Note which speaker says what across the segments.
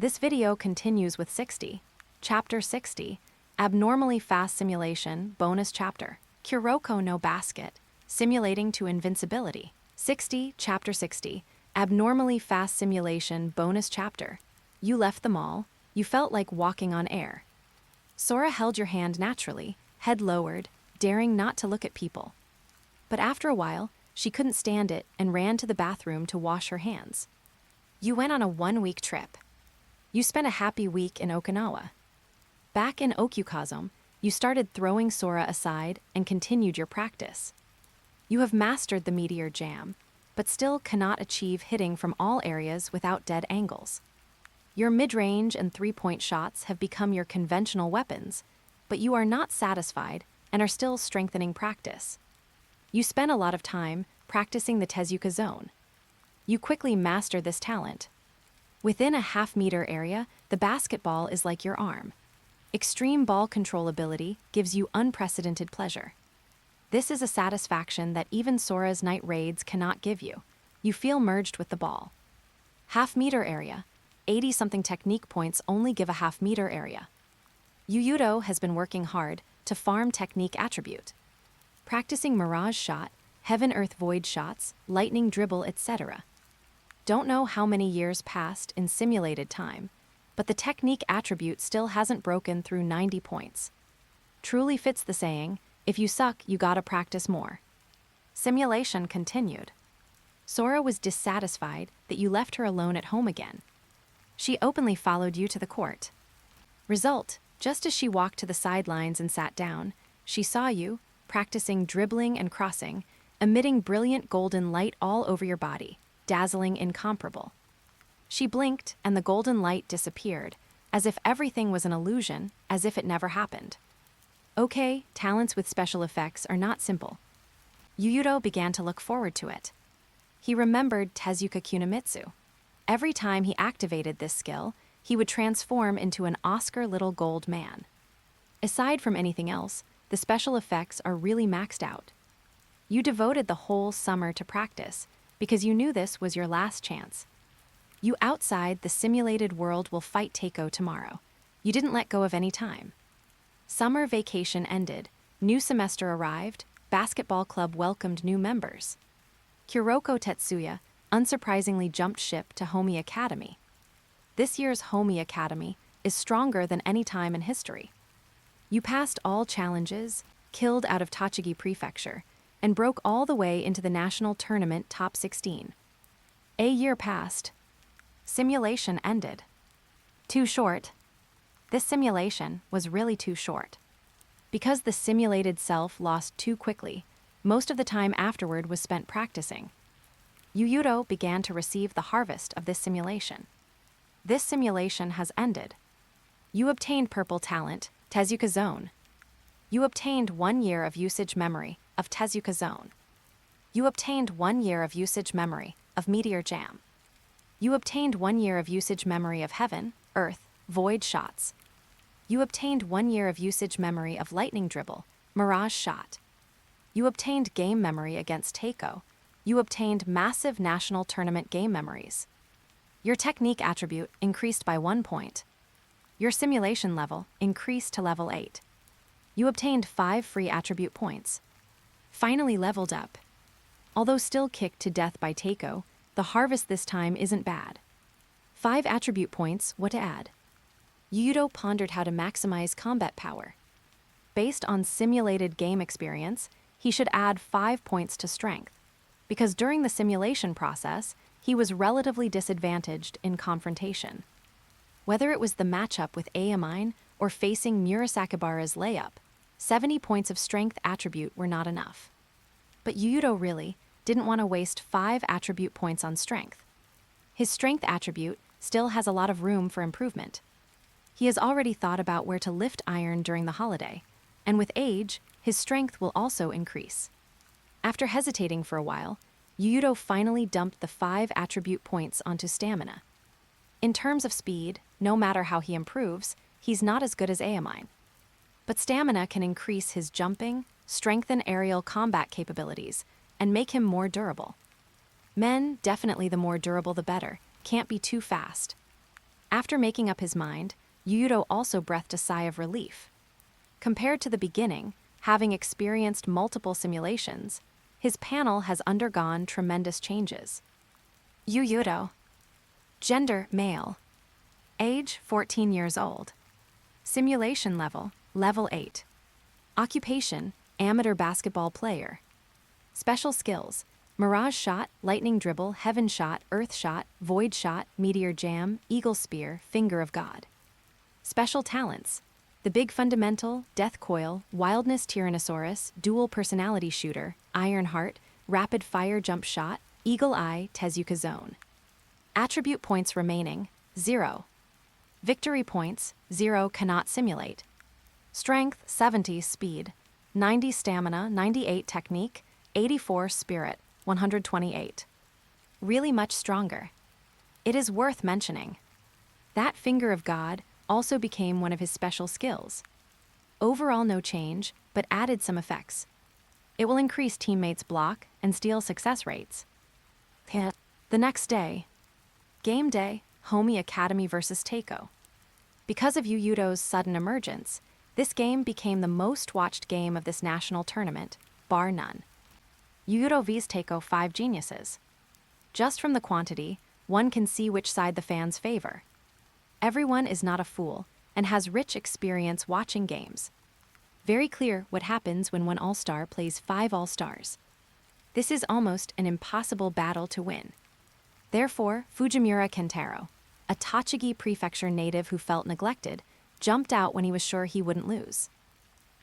Speaker 1: This video continues with 60. Chapter 60, Abnormally Fast Simulation, Bonus Chapter. Kuroko no Basket, Simulating to Invincibility. 60, Chapter 60, Abnormally Fast Simulation, Bonus Chapter. You left the mall. You felt like walking on air. Sora held your hand naturally, head lowered, daring not to look at people. But after a while, she couldn't stand it and ran to the bathroom to wash her hands. You went on a 1-week trip. You spent a happy week in Okinawa. Back in Okyukazome, you started throwing Sora aside and continued your practice. You have mastered the meteor jam, but still cannot achieve hitting from all areas without dead angles. Your mid-range and three-point shots have become your conventional weapons, but you are not satisfied and are still strengthening practice. You spent a lot of time practicing the Tezuka zone. You quickly mastered this talent. Within a half-meter area, the basketball is like your arm. Extreme ball control ability gives you unprecedented pleasure. This is a satisfaction that even Sora's night raids cannot give you. You feel merged with the ball. Half-meter area. 80-something technique points only give a half-meter area. Yuuto has been working hard to farm technique attribute. Practicing mirage shot, heaven earth void shots, lightning dribble, etc. Don't know how many years passed in simulated time, but the technique attribute still hasn't broken through 90 points. Truly fits the saying, if you suck, you gotta practice more. Simulation continued. Sora was dissatisfied that you left her alone at home again. She openly followed you to the court. Result, just as she walked to the sidelines and sat down, she saw you, practicing dribbling and crossing, emitting brilliant golden light all over your body, dazzling incomparable. She blinked and the golden light disappeared, as if everything was an illusion, as if it never happened. Okay, talents with special effects are not simple. Yuuto began to look forward to it. He remembered Tezuka Kunimitsu. Every time he activated this skill, he would transform into an Oscar little gold man. Aside from anything else, the special effects are really maxed out. You devoted the whole summer to practice, because you knew this was your last chance. You outside the simulated world will fight Teiko tomorrow. You didn't let go of any time. Summer vacation ended, new semester arrived, basketball club welcomed new members. Kuroko Tetsuya unsurprisingly jumped ship to Homi Academy. This year's Homi Academy is stronger than any time in history. You passed all challenges, killed out of Tochigi Prefecture, and broke all the way into the national tournament top 16. A year passed. Simulation ended. Too short. This simulation was really too short. Because the simulated self lost too quickly, most of the time afterward was spent practicing. Yuuto began to receive the harvest of this simulation. This simulation has ended. You obtained purple talent, Tezuka Zone. You obtained 1 year of usage memory of Tezuka Zone. You obtained 1 year of usage memory of Meteor Jam. You obtained 1 year of usage memory of Heaven, Earth, Void Shots. You obtained 1 year of usage memory of Lightning Dribble, Mirage Shot. You obtained game memory against Teiko. You obtained massive national tournament game memories. Your technique attribute increased by 1 point. Your simulation level increased to level 8. You obtained 5 free attribute points. Finally leveled up. Although still kicked to death by Teiko, the harvest this time isn't bad. 5 attribute points, what to add? Yuuto pondered how to maximize combat power. Based on simulated game experience, he should add 5 points to strength, because during the simulation process, he was relatively disadvantaged in confrontation. Whether it was the matchup with Amine or facing Murasakibara's layup, 70 points of strength attribute were not enough. But Yuuto really didn't want to waste 5 attribute points on strength. His strength attribute still has a lot of room for improvement. He has already thought about where to lift iron during the holiday, and with age, his strength will also increase. After hesitating for a while, Yuuto finally dumped the 5 attribute points onto stamina. In terms of speed, no matter how he improves, he's not as good as Amine. But stamina can increase his jumping, strengthen aerial combat capabilities, and make him more durable. Men, definitely the more durable the better, can't be too fast. After making up his mind, Yuuto also breathed a sigh of relief. Compared to the beginning, having experienced multiple simulations, his panel has undergone tremendous changes. Yuuto. Gender, male. Age, 14 years old. Simulation level, level 8. Occupation, amateur basketball player. Special skills, Mirage Shot, Lightning Dribble, Heaven Shot, Earth Shot, Void Shot, Meteor Jam, Eagle Spear, Finger of God. Special talents, The Big Fundamental, Death Coil, Wildness Tyrannosaurus, Dual Personality Shooter, Iron Heart, Rapid Fire Jump Shot, Eagle Eye, Tezuka Zone. Attribute points remaining, 0. Victory points, 0 cannot simulate. Strength, 70 speed, 90 stamina, 98 technique, 84 spirit, 128. Really much stronger. It is worth mentioning. That Finger of God also became one of his special skills. Overall no change, but added some effects. It will increase teammates' block and steal success rates. The next day. Game day, Homi Academy vs Teiko. Because of Yuuto's sudden emergence, this game became the most watched game of this national tournament, bar none. Yuuto vs Teiko 5 geniuses. Just from the quantity, one can see which side the fans favor. Everyone is not a fool and has rich experience watching games. Very clear what happens when one all-star plays 5 all-stars. This is almost an impossible battle to win. Therefore, Fujimura Kentaro, a Tochigi Prefecture native who felt neglected, jumped out when he was sure he wouldn't lose.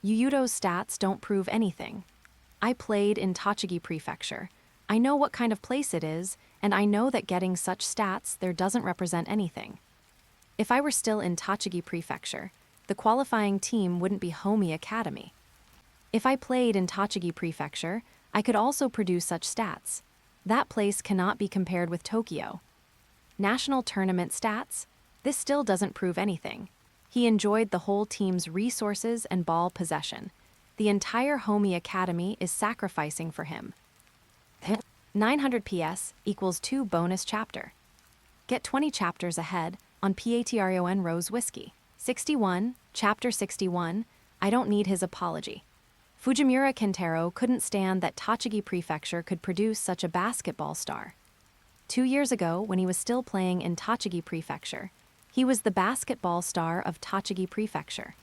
Speaker 1: Yuuto's stats don't prove anything. I played in Tochigi Prefecture. I know what kind of place it is, and I know that getting such stats there doesn't represent anything. If I were still in Tochigi Prefecture, the qualifying team wouldn't be Homi Academy. If I played in Tochigi Prefecture, I could also produce such stats. That place cannot be compared with Tokyo. National tournament stats? This still doesn't prove anything. He enjoyed the whole team's resources and ball possession. The entire Homi Academy is sacrificing for him. 900 PS equals 2 bonus chapter. Get 20 chapters ahead on Patreon Rose Whiskey. 61, Chapter 61, I don't need his apology. Fujimura Kentaro couldn't stand that Tochigi Prefecture could produce such a basketball star. 2 years ago, when he was still playing in Tochigi Prefecture, he was the basketball star of Tochigi Prefecture.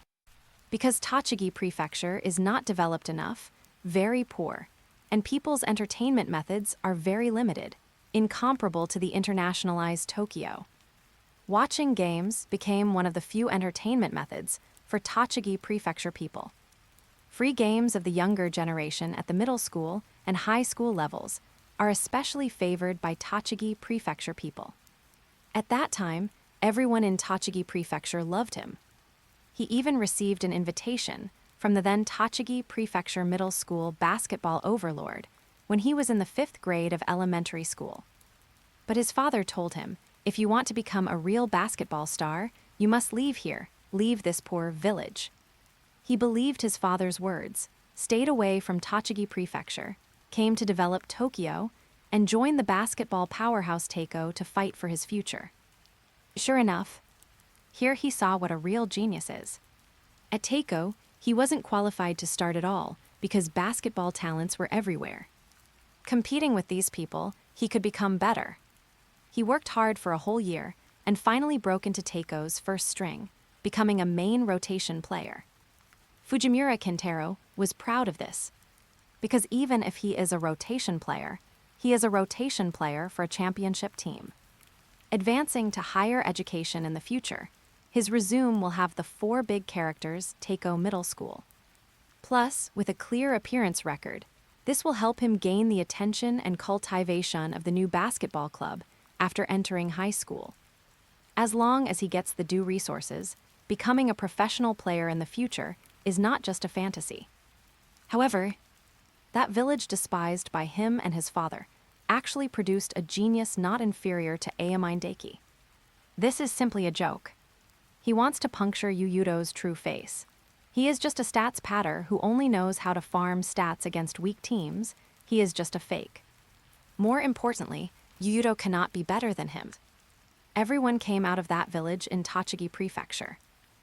Speaker 1: Because Tochigi Prefecture is not developed enough, very poor, and people's entertainment methods are very limited, incomparable to the internationalized Tokyo. Watching games became one of the few entertainment methods for Tochigi Prefecture people. Free games of the younger generation at the middle school and high school levels are especially favored by Tochigi Prefecture people. At that time, everyone in Tochigi Prefecture loved him. He even received an invitation from the then Tochigi Prefecture Middle School basketball overlord when he was in the 5th grade of elementary school. But his father told him, if you want to become a real basketball star, you must leave here, leave this poor village. He believed his father's words, stayed away from Tochigi Prefecture, came to develop Tokyo, and joined the basketball powerhouse Teiko to fight for his future. Sure enough, here he saw what a real genius is. At Teiko, he wasn't qualified to start at all because basketball talents were everywhere. Competing with these people, he could become better. He worked hard for a whole year and finally broke into Teiko's first string, becoming a main rotation player. Fujimura Kentaro was proud of this, because even if he is a rotation player, he is a rotation player for a championship team. Advancing to higher education in the future, his resume will have the 4 big characters Teiko Middle School. Plus, with a clear appearance record, this will help him gain the attention and cultivation of the new basketball club after entering high school. As long as he gets the due resources, becoming a professional player in the future is not just a fantasy. However, that village despised by him and his father actually produced a genius not inferior to Aomine Deki. This is simply a joke. He wants to puncture Yuuto's true face. He is just a stats patter who only knows how to farm stats against weak teams. He is just a fake. More importantly, Yuuto cannot be better than him. Everyone came out of that village in Tochigi Prefecture.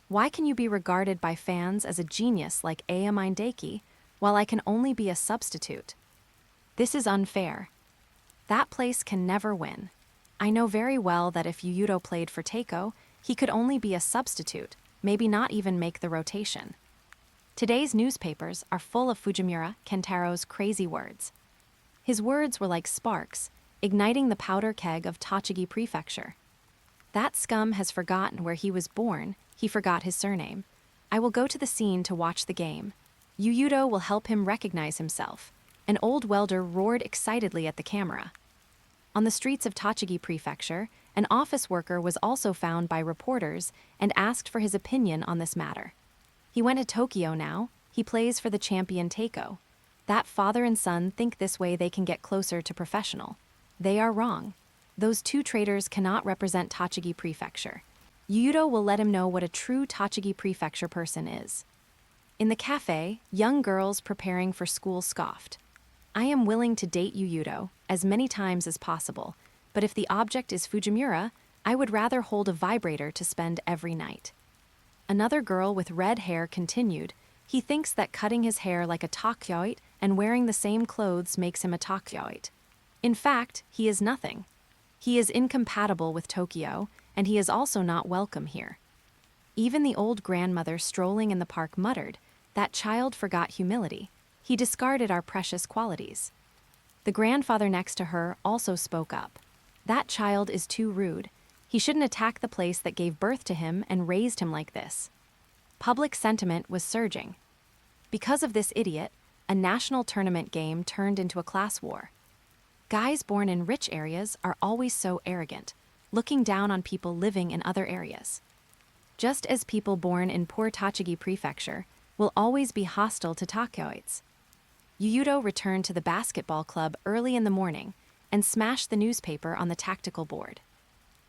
Speaker 1: Why can you be regarded by fans as a genius like Mindeki, while I can only be a substitute? This is unfair. That place can never win. I know very well that if Yuuto played for Teiko, he could only be a substitute, maybe not even make the rotation. Today's newspapers are full of Fujimura Kentaro's crazy words. His words were like sparks, igniting the powder keg of Tochigi Prefecture. That scum has forgotten where he was born, he forgot his surname. I will go to the scene to watch the game. Yuuto will help him recognize himself. An old welder roared excitedly at the camera. On the streets of Tochigi Prefecture, an office worker was also found by reporters and asked for his opinion on this matter. He went to Tokyo now. He plays for the champion Teiko. That father and son think this way they can get closer to professional. They are wrong. Those two traitors cannot represent Tochigi Prefecture. Yuuto will let him know what a true Tochigi Prefecture person is. In the cafe, young girls preparing for school scoffed. I am willing to date Yuuto as many times as possible, but if the object is Fujimura, I would rather hold a vibrator to spend every night. Another girl with red hair continued. He thinks that cutting his hair like a Tokyoite and wearing the same clothes makes him a Tokyoite. In fact, he is nothing. He is incompatible with Tokyo, and he is also not welcome here. Even the old grandmother strolling in the park muttered, "That child forgot humility. He discarded our precious qualities." The grandfather next to her also spoke up. "That child is too rude. He shouldn't attack the place that gave birth to him and raised him like this." Public sentiment was surging. Because of this idiot, a national tournament game turned into a class war. Guys born in rich areas are always so arrogant, looking down on people living in other areas. Just as people born in poor Tochigi Prefecture will always be hostile to Tokyoites. Yuuto returned to the basketball club early in the morning and smashed the newspaper on the tactical board.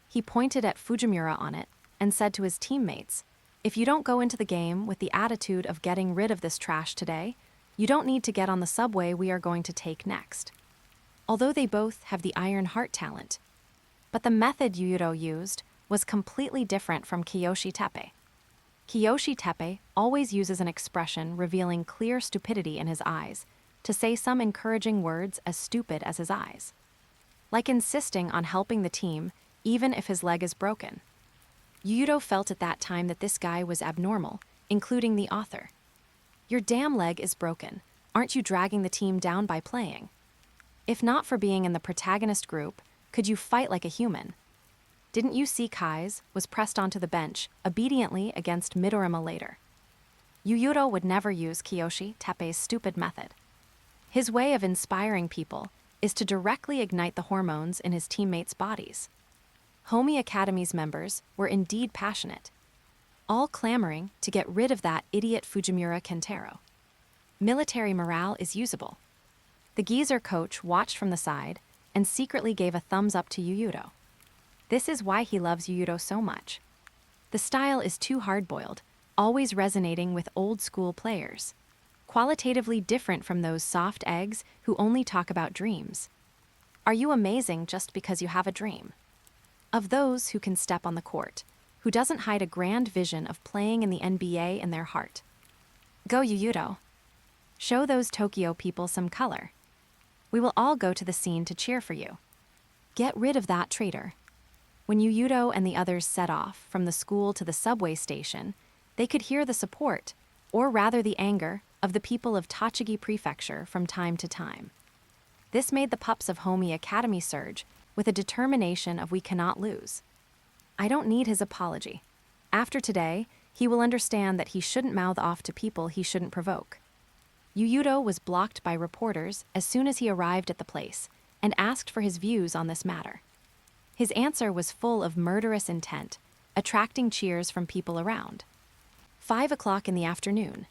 Speaker 1: He pointed at Fujimura on it and said to his teammates, "If you don't go into the game with the attitude of getting rid of this trash today, you don't need to get on the subway we are going to take next." Although they both have the Iron Heart talent. But the method Yuuto used was completely different from Kiyoshi Teppei. Kiyoshi Teppei always uses an expression revealing clear stupidity in his eyes to say some encouraging words as stupid as his eyes. Like insisting on helping the team even if his leg is broken. Yuuto felt at that time that this guy was abnormal, including the author. Your damn leg is broken. Aren't you dragging the team down by playing? If not for being in the protagonist group, could you fight like a human? Didn't you see Kai's was pressed onto the bench obediently against Midorima later? Yuuto would never use Kiyoshi Teppei's stupid method. His way of inspiring people is to directly ignite the hormones in his teammates' bodies. Homi Academy's members were indeed passionate, all clamoring to get rid of that idiot Fujimura Kentaro. Military morale is usable. The geezer coach watched from the side and secretly gave a thumbs up to Yuuto. This is why he loves Yuuto so much. The style is too hard-boiled, always resonating with old-school players. Qualitatively different from those soft eggs who only talk about dreams. Are you amazing just because you have a dream? Of those who can step on the court, who doesn't hide a grand vision of playing in the NBA in their heart. Go Yuuto. Show those Tokyo people some color. We will all go to the scene to cheer for you. Get rid of that traitor. When Yuuto and the others set off from the school to the subway station, they could hear the support, or rather the anger, of the people of Tochigi Prefecture from time to time. This made the pups of Homi Academy surge with a determination of we cannot lose. I don't need his apology. After today, he will understand that he shouldn't mouth off to people he shouldn't provoke. Yuuto was blocked by reporters as soon as he arrived at the place and asked for his views on this matter. His answer was full of murderous intent, attracting cheers from people around. 5 o'clock in the afternoon.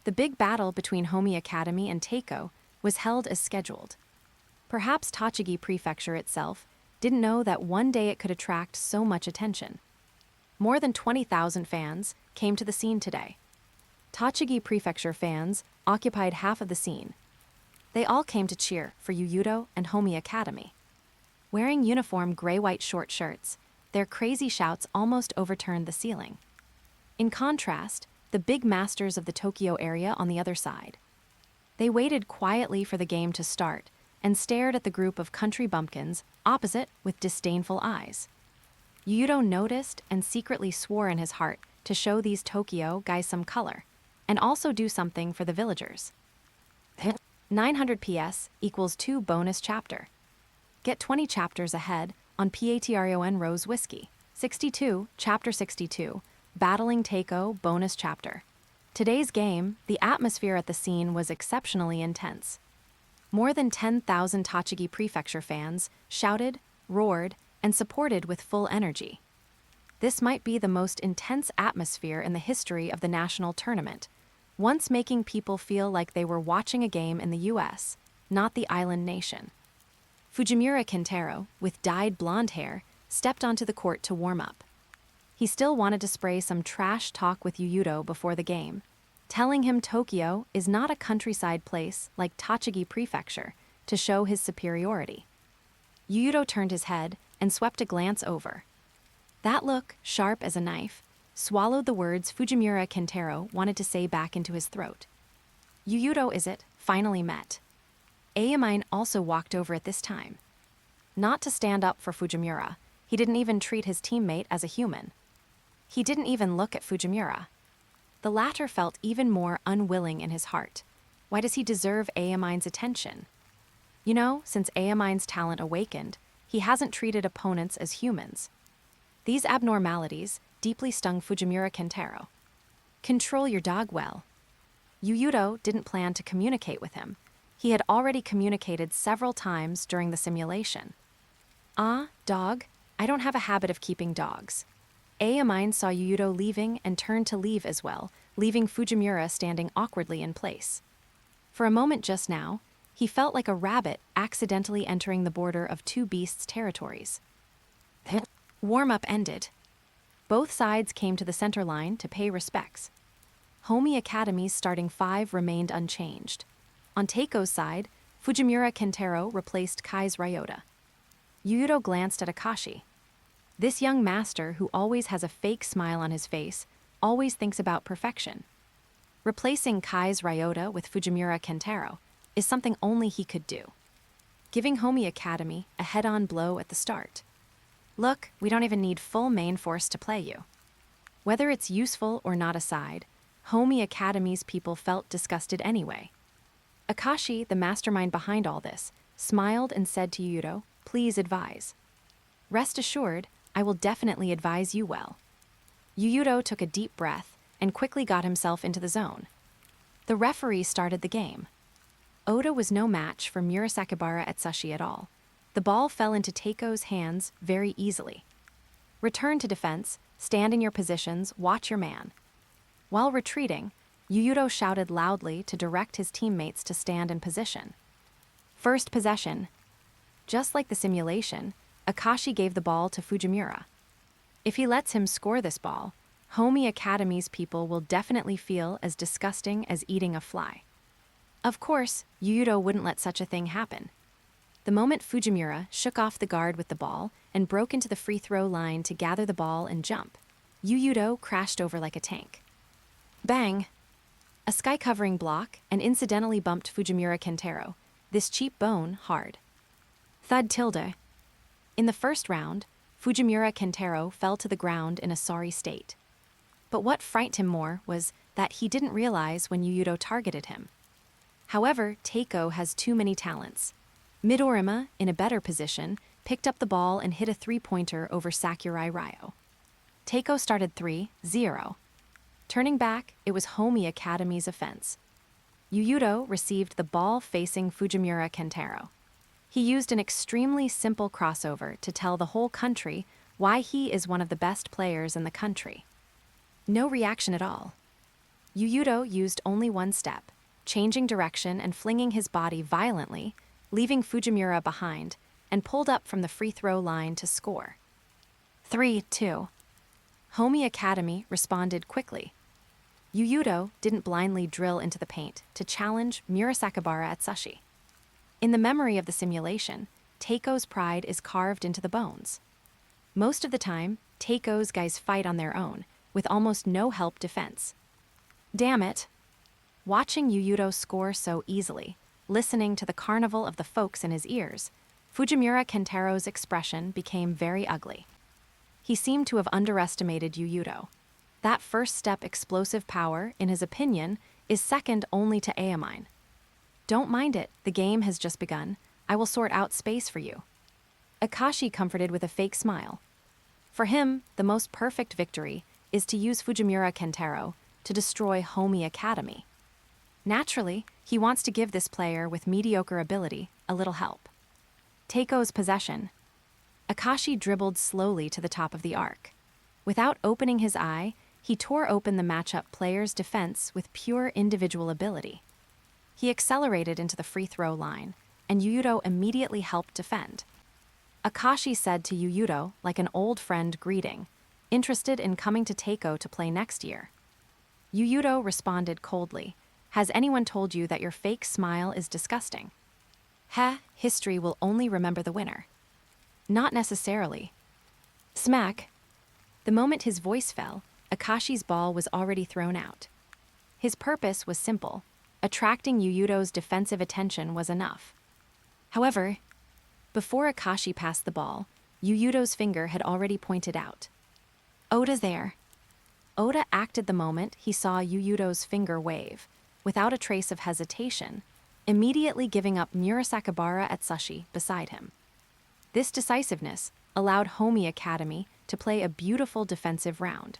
Speaker 1: The big battle between Homi Academy and Teiko was held as scheduled. Perhaps Tochigi Prefecture itself didn't know that one day it could attract so much attention. More than 20,000 fans came to the scene today. Tochigi Prefecture fans occupied half of the scene. They all came to cheer for Yuuto and Homi Academy. Wearing uniform gray-white short shirts, Their crazy shouts almost overturned the ceiling. In contrast, the big masters of the Tokyo area on the other side. They waited quietly for the game to start and stared at the group of country bumpkins opposite with disdainful eyes. Yuuto noticed and secretly swore in his heart to show these Tokyo guys some color, and also do something for the villagers. 900 PS equals 2 bonus chapter. Get 20 chapters ahead on Patreon Rose Whiskey. 62, Chapter 62, Battling Teiko bonus chapter. Today's game, the atmosphere at the scene was exceptionally intense. More than 10,000 Tochigi Prefecture fans shouted, roared, and supported with full energy. This might be the most intense atmosphere in the history of the national tournament, once making people feel like they were watching a game in the US, not the island nation. Fujimura Kentaro, with dyed blonde hair, stepped onto the court to warm up. He still wanted to spray some trash talk with Yuuto before the game, telling him Tokyo is not a countryside place like Tochigi Prefecture to show his superiority. Yuuto turned his head and swept a glance over. That look, sharp as a knife, swallowed the words Fujimura Kentaro wanted to say back into his throat. Yuuto is it, finally met. Ayamine also walked over at this time. Not to stand up for Fujimura, he didn't even treat his teammate as a human. He didn't even look at Fujimura. The latter felt even more unwilling in his heart. Why does he deserve Ayamine's attention? You know, since Ayamine's talent awakened, he hasn't treated opponents as humans. These abnormalities deeply stung Fujimura Kentaro. Control your dog well. Yuuto didn't plan to communicate with him. He had already communicated several times during the simulation. Dog, I don't have a habit of keeping dogs. Ayamine saw Yuuto leaving and turned to leave as well, leaving Fujimura standing awkwardly in place. For a moment just now, he felt like a rabbit accidentally entering the border of two beasts' territories. Warm-up ended. Both sides came to the center line to pay respects. Homi Academy's starting five remained unchanged. On Teiko's side, Fujimura Kentaro replaced Kai's Ryota. Yuuto glanced at Akashi. This young master, who always has a fake smile on his face, always thinks about perfection. Replacing Kai's Ryota with Fujimura Kentaro is something only he could do. Giving Homi Academy a head-on blow at the start. Look, we don't even need full main force to play you. Whether it's useful or not aside, Homi Academy's people felt disgusted anyway. Akashi, the mastermind behind all this, smiled and said to Yuuto, "Please advise." "Rest assured, I will definitely advise you well." Yuuto took a deep breath and quickly got himself into the zone. The referee started the game. Oda was no match for Murasakibara at Atsushi at all. The ball fell into Teiko's hands very easily. Return to defense, stand in your positions, watch your man. While retreating, Yuuto shouted loudly to direct his teammates to stand in position. First possession. Just like the simulation, Akashi gave the ball to Fujimura. If he lets him score this ball, Homi Academy's people will definitely feel as disgusting as eating a fly. Of course, Yuuto wouldn't let such a thing happen. The moment Fujimura shook off the guard with the ball and broke into the free throw line to gather the ball and jump, Yuuto crashed over like a tank. Bang! A sky-covering block and incidentally bumped Fujimura Kentaro, this cheap bone hard. Thud tilde. In the first round, Fujimura Kentaro fell to the ground in a sorry state. But what frightened him more was that he didn't realize when Yuuto targeted him. However, Teiko has too many talents. Midorima, in a better position, picked up the ball and hit a three-pointer over Sakurai Ryo. Teiko started 3-0. Turning back, it was Homi Academy's offense. Yuuto received the ball facing Fujimura Kentaro. He used an extremely simple crossover to tell the whole country why he is one of the best players in the country. No reaction at all. Yuuto used only one step, changing direction and flinging his body violently, leaving Fujimura behind, and pulled up from the free throw line to score. 3-2. Homi Academy responded quickly. Yuuto didn't blindly drill into the paint to challenge Murasakibara at Atsushi. In the memory of the simulation, Teiko's pride is carved into the bones. Most of the time, Teiko's guys fight on their own, with almost no help defense. Damn it! Watching Yuuto score so easily, listening to the carnival of the folks in his ears, Fujimura Kentero's expression became very ugly. He seemed to have underestimated Yuuto. That first step explosive power, in his opinion, is second only to Aomine. Don't mind it, the game has just begun. I will sort out space for you. Akashi comforted with a fake smile. For him, the most perfect victory is to use Fujimura Kentero to destroy Homi Academy. Naturally, he wants to give this player with mediocre ability a little help. Teiko's possession. Akashi dribbled slowly to the top of the arc. Without opening his eye, he tore open the matchup player's defense with pure individual ability. He accelerated into the free throw line, and Yuuto immediately helped defend. Akashi said to Yuuto like an old friend greeting, interested in coming to Teiko to play next year. Yuuto responded coldly, "Has anyone told you that your fake smile is disgusting? History will only remember the winner." Not necessarily. Smack. The moment his voice fell, Akashi's ball was already thrown out. His purpose was simple. Attracting Yuuto's defensive attention was enough. However, before Akashi passed the ball, Yuuto's finger had already pointed out. "Oda there." Oda acted the moment he saw Yuuto's finger wave, without a trace of hesitation, immediately giving up Murasakibara at Sushi beside him. This decisiveness allowed Homi Academy to play a beautiful defensive round.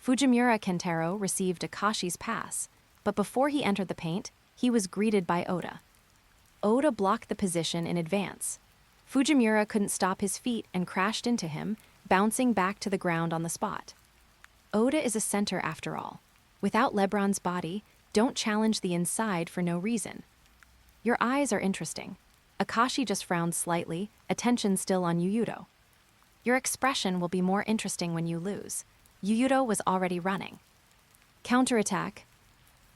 Speaker 1: Fujimura Kentero received Akashi's pass, but before he entered the paint, he was greeted by Oda. Oda blocked the position in advance. Fujimura couldn't stop his feet and crashed into him, bouncing back to the ground on the spot. Oda is a center after all. Without LeBron's body, don't challenge the inside for no reason. Your eyes are interesting. Akashi just frowned slightly, attention still on Yuuto. Your expression will be more interesting when you lose. Yuuto was already running. Counterattack.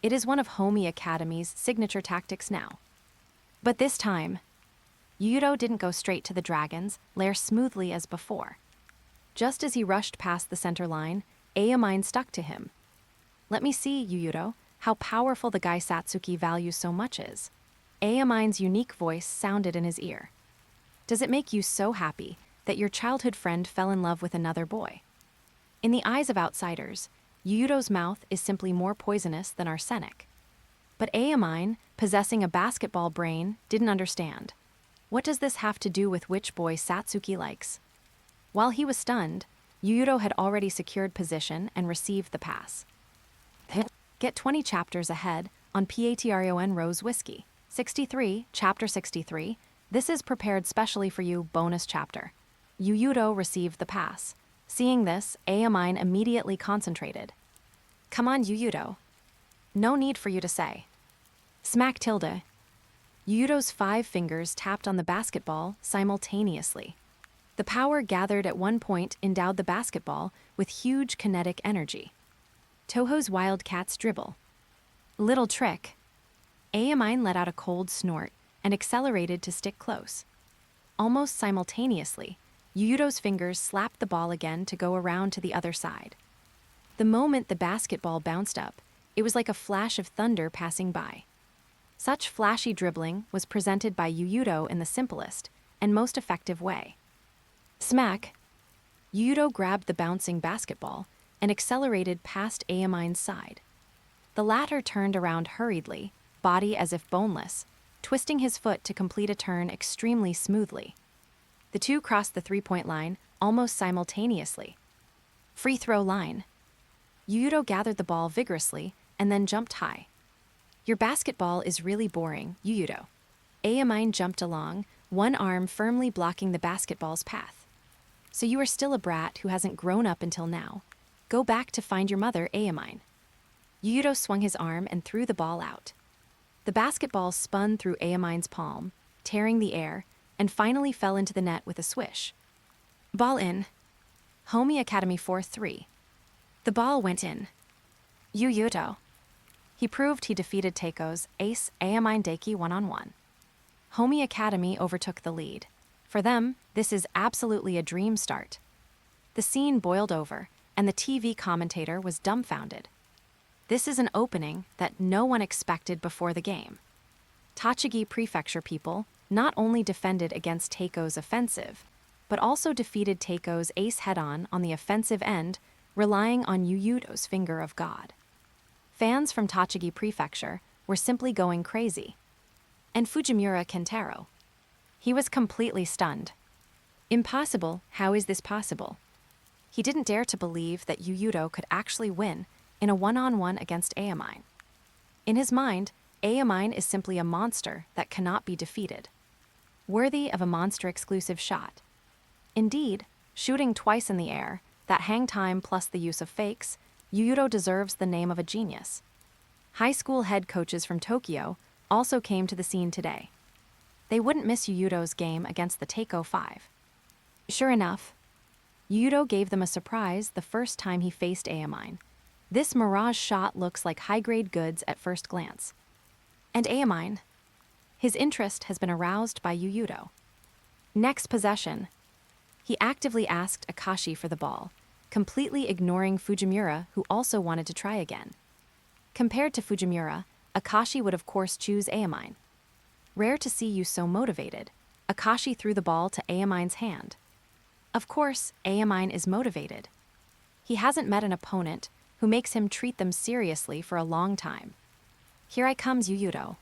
Speaker 1: It is one of Homi Academy's signature tactics now. But this time, Yuuto didn't go straight to the Dragon's lair smoothly as before. Just as he rushed past the center line, Aomine stuck to him. "Let me see, Yuuto, how powerful the guy Satsuki values so much is." Aomine's unique voice sounded in his ear. "Does it make you so happy that your childhood friend fell in love with another boy?" In the eyes of outsiders, Yuuto's mouth is simply more poisonous than arsenic. But Aomine, possessing a basketball brain, didn't understand. What does this have to do with which boy Satsuki likes? While he was stunned, Yuuto had already secured position and received the pass. Get 20 chapters ahead on Patreon Rose Whiskey. 63, Chapter 63. This is prepared specially for you bonus chapter. Yuuto received the pass. Seeing this, Aomine immediately concentrated. "Come on, Yuuto. No need for you to say." Smack tilde. Yuuto's 5 fingers tapped on the basketball simultaneously. The power gathered at one point endowed the basketball with huge kinetic energy. Toho's Wildcats dribble. Little trick. Aomine let out a cold snort and accelerated to stick close. Almost simultaneously, Yuuto's fingers slapped the ball again to go around to the other side. The moment the basketball bounced up, it was like a flash of thunder passing by. Such flashy dribbling was presented by Yuuto in the simplest and most effective way. Smack! Yuuto grabbed the bouncing basketball and accelerated past Aomine's side. The latter turned around hurriedly, body as if boneless, twisting his foot to complete a turn extremely smoothly. The two crossed the three-point line almost simultaneously. Free throw line. Yuuto gathered the ball vigorously and then jumped high. "Your basketball is really boring, Yuuto." Aomine jumped along, one arm firmly blocking the basketball's path. "So you are still a brat who hasn't grown up until now. Go back to find your mother, Aomine." Yuuto swung his arm and threw the ball out. The basketball spun through Aomine's palm, tearing the air, and finally fell into the net with a swish. Ball in. Homi Academy 4-3. The ball went in. Yuuto. He proved he defeated Teiko's ace Aomine Deki 1-on-1. Homi Academy overtook the lead. For them, this is absolutely a dream start. The scene boiled over, and the TV commentator was dumbfounded. This is an opening that no one expected before the game. Tochigi Prefecture people not only defended against Teiko's offensive, but also defeated Teiko's ace head-on the offensive end, relying on Yuuto's finger of God. Fans from Tochigi Prefecture were simply going crazy. And Fujimura Kentaro. He was completely stunned. Impossible, how is this possible? He didn't dare to believe that Yuuto could actually win in a one-on-one against Aomine. In his mind, Aomine is simply a monster that cannot be defeated. Worthy of a monster-exclusive shot. Indeed, shooting twice in the air, that hang time plus the use of fakes, Yuuto deserves the name of a genius. High school head coaches from Tokyo also came to the scene today. They wouldn't miss Yuuto's game against the Teiko 5. Sure enough, Yuuto gave them a surprise the first time he faced Aomine. This mirage shot looks like high-grade goods at first glance. And Aomine, his interest has been aroused by Yuuto. Next possession, he actively asked Akashi for the ball, completely ignoring Fujimura, who also wanted to try again. Compared to Fujimura, Akashi would of course choose Aomine. Rare to see you so motivated. Akashi threw the ball to Aomine's hand. Of course, Aomine is motivated. He hasn't met an opponent who makes him treat them seriously for a long time. Here I comes Yuuto.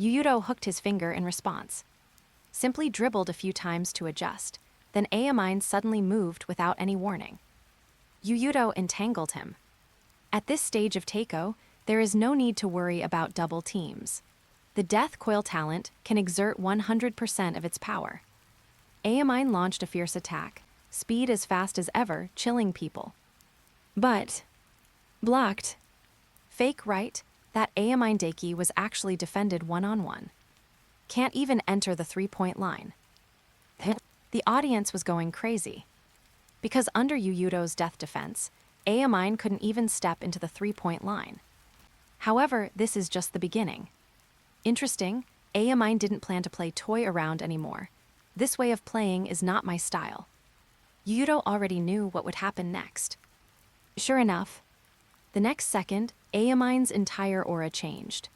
Speaker 1: Yuuto hooked his finger in response. Simply dribbled a few times to adjust, then Aomine suddenly moved without any warning. Yuuto entangled him. At this stage of Teiko, there is no need to worry about double teams. The Death Coil talent can exert 100% of its power. Aomine launched a fierce attack, speed as fast as ever, chilling people. But blocked. Fake right, that Aomine Deki was actually defended one-on-one. Can't even enter the three-point line. The audience was going crazy. Because under Yuuto's death defense, Aomine couldn't even step into the three-point line. However, this is just the beginning. Interesting, Aomine didn't plan to play toy around anymore. This way of playing is not my style. Yuuto already knew what would happen next. Sure enough, the next second, Aomine's entire aura changed.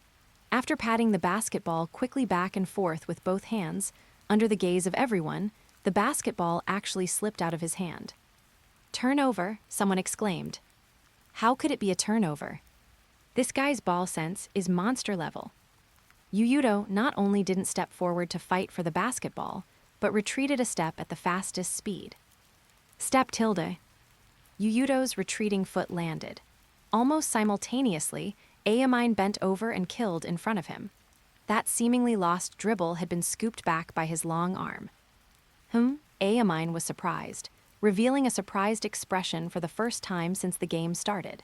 Speaker 1: After patting the basketball quickly back and forth with both hands, under the gaze of everyone, the basketball actually slipped out of his hand. Turnover, someone exclaimed. How could it be a turnover? This guy's ball sense is monster level. Yuuto not only didn't step forward to fight for the basketball, but retreated a step at the fastest speed. Step tilde. Yuuto's retreating foot landed. Almost simultaneously, Aomine bent over and killed in front of him. That seemingly lost dribble had been scooped back by his long arm. Aomine was surprised, revealing a surprised expression for the first time since the game started.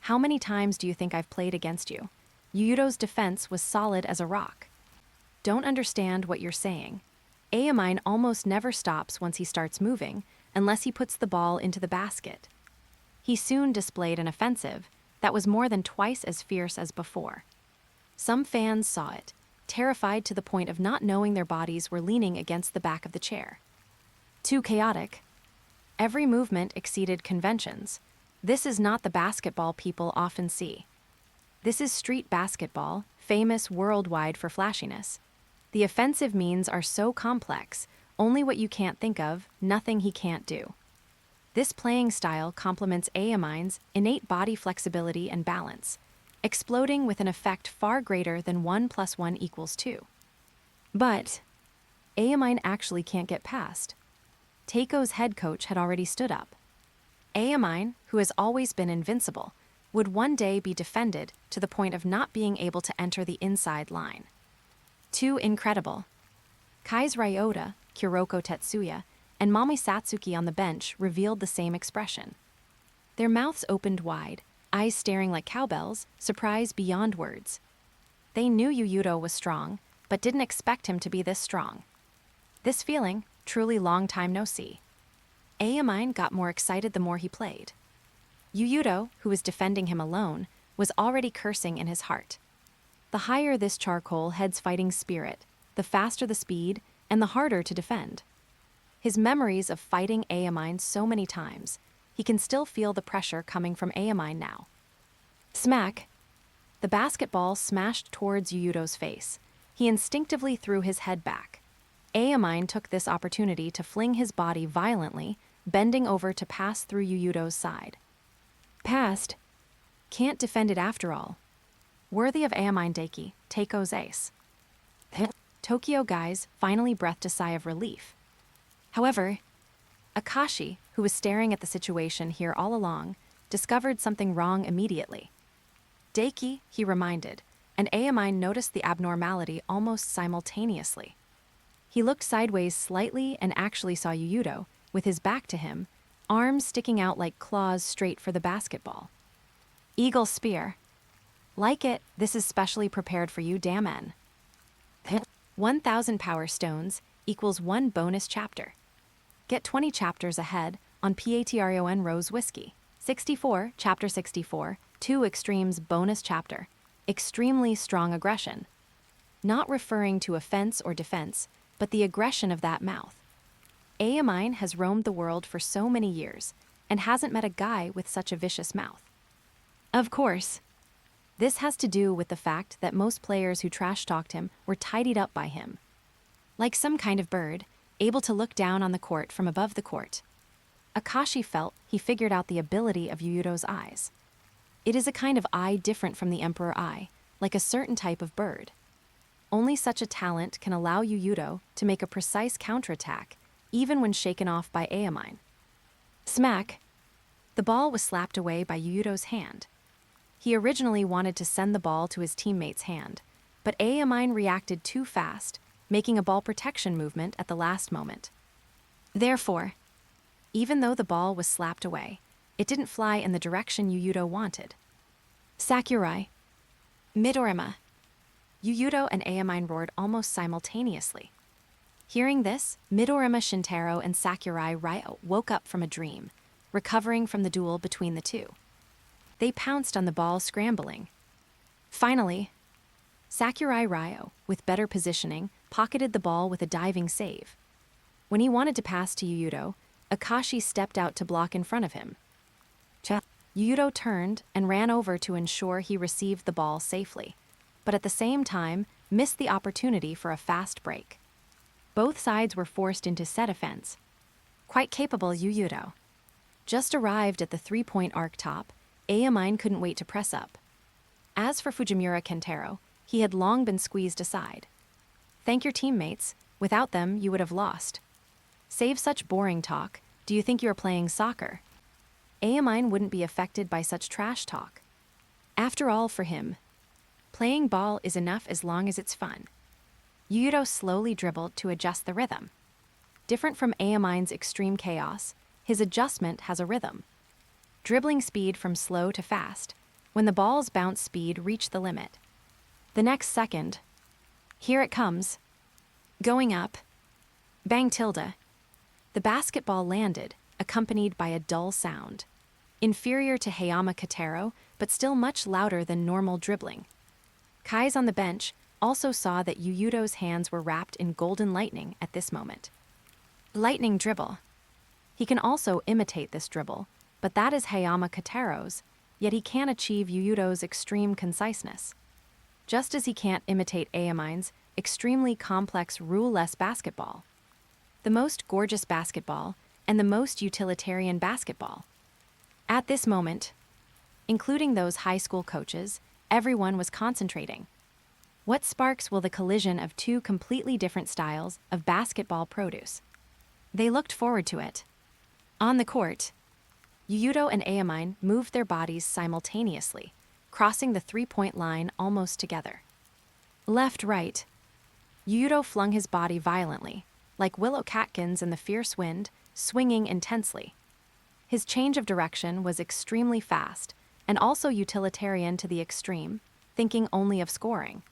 Speaker 1: How many times do you think I've played against you? Yuuto's defense was solid as a rock. Don't understand what you're saying. Aomine almost never stops once he starts moving, unless he puts the ball into the basket. He soon displayed an offensive that was more than twice as fierce as before. Some fans saw it, terrified to the point of not knowing their bodies were leaning against the back of the chair. Too chaotic. Every movement exceeded conventions. This is not the basketball people often see. This is street basketball, famous worldwide for flashiness. The offensive means are so complex, only what you can't think of, nothing he can't do. This playing style complements Aomine's innate body flexibility and balance, exploding with an effect far greater than 1 + 1 = 2. But Aomine actually can't get past. Teiko's head coach had already stood up. Aomine, who has always been invincible, would one day be defended to the point of not being able to enter the inside line. Too incredible. Kai's Ryota, Kuroko Tetsuya, and Mami Satsuki on the bench revealed the same expression. Their mouths opened wide, eyes staring like cowbells, surprise beyond words. They knew Yuuto was strong, but didn't expect him to be this strong. This feeling, truly long time no see. Aomine got more excited the more he played. Yuuto, who was defending him alone, was already cursing in his heart. The higher this charcoal head's fighting spirit, the faster the speed and the harder to defend. His memories of fighting Aomine so many times, he can still feel the pressure coming from Aomine now. Smack! The basketball smashed towards Yuuto's face. He instinctively threw his head back. Aomine took this opportunity to fling his body violently, bending over to pass through Yuuto's side. Passed. Can't defend it after all. Worthy of Aomine Daiki, Teiko's ace. Tokyo guys finally breathed a sigh of relief. However, Akashi, who was staring at the situation here all along, discovered something wrong immediately. Daiki, he reminded, and Aomine noticed the abnormality almost simultaneously. He looked sideways slightly and actually saw Yuuto, with his back to him, arms sticking out like claws straight for the basketball. Eagle Spear. Like it, this is specially prepared for you, Damen. 1,000 power stones equals 1 bonus chapter. Get 20 chapters ahead on Patreon Rose Whiskey. 64, Chapter 64, 2 Extremes bonus chapter. Extremely strong aggression. Not referring to offense or defense, but the aggression of that mouth. Aomine has roamed the world for so many years and hasn't met a guy with such a vicious mouth. Of course, this has to do with the fact that most players who trash-talked him were tidied up by him. Like some kind of bird, able to look down on the court from above the court. Akashi felt he figured out the ability of Yuuto's eyes. It is a kind of eye different from the Emperor eye, like a certain type of bird. Only such a talent can allow Yuuto to make a precise counterattack, even when shaken off by Aomine. Smack! The ball was slapped away by Yuuto's hand. He originally wanted to send the ball to his teammate's hand, but Aomine reacted too fast, making a ball protection movement at the last moment. Therefore, even though the ball was slapped away, it didn't fly in the direction Yuuto wanted. Sakurai. Midorima. Yuuto and Aomine roared almost simultaneously. Hearing this, Midorima Shintaro and Sakurai Ryo woke up from a dream, recovering from the duel between the two. They pounced on the ball, scrambling. Finally, Sakurai Ryo, with better positioning, pocketed the ball with a diving save. When he wanted to pass to Yuuto, Akashi stepped out to block in front of him. Yuuto turned and ran over to ensure he received the ball safely, but at the same time missed the opportunity for a fast break. Both sides were forced into set offense. Quite capable Yuuto. Just arrived at the three-point arc top, Aomine couldn't wait to press up. As for Fujimura Kentaro, he had long been squeezed aside. Thank your teammates, without them you would have lost. Save such boring talk, do you think you are playing soccer? Aomine wouldn't be affected by such trash talk. After all, for him, playing ball is enough as long as it's fun. Yuuto slowly dribbled to adjust the rhythm. Different from Aomine's extreme chaos, his adjustment has a rhythm. Dribbling speed from slow to fast, when the ball's bounce speed reached the limit. The next second, here it comes. Going up. Bang tilde. The basketball landed, accompanied by a dull sound. Inferior to Hayama Katero, but still much louder than normal dribbling. Kai's on the bench also saw that Yuuto's hands were wrapped in golden lightning at this moment. Lightning dribble. He can also imitate this dribble, but that is Hayama Katero's, yet he can't achieve Yuuto's extreme conciseness. Just as he can't imitate Aomine's extremely complex rule-less basketball. The most gorgeous basketball and the most utilitarian basketball. At this moment, including those high school coaches, everyone was concentrating. What sparks will the collision of two completely different styles of basketball produce? They looked forward to it. On the court, Yuuto and Aomine moved their bodies simultaneously, crossing the three-point line almost together. Left-right. Yuuto flung his body violently, like Willow Catkins in the fierce wind, swinging intensely. His change of direction was extremely fast, and also utilitarian to the extreme, thinking only of scoring.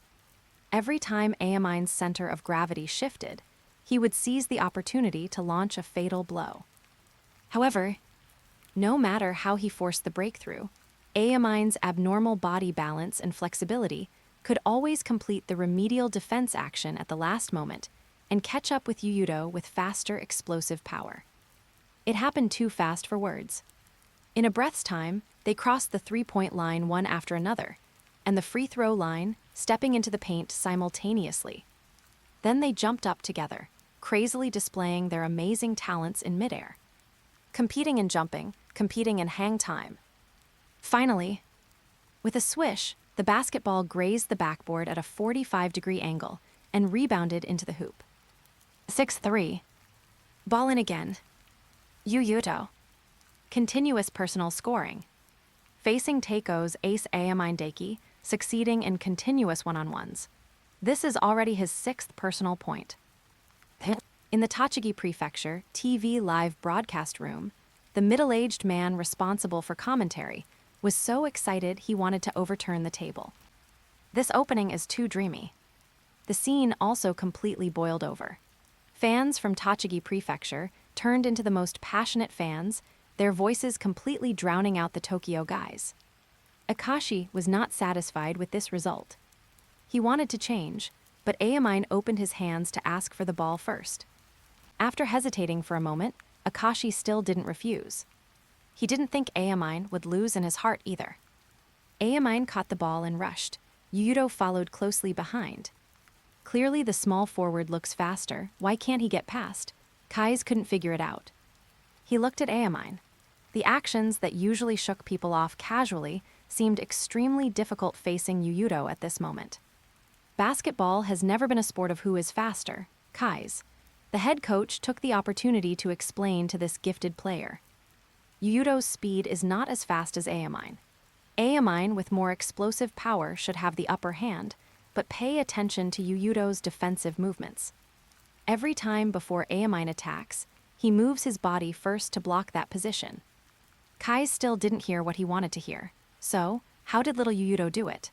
Speaker 1: Every time Aomine's center of gravity shifted, he would seize the opportunity to launch a fatal blow. However, no matter how he forced the breakthrough, Aomine's abnormal body balance and flexibility could always complete the remedial defense action at the last moment, and catch up with Yuuto with faster, explosive power. It happened too fast for words. In a breath's time, they crossed the three-point line one after another, and the free throw line, stepping into the paint simultaneously. Then they jumped up together, crazily displaying their amazing talents in midair. Competing in jumping, competing in hang time. Finally, with a swish, the basketball grazed the backboard at a 45-degree angle and rebounded into the hoop. 6-3. Ball in again. Yuuto. Continuous personal scoring. Facing Teiko's ace Aomine succeeding in continuous one-on-ones. This is already his 6th personal point. In the Tochigi Prefecture TV live broadcast room, the middle-aged man responsible for commentary was so excited he wanted to overturn the table. This opening is too dreamy. The scene also completely boiled over. Fans from Tochigi Prefecture turned into the most passionate fans, their voices completely drowning out the Tokyo guys. Akashi was not satisfied with this result. He wanted to change, but Aomine opened his hands to ask for the ball first. After hesitating for a moment, Akashi still didn't refuse. He didn't think Aomine would lose in his heart either. Aomine caught the ball and rushed. Yuuto followed closely behind. Clearly the small forward looks faster, why can't he get past? Kais couldn't figure it out. He looked at Aomine. The actions that usually shook people off casually seemed extremely difficult facing Yuuto at this moment. Basketball has never been a sport of who is faster, Kais. The head coach took the opportunity to explain to this gifted player. Yuuto's speed is not as fast as Aomine. Aomine with more explosive power should have the upper hand, but pay attention to Yuuto's defensive movements. Every time before Aomine attacks, he moves his body first to block that position. Kai still didn't hear what he wanted to hear, so how did little Yuuto do it?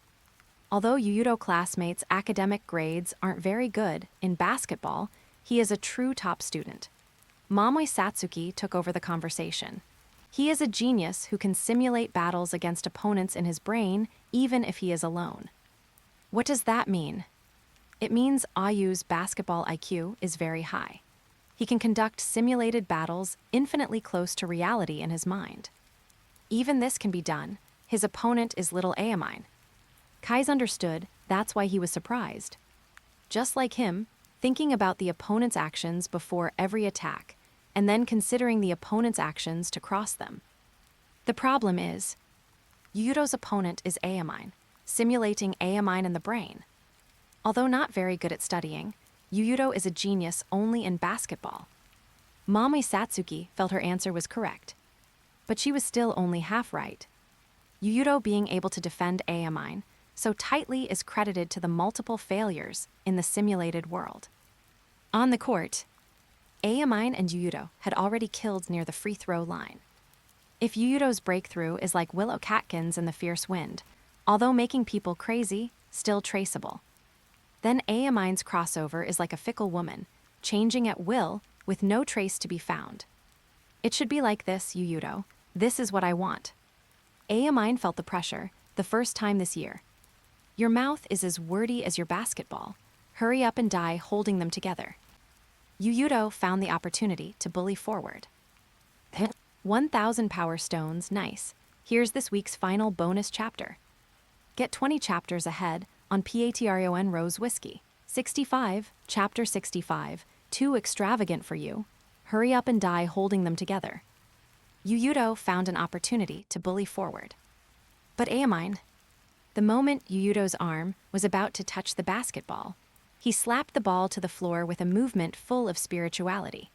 Speaker 1: Although Yuuto classmates' academic grades aren't very good in basketball, he is a true top student. Mamoi Satsuki took over the conversation. He is a genius who can simulate battles against opponents in his brain, even if he is alone. What does that mean? It means Ayu's basketball IQ is very high. He can conduct simulated battles infinitely close to reality in his mind. Even this can be done. His opponent is little Aomine. Kais understood, that's why he was surprised. Just like him, thinking about the opponent's actions before every attack, and then considering the opponent's actions to cross them. The problem is, Yuuto's opponent is Aomine, simulating Aomine in the brain. Although not very good at studying, Yuuto is a genius only in basketball. Mamoi Satsuki felt her answer was correct, but she was still only half right. Yuuto being able to defend Aomine so tightly is credited to the multiple failures in the simulated world. On the court, Aomine and Yuuto had already killed near the free throw line. If Yuuto's breakthrough is like Willow Catkins in the fierce wind, although making people crazy, still traceable. Then Aomine's crossover is like a fickle woman, changing at will with no trace to be found. It should be like this, Yuuto. This is what I want. Aomine felt the pressure, the first time this year. Your mouth is as wordy as your basketball. Hurry up and die holding them together. Yuuto found the opportunity to bully forward. 1,000 power stones, nice. Here's this week's final bonus chapter. Get 20 chapters ahead on Patreon Rose Whiskey. 65, Chapter 65, Too Extravagant For You. Hurry up and die holding them together. Yuuto found an opportunity to bully forward. But Aomine, the moment Yuuto's arm was about to touch the basketball, he slapped the ball to the floor with a movement full of spirituality.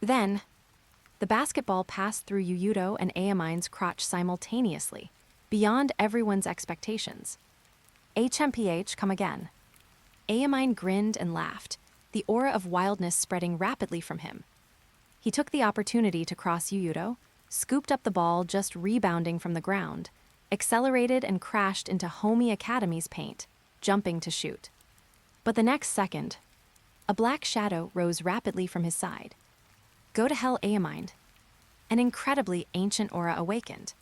Speaker 1: Then, the basketball passed through Yuuto and Aomine's crotch simultaneously, beyond everyone's expectations. HMPH, come again. Aomine grinned and laughed, the aura of wildness spreading rapidly from him. He took the opportunity to cross Yuuto, scooped up the ball just rebounding from the ground, accelerated and crashed into Homi Academy's paint, jumping to shoot. But the next second, a black shadow rose rapidly from his side. Go to hell, Aomine. An incredibly ancient aura awakened.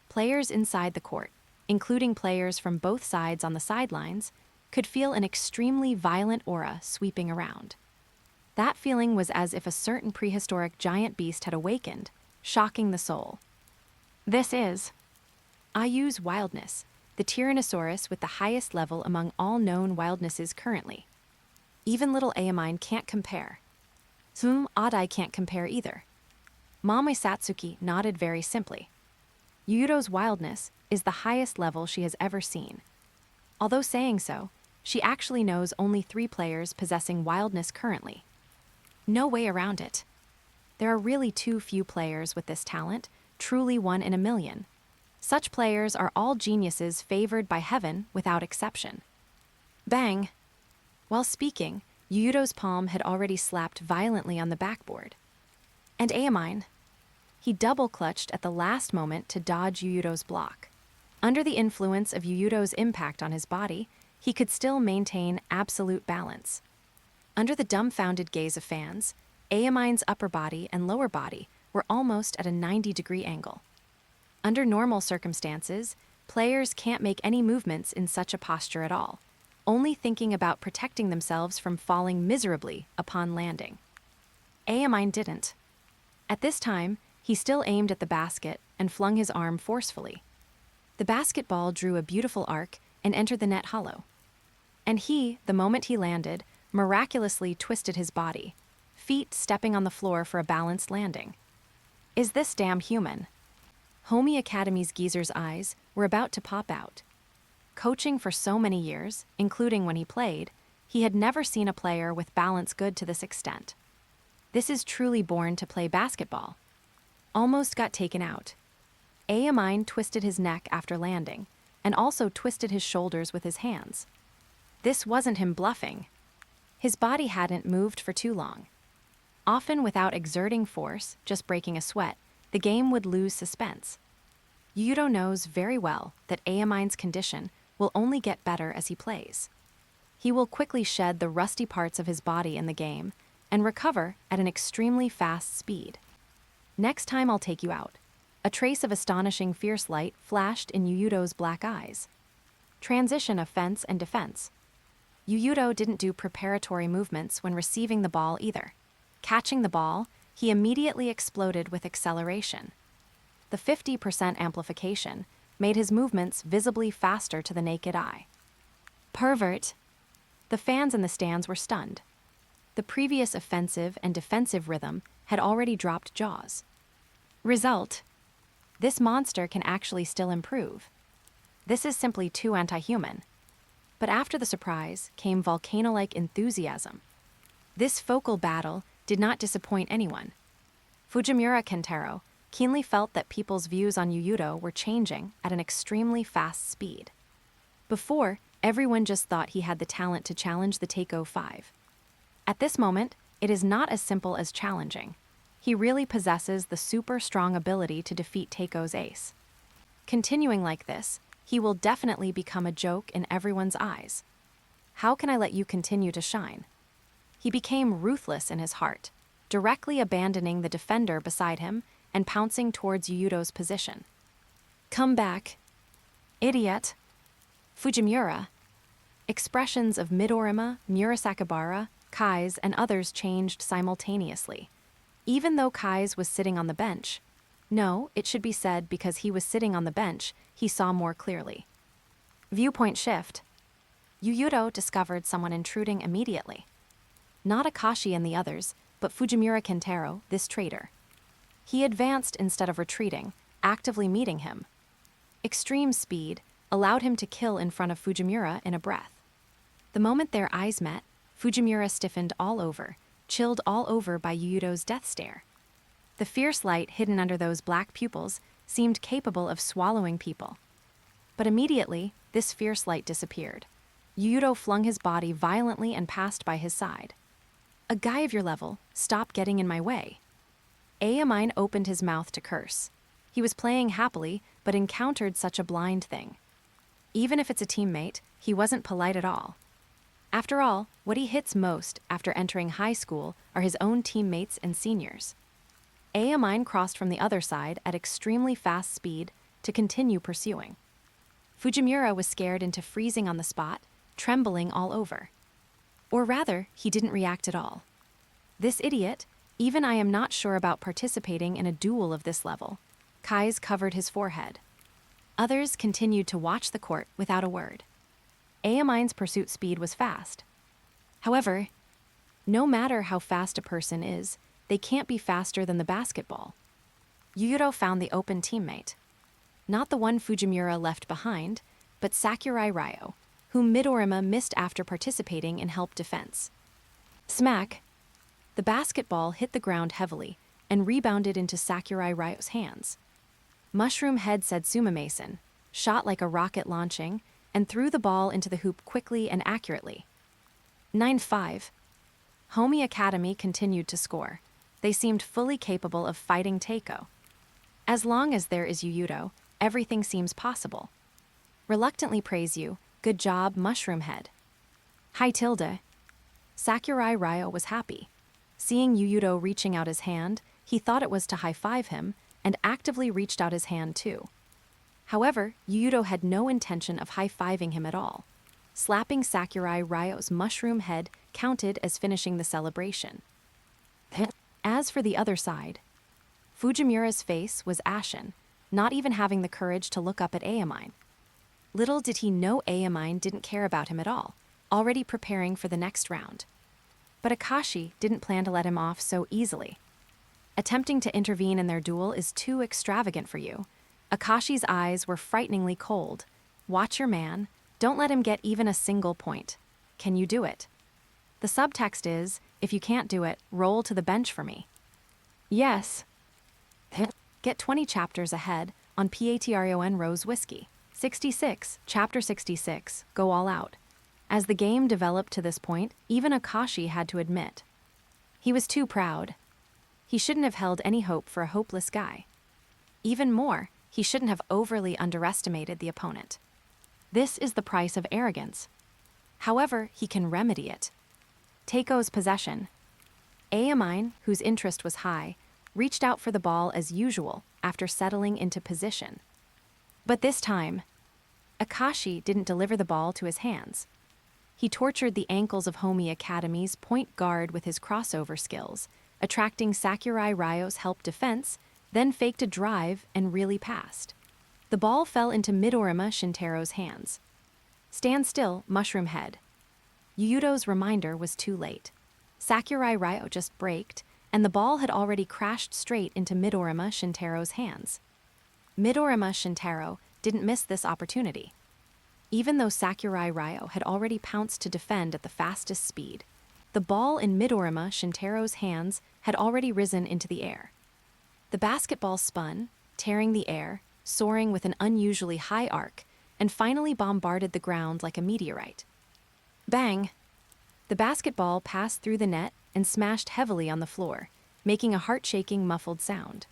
Speaker 1: Players inside the court, including players from both sides on the sidelines, could feel an extremely violent aura sweeping around. That feeling was as if a certain prehistoric giant beast had awakened, shocking the soul. This is. I use wildness, the Tyrannosaurus with the highest level among all known wildnesses currently. Even little Aomine can't compare. Odd can't compare either. Mame Satsuki nodded very simply. Yuuto's wildness is the highest level she has ever seen. Although saying so, she actually knows only 3 players possessing wildness currently. No way around it. There are really too few players with this talent, truly 1 in a million. Such players are all geniuses favored by heaven without exception. Bang! While speaking, Yuuto's palm had already slapped violently on the backboard. And Aomine. He double-clutched at the last moment to dodge Yuuto's block. Under the influence of Yuuto's impact on his body, he could still maintain absolute balance. Under the dumbfounded gaze of fans, Aomine's upper body and lower body were almost at a 90-degree angle. Under normal circumstances, players can't make any movements in such a posture at all, only thinking about protecting themselves from falling miserably upon landing. Aomine didn't. At this time, he still aimed at the basket and flung his arm forcefully. The basketball drew a beautiful arc and entered the net hollow. And he, the moment he landed, miraculously twisted his body, feet stepping on the floor for a balanced landing. Is this damn human? Homi Academy's geezer's eyes were about to pop out. Coaching for so many years, including when he played, he had never seen a player with balance good to this extent. This is truly born to play basketball. Almost got taken out. Aomine twisted his neck after landing, and also twisted his shoulders with his hands. This wasn't him bluffing. His body hadn't moved for too long. Often without exerting force, just breaking a sweat, the game would lose suspense. Yuuto knows very well that Aomine's condition will only get better as he plays. He will quickly shed the rusty parts of his body in the game and recover at an extremely fast speed. Next time I'll take you out. A trace of astonishing fierce light flashed in Yuuto's black eyes. Transition offense and defense. Yuuto didn't do preparatory movements when receiving the ball either. Catching the ball, he immediately exploded with acceleration. The 50% amplification made his movements visibly faster to the naked eye. Pervert! The fans in the stands were stunned. The previous offensive and defensive rhythm had already dropped jaws. Result: this monster can actually still improve. This is simply too anti-human. But after the surprise came volcano-like enthusiasm. This focal battle did not disappoint anyone. Fujimura Kentaro keenly felt that people's views on Yuuto were changing at an extremely fast speed. Before, everyone just thought he had the talent to challenge the Teiko 5. At this moment, it is not as simple as challenging. He really possesses the super strong ability to defeat Teiko's ace. Continuing like this, he will definitely become a joke in everyone's eyes. How can I let you continue to shine? He became ruthless in his heart, directly abandoning the defender beside him and pouncing towards Yuuto's position. Come back. Idiot. Fujimura. Expressions of Midorima, Murasakibara, Kai's, and others changed simultaneously. Even though Kai's was sitting on the bench, no, it should be said because he was sitting on the bench, he saw more clearly. Viewpoint shift. Yuuto discovered someone intruding immediately. Not Akashi and the others, but Fujimura Kentaro, this traitor. He advanced instead of retreating, actively meeting him. Extreme speed allowed him to kill in front of Fujimura in a breath. The moment their eyes met, Fujimura stiffened all over, chilled all over by Yuuto's death stare. The fierce light hidden under those black pupils seemed capable of swallowing people. But immediately, this fierce light disappeared. Yuuto flung his body violently and passed by his side. A guy of your level, stop getting in my way. Aomine opened his mouth to curse. He was playing happily, but encountered such a blind thing. Even if it's a teammate, he wasn't polite at all. After all, what he hits most after entering high school are his own teammates and seniors. Aomine crossed from the other side at extremely fast speed to continue pursuing. Fujimura was scared into freezing on the spot, trembling all over. Or rather, he didn't react at all. This idiot, even I am not sure about participating in a duel of this level. Kai's covered his forehead. Others continued to watch the court without a word. Ayamine's pursuit speed was fast. However, no matter how fast a person is, they can't be faster than the basketball. Yuuto found the open teammate. Not the one Fujimura left behind, but Sakurai Ryo, whom Midorima missed after participating in help defense. Smack! The basketball hit the ground heavily and rebounded into Sakurai Ryo's hands. Mushroom Head said Sumamason, shot like a rocket launching, and threw the ball into the hoop quickly and accurately. 9-5. Homi Academy continued to score. They seemed fully capable of fighting Teiko. As long as there is Yuuto, everything seems possible. Reluctantly praise you, good job, Mushroom Head. Hi tilde. Sakurai Ryo was happy. Seeing Yuuto reaching out his hand, he thought it was to high-five him, and actively reached out his hand too. However, Yuuto had no intention of high-fiving him at all. Slapping Sakurai Ryo's mushroom head counted as finishing the celebration. As for the other side, Fujimura's face was ashen, not even having the courage to look up at Ayamine. Little did he know Ayamine didn't care about him at all, already preparing for the next round. But Akashi didn't plan to let him off so easily. Attempting to intervene in their duel is too extravagant for you. Akashi's eyes were frighteningly cold. Watch your man. Don't let him get even a single point. Can you do it? The subtext is, if you can't do it, roll to the bench for me. Yes. Get 20 chapters ahead on Patreon Rose Whiskey. 66, Chapter 66, Go All Out. As the game developed to this point, even Akashi had to admit. He was too proud. He shouldn't have held any hope for a hopeless guy. Even more, he shouldn't have overly underestimated the opponent. This is the price of arrogance. However, he can remedy it. Teiko's possession. Ayamine, whose interest was high, reached out for the ball as usual after settling into position. But this time, Akashi didn't deliver the ball to his hands. He tortured the ankles of Homi Academy's point guard with his crossover skills, attracting Sakurai Ryo's help defense, then faked a drive and really passed. The ball fell into Midorima Shintaro's hands. Stand still, Mushroom Head. Yuuto's reminder was too late. Sakurai Ryo just braked, and the ball had already crashed straight into Midorima Shintaro's hands. Midorima Shintaro didn't miss this opportunity. Even though Sakurai Ryo had already pounced to defend at the fastest speed, the ball in Midorima Shintaro's hands had already risen into the air. The basketball spun, tearing the air, soaring with an unusually high arc, and finally bombarded the ground like a meteorite. Bang! The basketball passed through the net and smashed heavily on the floor, making a heart-shaking muffled sound.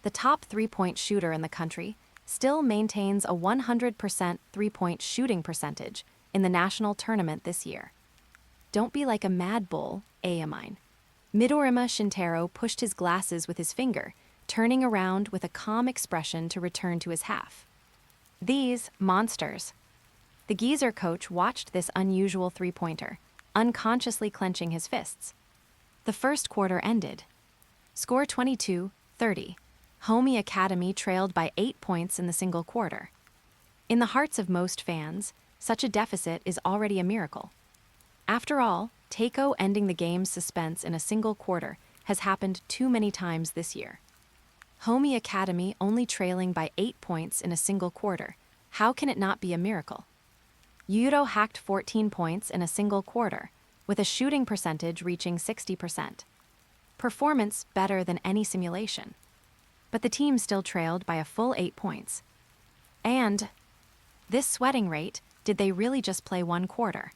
Speaker 1: The top three-point shooter in the country still maintains a 100% three-point shooting percentage in the national tournament this year. Don't be like a mad bull, Ayamine. Midorima Shintaro pushed his glasses with his finger, turning around with a calm expression to return to his half. These monsters. The geezer coach watched this unusual three-pointer, unconsciously clenching his fists. The first quarter ended. Score 22-30. Homi Academy trailed by 8 points in the single quarter. In the hearts of most fans, such a deficit is already a miracle. After all, Teiko ending the game's suspense in a single quarter has happened too many times this year. Homi Academy only trailing by 8 points in a single quarter. How can it not be a miracle? Yuuto hacked 14 points in a single quarter, with a shooting percentage reaching 60%. Performance better than any simulation. But the team still trailed by a full 8 points. And this sweating rate, did they really just play one quarter?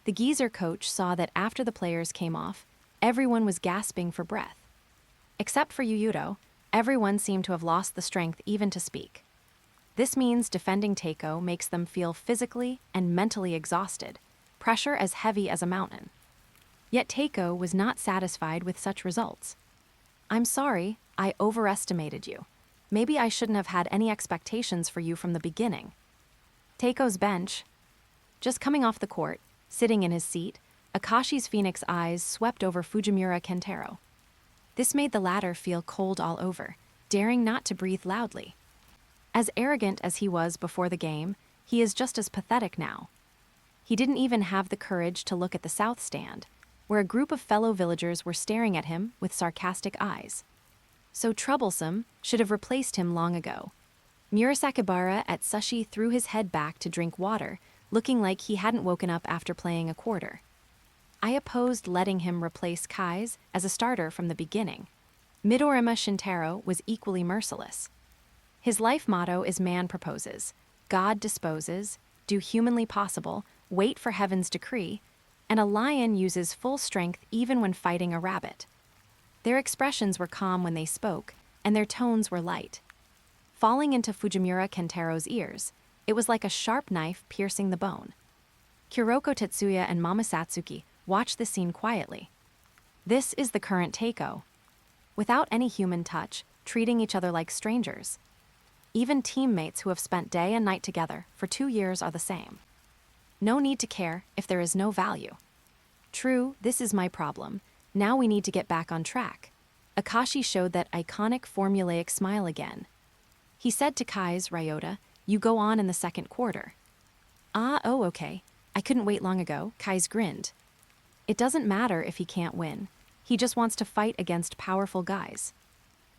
Speaker 1: The geezer coach saw that after the players came off, everyone was gasping for breath. Except for Yuuto, everyone seemed to have lost the strength even to speak. This means defending Teiko makes them feel physically and mentally exhausted, pressure as heavy as a mountain. Yet Teiko was not satisfied with such results. I'm sorry, I overestimated you. Maybe I shouldn't have had any expectations for you from the beginning. Teiko's bench. Just coming off the court, sitting in his seat, Akashi's phoenix eyes swept over Fujimura Kentaro. This made the latter feel cold all over, daring not to breathe loudly. As arrogant as he was before the game, he is just as pathetic now. He didn't even have the courage to look at the south stand, where a group of fellow villagers were staring at him with sarcastic eyes. So troublesome should have replaced him long ago. Murasakibara at Sushi threw his head back to drink water, looking like he hadn't woken up after playing a quarter. I opposed letting him replace Kai's as a starter from the beginning. Midorima Shintaro was equally merciless. His life motto is man proposes, God disposes, do humanly possible, wait for heaven's decree, and a lion uses full strength even when fighting a rabbit. Their expressions were calm when they spoke, and their tones were light. Falling into Fujimura Kentaro's ears, it was like a sharp knife piercing the bone. Kuroko Tetsuya and Mama Satsuki watched the scene quietly. This is the current Teiko. Without any human touch, treating each other like strangers. Even teammates who have spent day and night together for 2 years are the same. No need to care if there is no value. True, this is my problem. Now we need to get back on track. Akashi showed that iconic formulaic smile again. He said to Kai's Ryota, "You go on in the second quarter." Oh, okay. I couldn't wait long ago," Kai's grinned. It doesn't matter if he can't win. He just wants to fight against powerful guys.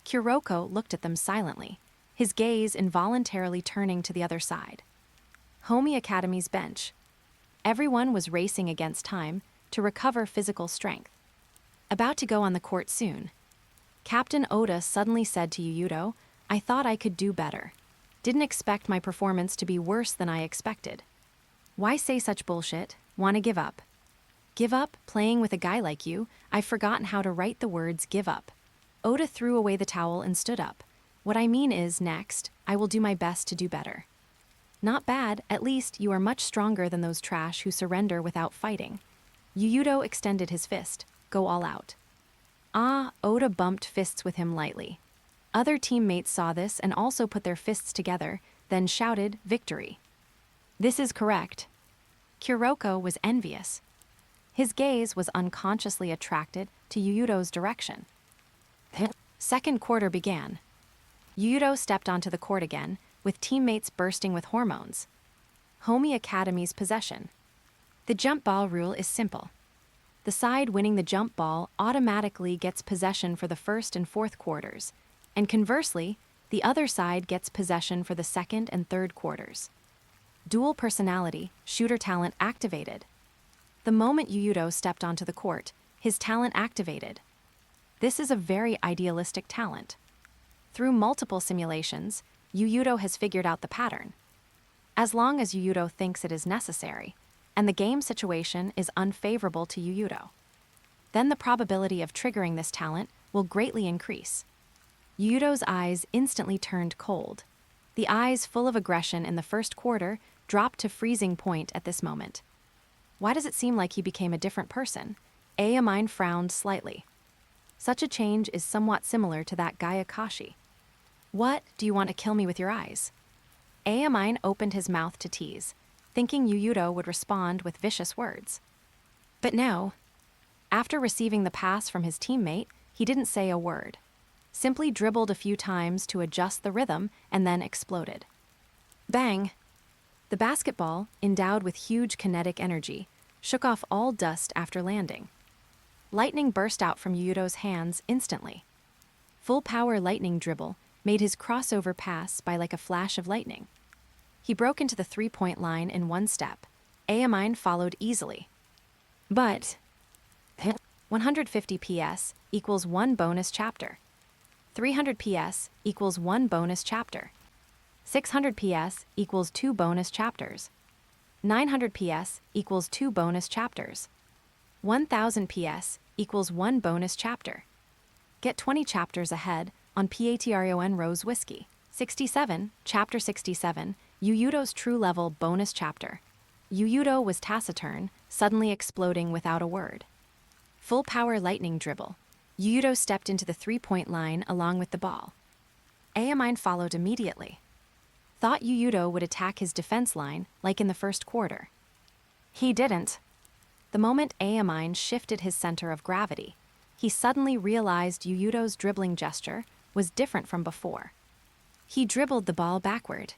Speaker 1: Kuroko looked at them silently, his gaze involuntarily turning to the other side. Homi Academy's bench. Everyone was racing against time to recover physical strength. About to go on the court soon. Captain Oda suddenly said to Yuuto, "I thought I could do better. Didn't expect my performance to be worse than I expected." Why say such bullshit? Wanna give up? Give up? Playing with a guy like you? I've forgotten how to write the words give up. Oda threw away the towel and stood up. What I mean is, next, I will do my best to do better. Not bad, at least you are much stronger than those trash who surrender without fighting. Yuuto extended his fist. Go all out. Oda bumped fists with him lightly. Other teammates saw this and also put their fists together, then shouted, "Victory." This is correct. Kuroko was envious. His gaze was unconsciously attracted to Yuuto's direction. Second quarter began. Yuuto stepped onto the court again, with teammates bursting with hormones. Homi Academy's possession. The jump ball rule is simple. The side winning the jump ball automatically gets possession for the first and fourth quarters, and conversely, the other side gets possession for the second and third quarters. Dual personality, shooter talent activated. The moment Yuuto stepped onto the court, his talent activated. This is a very idealistic talent. Through multiple simulations, Yuuto has figured out the pattern. As long as Yuuto thinks it is necessary, and the game situation is unfavorable to Yuuto, then the probability of triggering this talent will greatly increase. Yuuto's eyes instantly turned cold. The eyes full of aggression in the first quarter dropped to freezing point at this moment. Why does it seem like he became a different person? Ayamine frowned slightly. Such a change is somewhat similar to that guy Akashi. What, do you want to kill me with your eyes? Ayamine opened his mouth to tease, thinking Yuuto would respond with vicious words. But no. After receiving the pass from his teammate, he didn't say a word. Simply dribbled a few times to adjust the rhythm and then exploded. Bang! The basketball, endowed with huge kinetic energy, shook off all dust after landing. Lightning burst out from Yuuto's hands instantly. Full-power lightning dribble made his crossover pass by like a flash of lightning. He broke into the three-point line in one step. Ayamine followed easily. But 150 PS equals 1 bonus chapter. 300 PS equals 1 bonus chapter. 600 PS equals 2 bonus chapters. 900 PS equals 2 bonus chapters. 1000 PS equals 1 bonus chapter. Get 20 chapters ahead on Patron Rose Whiskey. 67, Chapter 67, Yuuto's True Level bonus chapter. Yuuto was taciturn, suddenly exploding without a word. Full power lightning dribble. Yuuto stepped into the three-point line along with the ball. Ayamine followed immediately. Thought Yuuto would attack his defense line like in the first quarter. He didn't. The moment Aomine shifted his center of gravity, he suddenly realized Yuuto's dribbling gesture was different from before. He dribbled the ball backward.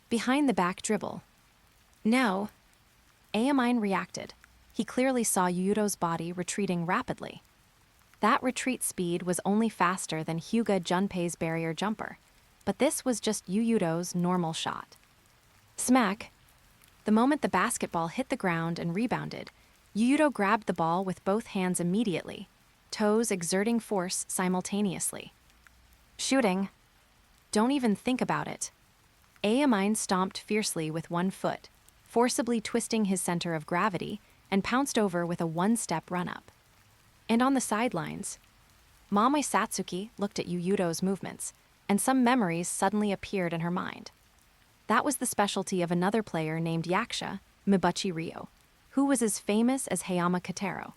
Speaker 1: Behind the back dribble. No. Aomine reacted. He clearly saw Yuuto's body retreating rapidly. That retreat speed was only faster than Hyuga Junpei's barrier jumper, but this was just Yuuto's normal shot. Smack! The moment the basketball hit the ground and rebounded, Yuuto grabbed the ball with both hands immediately, toes exerting force simultaneously. Shooting. Don't even think about it. Aomine stomped fiercely with one foot, forcibly twisting his center of gravity, and pounced over with a one-step run-up. And on the sidelines, Mame Satsuki looked at Yuuto's movements, and some memories suddenly appeared in her mind. That was the specialty of another player named Yaksha, Mibuchi Ryo, who was as famous as Hayama Katero.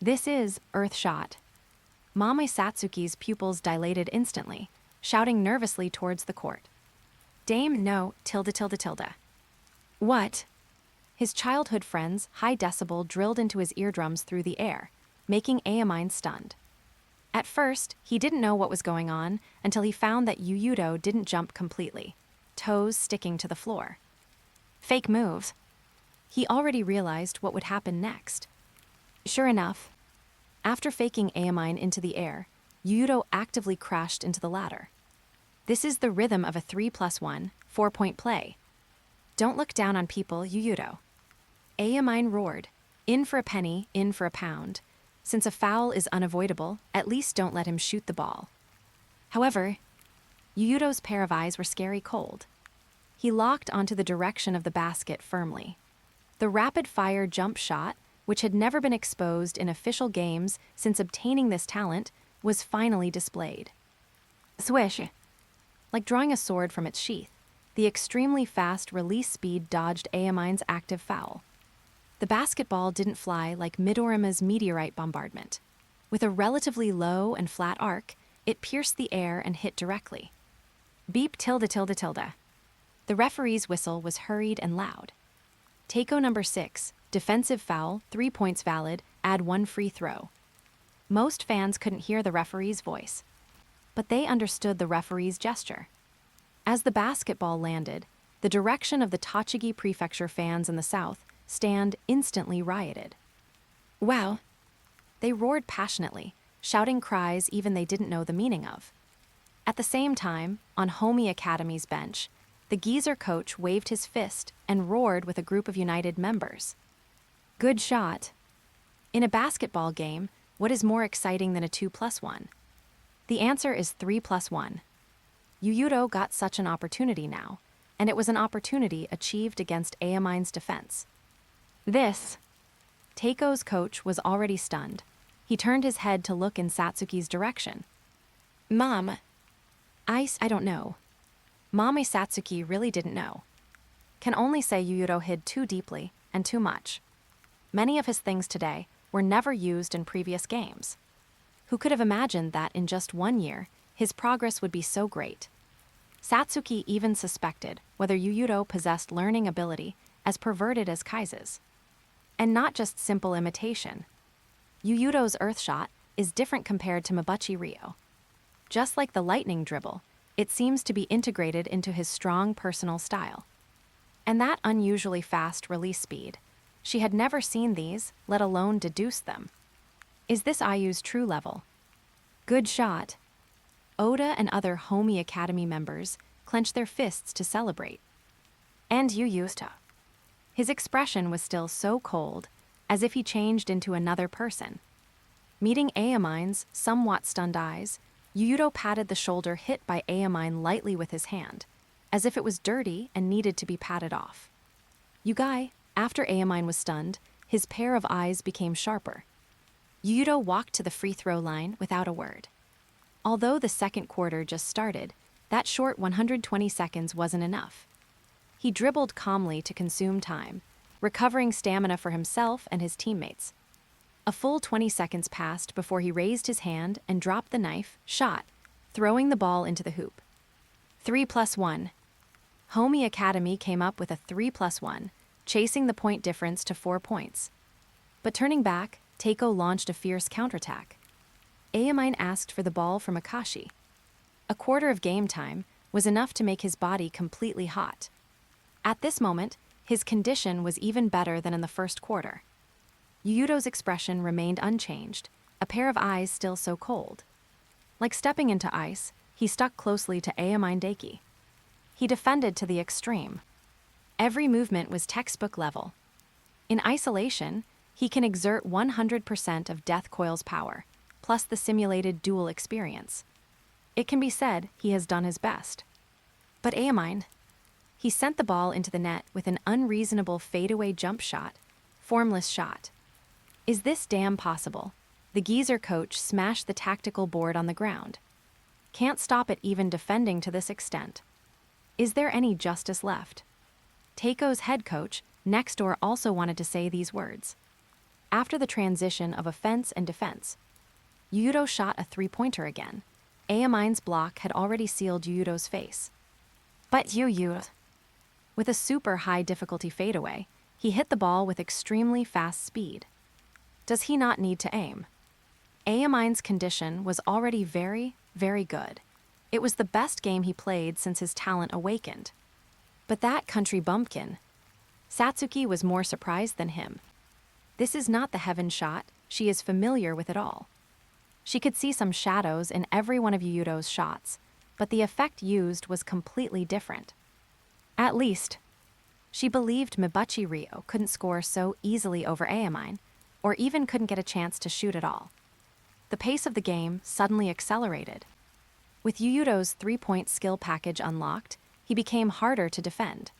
Speaker 1: This is Earth Shot. Mame Satsuki's pupils dilated instantly, shouting nervously towards the court. Dame no, tilde tilde tilde. What? His childhood friend's high decibel drilled into his eardrums through the air, making Aomine stunned. At first, he didn't know what was going on until he found that Yuuto didn't jump completely, toes sticking to the floor. Fake move. He already realized what would happen next. Sure enough, after faking Aomine into the air, Yuuto actively crashed into the ladder. This is the rhythm of a 3+1, 4-point play. Don't look down on people, Yuuto. Aomine roared, in for a penny, in for a pound. Since a foul is unavoidable, at least don't let him shoot the ball. However, Yuuto's pair of eyes were scary cold. He locked onto the direction of the basket firmly. The rapid-fire jump shot, which had never been exposed in official games since obtaining this talent, was finally displayed. Swish! Like drawing a sword from its sheath, the extremely fast release speed dodged Aomine's active foul. The basketball didn't fly like Midorima's meteorite bombardment. With a relatively low and flat arc, it pierced the air and hit directly. Beep tilde tilde tilde. The referee's whistle was hurried and loud. Teiko number 6, defensive foul, 3 points valid, add 1 free throw. Most fans couldn't hear the referee's voice, but they understood the referee's gesture. As the basketball landed, the direction of the Tochigi Prefecture fans in the south stand instantly rioted. Wow! They roared passionately, shouting cries even they didn't know the meaning of. At the same time, on Homi Academy's bench, the geezer coach waved his fist and roared with a group of united members. Good shot. In a basketball game, what is more exciting than a 2+1? The answer is 3+1. Yuuto got such an opportunity now, and it was an opportunity achieved against Aomine's defense. This. Teiko's coach was already stunned. He turned his head to look in Satsuki's direction. Mom. I don't know. Mame Satsuki really didn't know. Can only say Yuuto hid too deeply and too much. Many of his things today were never used in previous games. Who could have imagined that in just 1 year, his progress would be so great? Satsuki even suspected whether Yuuto possessed learning ability as perverted as Kai's. And not just simple imitation. Yuuto's earth shot is different compared to Mibuchi Ryo. Just like the lightning dribble, it seems to be integrated into his strong personal style. And that unusually fast release speed. She had never seen these, let alone deduced them. Is this IU's true level? Good shot. Oda and other Homi Academy members clenched their fists to celebrate. And Yuuto. His expression was still so cold, as if he changed into another person. Meeting Aomine's somewhat stunned eyes, Yuuto patted the shoulder hit by Aomine lightly with his hand, as if it was dirty and needed to be patted off. Yugai, after Aomine was stunned, his pair of eyes became sharper. Yuuto walked to the free throw line without a word. Although the second quarter just started, that short 120 seconds wasn't enough. He dribbled calmly to consume time, recovering stamina for himself and his teammates. A full 20 seconds passed before he raised his hand and dropped the knife, shot, throwing the ball into the hoop. 3+1. Homi Academy came up with a 3+1, chasing the point difference to 4 points. But turning back, Teiko launched a fierce counterattack. Ayamine asked for the ball from Akashi. A quarter of game time was enough to make his body completely hot. At this moment, his condition was even better than in the first quarter. Yuuto's expression remained unchanged, a pair of eyes still so cold. Like stepping into ice, he stuck closely to Ayamine Deki. He defended to the extreme. Every movement was textbook level. In isolation, he can exert 100% of Death Coil's power, plus the simulated duel experience. It can be said he has done his best. But Ayamine, he sent the ball into the net with an unreasonable fadeaway jump shot, formless shot. Is this damn possible? The geezer coach smashed the tactical board on the ground. Can't stop it even defending to this extent. Is there any justice left? Teiko's head coach, next door, also wanted to say these words. After the transition of offense and defense, Yuuto shot a three-pointer again. Ayamine's block had already sealed Yuuto's face. But Yuuto, with a super high difficulty fadeaway, he hit the ball with extremely fast speed. Does he not need to aim? Ayamine's condition was already very, very good. It was the best game he played since his talent awakened. But that country bumpkin, Satsuki was more surprised than him. This is not the heaven shot, she is familiar with it all. She could see some shadows in every one of Yuuto's shots, but the effect used was completely different. At least, she believed Mibuchi Ryo couldn't score so easily over Ayamine, or even couldn't get a chance to shoot at all. The pace of the game suddenly accelerated. With Yuuto's three-point skill package unlocked, he became harder to defend.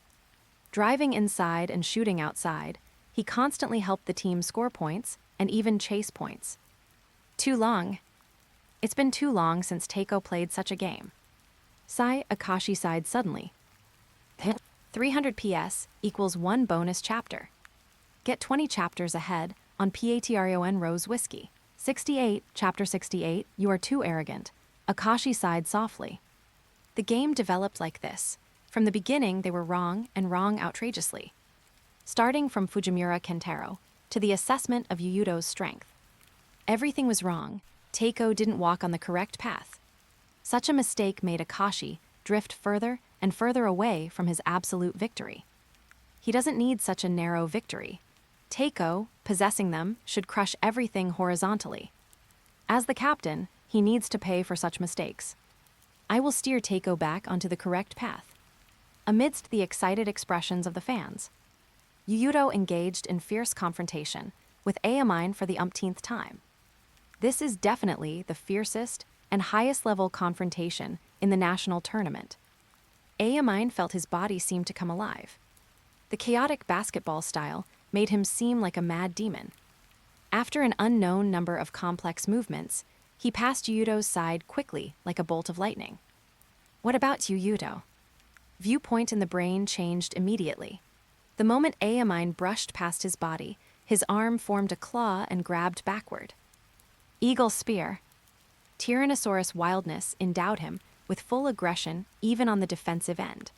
Speaker 1: Driving inside and shooting outside, he constantly helped the team score points and even chase points. Too long. It's been too long since Teiko played such a game. Akashi sighed suddenly. 300 PS equals 1 bonus chapter. Get 20 chapters ahead on Patreon Rose Whiskey. 68, Chapter 68, You Are Too Arrogant. Akashi sighed softly. The game developed like this. From the beginning, they were wrong, and wrong outrageously. Starting from Fujimura Kentaro to the assessment of Yuuto's strength. Everything was wrong. Teiko didn't walk on the correct path. Such a mistake made Akashi drift further and further away from his absolute victory. He doesn't need such a narrow victory. Teiko, possessing them, should crush everything horizontally. As the captain, he needs to pay for such mistakes. I will steer Teiko back onto the correct path. Amidst the excited expressions of the fans, Yuuto engaged in fierce confrontation with Ayamine for the umpteenth time. This is definitely the fiercest and highest level confrontation in the national tournament. Ayamine felt his body seem to come alive. The chaotic basketball style made him seem like a mad demon. After an unknown number of complex movements, he passed Yuuto's side quickly like a bolt of lightning. What about you, Yuuto? Viewpoint in the brain changed immediately. The moment Ayamine brushed past his body, his arm formed a claw and grabbed backward. Eagle Spear. Tyrannosaurus wildness endowed him with full aggression even on the defensive end.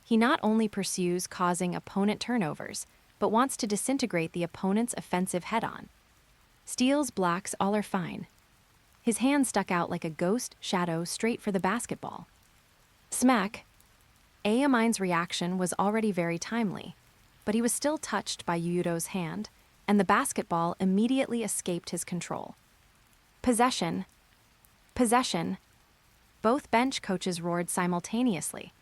Speaker 1: He not only pursues causing opponent turnovers, but wants to disintegrate the opponent's offensive head-on. Steals blocks all are fine. His hand stuck out like a ghost shadow straight for the basketball. Smack! Ayamine's reaction was already very timely, but he was still touched by Yuuto's hand, and the basketball immediately escaped his control. Possession! Possession! Both bench coaches roared simultaneously.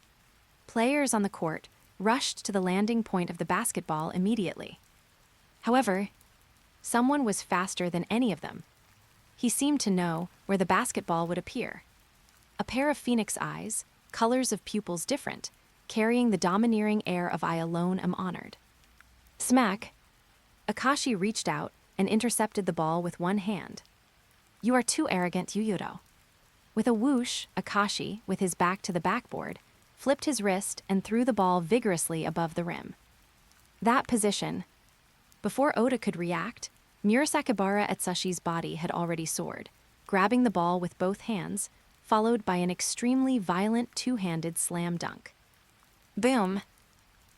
Speaker 1: Players on the court rushed to the landing point of the basketball immediately. However, someone was faster than any of them. He seemed to know where the basketball would appear. A pair of phoenix eyes, colors of pupils different, carrying the domineering air of I alone am honored. Smack! Akashi reached out and intercepted the ball with one hand. You are too arrogant, Yuuto. With a whoosh, Akashi, with his back to the backboard, flipped his wrist and threw the ball vigorously above the rim. That position. Before Oda could react, Murasakibara Etsashi's body had already soared, grabbing the ball with both hands, followed by an extremely violent two-handed slam dunk. Boom!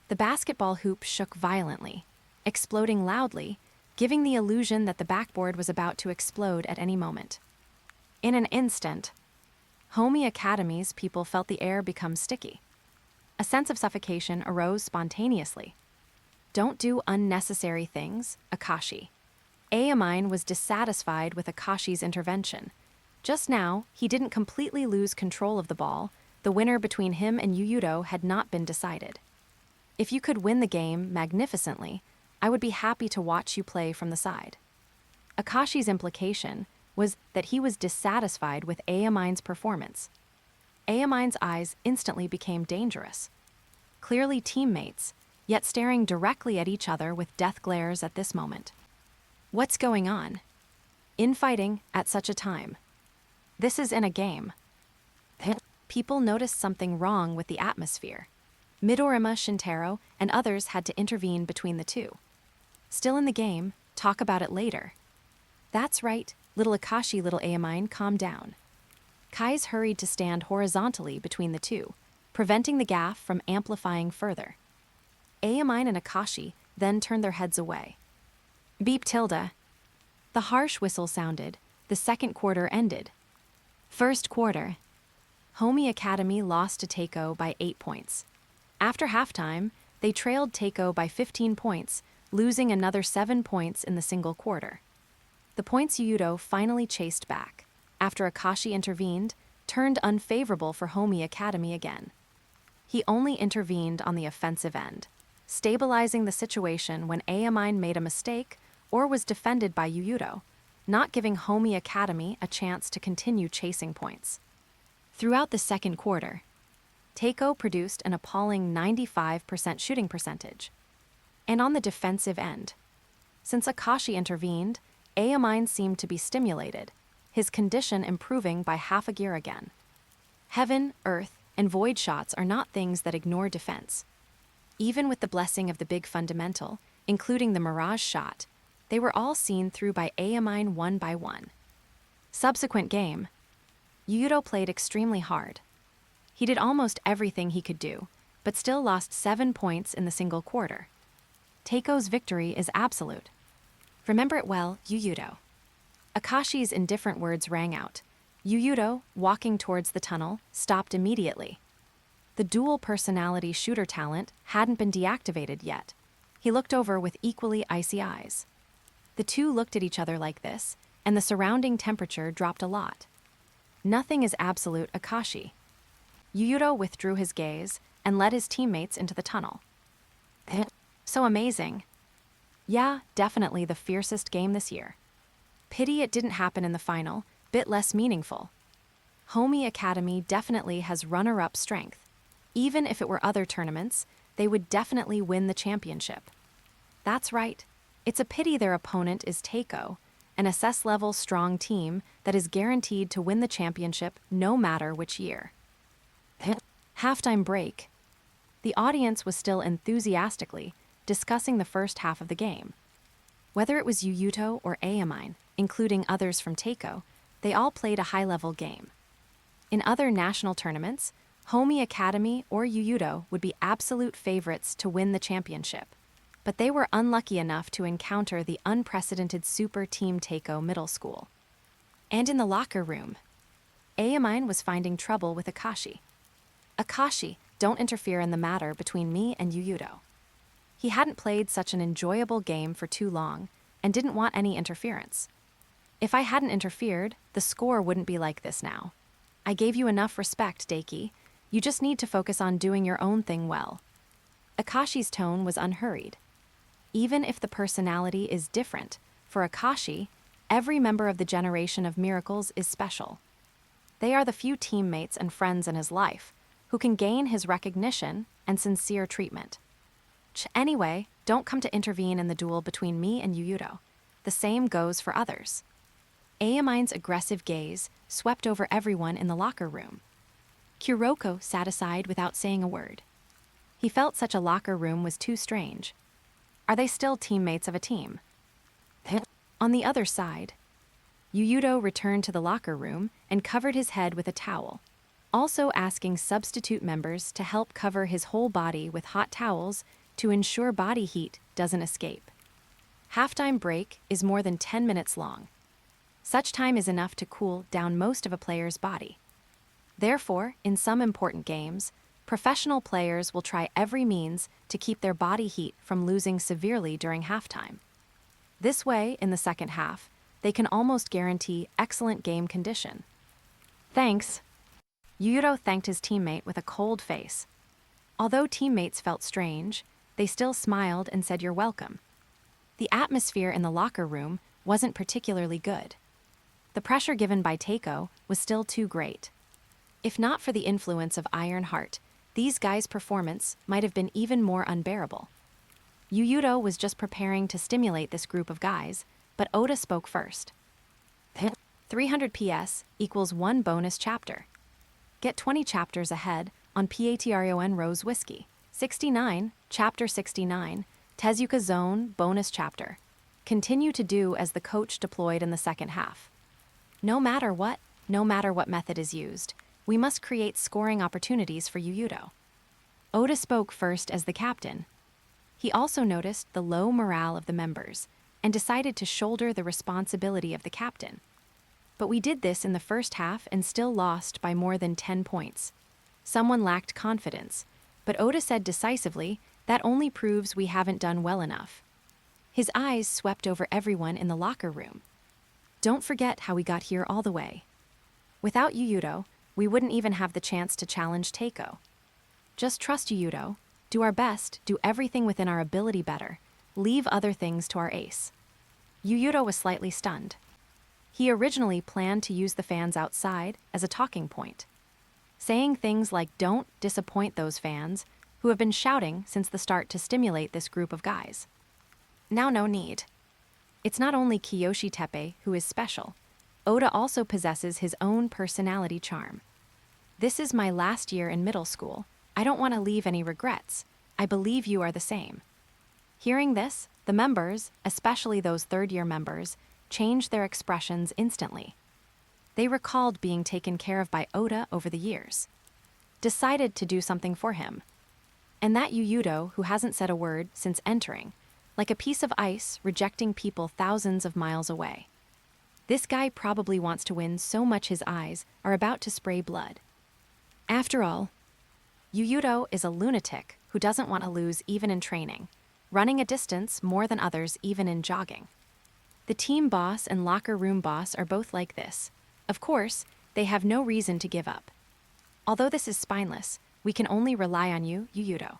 Speaker 1: The basketball hoop shook violently, exploding loudly, giving the illusion that the backboard was about to explode at any moment. In an instant, Homi Academy's people felt the air become sticky. A sense of suffocation arose spontaneously. Don't do unnecessary things, Akashi. Amine was dissatisfied with Akashi's intervention. Just now, he didn't completely lose control of the ball. The winner between him and Yuuto had not been decided. If you could win the game magnificently, I would be happy to watch you play from the side. Akashi's implication was that he was dissatisfied with Amine's performance. Amine's eyes instantly became dangerous. Clearly teammates, yet staring directly at each other with death glares at this moment. What's going on? Infighting at such a time. This is in a game. People noticed something wrong with the atmosphere. Midorima, Shintaro, and others had to intervene between the two. Still in the game, talk about it later. That's right, little Akashi, little Amine, calm down. Kai's hurried to stand horizontally between the two, preventing the gaffe from amplifying further. Amine and Akashi then turned their heads away. Beep tilde. The harsh whistle sounded. The second quarter ended. First quarter. Homi Academy lost to Teiko by 8 points. After halftime, they trailed Teiko by 15 points, losing another 7 points in the single quarter. The points Yuuto finally chased back, after Akashi intervened, turned unfavorable for Homi Academy again. He only intervened on the offensive end, stabilizing the situation when Amine made a mistake or was defended by Yuuto, not giving Homi Academy a chance to continue chasing points. Throughout the second quarter, Teiko produced an appalling 95% shooting percentage. And on the defensive end, since Akashi intervened, Amine seemed to be stimulated, his condition improving by half a gear again. Heaven, earth, and void shots are not things that ignore defense. Even with the blessing of the big fundamental, including the mirage shot, they were all seen through by Amine one by one. Subsequent game, Yuuto played extremely hard. He did almost everything he could do, but still lost 7 points in the single quarter. Teiko's victory is absolute. Remember it well, Yuuto. Akashi's indifferent words rang out. Yuuto, walking towards the tunnel, stopped immediately. The dual personality shooter talent hadn't been deactivated yet. He looked over with equally icy eyes. The two looked at each other like this, and the surrounding temperature dropped a lot. Nothing is absolute, Akashi. Yuuto withdrew his gaze and led his teammates into the tunnel. So amazing. Yeah, definitely the fiercest game this year. Pity it didn't happen in the final, bit less meaningful. Homi Academy definitely has runner-up strength. Even if it were other tournaments, they would definitely win the championship. That's right. It's a pity their opponent is Teiko, an SS-level strong team that is guaranteed to win the championship no matter which year. Halftime break. The audience was still enthusiastically discussing the first half of the game. Whether it was Yuuto or Amine, including others from Teiko, they all played a high-level game. In other national tournaments, Homi Academy or Yuuto would be absolute favorites to win the championship, but they were unlucky enough to encounter the unprecedented Super Team Teiko Middle School. And in the locker room, Amine was finding trouble with Akashi. Akashi, don't interfere in the matter between me and Yuuto. He hadn't played such an enjoyable game for too long and didn't want any interference. If I hadn't interfered, the score wouldn't be like this now. I gave you enough respect, Daiki. You just need to focus on doing your own thing well. Akashi's tone was unhurried. Even if the personality is different, for Akashi, every member of the generation of miracles is special. They are the few teammates and friends in his life who can gain his recognition and sincere treatment. Anyway, don't come to intervene in the duel between me and Yuuto. The same goes for others. Amine's aggressive gaze swept over everyone in the locker room. Kuroko sat aside without saying a word. He felt such a locker room was too strange. Are they still teammates of a team? On the other side, Yuuto returned to the locker room and covered his head with a towel, also asking substitute members to help cover his whole body with hot towels to ensure body heat doesn't escape. Halftime break is more than 10 minutes long. Such time is enough to cool down most of a player's body. Therefore, in some important games, professional players will try every means to keep their body heat from losing severely during halftime. This way, in the second half, they can almost guarantee excellent game condition. Thanks. Yuuto thanked his teammate with a cold face. Although teammates felt strange, they still smiled and said you're welcome. The atmosphere in the locker room wasn't particularly good. The pressure given by Teiko was still too great. If not for the influence of Iron Heart, these guys' performance might have been even more unbearable. Yuuto was just preparing to stimulate this group of guys, but Oda spoke first. 300 PS equals 1 bonus chapter. Get 20 chapters ahead on Patreon Rose Whiskey. 69, Chapter 69, Tezuka Zone bonus chapter. Continue to do as the coach deployed in the second half. No matter what method is used, we must create scoring opportunities for Yuuto. Oda spoke first as the captain. He also noticed the low morale of the members and decided to shoulder the responsibility of the captain. But we did this in the first half and still lost by more than 10 points. Someone lacked confidence, but Oda said decisively that only proves we haven't done well enough. His eyes swept over everyone in the locker room. Don't forget how we got here all the way. Without Yuuto, we wouldn't even have the chance to challenge Teiko. Just trust Yuuto, do our best, do everything within our ability better, leave other things to our ace. Yuuto was slightly stunned. He originally planned to use the fans outside as a talking point, saying things like don't disappoint those fans who have been shouting since the start to stimulate this group of guys. Now no need. It's not only Kiyoshi Teppei who is special. Oda also possesses his own personality charm. This is my last year in middle school. I don't want to leave any regrets. I believe you are the same. Hearing this, the members, especially those third-year members, changed their expressions instantly. They recalled being taken care of by Oda over the years. Decided to do something for him. And that Yuuto, who hasn't said a word since entering, like a piece of ice rejecting people thousands of miles away. This guy probably wants to win so much his eyes are about to spray blood. After all, Yuuto is a lunatic who doesn't want to lose even in training, running a distance more than others even in jogging. The team boss and locker room boss are both like this. Of course, they have no reason to give up. Although this is spineless, we can only rely on you, Yuuto.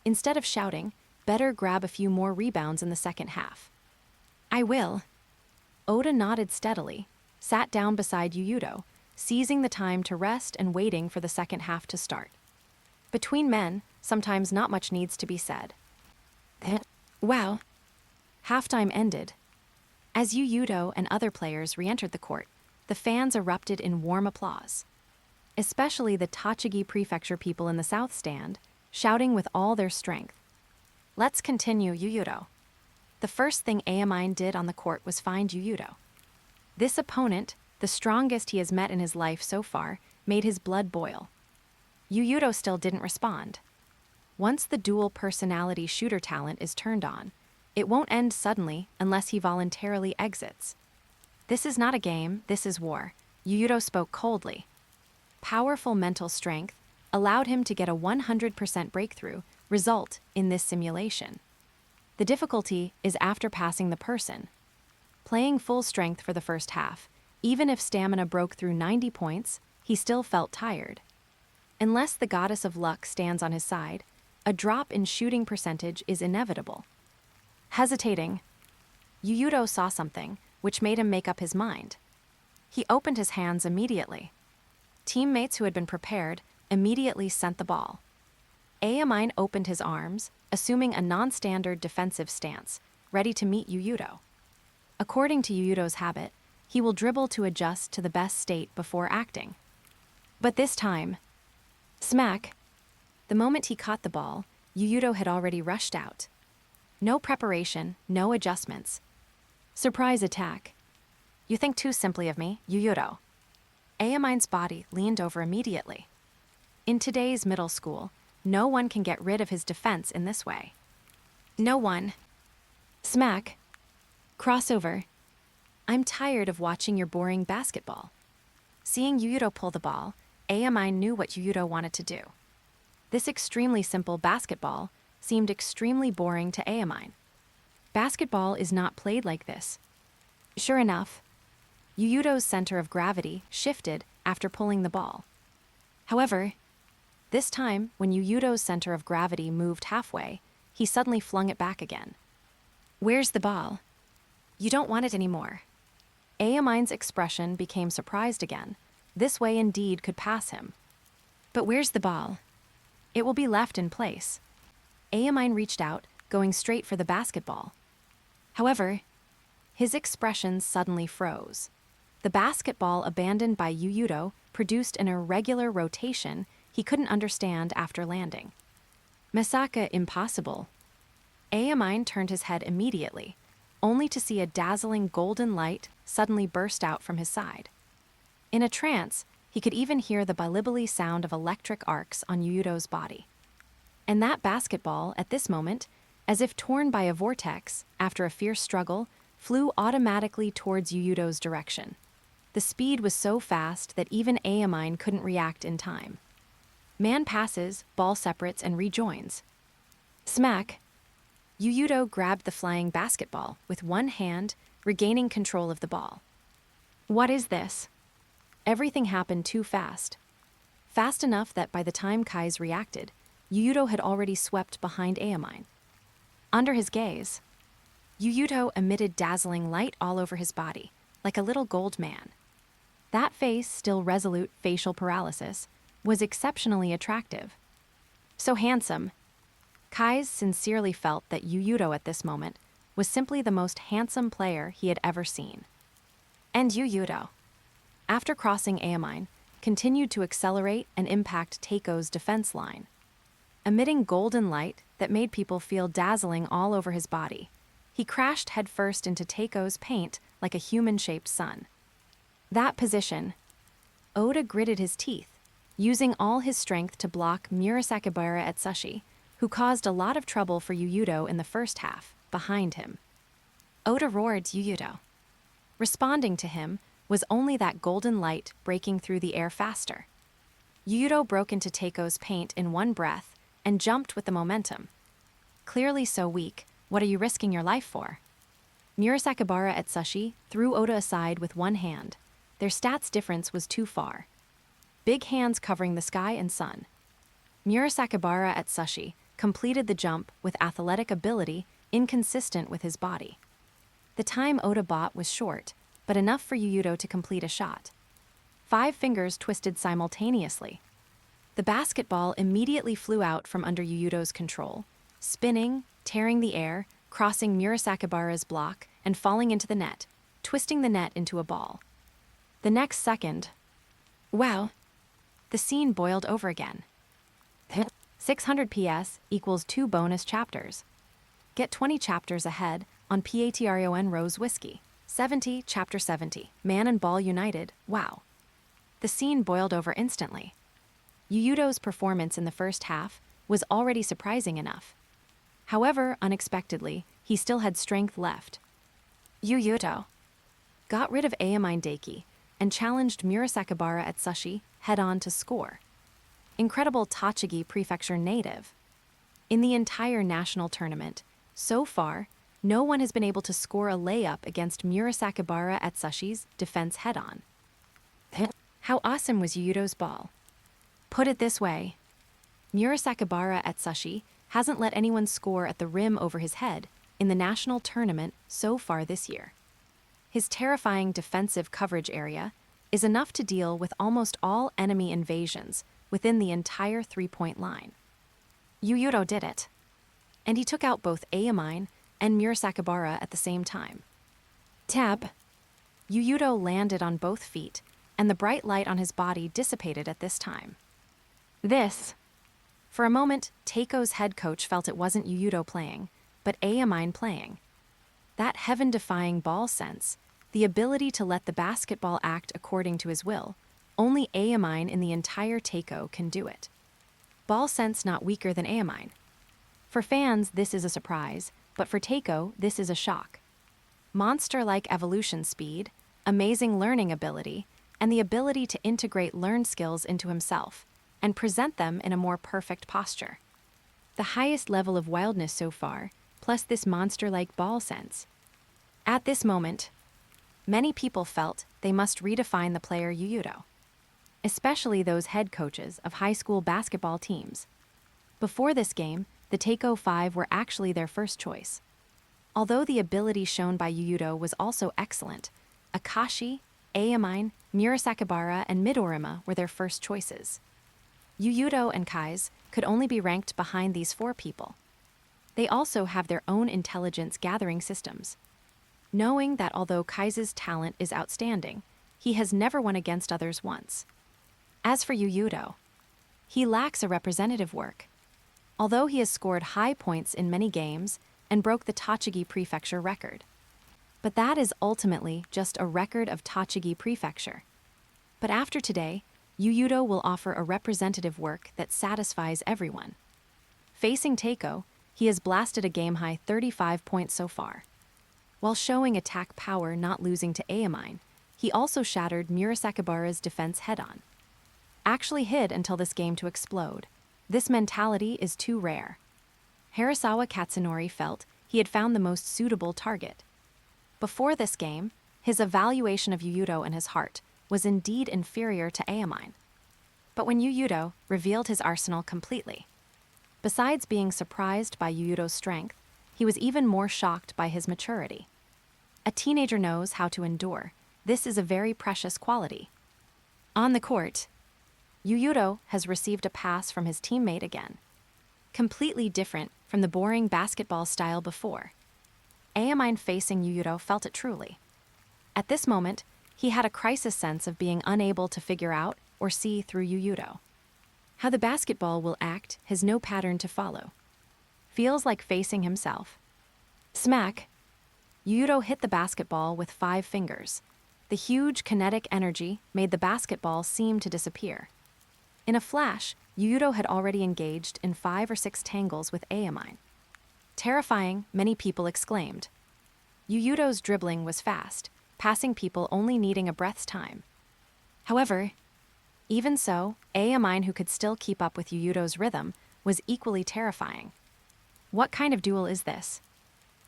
Speaker 1: Instead of shouting, better grab a few more rebounds in the second half. I will. Oda nodded steadily, sat down beside Yuuto, seizing the time to rest and waiting for the second half to start. Between men, sometimes not much needs to be said. Wow. Halftime ended. As Yuuto and other players re-entered the court, the fans erupted in warm applause. Especially the Tochigi Prefecture people in the south stand, shouting with all their strength. Let's continue, Yuuto. The first thing Amine did on the court was find Yuuto. This opponent, the strongest he has met in his life so far, made his blood boil. Yuuto still didn't respond. Once the dual personality shooter talent is turned on, it won't end suddenly unless he voluntarily exits. This is not a game, this is war. Yuuto spoke coldly. Powerful mental strength allowed him to get a 100% breakthrough result in this simulation. The difficulty is after passing the person. Playing full strength for the first half, even if stamina broke through 90 points, he still felt tired. Unless the goddess of luck stands on his side, a drop in shooting percentage is inevitable. Hesitating, Yuuto saw something which made him make up his mind. He opened his hands immediately. Teammates who had been prepared immediately sent the ball. Amine opened his arms, assuming a non-standard defensive stance, ready to meet Yuuto. According to Yuuto's habit, he will dribble to adjust to the best state before acting. But this time, smack! The moment he caught the ball, Yuuto had already rushed out. No preparation, no adjustments. Surprise attack. You think too simply of me, Yuuto. Amine's body leaned over immediately. In today's middle school, no one can get rid of his defense in this way. No one. Smack! Crossover. I'm tired of watching your boring basketball. Seeing Yuuto pull the ball, AMI knew what Yuuto wanted to do. This extremely simple basketball seemed extremely boring to AMI. Basketball is not played like this. Sure enough, Yuuto's center of gravity shifted after pulling the ball. However, this time, when Yuuto's center of gravity moved halfway, he suddenly flung it back again. Where's the ball? You don't want it anymore. AMI's expression became surprised again. This way indeed could pass him. But where's the ball? It will be left in place. AMI reached out, going straight for the basketball. However, his expression suddenly froze. The basketball abandoned by Yuuto produced an irregular rotation he couldn't understand after landing. Masaka impossible. AMI turned his head immediately, only to see a dazzling golden light suddenly burst out from his side. In a trance, he could even hear the bilibili sound of electric arcs on Yuuto's body. And that basketball, at this moment, as if torn by a vortex after a fierce struggle, flew automatically towards Yuuto's direction. The speed was so fast that even AMI couldn't react in time. Man passes, ball separates and rejoins. Smack! Yuuto grabbed the flying basketball with one hand, regaining control of the ball. What is this? Everything happened too fast. Fast enough that by the time Kai's reacted, Yuuto had already swept behind AMI. Under his gaze, Yuuto emitted dazzling light all over his body, like a little gold man. That face, still resolute facial paralysis, was exceptionally attractive. So handsome. Kai's sincerely felt that Yuuto at this moment was simply the most handsome player he had ever seen. And Yuuto, after crossing AMI, continued to accelerate and impact Teiko's defense line, emitting golden light that made people feel dazzling all over his body. He crashed headfirst into Teiko's paint like a human-shaped sun. That position, Oda gritted his teeth, using all his strength to block Murasakibara, who caused a lot of trouble for Yuuto in the first half, behind him. Oda roared Yuuto. Responding to him was only that golden light breaking through the air faster. Yuuto broke into Teiko's paint in one breath and jumped with the momentum. Clearly so weak, what are you risking your life for? Murasakibara threw Oda aside with one hand. Their stats difference was too far. Big hands covering the sky and sun. Murasakibara completed the jump with athletic ability inconsistent with his body. The time Oda.But was short, but enough for Yuuto to complete a shot. 5 fingers twisted simultaneously. The basketball immediately flew out from under Yuuto's control, spinning, tearing the air, crossing Murasakibara's block, and falling into the net, twisting the net into a ball. The next second, wow, the scene boiled over again. 600 PS equals 2 bonus chapters. Get 20 chapters ahead on Patreon Rose Whiskey. 70, Chapter 70, Man and Ball United, wow. The scene boiled over instantly. Yuuto's performance in the first half was already surprising enough. However, unexpectedly, he still had strength left. Yuuto got rid of AMI Daiki and challenged Murasakibara head-on to score. Incredible Tochigi Prefecture native. In the entire national tournament, so far, no one has been able to score a layup against Murasakibara defense head-on. How awesome was Yuuto's ball? Put it this way, Murasakibara hasn't let anyone score at the rim over his head in the national tournament so far this year. His terrifying defensive coverage area is enough to deal with almost all enemy invasions within the entire three-point line. Yuuto did it, and he took out both AMI and Murasakibara at the same time. Tap. Yuuto landed on both feet, and the bright light on his body dissipated at this time. For a moment, Teiko's head coach felt it wasn't Yuuto playing, but AMI playing. That heaven-defying ball sense, the ability to let the basketball act according to his will, only AMI in the entire Teiko can do it. Ball sense not weaker than AMI. For fans, this is a surprise, but for Teiko, this is a shock. monster-like evolution speed, amazing learning ability, and the ability to integrate learned skills into himself and present them in a more perfect posture. The highest level of wildness so far, plus this monster-like ball sense. At this moment, many people felt they must redefine the player Yuuto, especially those head coaches of high school basketball teams. Before this game, the Teiko 5 were actually their first choice. Although the ability shown by Yuuto was also excellent, Akashi, Aomine, Murasakibara, and Midorima were their first choices. Yuuto and Kai's could only be ranked behind these four people. They also have their own intelligence gathering systems. Knowing that although Kai's talent is outstanding, he has never won against others once. As for Yuuto, he lacks a representative work. Although he has scored high points in many games and broke the Tochigi Prefecture record. But that is ultimately just a record of Tochigi Prefecture. But after today, Yuuto will offer a representative work that satisfies everyone. Facing Teiko, he has blasted a game-high 35 points so far. While showing attack power not losing to Aomine, he also shattered Murasakibara's defense head-on. Actually hid until this game to explode. This mentality is too rare. Harasawa Katsunori felt he had found the most suitable target. Before this game, his evaluation of Yuuto and his heart was indeed inferior to Aomine. But when Yuuto revealed his arsenal completely, besides being surprised by Yuuto's strength, he was even more shocked by his maturity. A teenager knows how to endure. This is a very precious quality. On the court, Yuuto has received a pass from his teammate again. Completely different from the boring basketball style before. Aomine facing Yuuto felt it truly. At this moment, he had a crisis sense of being unable to figure out or see through Yuuto. How the basketball will act has no pattern to follow. Feels like facing himself. Smack! Yuuto hit the basketball with 5 fingers. The huge kinetic energy made the basketball seem to disappear. In a flash, Yuuto had already engaged in 5 or 6 tangles with Aomine. Terrifying, many people exclaimed. Yuuto's dribbling was fast, passing people only needing a breath's time. However, even so, Aomine, who could still keep up with Yuuto's rhythm, was equally terrifying. What kind of duel is this?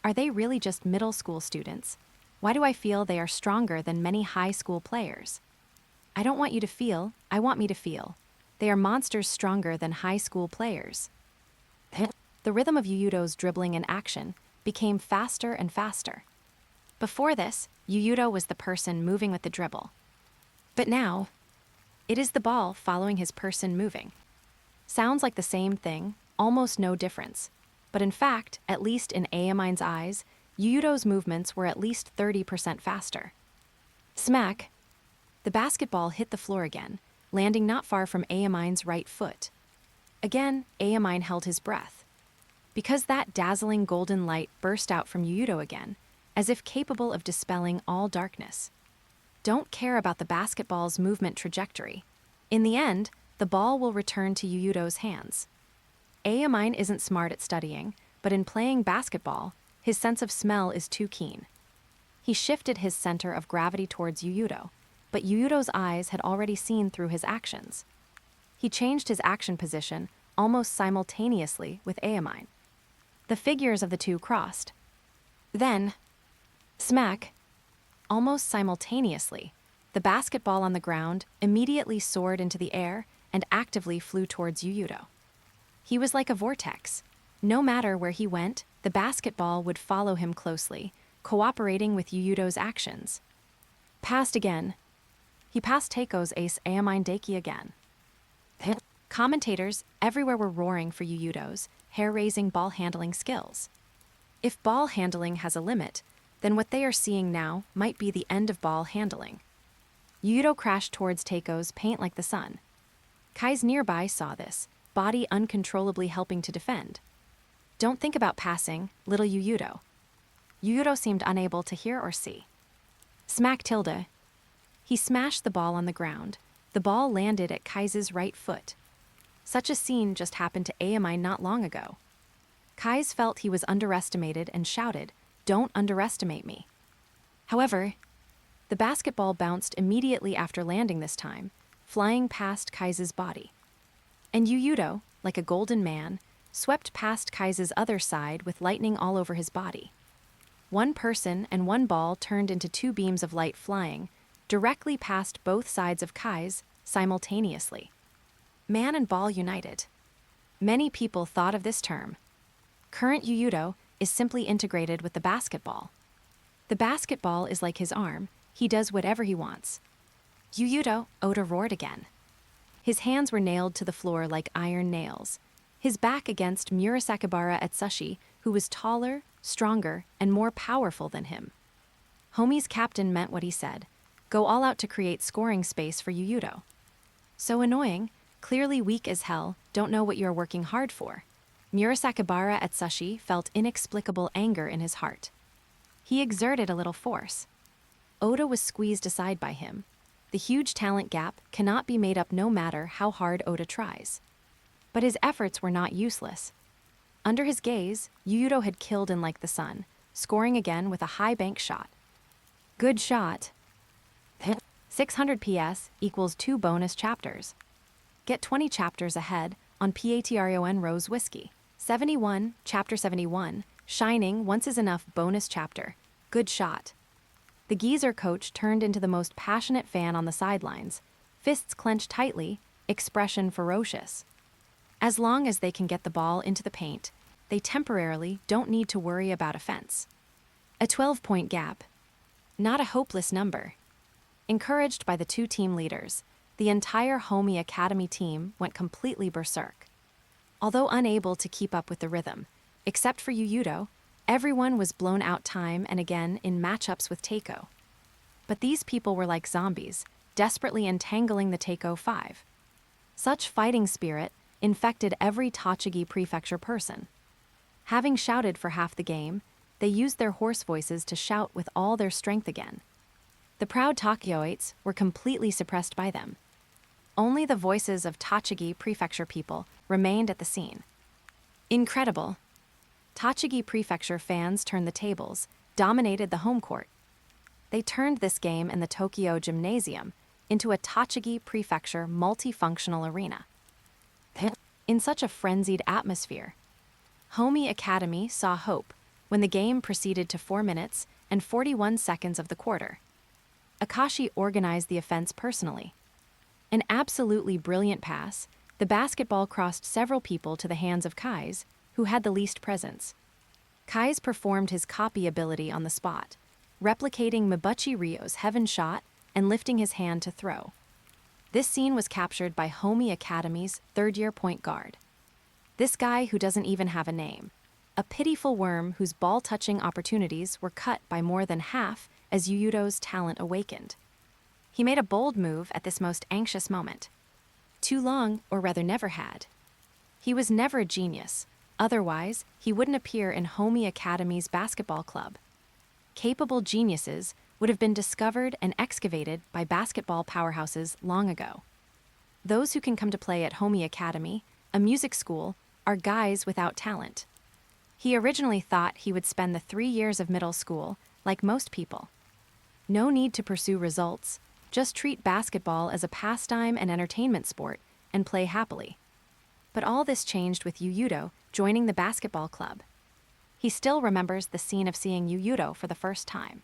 Speaker 1: Are they really just middle school students? Why do I feel they are stronger than many high school players? I don't want you to feel, I want me to feel. They are monsters stronger than high school players. The rhythm of Yuuto's dribbling and action became faster and faster. Before this, Yuuto was the person moving with the dribble. But now, it is the ball following his person moving. Sounds like the same thing, almost no difference. But in fact, at least in Aomine's eyes, Yuuto's movements were at least 30% faster. Smack! The basketball hit the floor again, landing not far from Aomine's right foot. Again, Aomine held his breath. Because that dazzling golden light burst out from Yuuto again, as if capable of dispelling all darkness. Don't care about the basketball's movement trajectory. In the end, the ball will return to Yuuto's hands. Aomine isn't smart at studying, but in playing basketball, his sense of smell is too keen. He shifted his center of gravity towards Yuuto, but Yuuto's eyes had already seen through his actions. He changed his action position almost simultaneously with Aomine. The figures of the two crossed. Then, smack! Almost simultaneously, the basketball on the ground immediately soared into the air and actively flew towards Yuuto. He was like a vortex. No matter where he went, the basketball would follow him closely, cooperating with Yuuto's actions. Passed again. He passed Teiko's ace Aomine Deki again. Commentators everywhere were roaring for Yuuto's hair-raising ball-handling skills. If ball handling has a limit, then what they are seeing now might be the end of ball handling. Yuuto crashed towards Teiko's paint like the sun. Kai's nearby saw this, body uncontrollably helping to defend. Don't think about passing, little Yuuto. Yuuto seemed unable to hear or see. Smack tilde. He smashed the ball on the ground. The ball landed at Kai's right foot. Such a scene just happened to Aomine not long ago. Kai's felt he was underestimated and shouted, "Don't underestimate me." However, the basketball bounced immediately after landing this time, flying past Kai's body. And Yuuto, like a golden man, swept past Kai's other side with lightning all over his body. One person and one ball turned into two beams of light flying, directly past both sides of Kai's simultaneously. Man and ball united. Many people thought of this term. Current Yuuto is simply integrated with the basketball. The basketball is like his arm, he does whatever he wants. Yuuto, Oda roared again. His hands were nailed to the floor like iron nails, his back against Murasakibara-Etsushi, who was taller, stronger, and more powerful than him. Homi's captain meant what he said. Go all out to create scoring space for Yuuto. So annoying, clearly weak as hell, don't know what you're working hard for. Murasakibara-Etsushi felt inexplicable anger in his heart. He exerted a little force. Oda was squeezed aside by him. The huge talent gap cannot be made up no matter how hard Oda tries. But his efforts were not useless. Under his gaze, Yuuto had killed in like the sun, scoring again with a high bank shot. Good shot. 600 PS equals 2 bonus chapters. Get 20 chapters ahead on Patreon Rose Whiskey. 71, Chapter 71, Shining Once Is Enough bonus chapter. Good shot. The geezer coach turned into the most passionate fan on the sidelines, fists clenched tightly, expression ferocious. As long as they can get the ball into the paint, they temporarily don't need to worry about offense. A 12-point gap. Not a hopeless number. Encouraged by the two team leaders, the entire Homi Academy team went completely berserk. Although unable to keep up with the rhythm, except for Yuuto, everyone was blown out time and again in matchups with Teiko. But these people were like zombies, desperately entangling the Teiko 5. Such fighting spirit infected every Tochigi Prefecture person. Having shouted for half the game, they used their hoarse voices to shout with all their strength again. The proud Tokyoites were completely suppressed by them. Only the voices of Tochigi Prefecture people remained at the scene. Incredible. Tochigi Prefecture fans turned the tables, dominated the home court. They turned this game in the Tokyo Gymnasium into a Tochigi Prefecture multifunctional arena. In such a frenzied atmosphere, Homi Academy saw hope when the game proceeded to 4 minutes and 41 seconds of the quarter. Akashi organized the offense personally. An absolutely brilliant pass, the basketball crossed several people to the hands of Kai's, who had the least presence. Kai's performed his copy ability on the spot, replicating Mibuchi Ryo's heaven shot and lifting his hand to throw. This scene was captured by Homi Academy's third-year point guard. This guy who doesn't even have a name. A pitiful worm whose ball-touching opportunities were cut by more than half as Yuuto's talent awakened. He made a bold move at this most anxious moment. Too long, or rather never had. He was never a genius, otherwise he wouldn't appear in Homi Academy's basketball club. Capable geniuses would have been discovered and excavated by basketball powerhouses long ago. Those who can come to play at Homi Academy, a music school, are guys without talent. He originally thought he would spend the 3 years of middle school like most people. No need to pursue results, just treat basketball as a pastime and entertainment sport and play happily. But all this changed with Yuuto joining the basketball club. He still remembers the scene of seeing Yuuto for the first time.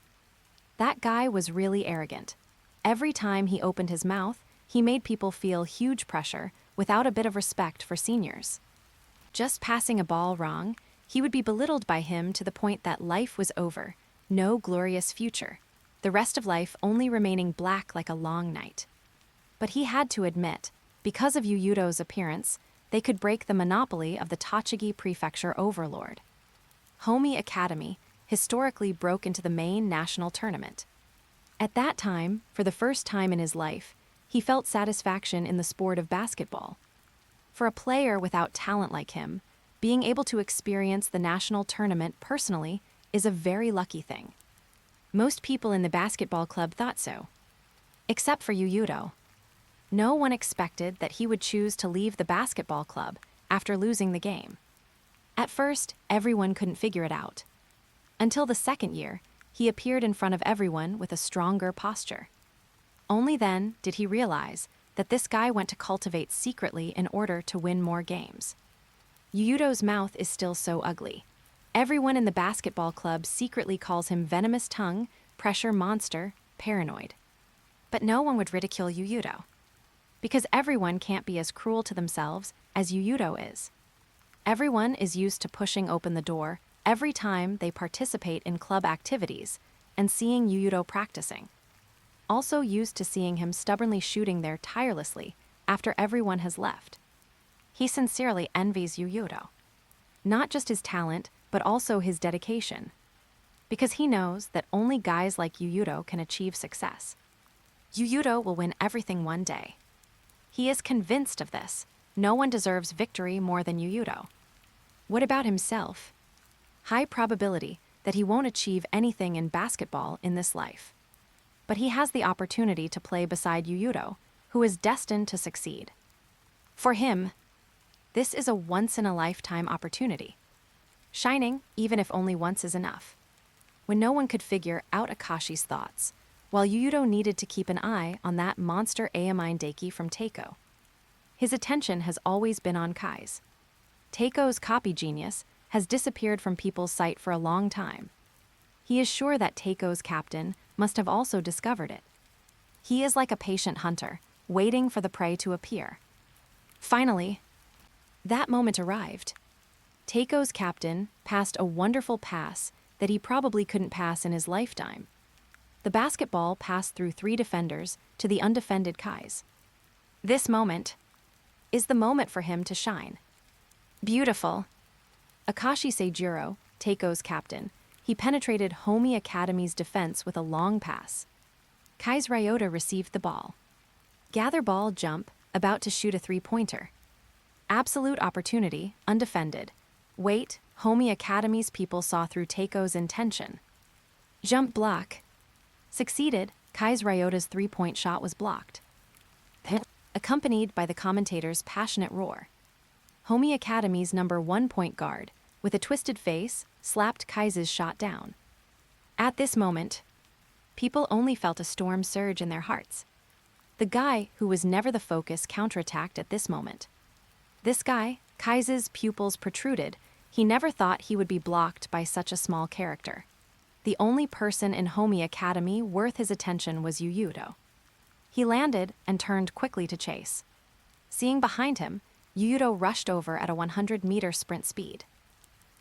Speaker 1: That guy was really arrogant. Every time he opened his mouth, he made people feel huge pressure without a bit of respect for seniors. Just passing a ball wrong, he would be belittled by him to the point that life was over, no glorious future, the rest of life only remaining black like a long night. But he had to admit, because of Yuuto's appearance, they could break the monopoly of the Tochigi Prefecture overlord. Homi Academy historically broke into the main national tournament. At that time, for the first time in his life, he felt satisfaction in the sport of basketball. For a player without talent like him, being able to experience the national tournament personally is a very lucky thing. Most people in the basketball club thought so. Except for Yuuto. No one expected that he would choose to leave the basketball club after losing the game. At first, everyone couldn't figure it out. Until the second year, he appeared in front of everyone with a stronger posture. Only then did he realize that this guy went to cultivate secretly in order to win more games. Yuuto's mouth is still so ugly. Everyone in the basketball club secretly calls him venomous tongue, pressure monster, paranoid. But no one would ridicule Yuuto. Because everyone can't be as cruel to themselves as Yuuto is. Everyone is used to pushing open the door every time they participate in club activities and seeing Yuuto practicing. Also used to seeing him stubbornly shooting there tirelessly after everyone has left. He sincerely envies Yuuto. Not just his talent, but also his dedication. Because he knows that only guys like Yuuto can achieve success. Yuuto will win everything one day. He is convinced of this. No one deserves victory more than Yuuto. What about himself? High probability that he won't achieve anything in basketball in this life. But he has the opportunity to play beside Yuuto, who is destined to succeed. For him, this is a once-in-a-lifetime opportunity. Shining, even if only once, is enough. When no one could figure out Akashi's thoughts, while Yuuto needed to keep an eye on that monster Amine Deki from Teiko. His attention has always been on Kai's. Teiko's copy genius has disappeared from people's sight for a long time. He is sure that Teiko's captain must have also discovered it. He is like a patient hunter, waiting for the prey to appear. Finally, that moment arrived. Teiko's captain passed a wonderful pass that he probably couldn't pass in his lifetime. The basketball passed through 3 defenders to the undefended Kai's. This moment is the moment for him to shine. Beautiful. Akashi Seijuro, Teiko's captain, he penetrated Homi Academy's defense with a long pass. Kai's Ryota received the ball. Gather ball jump, about to shoot a 3-pointer. Absolute opportunity, undefended. Wait, Homi Academy's people saw through Teiko's intention. Jump block. Succeeded, Kai's Ryota's 3-point shot was blocked. Accompanied by the commentator's passionate roar. Homi Academy's #1 point guard, with a twisted face, slapped Kai's shot down. At this moment, people only felt a storm surge in their hearts. The guy who was never the focus counterattacked at this moment. This guy, Kai's pupils protruded, he never thought he would be blocked by such a small character. The only person in Homi Academy worth his attention was Yuuto. He landed and turned quickly to chase. Seeing behind him, Yuuto rushed over at a 100-meter sprint speed.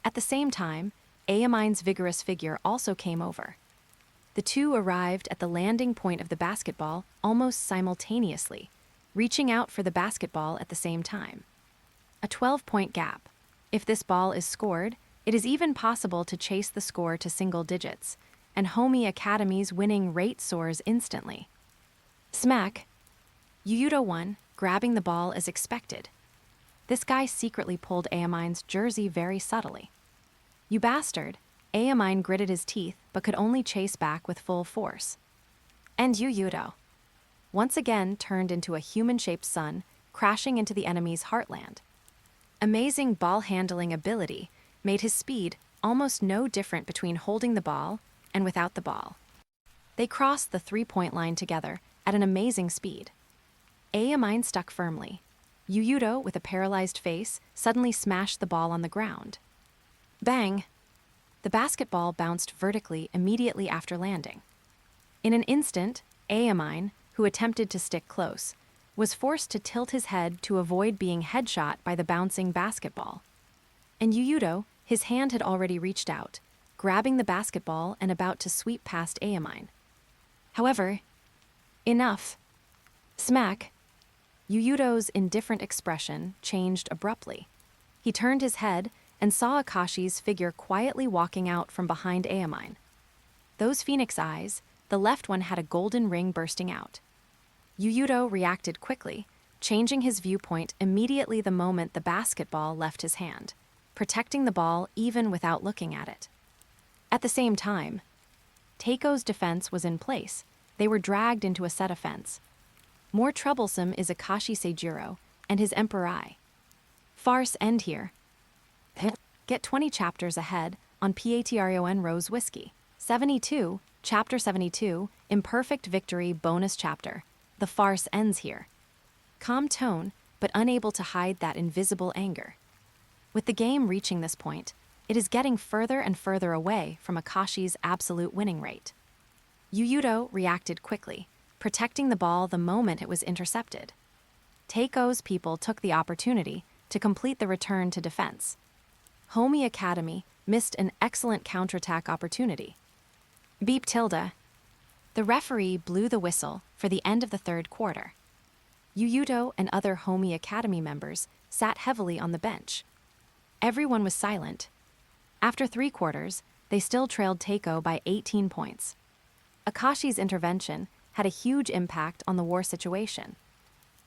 Speaker 1: At the same time, Ayamine's vigorous figure also came over. The two arrived at the landing point of the basketball almost simultaneously, reaching out for the basketball at the same time. A 12-point gap. If this ball is scored, it is even possible to chase the score to single digits, and Homi Academy's winning rate soars instantly. Smack. Yuuto won, grabbing the ball as expected. This guy secretly pulled Ayamine's jersey very subtly. You bastard, Ayamine gritted his teeth but could only chase back with full force. And Yuuto once again turned into a human-shaped sun, crashing into the enemy's heartland. Amazing ball-handling ability made his speed almost no different between holding the ball and without the ball. They crossed the 3-point line together at an amazing speed. Ayamine stuck firmly. Yuuto, with a paralyzed face, suddenly smashed the ball on the ground. Bang! The basketball bounced vertically immediately after landing. In an instant, Ayamine, who attempted to stick close, was forced to tilt his head to avoid being headshot by the bouncing basketball. And Yuuto, his hand had already reached out, grabbing the basketball and about to sweep past Ayamine. However, enough. Smack. Yuuto's indifferent expression changed abruptly. He turned his head and saw Akashi's figure quietly walking out from behind Ayamine. Those phoenix eyes, the left one had a golden ring bursting out. Yuuto reacted quickly, changing his viewpoint immediately the moment the basketball left his hand, protecting the ball even without looking at it. At the same time, Teiko's defense was in place. They were dragged into a set offense. More troublesome is Akashi Seijuro and his Emperor Eye. Farce end here. Get 20 chapters ahead on Patreon Rose Whiskey. 72, Chapter 72, Imperfect Victory Bonus Chapter. The farce ends here. Calm tone, but unable to hide that invisible anger. With the game reaching this point, it is getting further and further away from Akashi's absolute winning rate. Yuuto reacted quickly, protecting the ball the moment it was intercepted. Teiko's people took the opportunity to complete the return to defense. Homi Academy missed an excellent counterattack opportunity. Beep tilde. The referee blew the whistle for the end of the third quarter. Yuuto and other Homi Academy members sat heavily on the bench. Everyone was silent. After 3 quarters, they still trailed Teiko by 18 points. Akashi's intervention had a huge impact on the war situation.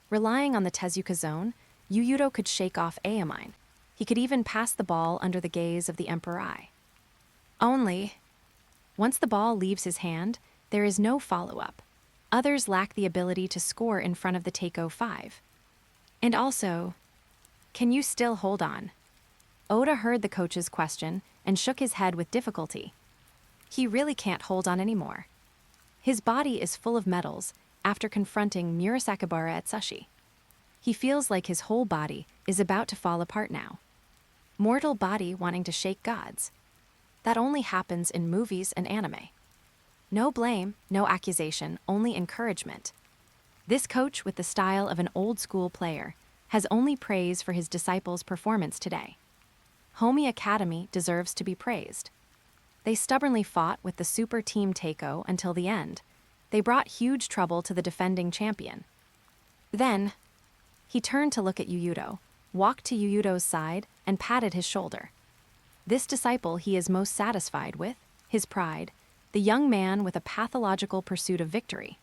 Speaker 1: Relying on the Tezuka zone, Yuuto could shake off Aomine. He could even pass the ball under the gaze of the Emperor Eye. Only, once the ball leaves his hand, there is no follow-up. Others lack the ability to score in front of the Teiko 5. And also, can you still hold on? Oda heard the coach's question and shook his head with difficulty. He really can't hold on anymore. His body is full of medals after confronting Murasakibara at Sushi. He feels like his whole body is about to fall apart now. Mortal body wanting to shake gods. That only happens in movies and anime. No blame, no accusation, only encouragement. This coach with the style of an old-school player has only praise for his disciples' performance today. Homi Academy deserves to be praised. They stubbornly fought with the super team Teiko until the end. They brought huge trouble to the defending champion. Then, he turned to look at Yuuto, walked to Yuuto's side, and patted his shoulder. This disciple he is most satisfied with, his pride, the young man with a pathological pursuit of victory.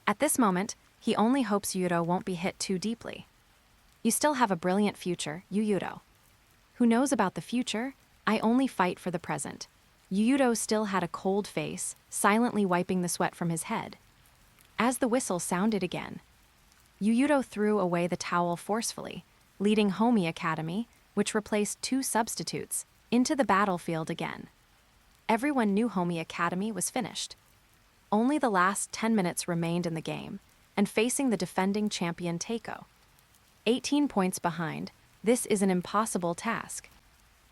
Speaker 1: At this moment, he only hopes Yuuto won't be hit too deeply. You still have a brilliant future, Yuuto. Who knows about the future? I only fight for the present. Yuuto still had a cold face, silently wiping the sweat from his head. As the whistle sounded again, Yuuto threw away the towel forcefully, leading Homi Academy, which replaced 2 substitutes, into the battlefield again. Everyone knew Homi Academy was finished. Only the last 10 minutes remained in the game, and facing the defending champion Teiko. 18 points behind, this is an impossible task.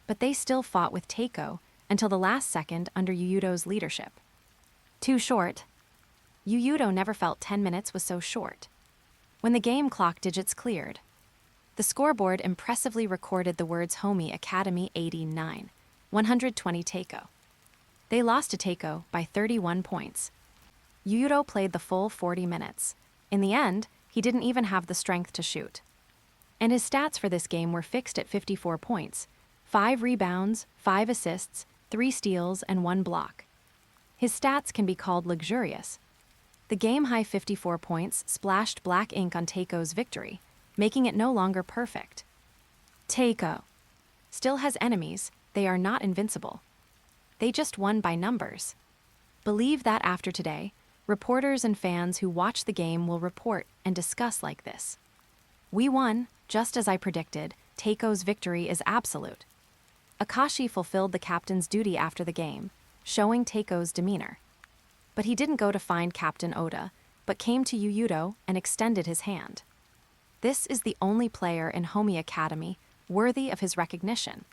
Speaker 1: But they still fought with Teiko until the last second under Yuuto's leadership. Too short. Yuuto never felt 10 minutes was so short. When the game clock digits cleared, the scoreboard impressively recorded the words Homi Academy 89, 120 Teiko. They lost to Teiko by 31 points. Yuuto played the full 40 minutes. In the end, he didn't even have the strength to shoot. And his stats for this game were fixed at 54 points, 5 rebounds, 5 assists, 3 steals, and 1 block. His stats can be called luxurious. The game-high 54 points splashed black ink on Teiko's victory, making it no longer perfect. Teiko still has enemies, they are not invincible. They just won by numbers. Believe that after today, reporters and fans who watch the game will report and discuss like this. We won, just as I predicted, Teiko's victory is absolute. Akashi fulfilled the captain's duty after the game, showing Teiko's demeanor. But he didn't go to find Captain Oda, but came to Yuuto and extended his hand. This is the only player in Homi Academy worthy of his recognition.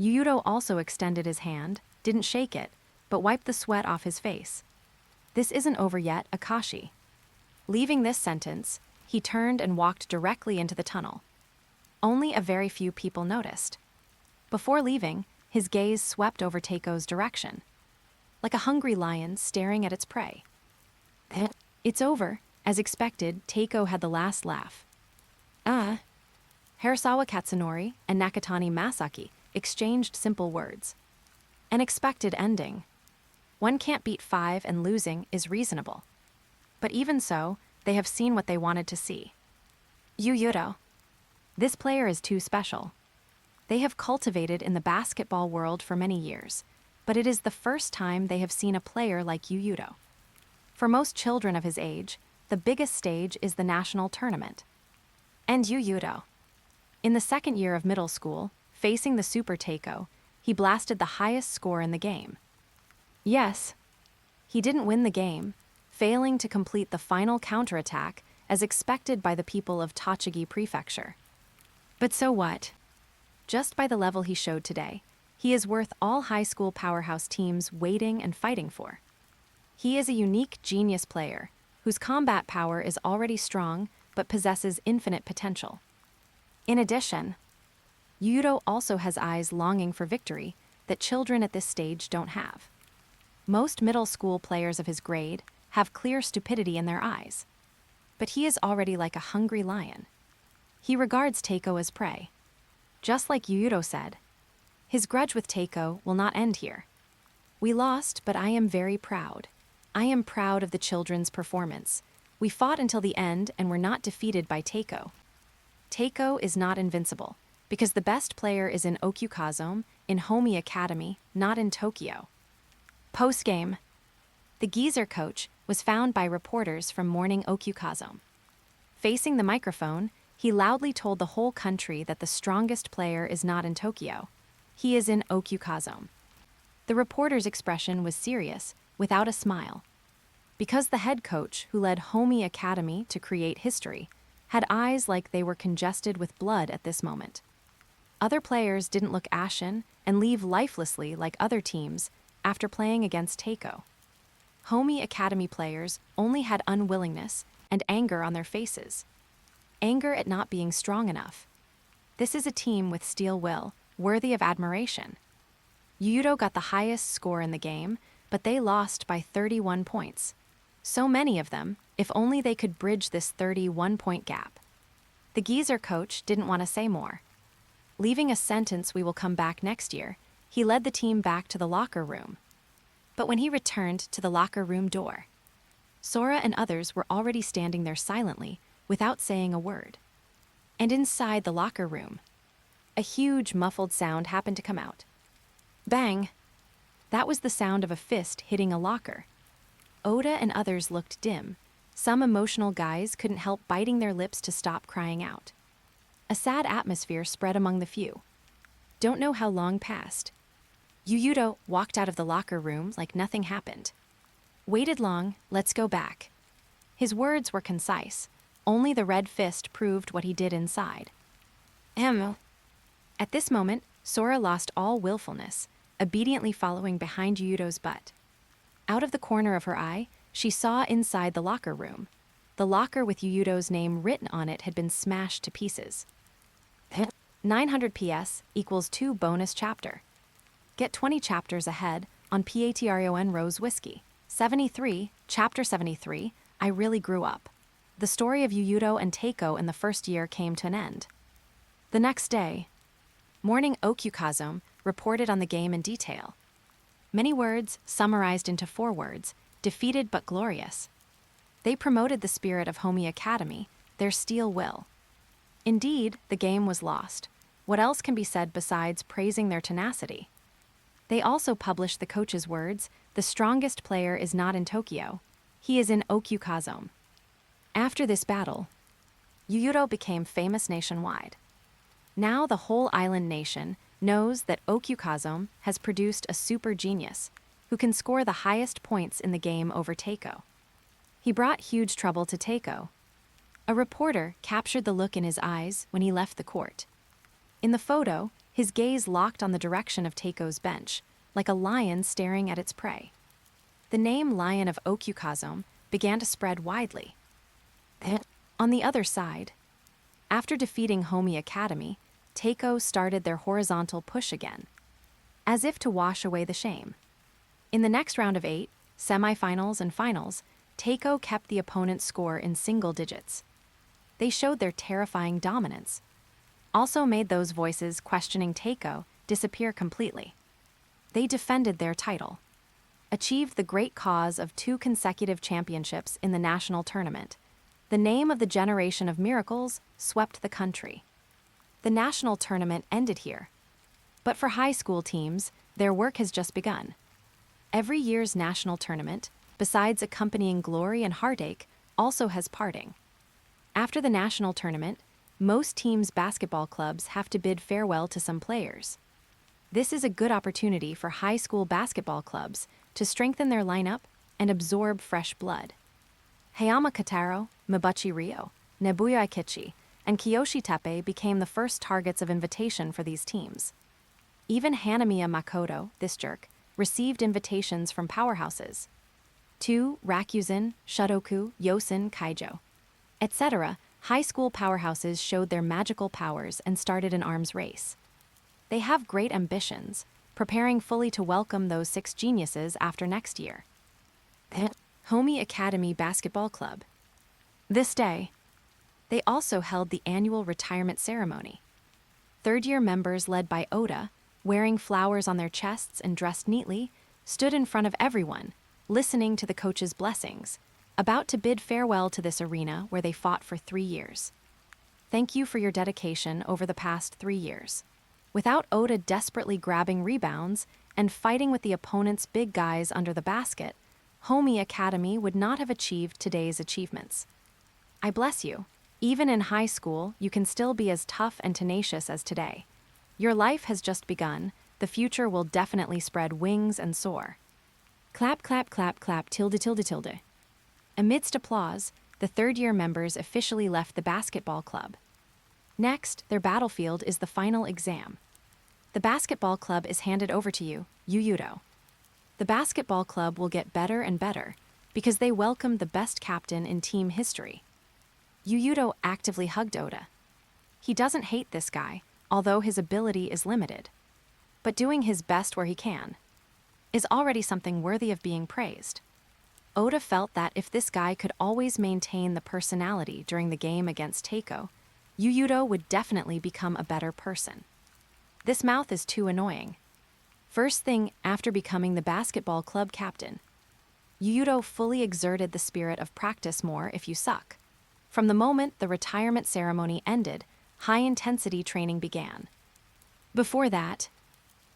Speaker 1: Yuuto also extended his hand, didn't shake it, but wiped the sweat off his face. This isn't over yet, Akashi. Leaving this sentence, he turned and walked directly into the tunnel. Only a very few people noticed. Before leaving, his gaze swept over Teiko's direction, like a hungry lion staring at its prey. It's over. As expected, Teiko had the last laugh. Harasawa Katsunori and Nakatani Masaki exchanged simple words. An expected ending. One can't beat 5 and losing is reasonable. But even so, they have seen what they wanted to see. Yuuto. This player is too special. They have cultivated in the basketball world for many years, but it is the first time they have seen a player like Yuuto. For most children of his age, the biggest stage is the national tournament. And Yuuto. In the second year of middle school, facing the Super Teiko, he blasted the highest score in the game. Yes, he didn't win the game, failing to complete the final counterattack as expected by the people of Tochigi Prefecture. But so what? Just by the level he showed today, he is worth all high school powerhouse teams waiting and fighting for. He is a unique genius player whose combat power is already strong but possesses infinite potential. In addition, Yuuto also has eyes longing for victory that children at this stage don't have. Most middle school players of his grade have clear stupidity in their eyes, but he is already like a hungry lion. He regards Teiko as prey. Just like Yuuto said, his grudge with Teiko will not end here. We lost, but I am very proud. I am proud of the children's performance. We fought until the end and were not defeated by Teiko. Teiko is not invincible, because the best player is in Okyukazome, in Homi Academy, not in Tokyo. Post-game, the geezer coach was found by reporters from Morning Okyukazome. Facing the microphone, he loudly told the whole country that the strongest player is not in Tokyo. He is in Okyukazome. The reporter's expression was serious, without a smile. Because the head coach, who led Homi Academy to create history, had eyes like they were congested with blood at this moment. Other players didn't look ashen and leave lifelessly like other teams after playing against Teiko. Homi Academy players only had unwillingness and anger on their faces. Anger at not being strong enough. This is a team with steel will, worthy of admiration. Yuuto got the highest score in the game, but they lost by 31 points. So many of them, if only they could bridge this 31-point gap. The geezer coach didn't want to say more. Leaving a sentence, "We will come back next year," he led the team back to the locker room. But when he returned to the locker room door, Sora and others were already standing there silently, without saying a word. And inside the locker room, a huge muffled sound happened to come out. Bang! That was the sound of a fist hitting a locker. Oda and others looked dim. Some emotional guys couldn't help biting their lips to stop crying out. A sad atmosphere spread among the few. Don't know how long passed. Yuuto walked out of the locker room like nothing happened. Waited long, let's go back. His words were concise. Only the red fist proved what he did inside. At this moment, Sora lost all willfulness, obediently following behind Yuuto's butt. Out of the corner of her eye, she saw inside the locker room. The locker with Yuuto's name written on it had been smashed to pieces. 900 PS equals 2 bonus chapter. Get 20 chapters ahead on Patreon Rose Whiskey. 73, Chapter 73, I Really Grew Up. The story of Yuuto and Teiko in the first year came to an end. The next day, Morning Okyukazome reported on the game in detail. Many words summarized into 4 words, defeated but glorious. They promoted the spirit of Homi Academy, their steel will. Indeed, the game was lost. What else can be said besides praising their tenacity? They also published the coach's words, "The strongest player is not in Tokyo. He is in Okyukazome." After this battle, Yuuto became famous nationwide. Now the whole island nation knows that Okyukazome has produced a super genius who can score the highest points in the game over Teiko. He brought huge trouble to Teiko. A reporter captured the look in his eyes when he left the court. In the photo, his gaze locked on the direction of Teiko's bench, like a lion staring at its prey. The name Lion of Okyukazome began to spread widely. On the other side, after defeating Homi Academy, Teiko started their horizontal push again, as if to wash away the shame. In the next round of 8, semifinals and finals, Teiko kept the opponent's score in single digits. They showed their terrifying dominance, also made those voices questioning Teiko disappear completely. They defended their title, achieved the great cause of 2 consecutive championships in the national tournament. The name of the generation of miracles swept the country. The national tournament ended here. But for high school teams, their work has just begun. Every year's national tournament, besides accompanying glory and heartache, also has parting. After the national tournament, most teams' basketball clubs have to bid farewell to some players. This is a good opportunity for high school basketball clubs to strengthen their lineup and absorb fresh blood. Hayama Kataro, Mabuchi Ryo, Nebuya Aikichi, and Kiyoshi Teppei became the first targets of invitation for these teams. Even Hanamiya Makoto, this jerk, received invitations from powerhouses. 2. Rakuzen, Shotoku, Yosen, Kaijo, etc. High school powerhouses showed their magical powers and started an arms race. They have great ambitions, preparing fully to welcome those 6 geniuses after next year. Homi Academy Basketball Club. This day, they also held the annual retirement ceremony. Third-year members led by Oda, wearing flowers on their chests and dressed neatly, stood in front of everyone, listening to the coach's blessings, about to bid farewell to this arena where they fought for 3 years. Thank you for your dedication over the past 3 years. Without Oda desperately grabbing rebounds and fighting with the opponent's big guys under the basket, Homi Academy would not have achieved today's achievements. I bless you. Even in high school, you can still be as tough and tenacious as today. Your life has just begun. The future will definitely spread wings and soar. Clap, clap, clap, clap, tilde, tilde, tilde. Amidst applause, the third-year members officially left the basketball club. Next, their battlefield is the final exam. The basketball club is handed over to you, Yuuto. The basketball club will get better and better because they welcomed the best captain in team history. Yuuto actively hugged Oda. He doesn't hate this guy, although his ability is limited. But doing his best where he can is already something worthy of being praised. Oda felt that if this guy could always maintain the personality during the game against Teiko, Yuuto would definitely become a better person. This mouth is too annoying. First thing after becoming the basketball club captain, Yuuto fully exerted the spirit of practice more if you suck. From the moment the retirement ceremony ended, high-intensity training began. Before that,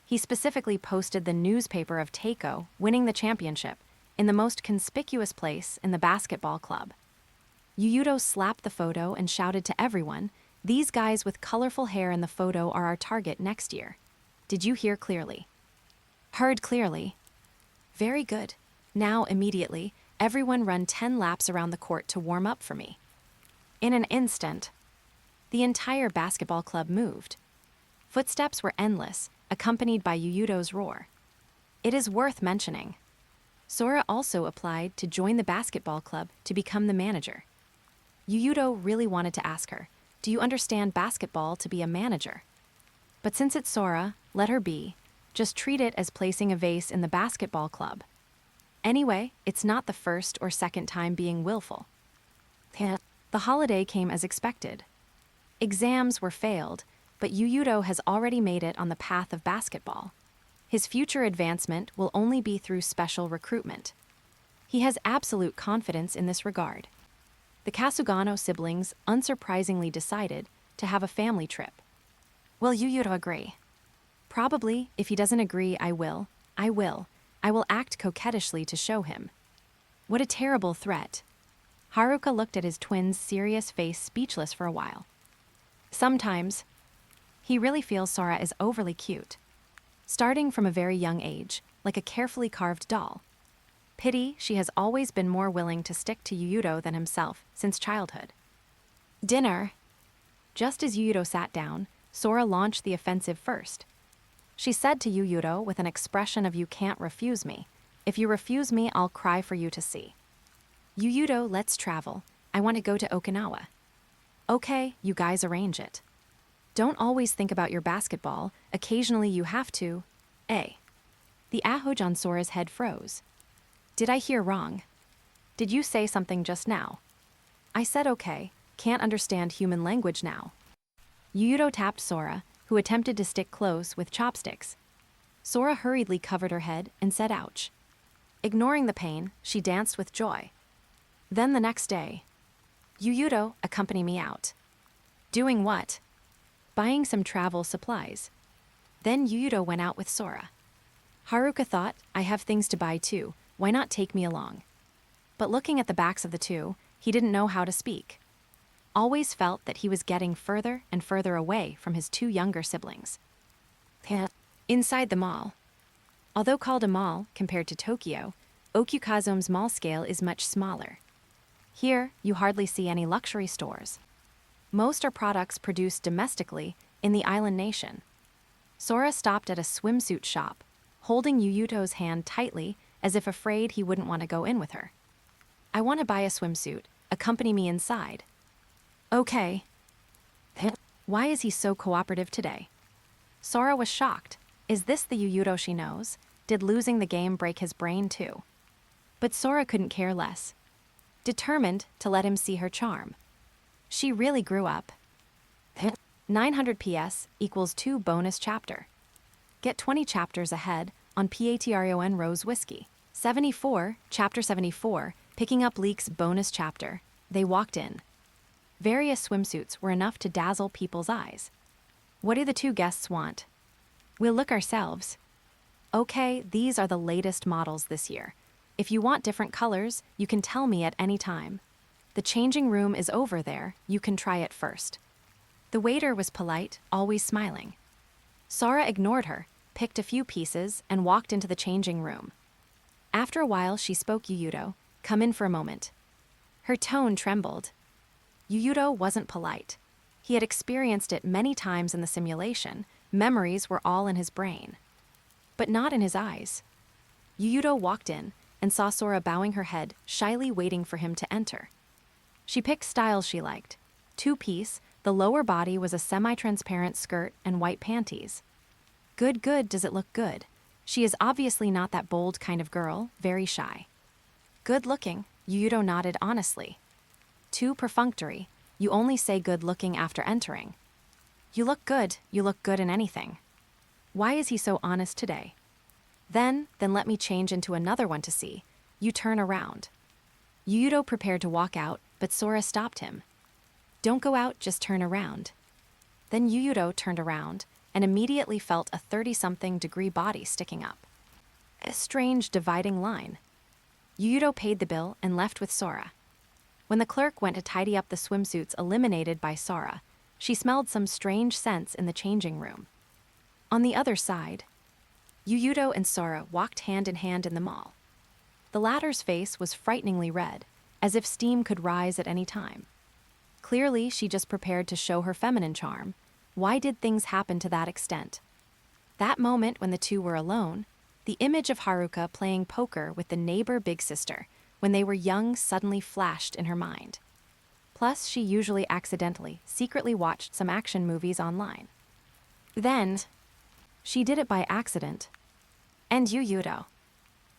Speaker 1: he specifically posted the newspaper of Teiko winning the championship in the most conspicuous place in the basketball club. Yuuto slapped the photo and shouted to everyone, "These guys with colorful hair in the photo are our target next year. Did you hear clearly?" Heard clearly. Very good. Now, immediately, everyone run 10 laps around the court to warm up for me. In an instant, the entire basketball club moved. Footsteps were endless, accompanied by Yuuto's roar. It is worth mentioning, Sora also applied to join the basketball club to become the manager. Yuuto really wanted to ask her, "Do you understand basketball to be a manager?" But since it's Sora, let her be. Just treat it as placing a vase in the basketball club. Anyway, it's not the first or second time being willful. The holiday came as expected. Exams were failed, but Yuuto has already made it on the path of basketball. His future advancement will only be through special recruitment. He has absolute confidence in this regard. The Kasugano siblings unsurprisingly decided to have a family trip. Will Yuuto agree? Probably. If he doesn't agree, I will. I will act coquettishly to show him. What a terrible threat. Haruka looked at his twin's serious face, speechless for a while. Sometimes, he really feels Sora is overly cute. Starting from a very young age, like a carefully carved doll. Pity she has always been more willing to stick to Yuuto than himself since childhood. Dinner. Just as Yuuto sat down, Sora launched the offensive first. She said to Yuuto with an expression of "You can't refuse me. If you refuse me, I'll cry for you to see." Yuuto, let's travel. I want to go to Okinawa. Okay, you guys arrange it. Don't always think about your basketball. Occasionally you have to. The ahoj on Sora's head froze. Did I hear wrong? Did you say something just now? I said okay, can't understand human language now. Yuuto tapped Sora, who attempted to stick close with chopsticks. Sora hurriedly covered her head and said ouch. Ignoring the pain, she danced with joy. Then the next day, Yuuto, accompany me out. Doing what? Buying some travel supplies. Then Yuuto went out with Sora. Haruka thought, I have things to buy too, why not take me along? But looking at the backs of the two, he didn't know how to speak. Always felt that he was getting further and further away from his two younger siblings. Inside the mall. Although called a mall, compared to Tokyo, Okukazome's mall scale is much smaller. Here, you hardly see any luxury stores. Most are products produced domestically in the island nation. Sora stopped at a swimsuit shop, holding Yuuto's hand tightly as if afraid he wouldn't want to go in with her. I want to buy a swimsuit. Accompany me inside. Okay. Why is he so cooperative today? Sora was shocked. Is this the Yuuto she knows? Did losing the game break his brain too? But Sora couldn't care less, determined to let him see her charm. She really grew up. 900 PS equals 2 bonus chapter. Get 20 chapters ahead on Patreon Rose Whiskey. 74, Chapter 74, Picking Up Leaks bonus chapter. They walked in. Various swimsuits were enough to dazzle people's eyes. What do the two guests want? We'll look ourselves. Okay, these are the latest models this year. If you want different colors, you can tell me at any time. The changing room is over there, you can try it first. The waiter was polite, always smiling. Sora ignored her, picked a few pieces, and walked into the changing room. After a while, she spoke Yuuto, come in for a moment. Her tone trembled. Yuuto wasn't polite. He had experienced it many times in the simulation. Memories were all in his brain. But not in his eyes. Yuuto walked in and saw Sora bowing her head, shyly waiting for him to enter. She picked styles she liked. Two-piece, the lower body was a semi-transparent skirt and white panties. Good, does it look good? She is obviously not that bold kind of girl, very shy. Good looking, Yuuto nodded honestly. Too perfunctory, you only say good looking after entering. You look good in anything. Why is he so honest today? Then let me change into another one to see. You turn around. Yuuto prepared to walk out, but Sora stopped him. Don't go out, just turn around. Then Yuuto turned around and immediately felt a 30-something degree body sticking up. A strange dividing line. Yuuto paid the bill and left with Sora. When the clerk went to tidy up the swimsuits eliminated by Sora, she smelled some strange scents in the changing room. On the other side, Yuuto and Sora walked hand in hand in the mall. The latter's face was frighteningly red, as if steam could rise at any time. Clearly, she just prepared to show her feminine charm. Why did things happen to that extent? That moment when the two were alone, the image of Haruka playing poker with the neighbor big sister when they were young suddenly flashed in her mind. Plus, she usually accidentally, secretly watched some action movies online. Then, she did it by accident. And Yuuto.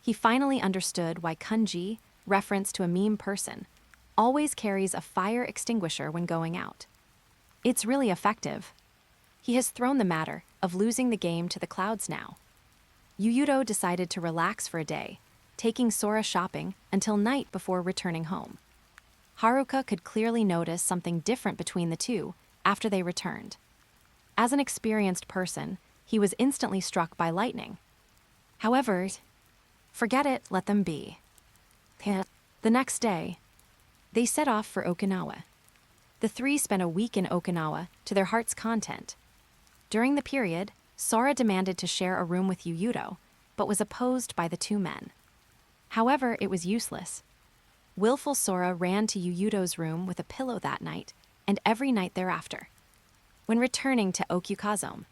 Speaker 1: He finally understood why kanji, reference to a meme person, always carries a fire extinguisher when going out. It's really effective. He has thrown the matter of losing the game to the clouds now. Yuuto decided to relax for a day, taking Sora shopping until night before returning home. Haruka could clearly notice something different between the two after they returned. As an experienced person, he was instantly struck by lightning. However, forget it, let them be. The next day, they set off for Okinawa. The three spent a week in Okinawa to their heart's content. During the period, Sora demanded to share a room with Yuuto, but was opposed by the two men. However, it was useless. Willful Sora ran to Yuuto's room with a pillow that night, and every night thereafter. When returning to Okukazome,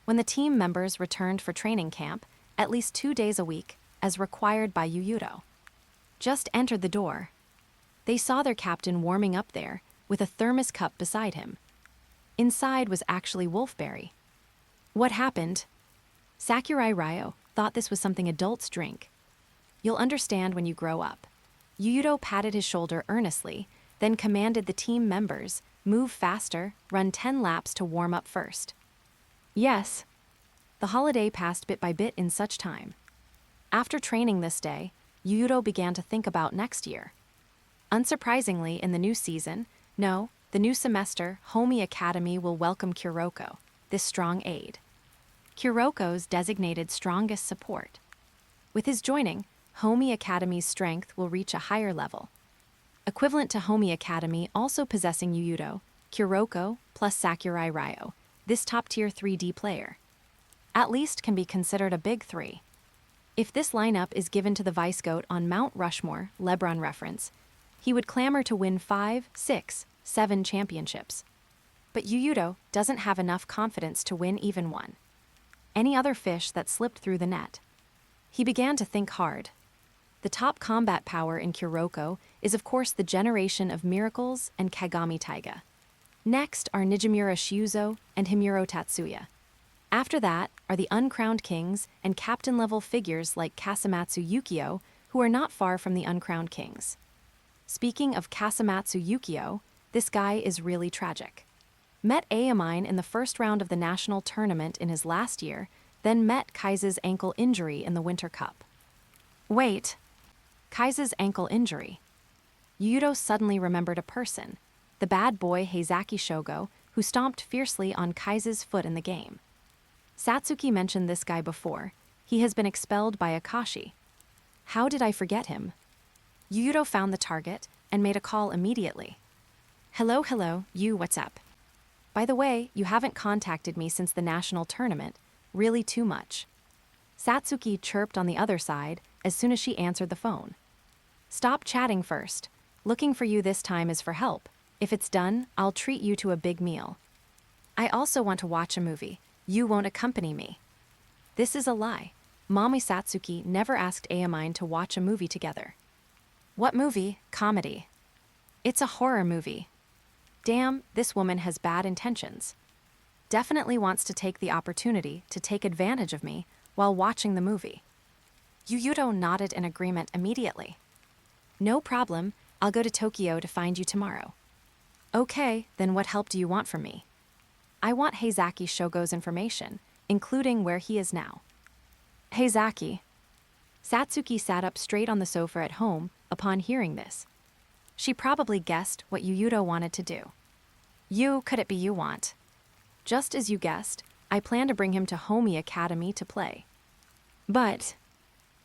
Speaker 1: when the team members returned for training camp, at least 2 days a week, as required by Yuuto, just entered the door, they saw their captain warming up there with a thermos cup beside him. Inside was actually wolfberry. What happened? Sakurai Ryo thought this was something adults drink. You'll understand when you grow up. Yuuto patted his shoulder earnestly, then commanded the team members, move faster, run 10 laps to warm up first. Yes. The holiday passed bit by bit in such time. After training this day, Yuuto began to think about next year. Unsurprisingly, in the new season, the new semester, Homi Academy will welcome Kuroko, this strong aide. Kuroko's designated strongest support. With his joining, Homi Academy's strength will reach a higher level. Equivalent to Homi Academy also possessing Yuuto, Kuroko, plus Sakurai Ryo, this top-tier 3D player. At least can be considered a big three. If this lineup is given to the vice goat on Mount Rushmore, LeBron reference, he would clamor to win 5, 6, 7 championships. But Yuuto doesn't have enough confidence to win even one. Any other fish that slipped through the net. He began to think hard. The top combat power in Kuroko is of course the generation of miracles and Kagami Taiga. Next are Nijimura Shiuzo and Himuro Tatsuya. After that are the uncrowned kings and captain-level figures like Kasamatsu Yukio, who are not far from the uncrowned kings. Speaking of Kasamatsu Yukio, this guy is really tragic. Met Aomine in the first round of the national tournament in his last year, then met Kaisa's ankle injury in the Winter Cup. Wait, Kaisa's ankle injury. Yuuto suddenly remembered a person, the bad boy Heizaki Shogo, who stomped fiercely on Kaisa's foot in the game. Satsuki mentioned this guy before. He has been expelled by Akashi. How did I forget him? Yuuto found the target and made a call immediately. Hello, you, what's up? By the way, you haven't contacted me since the national tournament, really too much. Satsuki chirped on the other side as soon as she answered the phone. Stop chatting first. Looking for you this time is for help. If it's done, I'll treat you to a big meal. I also want to watch a movie. You won't accompany me. This is a lie. Mommy Satsuki never asked Aomine to watch a movie together. What movie? Comedy. It's a horror movie. Damn, this woman has bad intentions. Definitely wants to take the opportunity to take advantage of me while watching the movie. Yuuto nodded in agreement immediately. No problem, I'll go to Tokyo to find you tomorrow. Okay, then what help do you want from me? I want Heizaki Shogo's information, including where he is now. Heizaki. Satsuki sat up straight on the sofa at home upon hearing this. She probably guessed what Yuuto wanted to do. Could it be you want? Just as you guessed, I plan to bring him to Homi Academy to play. But,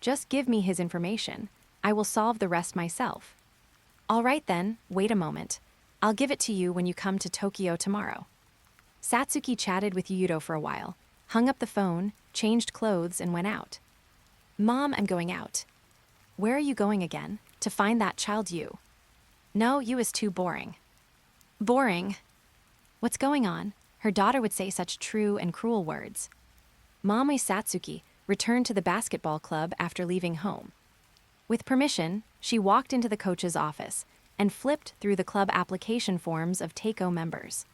Speaker 1: just give me his information. I will solve the rest myself. All right then, wait a moment. I'll give it to you when you come to Tokyo tomorrow. Satsuki chatted with Yuuto for a while, hung up the phone, changed clothes, and went out. Mom, I'm going out. Where are you going again? To find that child you? No, you is too boring. Boring? What's going on? Her daughter would say such true and cruel words. Mommy Satsuki returned to the basketball club after leaving home. With permission, she walked into the coach's office and flipped through the club application forms of Teiko members.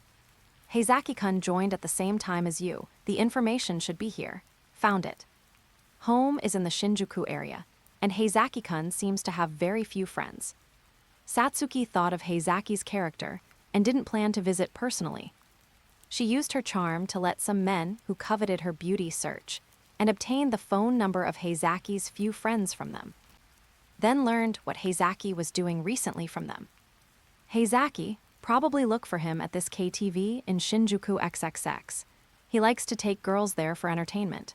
Speaker 1: Heizaki-kun joined at the same time as you. The information should be here. Found it. Home is in the Shinjuku area, and Heizaki-kun seems to have very few friends. Satsuki thought of Heizaki's character and didn't plan to visit personally. She used her charm to let some men who coveted her beauty search and obtain the phone number of Heizaki's few friends from them. Then learned what Heizaki was doing recently from them. Heizaki probably look for him at this KTV in Shinjuku XXX. He likes to take girls there for entertainment.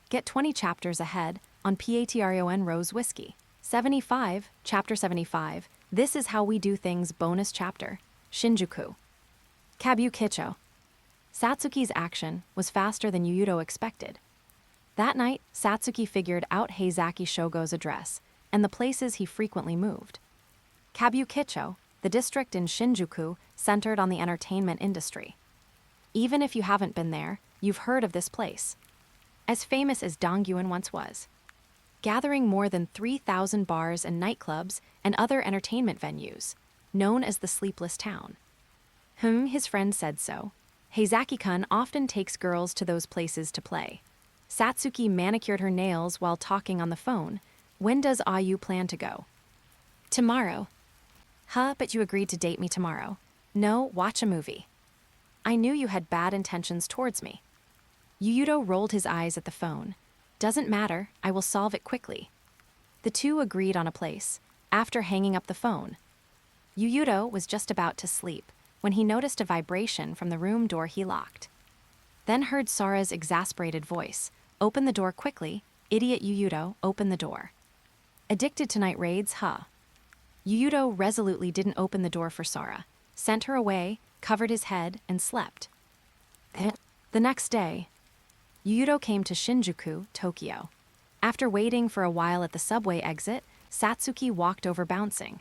Speaker 1: Get 20 chapters ahead on Patron Rose Whiskey. 75, Chapter 75, This is How We Do Things bonus chapter, Shinjuku. Kabukicho. Satsuki's action was faster than Yuuto expected. That night, Satsuki figured out Heizaki Shogo's address and the places he frequently moved. Kabukicho, the district in Shinjuku centered on the entertainment industry. Even if you haven't been there, you've heard of this place. As famous as Dongyuan once was. Gathering more than 3,000 bars and nightclubs and other entertainment venues, known as the Sleepless Town. His friend said so. Heizaki-kun often takes girls to those places to play. Satsuki manicured her nails while talking on the phone. When does Ayu plan to go? Tomorrow. But you agreed to date me tomorrow. No, watch a movie. I knew you had bad intentions towards me. Yuuto rolled his eyes at the phone. Doesn't matter, I will solve it quickly. The two agreed on a place, after hanging up the phone. Yuuto was just about to sleep when he noticed a vibration from the room door he locked. Then heard Sora's exasperated voice. Open the door quickly, idiot Yuuto, open the door. Addicted to night raids, Yuuto resolutely didn't open the door for Sora, sent her away, covered his head, and slept. The next day, Yuuto came to Shinjuku, Tokyo. After waiting for a while at the subway exit, Satsuki walked over bouncing.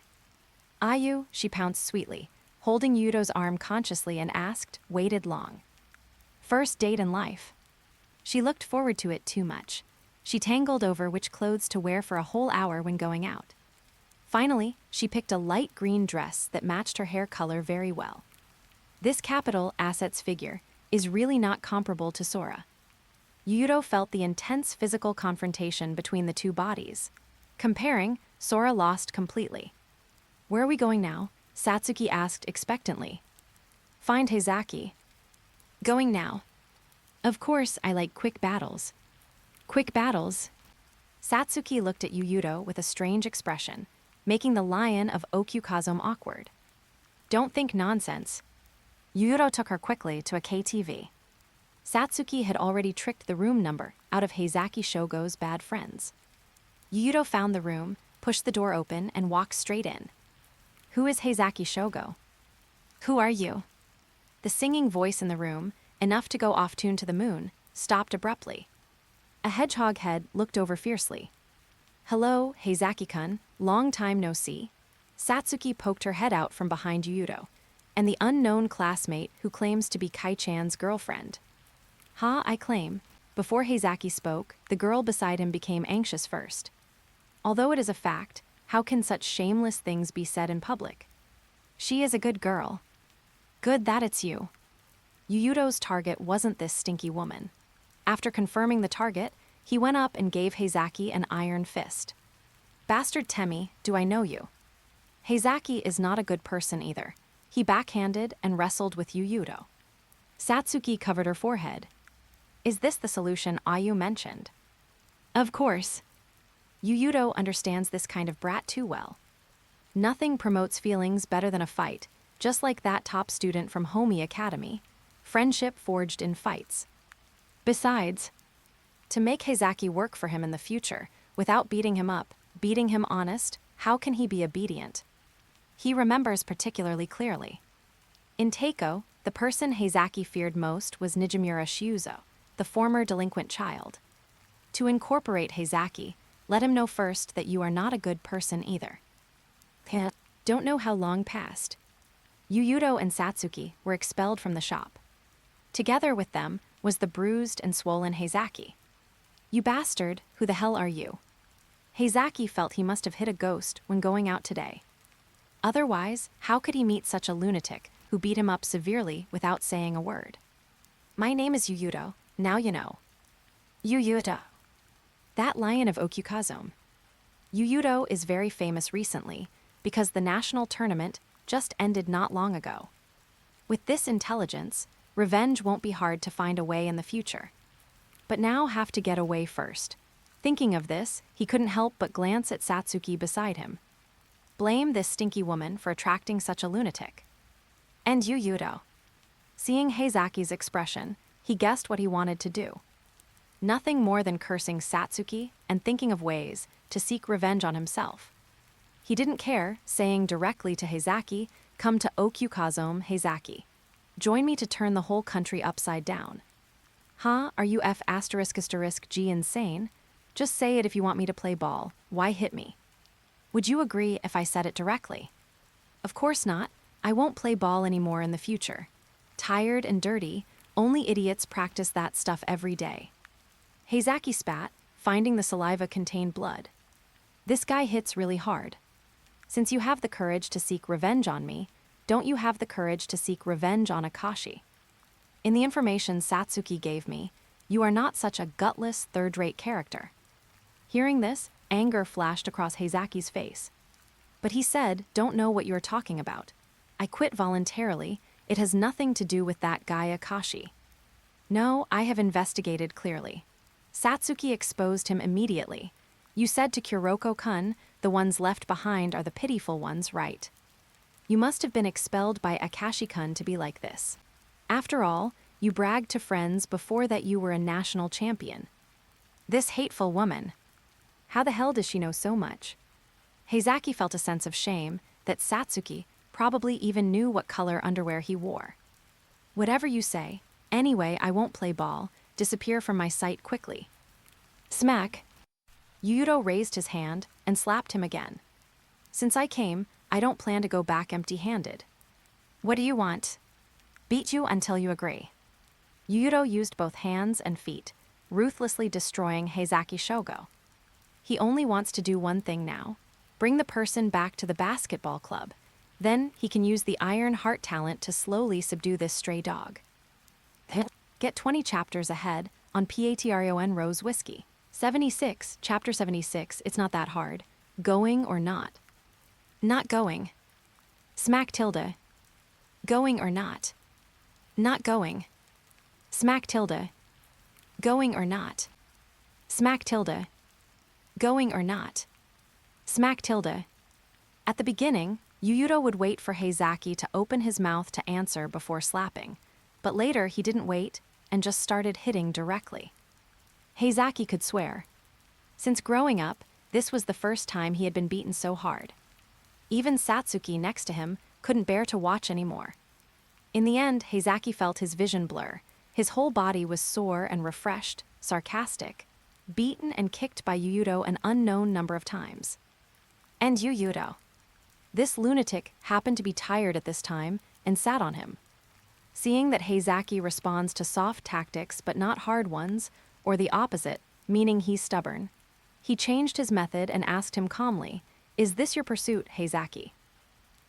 Speaker 1: Ayu, she pounced sweetly, holding Yuuto's arm consciously and asked, waited long. First date in life. She looked forward to it too much. She tangled over which clothes to wear for a whole hour when going out. Finally, she picked a light green dress that matched her hair color very well. This capital assets figure is really not comparable to Sora. Yuuto felt the intense physical confrontation between the two bodies. Comparing, Sora lost completely. Where are we going now? Satsuki asked expectantly. Find Heizaki. Going now. Of course, I like quick battles. Quick battles? Satsuki looked at Yuuto with a strange expression, making the lion of Okyukazome awkward. Don't think nonsense. Yuuto took her quickly to a KTV. Satsuki had already tricked the room number out of Heizaki Shogo's bad friends. Yuuto found the room, pushed the door open, and walked straight in. Who is Heizaki Shogo? Who are you? The singing voice in the room, enough to go off-tune to the moon, stopped abruptly. A hedgehog head looked over fiercely. Hello, Heizaki-kun, long time no see. Satsuki poked her head out from behind Yuuto, and the unknown classmate who claims to be Kai-chan's girlfriend. Ha, I claim. Before Heizaki spoke, the girl beside him became anxious first. Although it is a fact, how can such shameless things be said in public? She is a good girl. Good that it's you. Yuuto's target wasn't this stinky woman. After confirming the target, he went up and gave Heizaki an iron fist. Bastard Temi, do I know you? Heizaki is not a good person either. He backhanded and wrestled with Yuuto. Satsuki covered her forehead. Is this the solution Ayu mentioned? Of course. Yuuto understands this kind of brat too well. Nothing promotes feelings better than a fight, just like that top student from Homi Academy. Friendship forged in fights. Besides, to make Heizaki work for him in the future, without beating him up, beating him honest, how can he be obedient? He remembers particularly clearly. In Teiko, the person Heizaki feared most was Nijimura Shiuzo, the former delinquent child. To incorporate Heizaki, let him know first that you are not a good person either. Don't know how long passed. Yuuto and Satsuki were expelled from the shop. Together with them was the bruised and swollen Heizaki. You bastard, who the hell are you? Heizaki felt he must have hit a ghost when going out today. Otherwise, how could he meet such a lunatic who beat him up severely without saying a word? My name is Yuuto, now you know. Yuuto. That lion of Okyukazome. Yuuto is very famous recently because the national tournament just ended not long ago. With this intelligence, revenge won't be hard to find a way in the future. But now have to get away first. Thinking of this, he couldn't help but glance at Satsuki beside him. Blame this stinky woman for attracting such a lunatic. And Yuuto. Seeing Heizaki's expression, he guessed what he wanted to do. Nothing more than cursing Satsuki and thinking of ways to seek revenge on himself. He didn't care, saying directly to Heizaki, come to Okyukazome, Heizaki. Join me to turn the whole country upside down. Huh, are you F***G insane? Just say it if you want me to play ball. Why hit me? Would you agree if I said it directly? Of course not. I won't play ball anymore in the future. Tired and dirty, only idiots practice that stuff every day. Heizaki spat, finding the saliva contained blood. This guy hits really hard. Since you have the courage to seek revenge on me, don't you have the courage to seek revenge on Akashi? In the information Satsuki gave me, you are not such a gutless, third-rate character. Hearing this, anger flashed across Heizaki's face. But he said, don't know what you're talking about. I quit voluntarily. It has nothing to do with that guy Akashi. No, I have investigated clearly. Satsuki exposed him immediately. You said to Kuroko-kun, the ones left behind are the pitiful ones, right? You must have been expelled by Akashi-kun to be like this. After all, you bragged to friends before that you were a national champion. This hateful woman. How the hell does she know so much? Heizaki felt a sense of shame that Satsuki probably even knew what color underwear he wore. Whatever you say, anyway, I won't play ball. Disappear from my sight quickly. Smack. Yuuto raised his hand and slapped him again. Since I came, I don't plan to go back empty-handed. What do you want? Beat you until you agree. Yuuto used both hands and feet, ruthlessly destroying Heizaki Shogo. He only wants to do one thing now: bring the person back to the basketball club. Then he can use the Iron Heart talent to slowly subdue this stray dog. Get 20 chapters ahead on Patreon Rose Whiskey. 76, Chapter 76, it's not that hard. Going or not? Not going. Smack tilde. Going or not? Not going. Smack tilde. Going or not? Smack tilde. Going or not? Smack tilde. At the beginning, Yuuto would wait for Heizaki to open his mouth to answer before slapping, but later he didn't wait and just started hitting directly. Heizaki could swear. Since growing up, this was the first time he had been beaten so hard. Even Satsuki next to him couldn't bear to watch anymore. In the end, Heizaki felt his vision blur. His whole body was sore and refreshed, sarcastic, beaten and kicked by Yuuto an unknown number of times. And Yuuto. This lunatic happened to be tired at this time and sat on him. Seeing that Heizaki responds to soft tactics but not hard ones, or the opposite, meaning he's stubborn, he changed his method and asked him calmly, "Is this your pursuit, Heizaki?"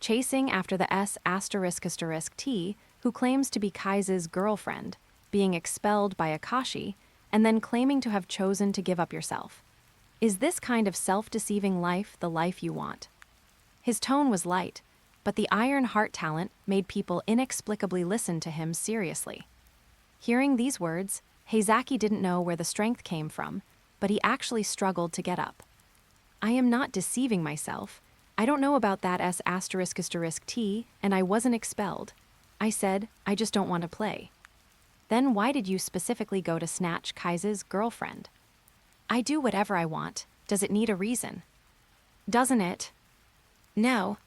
Speaker 1: Chasing after the S***T, who claims to be Kai's girlfriend, being expelled by Akashi, and then claiming to have chosen to give up yourself. Is this kind of self-deceiving life the life you want? His tone was light, but the Iron Heart talent made people inexplicably listen to him seriously. Hearing these words, Heizaki didn't know where the strength came from, but he actually struggled to get up. I am not deceiving myself. I don't know about that S***T, and I wasn't expelled. I said, I just don't want to play. Then why did you specifically go to snatch Kai's girlfriend? I do whatever I want. Does it need a reason? Doesn't it? No.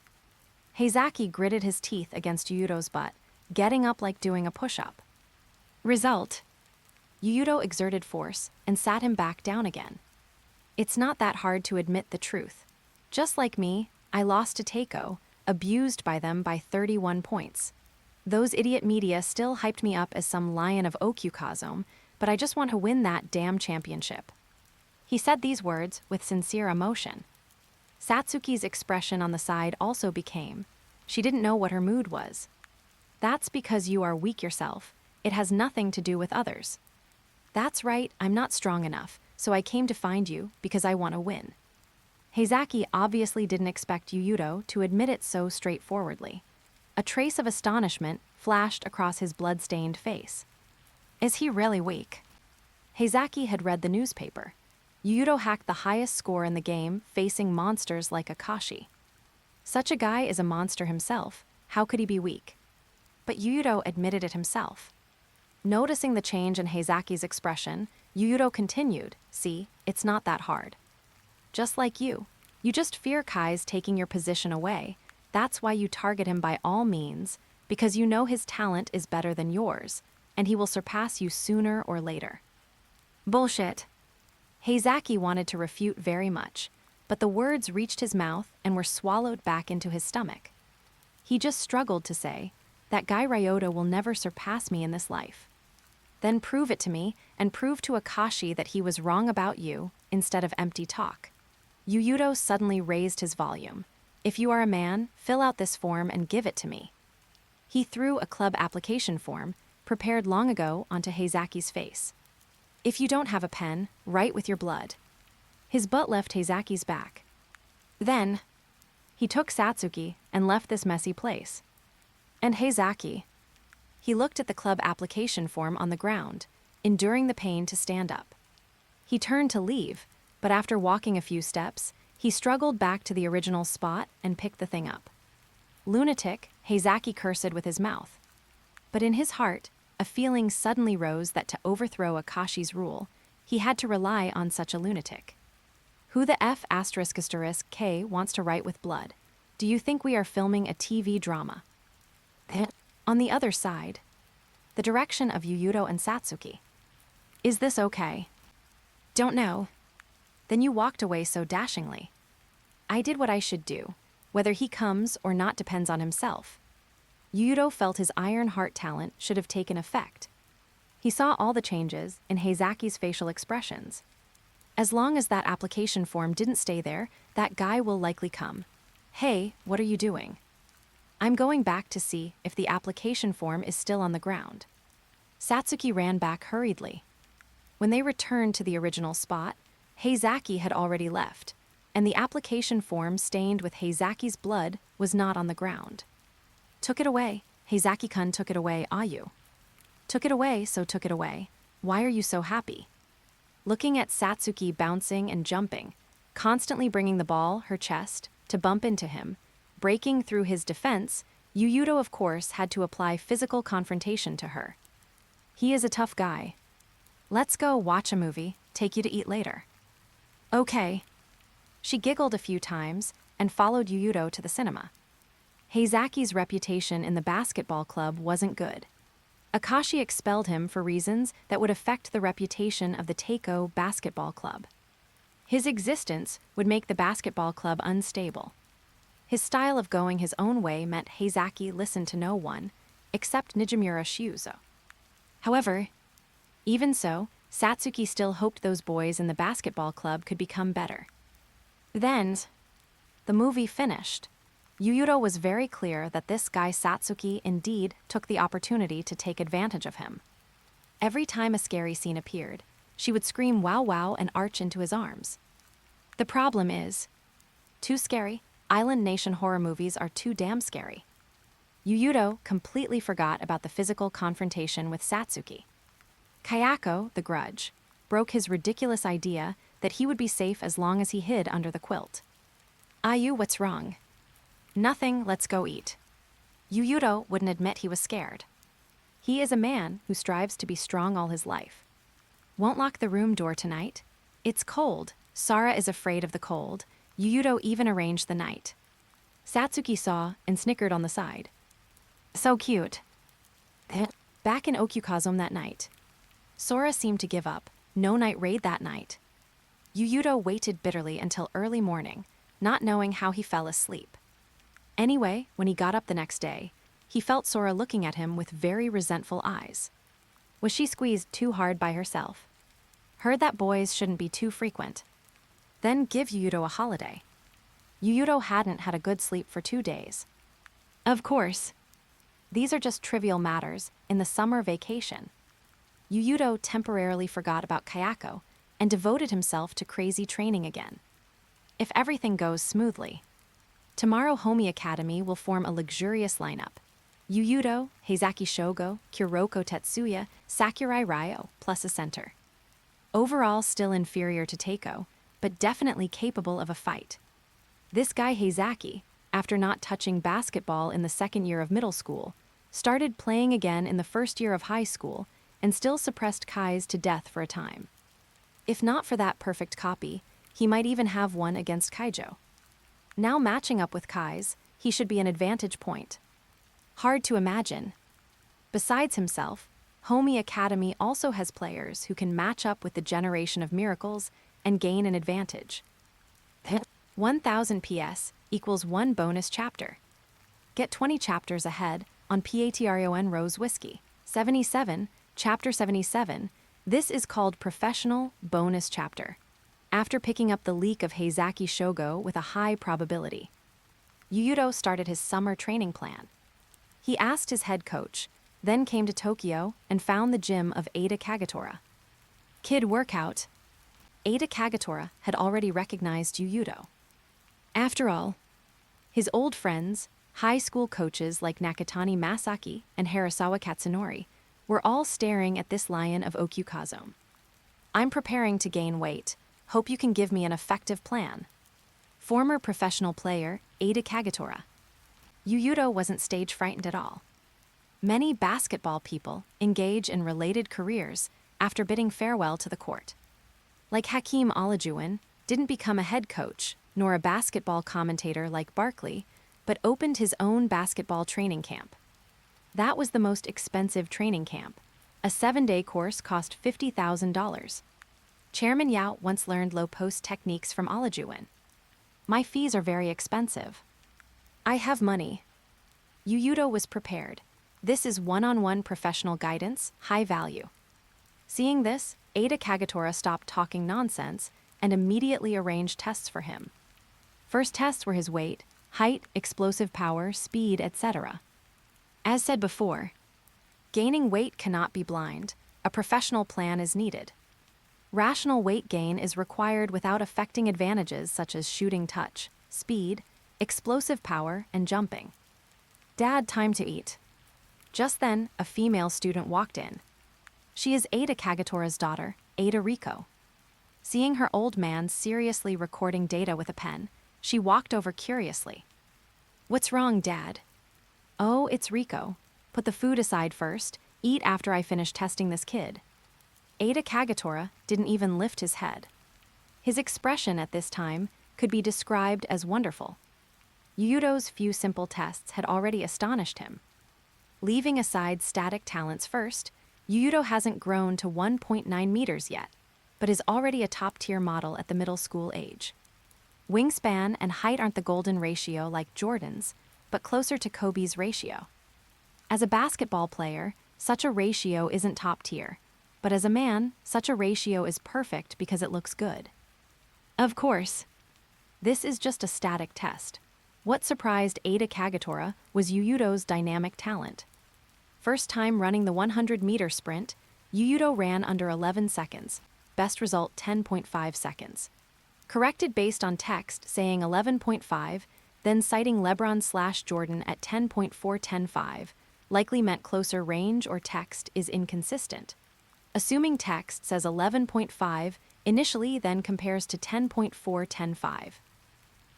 Speaker 1: Heizaki gritted his teeth against Yuuto's butt, getting up like doing a push-up. Result: Yuuto exerted force and sat him back down again. It's not that hard to admit the truth. Just like me, I lost to Teiko, abused by them by 31 points. Those idiot media still hyped me up as some lion of Okyukazome, but I just want to win that damn championship. He said these words with sincere emotion. Satsuki's expression on the side also became. She didn't know what her mood was. That's because you are weak yourself. It has nothing to do with others. That's right, I'm not strong enough, so I came to find you because I want to win. Heizaki obviously didn't expect Yuuto to admit it so straightforwardly. A trace of astonishment flashed across his blood-stained face. Is he really weak? Heizaki had read the newspaper. Yuuto hacked the highest score in the game, facing monsters like Akashi. Such a guy is a monster himself. How could he be weak? But Yuuto admitted it himself. Noticing the change in Heizaki's expression, Yuuto continued, "See, it's not that hard. Just like you. You just fear Kai's taking your position away. That's why you target him by all means, because you know his talent is better than yours, and he will surpass you sooner or later." Bullshit. Heizaki wanted to refute very much, but the words reached his mouth and were swallowed back into his stomach. He just struggled to say, "That guy Ryota will never surpass me in this life." Then prove it to me, and prove to Akashi that he was wrong about you, instead of empty talk. Yuuto suddenly raised his volume. "If you are a man, fill out this form and give it to me." He threw a club application form, prepared long ago, onto Heizaki's face. "If you don't have a pen, write with your blood." His butt left Heizaki's back. Then, he took Satsuki and left this messy place. And Heizaki. He looked at the club application form on the ground, enduring the pain to stand up. He turned to leave, but after walking a few steps, he struggled back to the original spot and picked the thing up. Lunatic, Heizaki cursed with his mouth. But in his heart, a feeling suddenly rose that to overthrow Akashi's rule, he had to rely on such a lunatic. Who the F***K wants to write with blood? Do you think we are filming a TV drama? On the other side, the direction of Yuuto and Satsuki. Is this okay? Don't know. Then you walked away so dashingly. I did what I should do. Whether he comes or not depends on himself. Yuuto felt his iron heart talent should have taken effect. He saw all the changes in Heizaki's facial expressions. As long as that application form didn't stay there, that guy will likely come. Hey, what are you doing? I'm going back to see if the application form is still on the ground. Satsuki ran back hurriedly. When they returned to the original spot, Heizaki had already left, and the application form stained with Heizaki's blood was not on the ground. Took it away. Heizaki-kun took it away, Ayu. Took it away, so took it away. Why are you so happy? Looking at Satsuki bouncing and jumping, constantly bringing the ball, her chest, to bump into him, breaking through his defense, Yuuto of course had to apply physical confrontation to her. He is a tough guy. Let's go watch a movie, take you to eat later. Okay. She giggled a few times and followed Yuuto to the cinema. Heizaki's reputation in the basketball club wasn't good. Akashi expelled him for reasons that would affect the reputation of the Teiko basketball club. His existence would make the basketball club unstable. His style of going his own way meant Heizaki listened to no one, except Nijimura Shiuzo. However, even so, Satsuki still hoped those boys in the basketball club could become better. Then, the movie finished. Yuuto was very clear that this guy Satsuki indeed took the opportunity to take advantage of him. Every time a scary scene appeared, she would scream wow wow and arch into his arms. The problem is, too scary. Island Nation horror movies are too damn scary. Yuuto completely forgot about the physical confrontation with Satsuki. Kayako, the grudge, broke his ridiculous idea that he would be safe as long as he hid under the quilt. Ayu, what's wrong? Nothing, let's go eat. Yuuto wouldn't admit he was scared. He is a man who strives to be strong all his life. Won't lock the room door tonight? It's cold. Sora is afraid of the cold. Yuuto even arranged the night. Satsuki saw and snickered on the side. So cute. Back in Okyukazome that night. Sora seemed to give up. No night raid that night. Yuuto waited bitterly until early morning, not knowing how he fell asleep. Anyway, when he got up the next day, he felt Sora looking at him with very resentful eyes. Was she squeezed too hard by herself? Heard that boys shouldn't be too frequent. Then give Yuuto a holiday. Yuuto hadn't had a good sleep for 2 days. Of course. These are just trivial matters in the summer vacation. Yuuto temporarily forgot about Kayako and devoted himself to crazy training again. If everything goes smoothly, tomorrow Homi Academy will form a luxurious lineup. Yuuto, Heizaki Shogo, Kuroko Tetsuya, Sakurai Ryo, plus a center. Overall still inferior to Teiko, but definitely capable of a fight. This guy Heizaki, after not touching basketball in the second year of middle school, started playing again in the first year of high school and still suppressed Kai's to death for a time. If not for that perfect copy, he might even have one against Kaijo. Now matching up with Kai's, he should be an advantage point. Hard to imagine. Besides himself, Homi Academy also has players who can match up with the generation of miracles and gain an advantage. 1000 PS equals 1 bonus chapter. Get 20 chapters ahead on Patreon Rose Whiskey. 77, Chapter 77, this is called Professional Bonus Chapter. After picking up the leak of Heizaki Shogo with a high probability, Yuuto started his summer training plan. He asked his head coach, then came to Tokyo and found the gym of Ada Kagetora. Kid workout. Ada Kagetora had already recognized Yuuto. After all, his old friends, high school coaches like Nakatani Masaki and Harasawa Katsunori, were all staring at this lion of Okyukazome. I'm preparing to gain weight. Hope you can give me an effective plan. Former professional player, Ada Kagetora. Yuuto wasn't stage frightened at all. Many basketball people engage in related careers after bidding farewell to the court. Like Hakeem Olajuwon, didn't become a head coach, nor a basketball commentator like Barkley, but opened his own basketball training camp. That was the most expensive training camp. A 7-day course cost $50,000. Chairman Yao once learned low post techniques from Olajuwon. My fees are very expensive. I have money. Yuuto was prepared. This is one-on-one professional guidance, high value. Seeing this, Ada Kagetora stopped talking nonsense and immediately arranged tests for him. First tests were his weight, height, explosive power, speed, etc. As said before, gaining weight cannot be blind. A professional plan is needed. Rational weight gain is required without affecting advantages such as shooting touch, speed, explosive power, and jumping. Dad, time to eat. Just then, a female student walked in. She is Ada Kagetora's daughter, Ada Riko. Seeing her old man seriously recording data with a pen, she walked over curiously. What's wrong, Dad? Oh, it's Riko. Put the food aside first, eat after I finish testing this kid. Ada Kagetora didn't even lift his head. His expression at this time could be described as wonderful. Yuuto's few simple tests had already astonished him. Leaving aside static talents first, Yuuto hasn't grown to 1.9 meters yet, but is already a top-tier model at the middle school age. Wingspan and height aren't the golden ratio like Jordan's, but closer to Kobe's ratio. As a basketball player, such a ratio isn't top-tier, but as a man, such a ratio is perfect because it looks good. Of course, this is just a static test. What surprised Ada Kagetora was Yuuto's dynamic talent. First time running the 100-meter sprint, Yuuto ran under 11 seconds, best result 10.5 seconds. Corrected based on text saying 11.5, then citing LeBron/Jordan at 10.4-10.5, likely meant closer range or text is inconsistent. Assuming text says 11.5 initially, then compares to 10.4-10.5.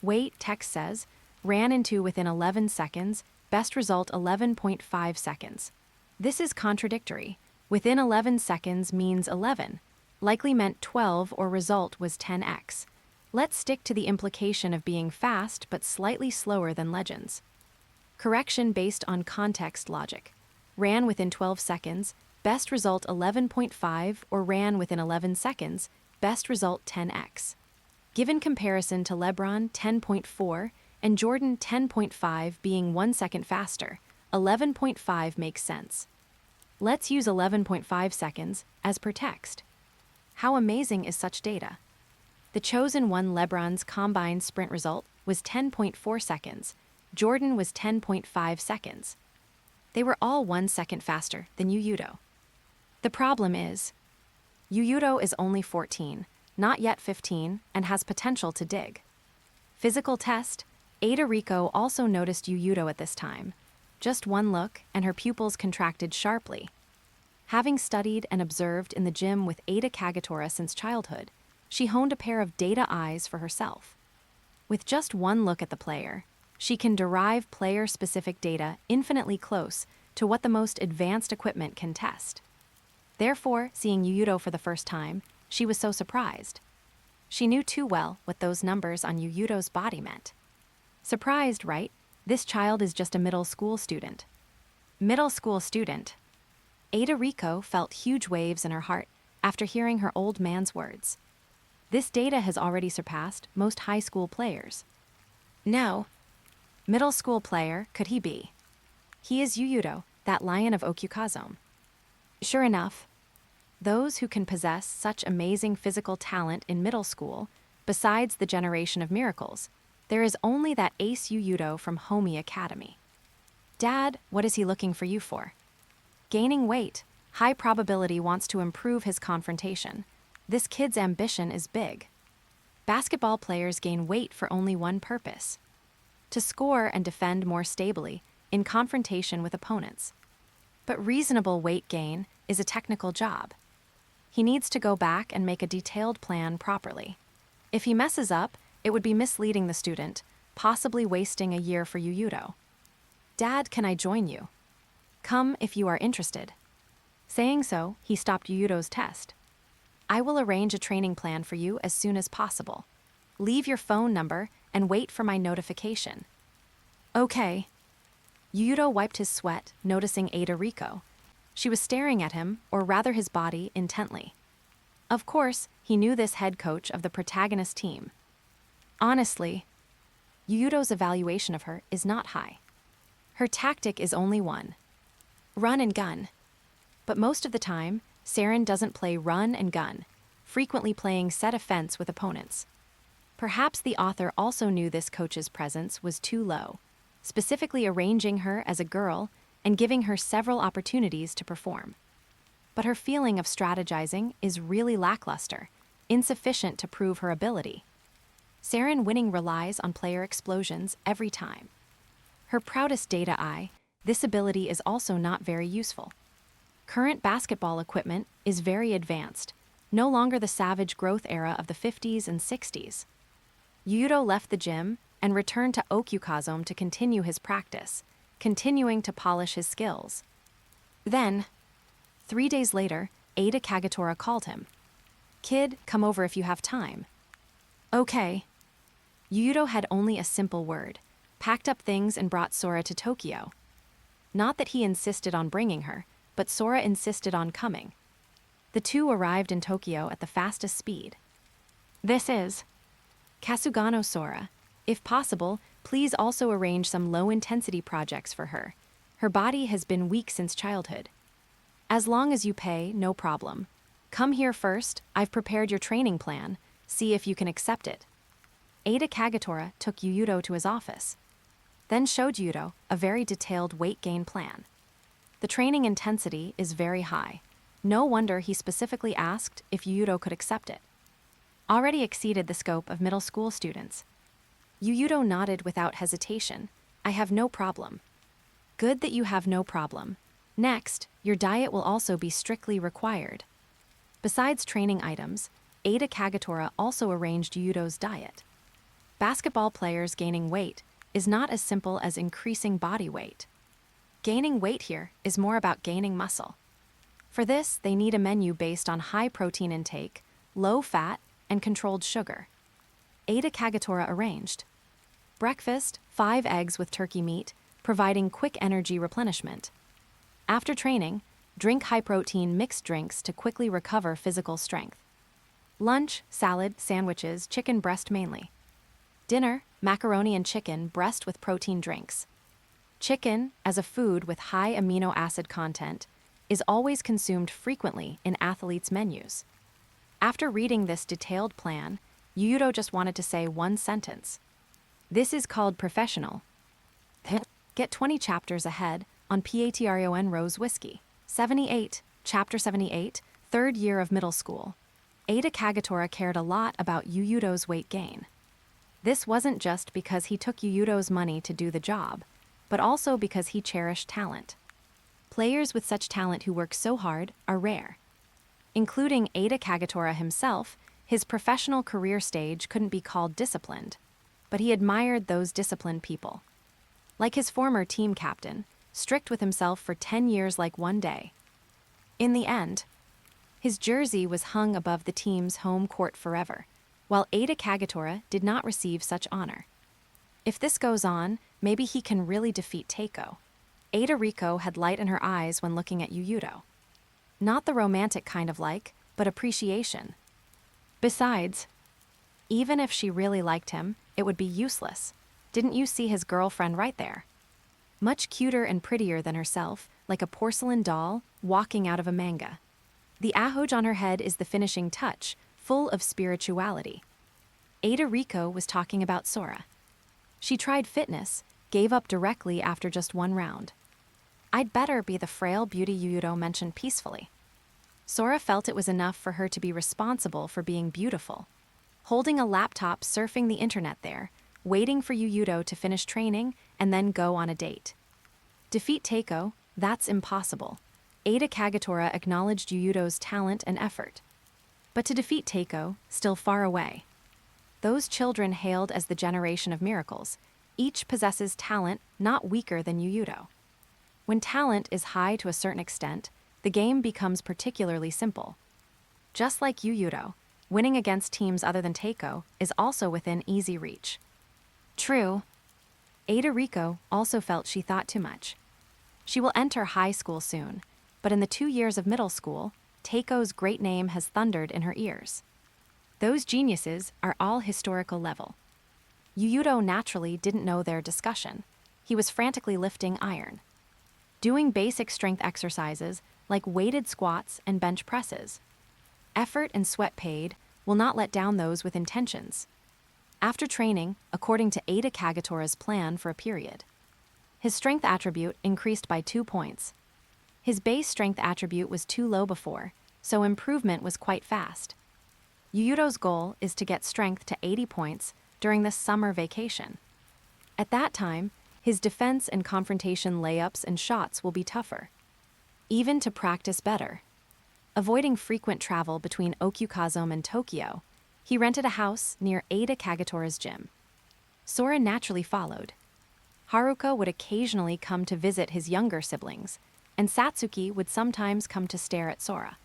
Speaker 1: Weight, text says, ran into within 11 seconds, best result 11.5 seconds. This is contradictory. Within 11 seconds means 11, likely meant 12 or result was 10x. Let's stick to the implication of being fast but slightly slower than Legends. Correction based on context logic. Ran within 12 seconds, best result 11.5 or ran within 11 seconds, best result 10x. Given comparison to LeBron 10.4 and Jordan 10.5 being 1 second faster, 11.5 makes sense. Let's use 11.5 seconds as per text. How amazing is such data? The chosen one LeBron's combined sprint result was 10.4 seconds, Jordan was 10.5 seconds. They were all 1 second faster than Yuuto. The problem is, Yuuto is only 14, not yet 15, and has potential to dig. Physical test, Ada Riko also noticed Yuuto at this time. Just one look, and her pupils contracted sharply. Having studied and observed in the gym with Ada Kagetora since childhood, she honed a pair of data eyes for herself. With just one look at the player, she can derive player-specific data infinitely close to what the most advanced equipment can test. Therefore, seeing Yuuto for the first time, she was so surprised. She knew too well what those numbers on Yuuto's body meant. Surprised, right? This child is just a middle school student. Middle school student. Ada Riko felt huge waves in her heart after hearing her old man's words. This data has already surpassed most high school players. No. Middle school player could he be? He is Yuuto, that lion of Okukazome. Sure enough, those who can possess such amazing physical talent in middle school, besides the generation of miracles, there is only that ace Yuuto from Homi Academy. Dad, what is he looking for you for? Gaining weight. High probability wants to improve his confrontation. This kid's ambition is big. Basketball players gain weight for only one purpose: to score and defend more stably in confrontation with opponents. But reasonable weight gain is a technical job. He needs to go back and make a detailed plan properly. If he messes up, it would be misleading the student, possibly wasting a year for Yuuto. Dad, can I join you? Come if you are interested. Saying so, he stopped Yuuto's test. I will arrange a training plan for you as soon as possible. Leave your phone number and wait for my notification. Okay. Yuuto wiped his sweat, noticing Ada Riko. She was staring at him, or rather his body, intently. Of course, he knew this head coach of the protagonist team. Honestly, Yuuto's evaluation of her is not high. Her tactic is only one: run and gun. But most of the time, Saren doesn't play run and gun, frequently playing set offense with opponents. Perhaps the author also knew this coach's presence was too low, specifically arranging her as a girl and giving her several opportunities to perform. But her feeling of strategizing is really lackluster, insufficient to prove her ability. Saren winning relies on player explosions every time. Her proudest data eye, this ability is also not very useful. Current basketball equipment is very advanced, no longer the savage growth era of the 50s and 60s. Yuuto left the gym and returned to Okyukazome to continue his practice, continuing to polish his skills. Then, 3 days later, Ada Kagetora called him. "Kid, come over if you have time." "Okay." Yuuto had only a simple word, packed up things and brought Sora to Tokyo. Not that he insisted on bringing her, but Sora insisted on coming. The two arrived in Tokyo at the fastest speed. "This is Kasugano Sora. If possible, please also arrange some low-intensity projects for her. Her body has been weak since childhood. As long as you pay, no problem. Come here first, I've prepared your training plan, see if you can accept it." Ada Kagetora took Yuuto to his office, then showed Yuuto a very detailed weight gain plan. The training intensity is very high. No wonder he specifically asked if Yuuto could accept it. Already exceeded the scope of middle school students. Yuuto nodded without hesitation. "I have no problem." "Good that you have no problem. Next, your diet will also be strictly required." Besides training items, Ada Kagetora also arranged Yuuto's diet. Basketball players gaining weight is not as simple as increasing body weight. Gaining weight here is more about gaining muscle. For this, they need a menu based on high protein intake, low fat, and controlled sugar. Ada Kagetora arranged. Breakfast, 5 eggs with turkey meat, providing quick energy replenishment. After training, drink high-protein mixed drinks to quickly recover physical strength. Lunch, salad, sandwiches, chicken breast mainly. Dinner, macaroni and chicken breast with protein drinks. Chicken, as a food with high amino acid content, is always consumed frequently in athletes' menus. After reading this detailed plan, Yuuto just wanted to say one sentence. "This is called professional." Get 20 chapters ahead on Patron Rose Whiskey. 78, Chapter 78, Third Year of Middle School. Ada Kagetora cared a lot about Yuuto's weight gain. This wasn't just because he took Yuuto's money to do the job, but also because he cherished talent. Players with such talent who work so hard are rare. Including Ada Kagetora himself, his professional career stage couldn't be called disciplined, but he admired those disciplined people. Like his former team captain, strict with himself for 10 years like one day. In the end, his jersey was hung above the team's home court forever, while Ada Kagetora did not receive such honor. If this goes on, maybe he can really defeat Teiko. Ada Riko had light in her eyes when looking at Yuuto. Not the romantic kind of like, but appreciation. Besides, even if she really liked him, it would be useless. Didn't you see his girlfriend right there? Much cuter and prettier than herself, like a porcelain doll, walking out of a manga. The ahoge on her head is the finishing touch, full of spirituality. Ada Riko was talking about Sora. She tried fitness, gave up directly after just one round. "I'd better be the frail beauty Yuuto mentioned peacefully." Sora felt it was enough for her to be responsible for being beautiful. Holding a laptop surfing the internet there, waiting for Yuuto to finish training and then go on a date. Defeat Teiko, that's impossible. Ada Kagetora acknowledged Yuuto's talent and effort. But to defeat Teiko, still far away. Those children hailed as the generation of miracles. Each possesses talent not weaker than Yuuto. When talent is high to a certain extent, the game becomes particularly simple. Just like Yuuto, winning against teams other than Teiko is also within easy reach. True. Ada Riko also felt she thought too much. She will enter high school soon, but in the 2 years of middle school, Teiko's great name has thundered in her ears. Those geniuses are all historical level. Yuuto naturally didn't know their discussion. He was frantically lifting iron, doing basic strength exercises like weighted squats and bench presses. Effort and sweat paid will not let down those with intentions. After training, according to Ada Kagetora's plan for a period, his strength attribute increased by 2 points. His base strength attribute was too low before, so improvement was quite fast. Yuuto's goal is to get strength to 80 points during the summer vacation. At that time, his defense and confrontation layups and shots will be tougher. Even to practice better. Avoiding frequent travel between Okukazome and Tokyo, he rented a house near Ada Kagetora's gym. Sora naturally followed. Haruka would occasionally come to visit his younger siblings, and Satsuki would sometimes come to stare at Sora.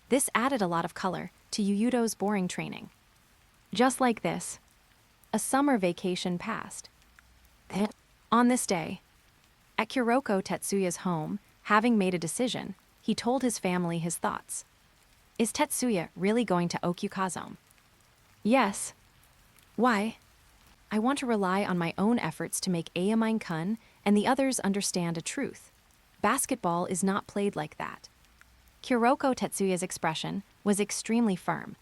Speaker 1: This added a lot of color to Yuuto's boring training. Just like this, a summer vacation passed. On this day, at Kuroko Tetsuya's home, having made a decision, he told his family his thoughts. Is Tetsuya really going to Okukazome? Yes. Why? I want to rely on my own efforts to make Ayamine-kun and the others understand a truth. Basketball is not played like that. Kuroko Tetsuya's expression was extremely firm.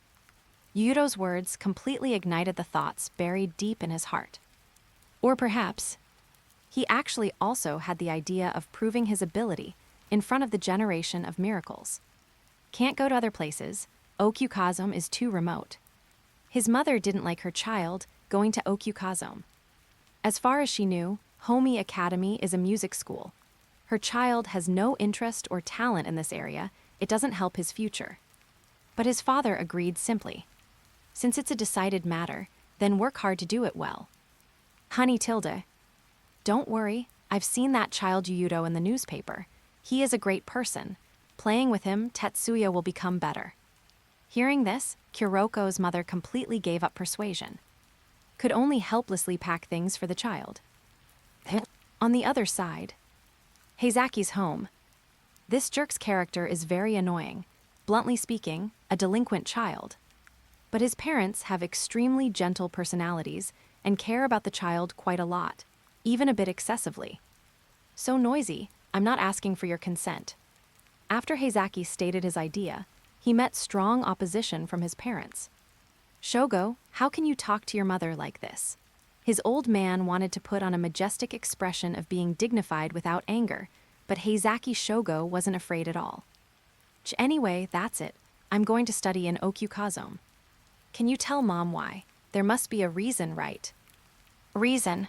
Speaker 1: Yuuto's words completely ignited the thoughts buried deep in his heart. Or perhaps, he actually also had the idea of proving his ability in front of the generation of miracles. Can't go to other places, Okukazome is too remote. His mother didn't like her child going to Okukazome. As far as she knew, Homi Academy is a music school. Her child has no interest or talent in this area, it doesn't help his future. But his father agreed simply. Since it's a decided matter, then work hard to do it well. Honey Tilde, don't worry, I've seen that child Yuuto in the newspaper. He is a great person. Playing with him, Tetsuya will become better. Hearing this, Kuroko's mother completely gave up persuasion. Could only helplessly pack things for the child. On the other side, Heizaki's home. This jerk's character is very annoying, bluntly speaking, a delinquent child. But his parents have extremely gentle personalities and care about the child quite a lot, even a bit excessively. So noisy, I'm not asking for your consent. After Heizaki stated his idea, he met strong opposition from his parents. Shogo, how can you talk to your mother like this? His old man wanted to put on a majestic expression of being dignified without anger, but Heizaki Shogo wasn't afraid at all. Anyway, that's it. I'm going to study in Okukazome. Can you tell Mom why? There must be a reason, right? Reason?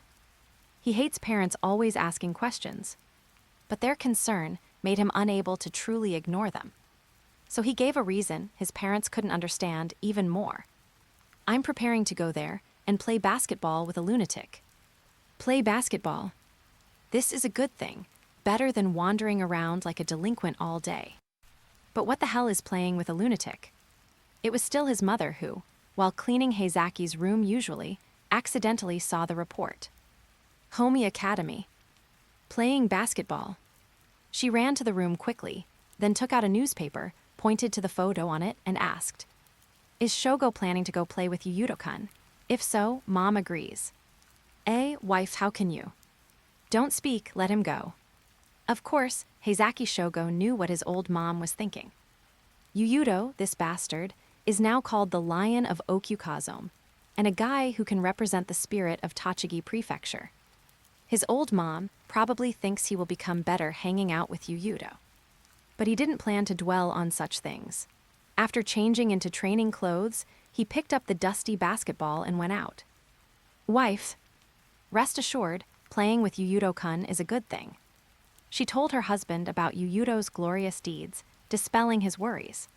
Speaker 1: He hates parents always asking questions. But their concern made him unable to truly ignore them. So he gave a reason his parents couldn't understand even more. I'm preparing to go there and play basketball with a lunatic. Play basketball? This is a good thing, better than wandering around like a delinquent all day. But what the hell is playing with a lunatic? It was still his mother who, while cleaning Heizaki's room usually, accidentally saw the report. Homi Academy. Playing basketball. She ran to the room quickly, then took out a newspaper, pointed to the photo on it, and asked, Is Shogo planning to go play with Yuuto-kun? If so, Mom agrees. Wife, how can you? Don't speak, let him go. Of course, Heizaki Shogo knew what his old mom was thinking. Yuuto, this bastard, is now called the Lion of Okukazome, and a guy who can represent the spirit of Tochigi Prefecture. His old mom probably thinks he will become better hanging out with Yuuto. But he didn't plan to dwell on such things. After changing into training clothes, he picked up the dusty basketball and went out. Wife, rest assured, playing with Yuuto-kun is a good thing. She told her husband about Yuuto's glorious deeds, dispelling his worries.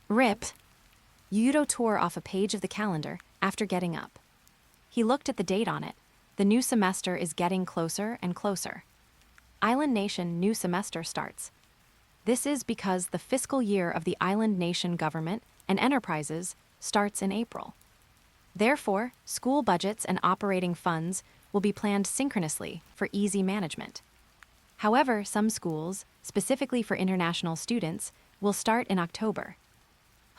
Speaker 1: Rip. Yuuto tore off a page of the calendar after getting up. He looked at the date on it. The new semester is getting closer and closer. Island Nation new semester starts. This is because the fiscal year of the Island Nation government and enterprises starts in April. Therefore, school budgets and operating funds will be planned synchronously for easy management. However, some schools, specifically for international students, will start in October.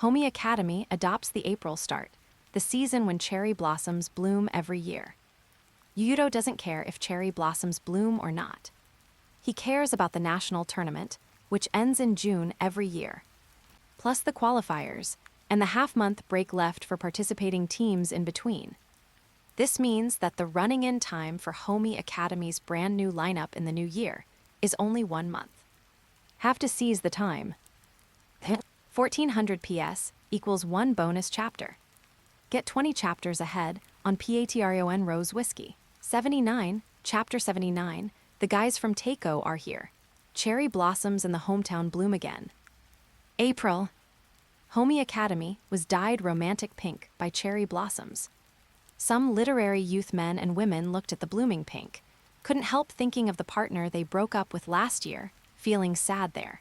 Speaker 1: Homi Academy adopts the April start, the season when cherry blossoms bloom every year. Yuuto doesn't care if cherry blossoms bloom or not. He cares about the national tournament, which ends in June every year. Plus the qualifiers, and the half-month break left for participating teams in between. This means that the running-in time for Homi Academy's brand new lineup in the new year is only 1 month. Have to seize the time. 1400 PS equals 1 bonus chapter. Get 20 chapters ahead on Patreon Rose Whiskey. 79, Chapter 79, the guys from Teiko are here. Cherry blossoms in the hometown bloom again. April. Homi Academy was dyed romantic pink by cherry blossoms. Some literary youth men and women looked at the blooming pink, couldn't help thinking of the partner they broke up with last year, feeling sad there.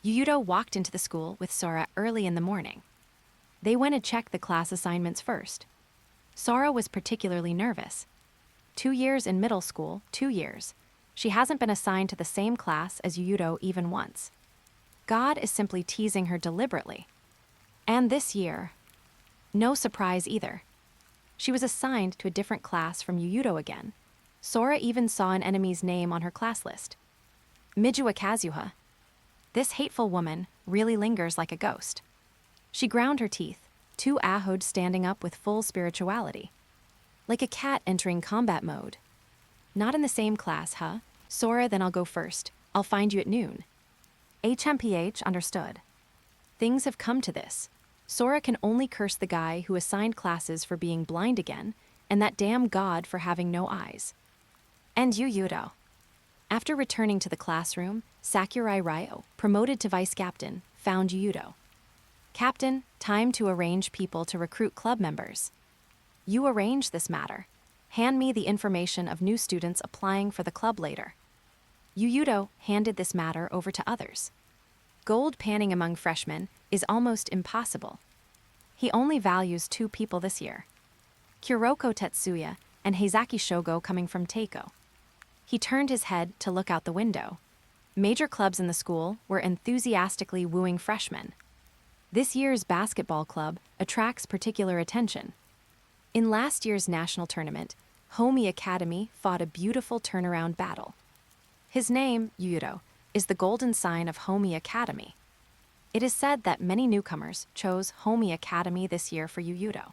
Speaker 1: Yuuto walked into the school with Sora early in the morning. They went to check the class assignments first. Sora was particularly nervous. 2 years in middle school, 2 years. She hasn't been assigned to the same class as Yuuto even once. God is simply teasing her deliberately. And this year, no surprise either. She was assigned to a different class from Yuuto again. Sora even saw an enemy's name on her class list. Mijua Kazuha. This hateful woman really lingers like a ghost. She ground her teeth, 2 ahods standing up with full spirituality. Like a cat entering combat mode. Not in the same class, huh? Sora, then I'll go first. I'll find you at noon. HMPH understood. Things have come to this. Sora can only curse the guy who assigned classes for being blind again, and that damn god for having no eyes. And Yuuto. After returning to the classroom, Sakurai Ryo, promoted to vice captain, found Yuuto. Captain, time to arrange people to recruit club members. You arrange this matter. Hand me the information of new students applying for the club later. Yuuto handed this matter over to others. Gold panning among freshmen is almost impossible. He only values 2 people this year. Kuroko Tetsuya and Heizaki Shogo coming from Teiko. He turned his head to look out the window. Major clubs in the school were enthusiastically wooing freshmen. This year's basketball club attracts particular attention. In last year's national tournament, Homi Academy fought a beautiful turnaround battle. His name, Yuuto, is the golden sign of Homi Academy. It is said that many newcomers chose Homi Academy this year for Yuuto.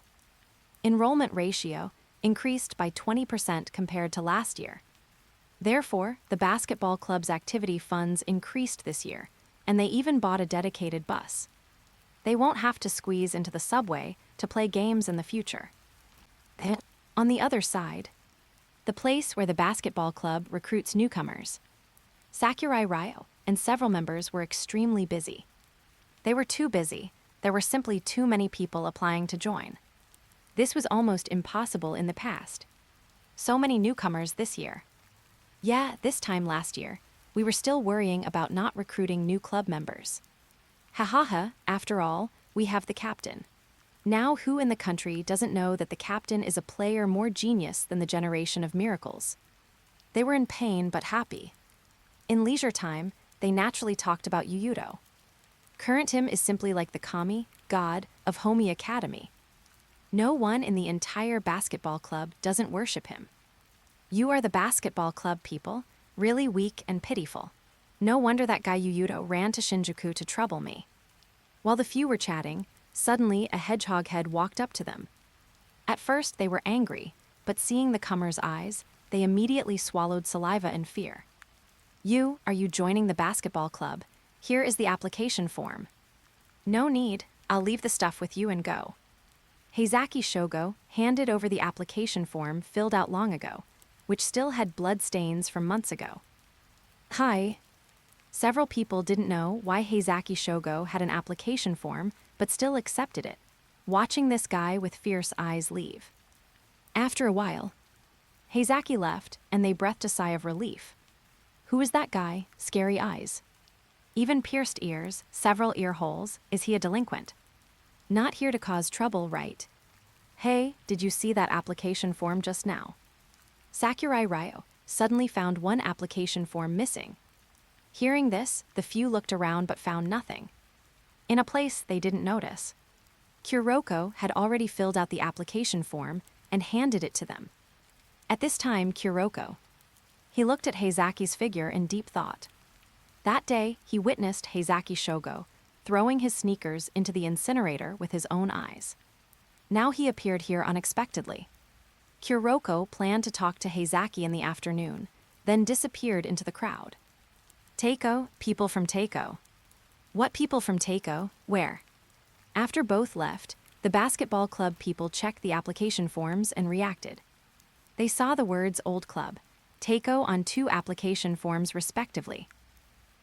Speaker 1: Enrollment ratio increased by 20% compared to last year. Therefore, the basketball club's activity funds increased this year, and they even bought a dedicated bus. They won't have to squeeze into the subway to play games in the future. On the other side, the place where the basketball club recruits newcomers. Sakurai Ryo and several members were extremely busy. They were too busy. There were simply too many people applying to join. This was almost impossible in the past. So many newcomers this year. Yeah, this time last year, we were still worrying about not recruiting new club members. Ha, after all, we have the captain. Now who in the country doesn't know that the captain is a player more genius than the generation of miracles? They were in pain but happy. In leisure time, they naturally talked about Yuuto. Current him is simply like the kami, god, of Homi Academy. No one in the entire basketball club doesn't worship him. You are the basketball club people, really weak and pitiful. No wonder that guy Yuuto ran to Shinjuku to trouble me. While the few were chatting, suddenly a hedgehog head walked up to them. At first they were angry, but seeing the comer's eyes, they immediately swallowed saliva in fear. Are you joining the basketball club? Here is the application form. No need, I'll leave the stuff with you and go. Heizaki Shogo handed over the application form filled out long ago, which still had blood stains from months ago. Hi. Several people didn't know why Heizaki Shogo had an application form, but still accepted it, watching this guy with fierce eyes leave. After a while, Heizaki left, and they breathed a sigh of relief. Who is that guy? Scary eyes. Even pierced ears, several ear holes. Is he a delinquent? Not here to cause trouble, right? Hey, did you see that application form just now? Sakurai Ryo suddenly found one application form missing. Hearing this, the few looked around but found nothing. In a place they didn't notice. Kuroko had already filled out the application form and handed it to them. At this time, he looked at Heizaki's figure in deep thought. That day, he witnessed Heizaki Shogo throwing his sneakers into the incinerator with his own eyes. Now he appeared here unexpectedly. Kuroko planned to talk to Heizaki in the afternoon, then disappeared into the crowd. Teiko, people from Teiko. What people from Teiko? Where? After both left, the basketball club people checked the application forms and reacted. They saw the words Old Club, Teiko on 2 application forms respectively.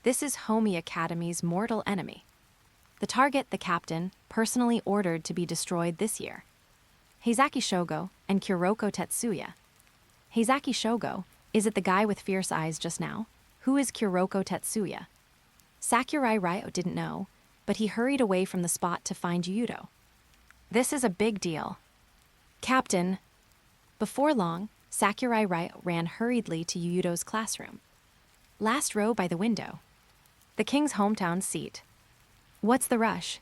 Speaker 1: This is Homi Academy's mortal enemy. The target the captain personally ordered to be destroyed this year. Heizaki Shogo and Kuroko Tetsuya. Heizaki Shogo, is it the guy with fierce eyes just now? Who is Kuroko Tetsuya? Sakurai Ryo didn't know, but he hurried away from the spot to find Yuuto. This is a big deal. Captain. Before long, Sakurai Ryo ran hurriedly to Yuuto's classroom. Last row by the window. The king's hometown seat. What's the rush?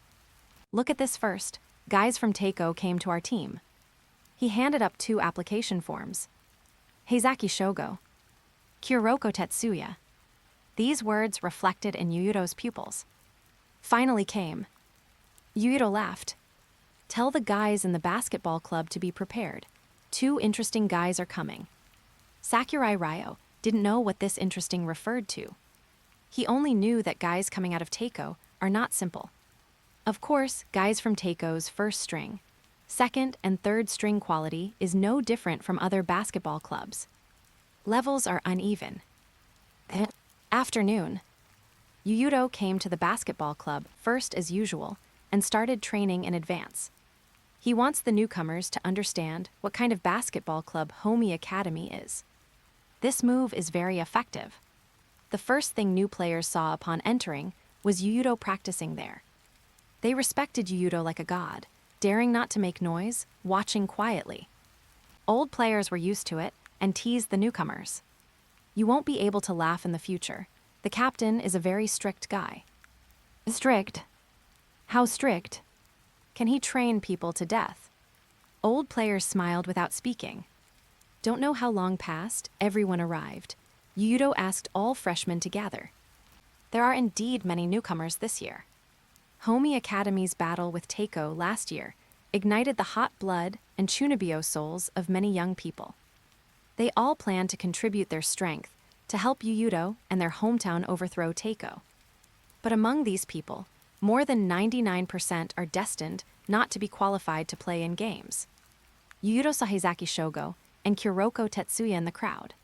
Speaker 1: Look at this first. Guys from Teiko came to our team. He handed up 2 application forms. Heizaki Shogo. Kuroko Tetsuya. These words reflected in Yuuto's pupils. Finally came. Yuuto laughed. Tell the guys in the basketball club to be prepared. 2 interesting guys are coming. Sakurai Ryo didn't know what this interesting referred to. He only knew that guys coming out of Teiko are not simple. Of course, guys from Teiko's first string, second and third string quality is no different from other basketball clubs. Levels are uneven. Afternoon. Yuuto came to the basketball club first as usual and started training in advance. He wants the newcomers to understand what kind of basketball club Homi Academy is. This move is very effective. The first thing new players saw upon entering was Yuuto practicing there. They respected Yuuto like a god, daring not to make noise, watching quietly. Old players were used to it and teased the newcomers. You won't be able to laugh in the future. The captain is a very strict guy. Strict? How strict? Can he train people to death? Old players smiled without speaking. Don't know how long passed, everyone arrived. Yuuto asked all freshmen to gather. There are indeed many newcomers this year. Homi Academy's battle with Teiko last year ignited the hot blood and chunibyo souls of many young people. They all plan to contribute their strength to help Yuuto and their hometown overthrow Teiko. But among these people, more than 99% are destined not to be qualified to play in games. Yuuto saw Heizaki Shogo and Kuroko Tetsuya in the crowd.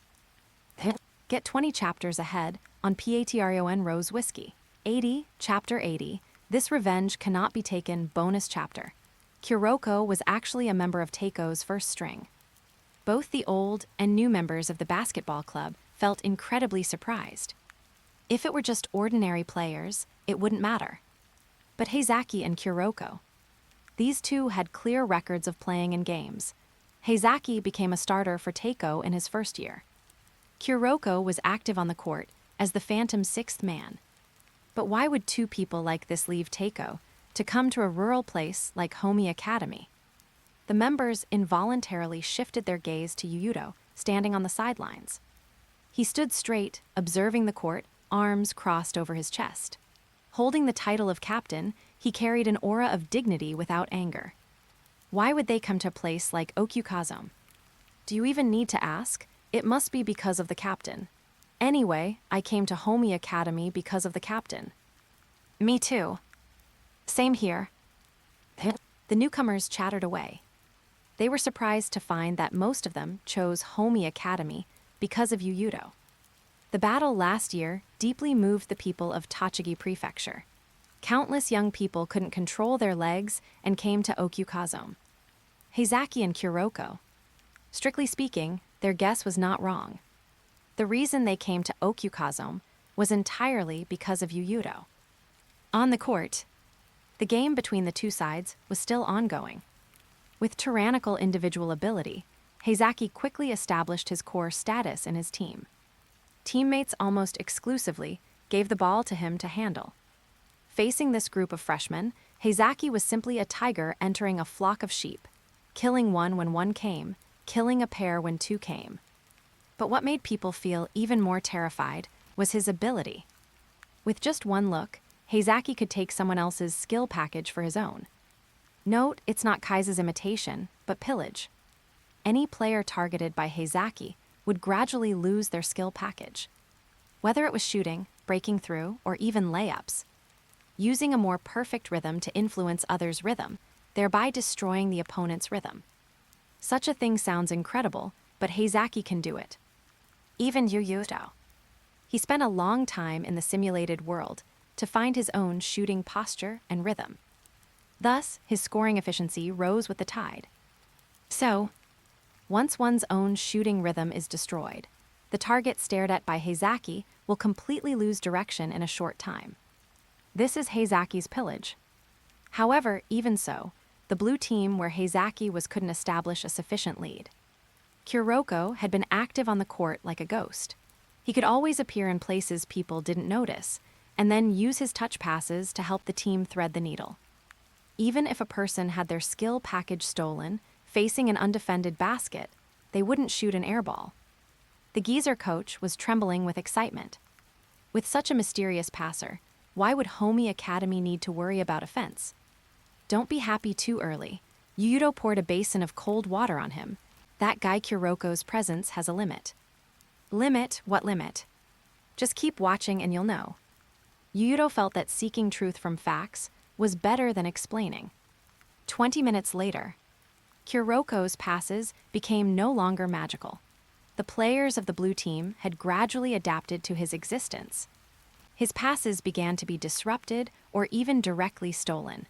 Speaker 1: Get 20 chapters ahead on Patreon Rose Whiskey. 80, Chapter 80, This Revenge Cannot Be Taken bonus chapter. Kuroko was actually a member of Teiko's first string. Both the old and new members of the basketball club felt incredibly surprised. If it were just ordinary players, it wouldn't matter. But Heizaki and Kuroko. These two had clear records of playing in games. Heizaki became a starter for Teiko in his first year. Kuroko was active on the court as the Phantom's 6th man. But why would 2 people like this leave Teiko to come to a rural place like Homi Academy? The members involuntarily shifted their gaze to Yuuto, standing on the sidelines. He stood straight, observing the court, arms crossed over his chest. Holding the title of captain, he carried an aura of dignity without anger. Why would they come to a place like Okukazome? Do you even need to ask? It must be because of the captain. Anyway, I came to Homi Academy because of the captain. Me too. Same here. The newcomers chattered away. They were surprised to find that most of them chose Homi Academy because of Yuuto. The battle last year deeply moved the people of Tochigi Prefecture. Countless young people couldn't control their legs and came to Okukazome. Heizaki and Kuroko. Strictly speaking, their guess was not wrong. The reason they came to Okukazome was entirely because of Yuuto. On the court, the game between the two sides was still ongoing. With tyrannical individual ability, Heizaki quickly established his core status in his team. Teammates almost exclusively gave the ball to him to handle. Facing this group of freshmen, Heizaki was simply a tiger entering a flock of sheep, killing one when one came, killing a pair when two came. But what made people feel even more terrified was his ability. With just one look, Heizaki could take someone else's skill package for his own. Note, it's not Kai's imitation, but pillage. Any player targeted by Heizaki would gradually lose their skill package. Whether it was shooting, breaking through, or even layups. Using a more perfect rhythm to influence others' rhythm, thereby destroying the opponent's rhythm. Such a thing sounds incredible, but Heizaki can do it. Even Yuuto. He spent a long time in the simulated world to find his own shooting posture and rhythm. Thus, his scoring efficiency rose with the tide. So, once one's own shooting rhythm is destroyed, the target stared at by Heizaki will completely lose direction in a short time. This is Heizaki's pillage. However, even so, the blue team where Heizaki couldn't establish a sufficient lead. Kuroko had been active on the court like a ghost. He could always appear in places people didn't notice, and then use his touch passes to help the team thread the needle. Even if a person had their skill package stolen, facing an undefended basket, they wouldn't shoot an airball. The geezer coach was trembling with excitement. With such a mysterious passer, why would Homi Academy need to worry about offense? Don't be happy too early. Yuuto poured a basin of cold water on him. That guy Kuroko's presence has a limit. Limit? What limit? Just keep watching and you'll know. Yuuto felt that seeking truth from facts was better than explaining. 20 minutes later, Kuroko's passes became no longer magical. The players of the blue team had gradually adapted to his existence. His passes began to be disrupted or even directly stolen.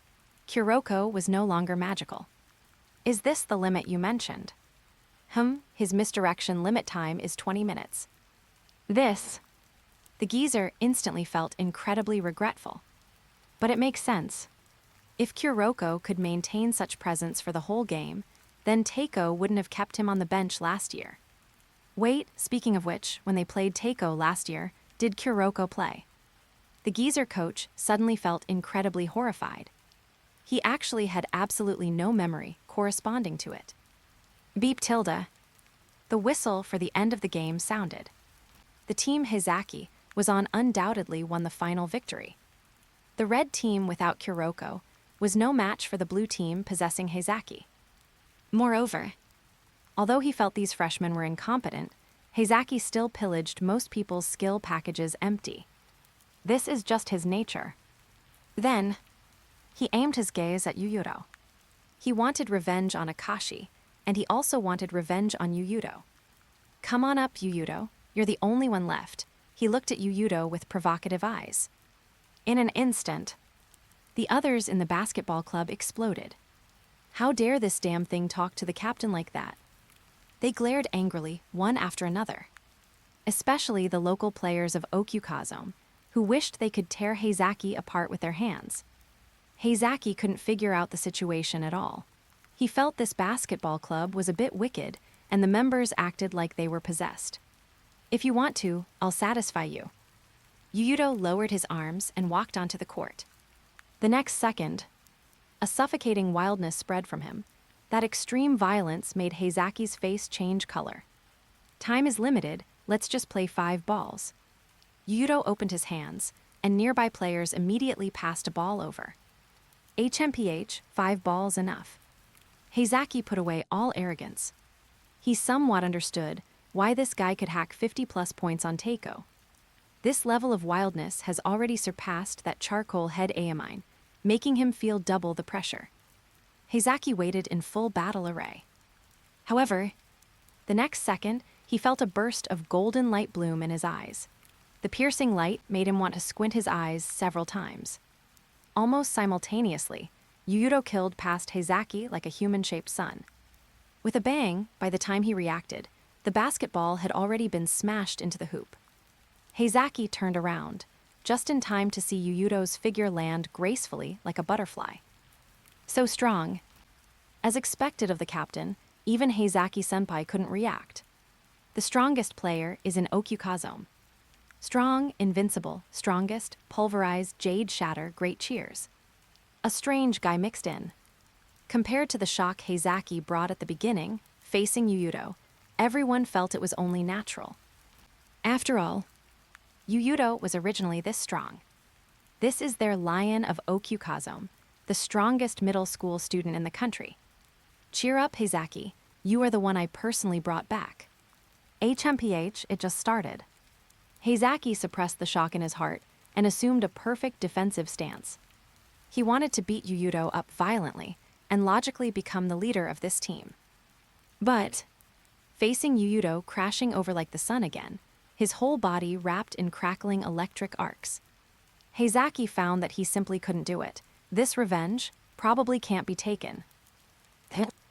Speaker 1: Kuroko was no longer magical. Is this the limit you mentioned? His misdirection limit time is 20 minutes. The geezer instantly felt incredibly regretful. But it makes sense. If Kuroko could maintain such presence for the whole game, then Teiko wouldn't have kept him on the bench last year. Wait, speaking of which, when they played Teiko last year, did Kuroko play? The geezer coach suddenly felt incredibly horrified. He actually had absolutely no memory corresponding to it. Beep tilde. The whistle for the end of the game sounded. The team Heizaki was on undoubtedly won the final victory. The red team without Kuroko was no match for the blue team possessing Heizaki. Moreover, although he felt these freshmen were incompetent, Heizaki still pillaged most people's skill packages empty. This is just his nature. Then, he aimed his gaze at Yuuto. He wanted revenge on Akashi, and he also wanted revenge on Yuuto. Come on up, Yuuto. You're the only one left. He looked at Yuuto with provocative eyes. In an instant, the others in the basketball club exploded. How dare this damn thing talk to the captain like that? They glared angrily, one after another. Especially the local players of Okukazome, who wished they could tear Heizaki apart with their hands. Heizaki couldn't figure out the situation at all. He felt this basketball club was a bit wicked, and the members acted like they were possessed. If you want to, I'll satisfy you. Yuuto lowered his arms and walked onto the court. The next second, a suffocating wildness spread from him. That extreme violence made Heizaki's face change color. Time is limited, let's just play 5 balls. Yuuto opened his hands, and nearby players immediately passed a ball over. HMPH, 5 balls enough. Heizaki put away all arrogance. He somewhat understood why this guy could hack 50+ points on Teiko. This level of wildness has already surpassed that charcoal head Aamine, making him feel double the pressure. Heizaki waited in full battle array. However, the next second, he felt a burst of golden light bloom in his eyes. The piercing light made him want to squint his eyes several times. Almost simultaneously, Yuuto killed past Heizaki like a human-shaped sun. With a bang, by the time he reacted, the basketball had already been smashed into the hoop. Heizaki turned around, just in time to see Yuuto's figure land gracefully like a butterfly. So strong. As expected of the captain, even Heizaki-senpai couldn't react. The strongest player is in Okukazome. Strong, invincible, strongest, pulverized, jade shatter, great cheers. A strange guy mixed in. Compared to the shock Heizaki brought at the beginning, facing Yuuto, everyone felt it was only natural. After all, Yuuto was originally this strong. This is their lion of Okyukazome, the strongest middle school student in the country. Cheer up, Heizaki, you are the one I personally brought back. HMPH, it just started. Heizaki suppressed the shock in his heart and assumed a perfect defensive stance. He wanted to beat Yuuto up violently and logically become the leader of this team. But, facing Yuuto crashing over like the sun again, his whole body wrapped in crackling electric arcs. Heizaki found that he simply couldn't do it. This revenge probably can't be taken.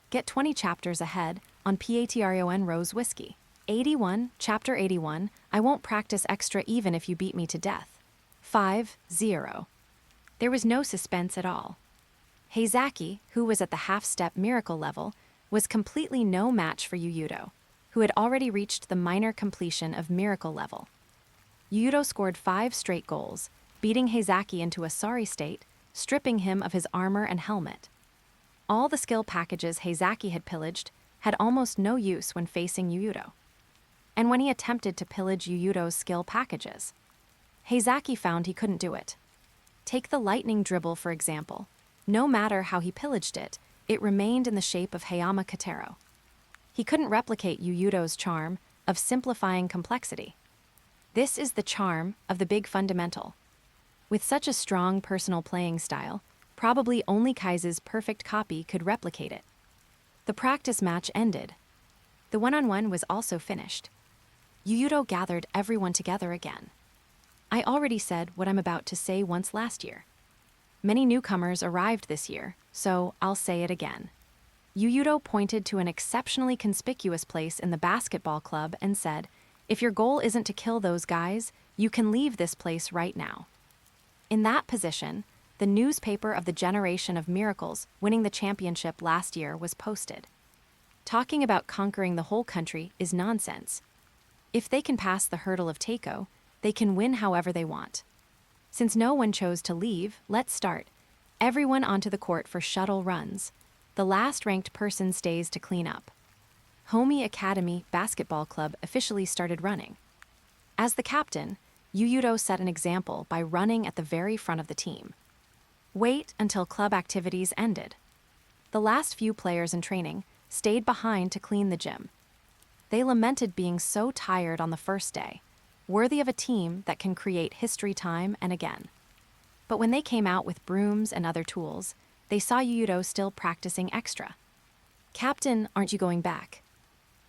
Speaker 1: Get 20 chapters ahead on Patreon Rose Whiskey. 81, Chapter 81, I won't practice extra even if you beat me to death. 5-0. There was no suspense at all. Heizaki, who was at the half-step miracle level, was completely no match for Yuuto, who had already reached the minor completion of miracle level. Yuuto scored 5 straight goals, beating Heizaki into a sorry state, stripping him of his armor and helmet. All the skill packages Heizaki had pillaged had almost no use when facing Yuuto. And when he attempted to pillage Yuuto's skill packages, Heizaki found he couldn't do it. Take the lightning dribble, for example. No matter how he pillaged it, it remained in the shape of Hayama Katero. He couldn't replicate Yuuto's charm of simplifying complexity. This is the charm of the big fundamental. With such a strong personal playing style, probably only Kai's perfect copy could replicate it. The practice match ended. The one-on-one was also finished. Yuuto gathered everyone together again. I already said what I'm about to say once last year. Many newcomers arrived this year, so I'll say it again. Yuuto pointed to an exceptionally conspicuous place in the basketball club and said, if your goal isn't to kill those guys, you can leave this place right now. In that position, the newspaper of the generation of miracles winning the championship last year was posted. Talking about conquering the whole country is nonsense. If they can pass the hurdle of Teiko, they can win however they want. Since no one chose to leave, let's start. Everyone onto the court for shuttle runs. The last ranked person stays to clean up. Homi Academy Basketball Club officially started running. As the captain, Yuuto set an example by running at the very front of the team. Wait until club activities ended. The last few players in training stayed behind to clean the gym. They lamented being so tired on the first day, worthy of a team that can create history time and again. But when they came out with brooms and other tools, they saw Yuuto still practicing extra. Captain, aren't you going back?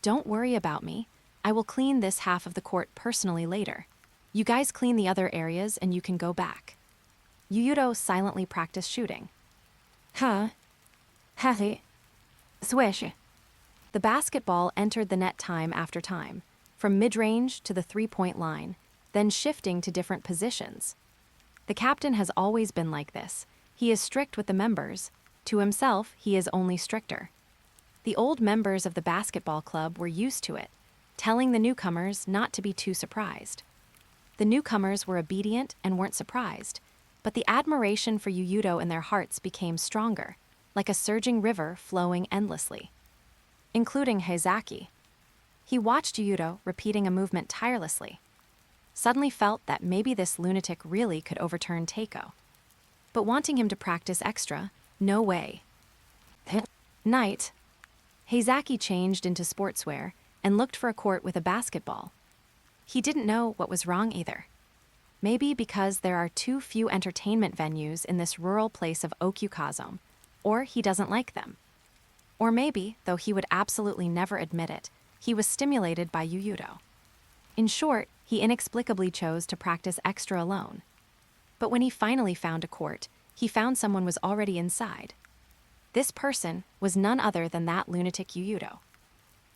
Speaker 1: Don't worry about me. I will clean this half of the court personally later. You guys clean the other areas and you can go back. Yuuto silently practiced shooting. Swish. The basketball entered the net time after time, from mid-range to the three-point line, then shifting to different positions. The captain has always been like this. He is strict with the members. To himself, he is only stricter. The old members of the basketball club were used to it, telling the newcomers not to be too surprised. The newcomers were obedient and weren't surprised, but the admiration for Yuuto in their hearts became stronger, like a surging river flowing endlessly. Including Heizaki. He watched Yuuto repeating a movement tirelessly. Suddenly felt that maybe this lunatic really could overturn Teiko. But wanting him to practice extra, no way. Night. Heizaki changed into sportswear and looked for a court with a basketball. He didn't know what was wrong either. Maybe because there are too few entertainment venues in this rural place of Okyukazome, or he doesn't like them. Or maybe, though he would absolutely never admit it, he was stimulated by Yuuto. In short, he inexplicably chose to practice extra alone. But when he finally found a court, he found someone was already inside. This person was none other than that lunatic Yuuto.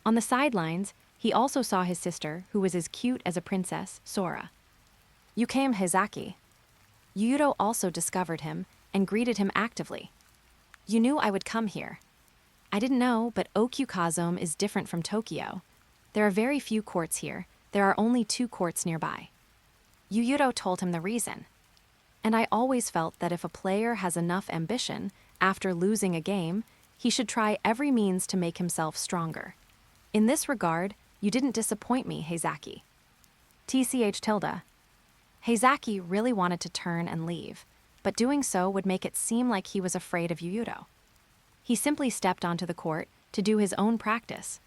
Speaker 1: On the sidelines, he also saw his sister, who was as cute as a princess, Sora. You came, Heizaki. Yuuto also discovered him and greeted him actively. You knew I would come here. I didn't know, but Okyukazome is different from Tokyo. There are very few courts here. There are only 2 courts nearby. Yuuto told him the reason. And I always felt that if a player has enough ambition, after losing a game, he should try every means to make himself stronger. In this regard, you didn't disappoint me, Heizaki. TCH tilde. Heizaki really wanted to turn and leave, but doing so would make it seem like he was afraid of Yuuto. He simply stepped onto the court to do his own practice.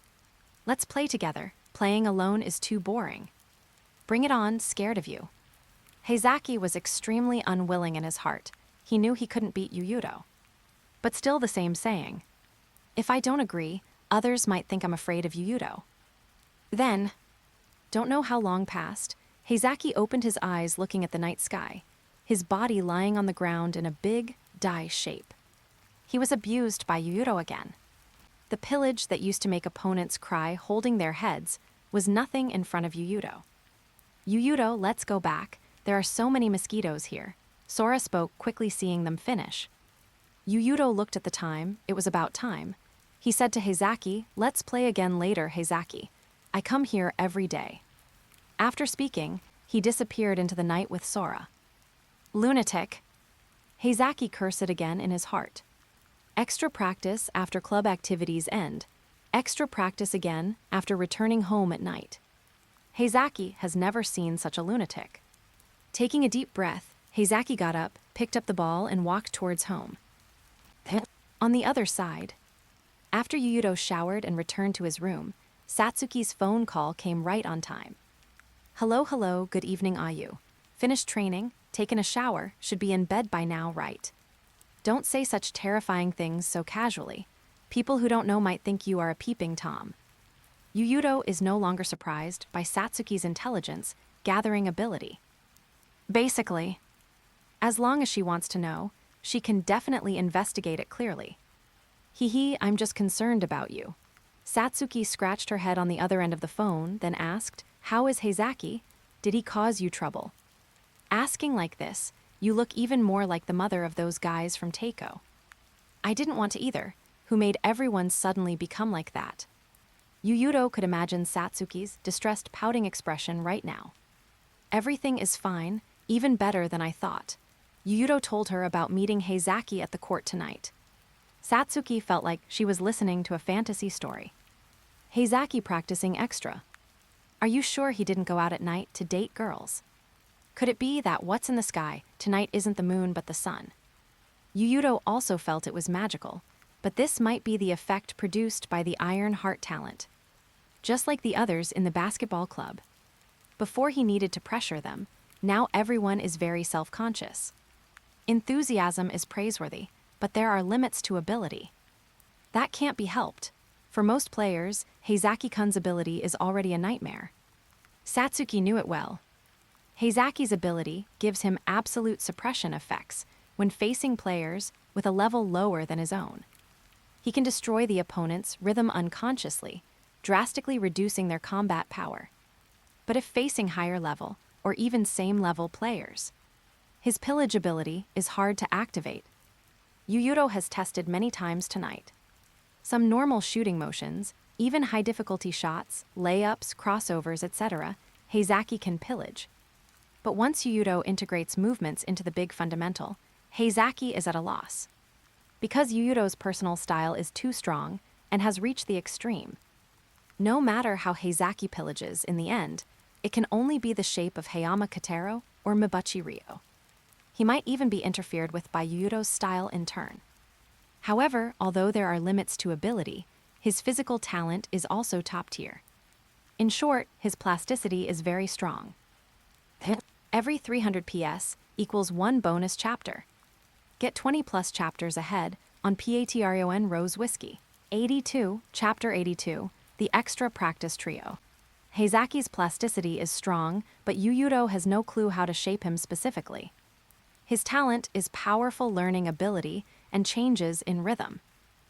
Speaker 1: Let's play together. Playing alone is too boring. Bring it on, scared of you. Heizaki was extremely unwilling in his heart. He knew he couldn't beat Yuuto. But still the same saying. If I don't agree, others might think I'm afraid of Yuuto. Then, don't know how long passed, Heizaki opened his eyes looking at the night sky, his body lying on the ground in a big, die shape. He was abused by Yuuto again. The pillage that used to make opponents cry holding their heads was nothing in front of Yuuto. Yuuto, let's go back. There are so many mosquitoes here. Sora spoke, quickly seeing them finish. Yuuto looked at the time. It was about time. He said to Heizaki, let's play again later, Heizaki. I come here every day. After speaking, he disappeared into the night with Sora. Lunatic. Heizaki cursed again in his heart. Extra practice after club activities end. Extra practice again after returning home at night. Heizaki has never seen such a lunatic. Taking a deep breath, Heizaki got up, picked up the ball, and walked towards home. On the other side, after Yuuto showered and returned to his room, Satsuki's phone call came right on time. Hello, good evening, Ayu. Finished training, taken a shower, should be in bed by now, right? Don't say such terrifying things so casually. People who don't know might think you are a peeping Tom. Yuuto is no longer surprised by Satsuki's intelligence, gathering ability. Basically, as long as she wants to know, she can definitely investigate it clearly. Hee, I'm just concerned about you. Satsuki scratched her head on the other end of the phone, then asked, how is Heizaki? Did he cause you trouble? Asking like this, you look even more like the mother of those guys from Teiko. I didn't want to either, who made everyone suddenly become like that. Yuuto could imagine Satsuki's distressed pouting expression right now. Everything is fine, even better than I thought. Yuuto told her about meeting Heizaki at the court tonight. Satsuki felt like she was listening to a fantasy story. Heizaki practicing extra. Are you sure he didn't go out at night to date girls? Could it be that what's in the sky tonight isn't the moon but the sun? Yuuto also felt it was magical, but this might be the effect produced by the Iron Heart talent. Just like the others in the basketball club. Before he needed to pressure them, now everyone is very self-conscious. Enthusiasm is praiseworthy, but there are limits to ability. That can't be helped. For most players, Heizaki-kun's ability is already a nightmare. Satsuki knew it well. Heizaki's ability gives him absolute suppression effects when facing players with a level lower than his own. He can destroy the opponent's rhythm unconsciously, drastically reducing their combat power. But if facing higher level, or even same level players, his pillage ability is hard to activate. Yuuto has tested many times tonight. Some normal shooting motions, even high difficulty shots, layups, crossovers, etc., Heizaki can pillage. But once Yuuto integrates movements into the big fundamental, Heizaki is at a loss. Because Yuuto's personal style is too strong and has reached the extreme. No matter how Heizaki pillages in the end, it can only be the shape of Hayama Katero or Mibuchi Ryo. He might even be interfered with by Yuuto's style in turn. However, although there are limits to ability, his physical talent is also top tier. In short, his plasticity is very strong. Every 300 PS equals 1 bonus chapter. Get 20 plus chapters ahead on Patreon Rose Whiskey. 82, Chapter 82, the Extra Practice Trio. Heizaki's plasticity is strong, but Yuuto has no clue how to shape him specifically. His talent is powerful learning ability and changes in rhythm.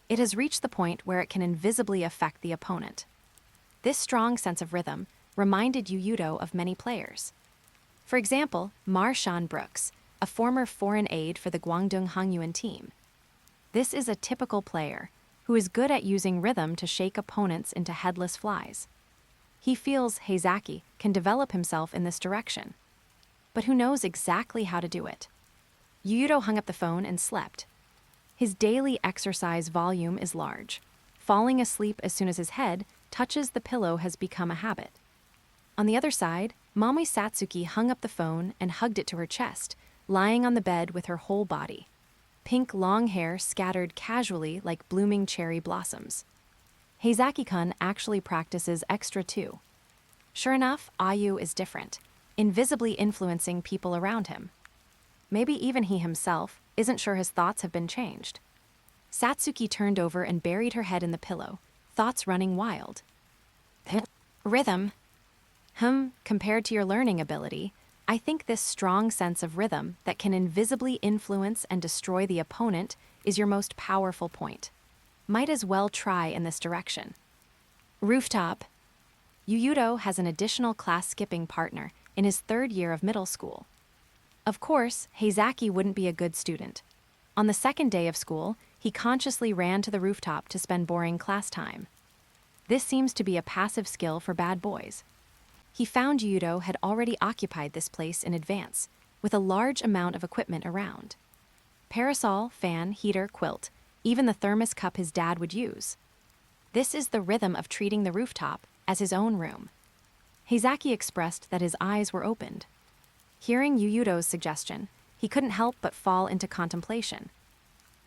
Speaker 1: It has reached the point where it can invisibly affect the opponent. This strong sense of rhythm reminded Yuuto of many players. For example, Marshawn Brooks, a former foreign aide for the Guangdong Hangyuan team. This is a typical player who is good at using rhythm to shake opponents into headless flies. He feels Heizaki can develop himself in this direction. but who knows exactly how to do it. Yuuto hung up the phone and slept. His daily exercise volume is large. Falling asleep as soon as his head touches the pillow has become a habit. On the other side, Mommy Satsuki hung up the phone and hugged it to her chest, lying on the bed with her whole body. Pink long hair scattered casually like blooming cherry blossoms. Heizaki-kun actually practices extra too. Sure enough, Ayu is different, invisibly influencing people around him. Maybe even he himself isn't sure his thoughts have been changed. Satsuki turned over and buried her head in the pillow, thoughts running wild. Rhythm. Compared to your learning ability, I think this strong sense of rhythm that can invisibly influence and destroy the opponent is your most powerful point. Might as well try in this direction. Rooftop. Yuuto has an additional class skipping partner in his 3rd year of middle school. Of course, Heizaki wouldn't be a good student. On the 2nd day of school, he consciously ran to the rooftop to spend boring class time. This seems to be a passive skill for bad boys. He found Yuuto had already occupied this place in advance, with a large amount of equipment around. Parasol, fan, heater, quilt, even the thermos cup his dad would use. This is the rhythm of treating the rooftop as his own room. Heizaki expressed that his eyes were opened. Hearing Yuuto's suggestion, he couldn't help but fall into contemplation.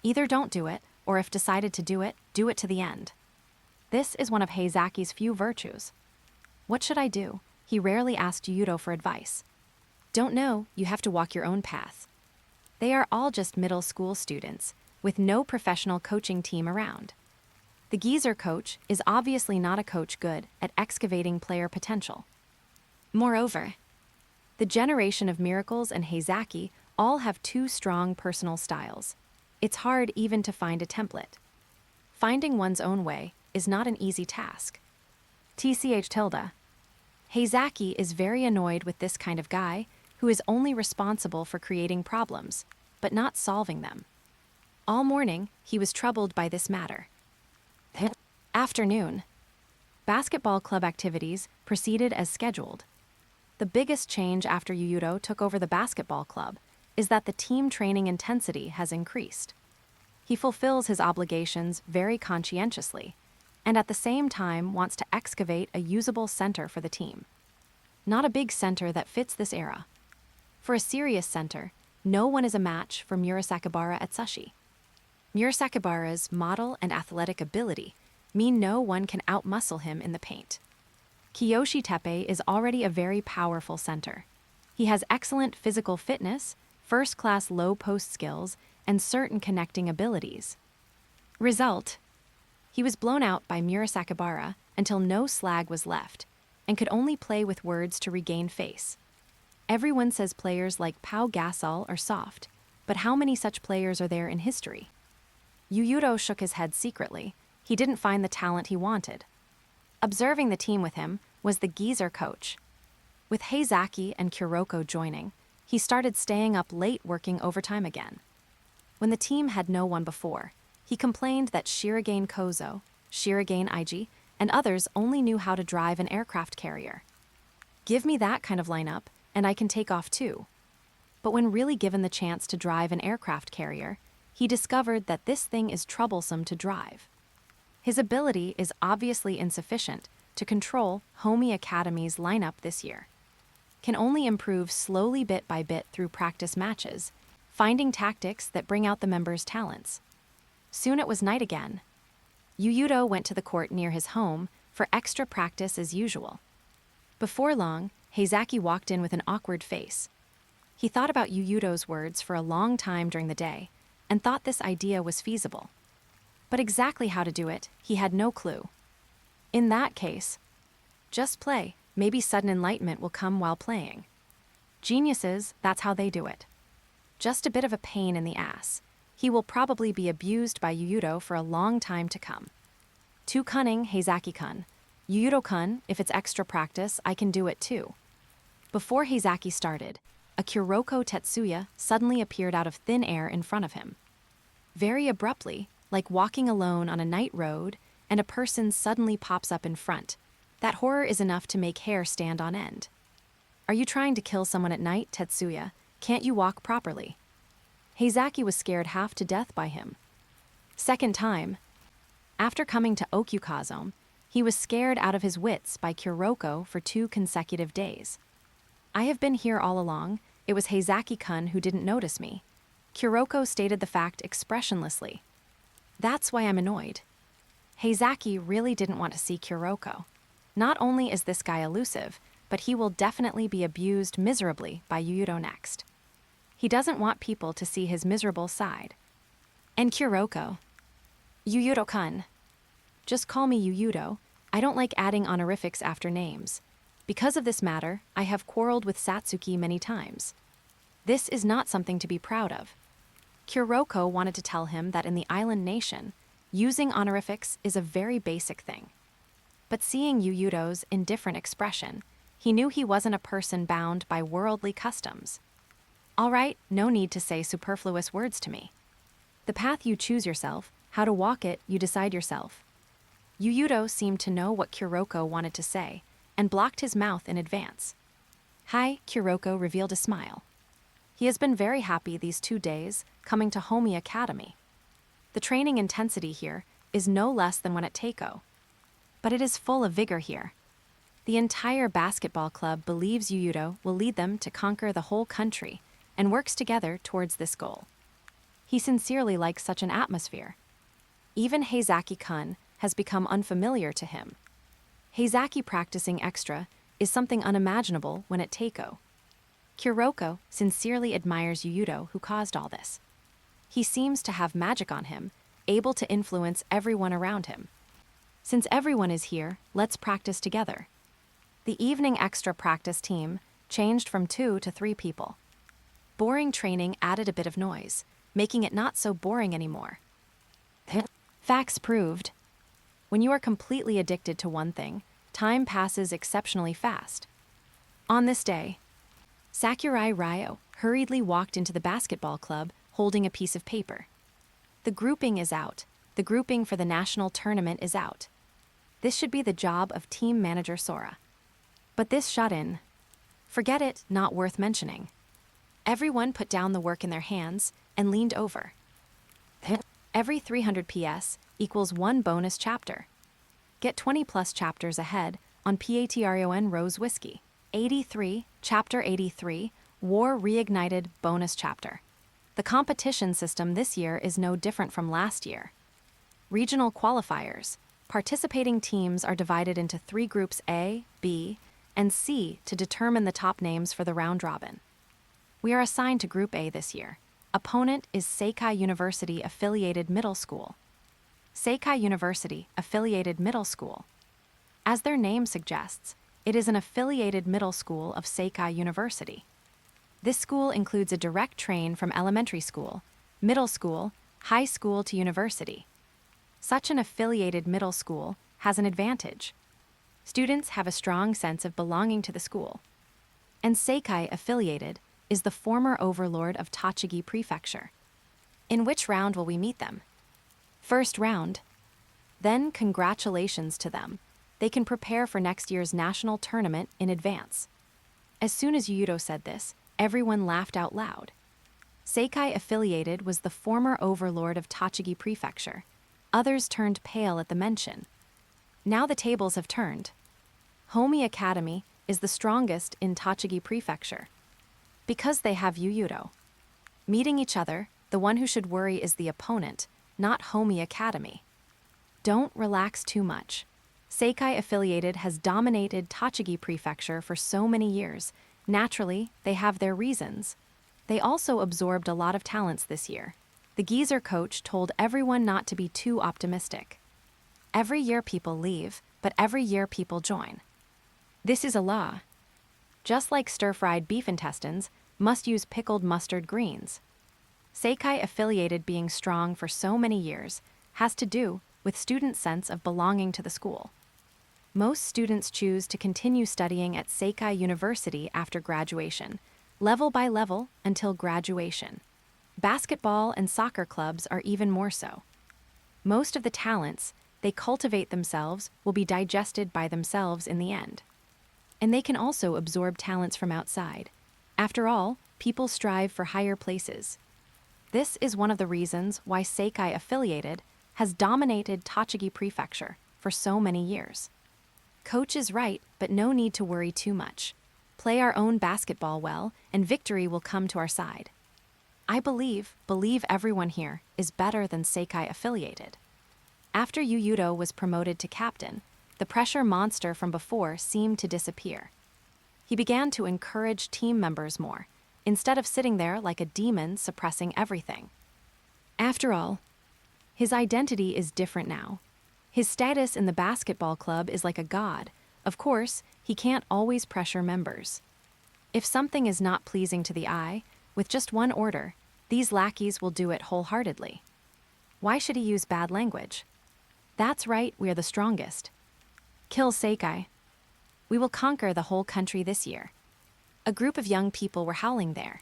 Speaker 1: Either don't do it, or if decided to do it to the end. This is one of Heizaki's few virtues. What should I do? He rarely asked Yuuto for advice. Don't know, you have to walk your own path. They are all just middle school students, with no professional coaching team around. The geezer coach is obviously not a coach good at excavating player potential. Moreover, the generation of Miracles and Heizaki all have 2 strong personal styles. It's hard even to find a template. Finding one's own way is not an easy task. Heizaki is very annoyed with this kind of guy who is only responsible for creating problems, but not solving them. All morning, he was troubled by this matter. Afternoon. Basketball club activities proceeded as scheduled. The biggest change after Yuuto took over the basketball club is that the team training intensity has increased. He fulfills his obligations very conscientiously, and at the same time wants to excavate a usable center for the team. Not a big center that fits this era. For a serious center, no one is a match for Murasakibara at Tsushi. Murasakibara's model and athletic ability mean no one can outmuscle him in the paint. Kiyoshi Teppei is already a very powerful center. He has excellent physical fitness, first-class low post skills, and certain connecting abilities. Result: he was blown out by Murasakibara until no slag was left, and could only play with words to regain face. Everyone says players like Pau Gasol are soft, but how many such players are there in history? Yuuto shook his head secretly. He didn't find the talent he wanted. Observing the team with him was the geezer coach. With Heizaki and Kuroko joining, he started staying up late working overtime again. When the team had no one before, he complained that Shirogane Kozo, Shirogane Iji, and others only knew how to drive an aircraft carrier. Give me that kind of lineup, and I can take off too. But when really given the chance to drive an aircraft carrier, he discovered that this thing is troublesome to drive. His ability is obviously insufficient to control Homi Academy's lineup this year. Can only improve slowly bit by bit through practice matches, finding tactics that bring out the members' talents. Soon it was night again. Yuuto went to the court near his home for extra practice as usual. Before long, Heizaki walked in with an awkward face. He thought about Yuuto's words for a long time during the day and thought this idea was feasible. But exactly how to do it, he had no clue. In that case, just play. Maybe sudden enlightenment will come while playing. Geniuses, that's how they do it. Just a bit of a pain in the ass. He will probably be abused by Yuuto for a long time to come. Too cunning, Heizaki-kun. Yuuto-kun, if it's extra practice, I can do it too. Before Heizaki started, a Kuroko Tetsuya suddenly appeared out of thin air in front of him. Very abruptly, like walking alone on a night road, and a person suddenly pops up in front. That horror is enough to make hair stand on end. Are you trying to kill someone at night, Tetsuya? Can't you walk properly? Heizaki was scared half to death by him. Second time. After coming to Okyukazome, he was scared out of his wits by Kuroko for 2 consecutive days. I have been here all along. It was Heizaki-kun who didn't notice me. Kuroko stated the fact expressionlessly. That's why I'm annoyed. Heizaki really didn't want to see Kuroko. Not only is this guy elusive, but he will definitely be abused miserably by Yuuto next. He doesn't want people to see his miserable side. And Kuroko. Yuuto-kun. Just call me Yuuto. I don't like adding honorifics after names. Because of this matter, I have quarreled with Satsuki many times. This is not something to be proud of. Kuroko wanted to tell him that in the island nation, using honorifics is a very basic thing. But seeing Yuuto's indifferent expression, he knew he wasn't a person bound by worldly customs. All right, no need to say superfluous words to me. The path you choose yourself, how to walk it, you decide yourself. Yuuto seemed to know what Kuroko wanted to say, and blocked his mouth in advance. Hi, Kuroko revealed a smile. He has been very happy these 2 days, coming to Homi Academy. The training intensity here is no less than when at Teiko. But it is full of vigor here. The entire basketball club believes Yuuto will lead them to conquer the whole country, and works together towards this goal. He sincerely likes such an atmosphere. Even Heizaki-kun has become unfamiliar to him. Heizaki practicing extra is something unimaginable when at Teiko. Kuroko sincerely admires Yuuto, who caused all this. He seems to have magic on him, able to influence everyone around him. Since everyone is here, let's practice together. The evening extra practice team changed from 2 to 3 people. Boring training added a bit of noise, making it not so boring anymore. Facts proved. When you are completely addicted to one thing, time passes exceptionally fast. On this day, Sakurai Ryo hurriedly walked into the basketball club holding a piece of paper. The grouping is out. The grouping for the national tournament is out. This should be the job of team manager Sora. But this shut in. Forget it, not worth mentioning. Everyone put down the work in their hands and leaned over. Every 300 PS equals 1 bonus chapter. Get 20 plus chapters ahead on Patron Rose Whiskey. 83, Chapter 83, War Reignited bonus chapter. The competition system this year is no different from last year. Regional qualifiers. Participating teams are divided into 3 groups A, B, and C to determine the top names for the round robin. We are assigned to Group A this year. Opponent is Seikai University Affiliated Middle School. Seikai University Affiliated Middle School. As their name suggests, it is an affiliated middle school of Seikai University. This school includes a direct train from elementary school, middle school, high school to university. Such an affiliated middle school has an advantage. Students have a strong sense of belonging to the school. And Seikai Affiliated is the former overlord of Tochigi Prefecture. In which round will we meet them? First round. Then congratulations to them. They can prepare for next year's national tournament in advance. As soon as Yuuto said this, everyone laughed out loud. Seikai Affiliated was the former overlord of Tochigi Prefecture. Others turned pale at the mention. Now the tables have turned. Homi Academy is the strongest in Tochigi Prefecture. Because they have Yuuto. Meeting each other, the one who should worry is the opponent, not Homi Academy. Don't relax too much. Seikai Affiliated has dominated Tochigi Prefecture for so many years. Naturally, they have their reasons. They also absorbed a lot of talents this year. The geezer coach told everyone not to be too optimistic. Every year people leave, but every year people join. This is a law. Just like stir-fried beef intestines, must use pickled mustard greens. Seikai Affiliated being strong for so many years has to do with students' sense of belonging to the school. Most students choose to continue studying at Seikai University after graduation, level by level until graduation. Basketball and soccer clubs are even more so. Most of the talents they cultivate themselves will be digested by themselves in the end. And they can also absorb talents from outside. After all, people strive for higher places. This is one of the reasons why Seikai Affiliated has dominated Tochigi Prefecture for so many years. Coach is right, but no need to worry too much. Play our own basketball well, and victory will come to our side. I believe everyone here is better than Seikai Affiliated. After Yuuto was promoted to captain, the pressure monster from before seemed to disappear. He began to encourage team members more, instead of sitting there like a demon suppressing everything. After all, his identity is different now. His status in the basketball club is like a god. Of course, he can't always pressure members. If something is not pleasing to the eye, with just one order, these lackeys will do it wholeheartedly. Why should he use bad language? That's right, we are the strongest. Kill Seikai. We will conquer the whole country this year. A group of young people were howling there.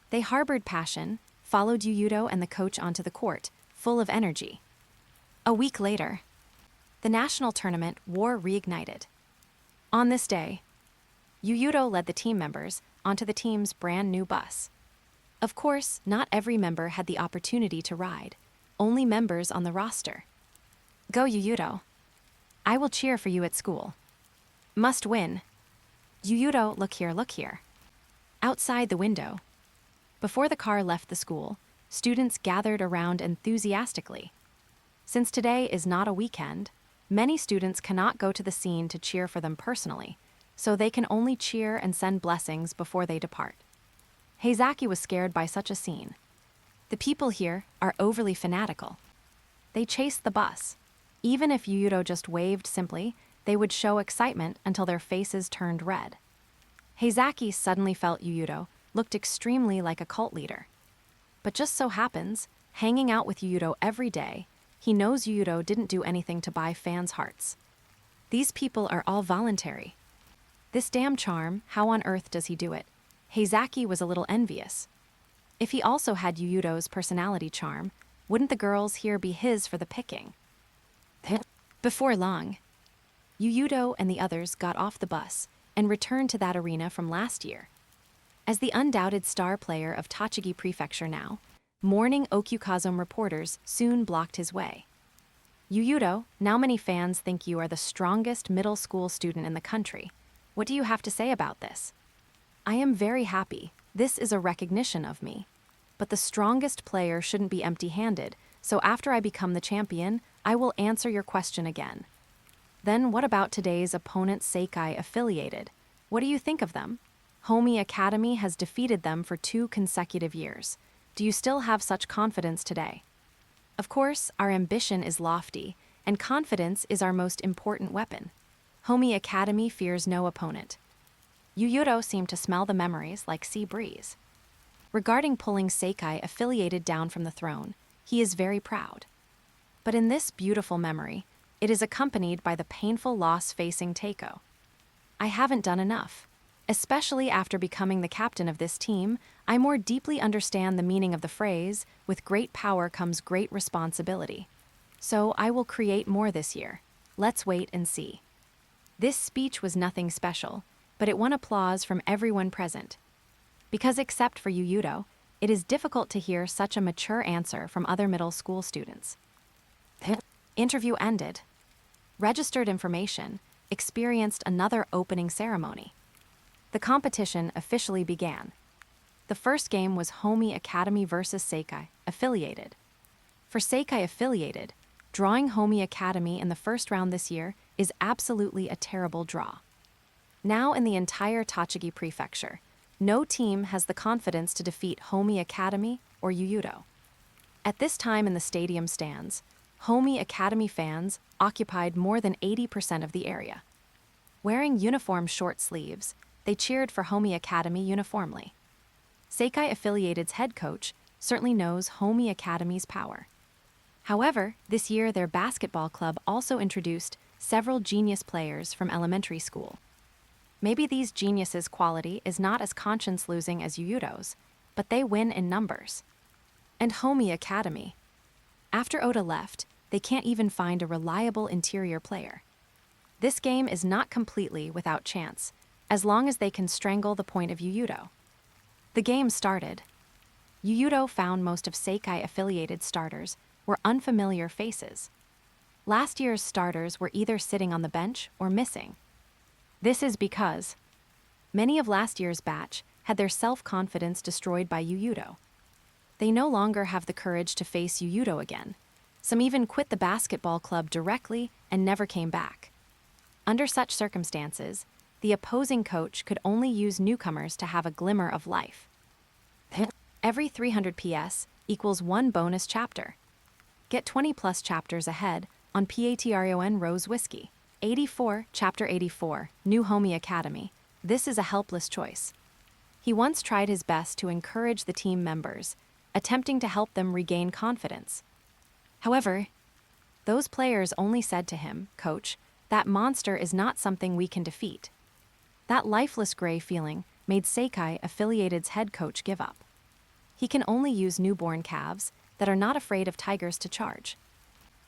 Speaker 1: They harbored passion, followed Yuuto and the coach onto the court, full of energy. A week later, the national tournament war reignited. On this day, Yuuto led the team members onto the team's brand new bus. Of course, not every member had the opportunity to ride, only members on the roster. Go Yuuto. I will cheer for you at school. Must win. Yuuto, look here. Outside the window. Before the car left the school, students gathered around enthusiastically. Since today is not a weekend, many students cannot go to the scene to cheer for them personally, so they can only cheer and send blessings before they depart. Heizaki was scared by such a scene. The people here are overly fanatical. They chased the bus. Even if Yuuto just waved simply, they would show excitement until their faces turned red. Heizaki suddenly felt Yuuto looked extremely like a cult leader. But just so happens, hanging out with Yuuto every day, he knows Yuuto didn't do anything to buy fans' hearts. These people are all voluntary. This damn charm, how on earth does he do it? Heizaki was a little envious. If he also had Yuuto's personality charm, wouldn't the girls here be his for the picking? Before long, Yuuto and the others got off the bus and returned to that arena from last year. As the undoubted star player of Tochigi Prefecture now, morning Okyukazome reporters soon blocked his way. Yuuto, now many fans think you are the strongest middle school student in the country. What do you have to say about this? I am very happy. This is a recognition of me. But the strongest player shouldn't be empty-handed, so after I become the champion, I will answer your question again. Then what about today's opponent Seikai Affiliated? What do you think of them? Homi Academy has defeated them for 2 consecutive years. Do you still have such confidence today? Of course, our ambition is lofty, and confidence is our most important weapon. Homi Academy fears no opponent. Yuuto seemed to smell the memories like sea breeze. Regarding pulling Seikai Affiliated down from the throne, he is very proud. But in this beautiful memory, it is accompanied by the painful loss facing Teiko. I haven't done enough. Especially after becoming the captain of this team, I more deeply understand the meaning of the phrase, with great power comes great responsibility. So I will create more this year. Let's wait and see. This speech was nothing special, but it won applause from everyone present. Because except for Yuuto, it is difficult to hear such a mature answer from other middle school students. Interview ended. Registered information experienced another opening ceremony. The competition officially began. The first game was Homi Academy versus Seikai Affiliated. For Seikai Affiliated, drawing Homi Academy in the first round this year is absolutely a terrible draw. Now in the entire Tochigi Prefecture, no team has the confidence to defeat Homi Academy or Yuuto. At this time in the stadium stands, Homi Academy fans occupied more than 80% of the area. Wearing uniform short sleeves, they cheered for Homi Academy uniformly. Seikai Affiliated's head coach certainly knows Homi Academy's power. However, this year their basketball club also introduced several genius players from elementary school. Maybe these geniuses' quality is not as conscience-losing as Yuuto's, but they win in numbers. And Homi Academy. After Oda left, they can't even find a reliable interior player. This game is not completely without chance, as long as they can strangle the point of Yuuto. The game started. Yuuto found most of Seikai-affiliated starters were unfamiliar faces. Last year's starters were either sitting on the bench or missing. This is because many of last year's batch had their self-confidence destroyed by Yuuto. They no longer have the courage to face Yuuto again. Some even quit the basketball club directly and never came back. Under such circumstances, the opposing coach could only use newcomers to have a glimmer of life. Every 300 PS equals 1 bonus chapter. Get 20 plus chapters ahead on Patreon Rose Whiskey. 84, Chapter 84, New Homi Academy. This is a helpless choice. He once tried his best to encourage the team members, attempting to help them regain confidence. However, those players only said to him, "Coach, that monster is not something we can defeat." That lifeless gray feeling made Seikai-affiliated's head coach give up. He can only use newborn calves that are not afraid of tigers to charge.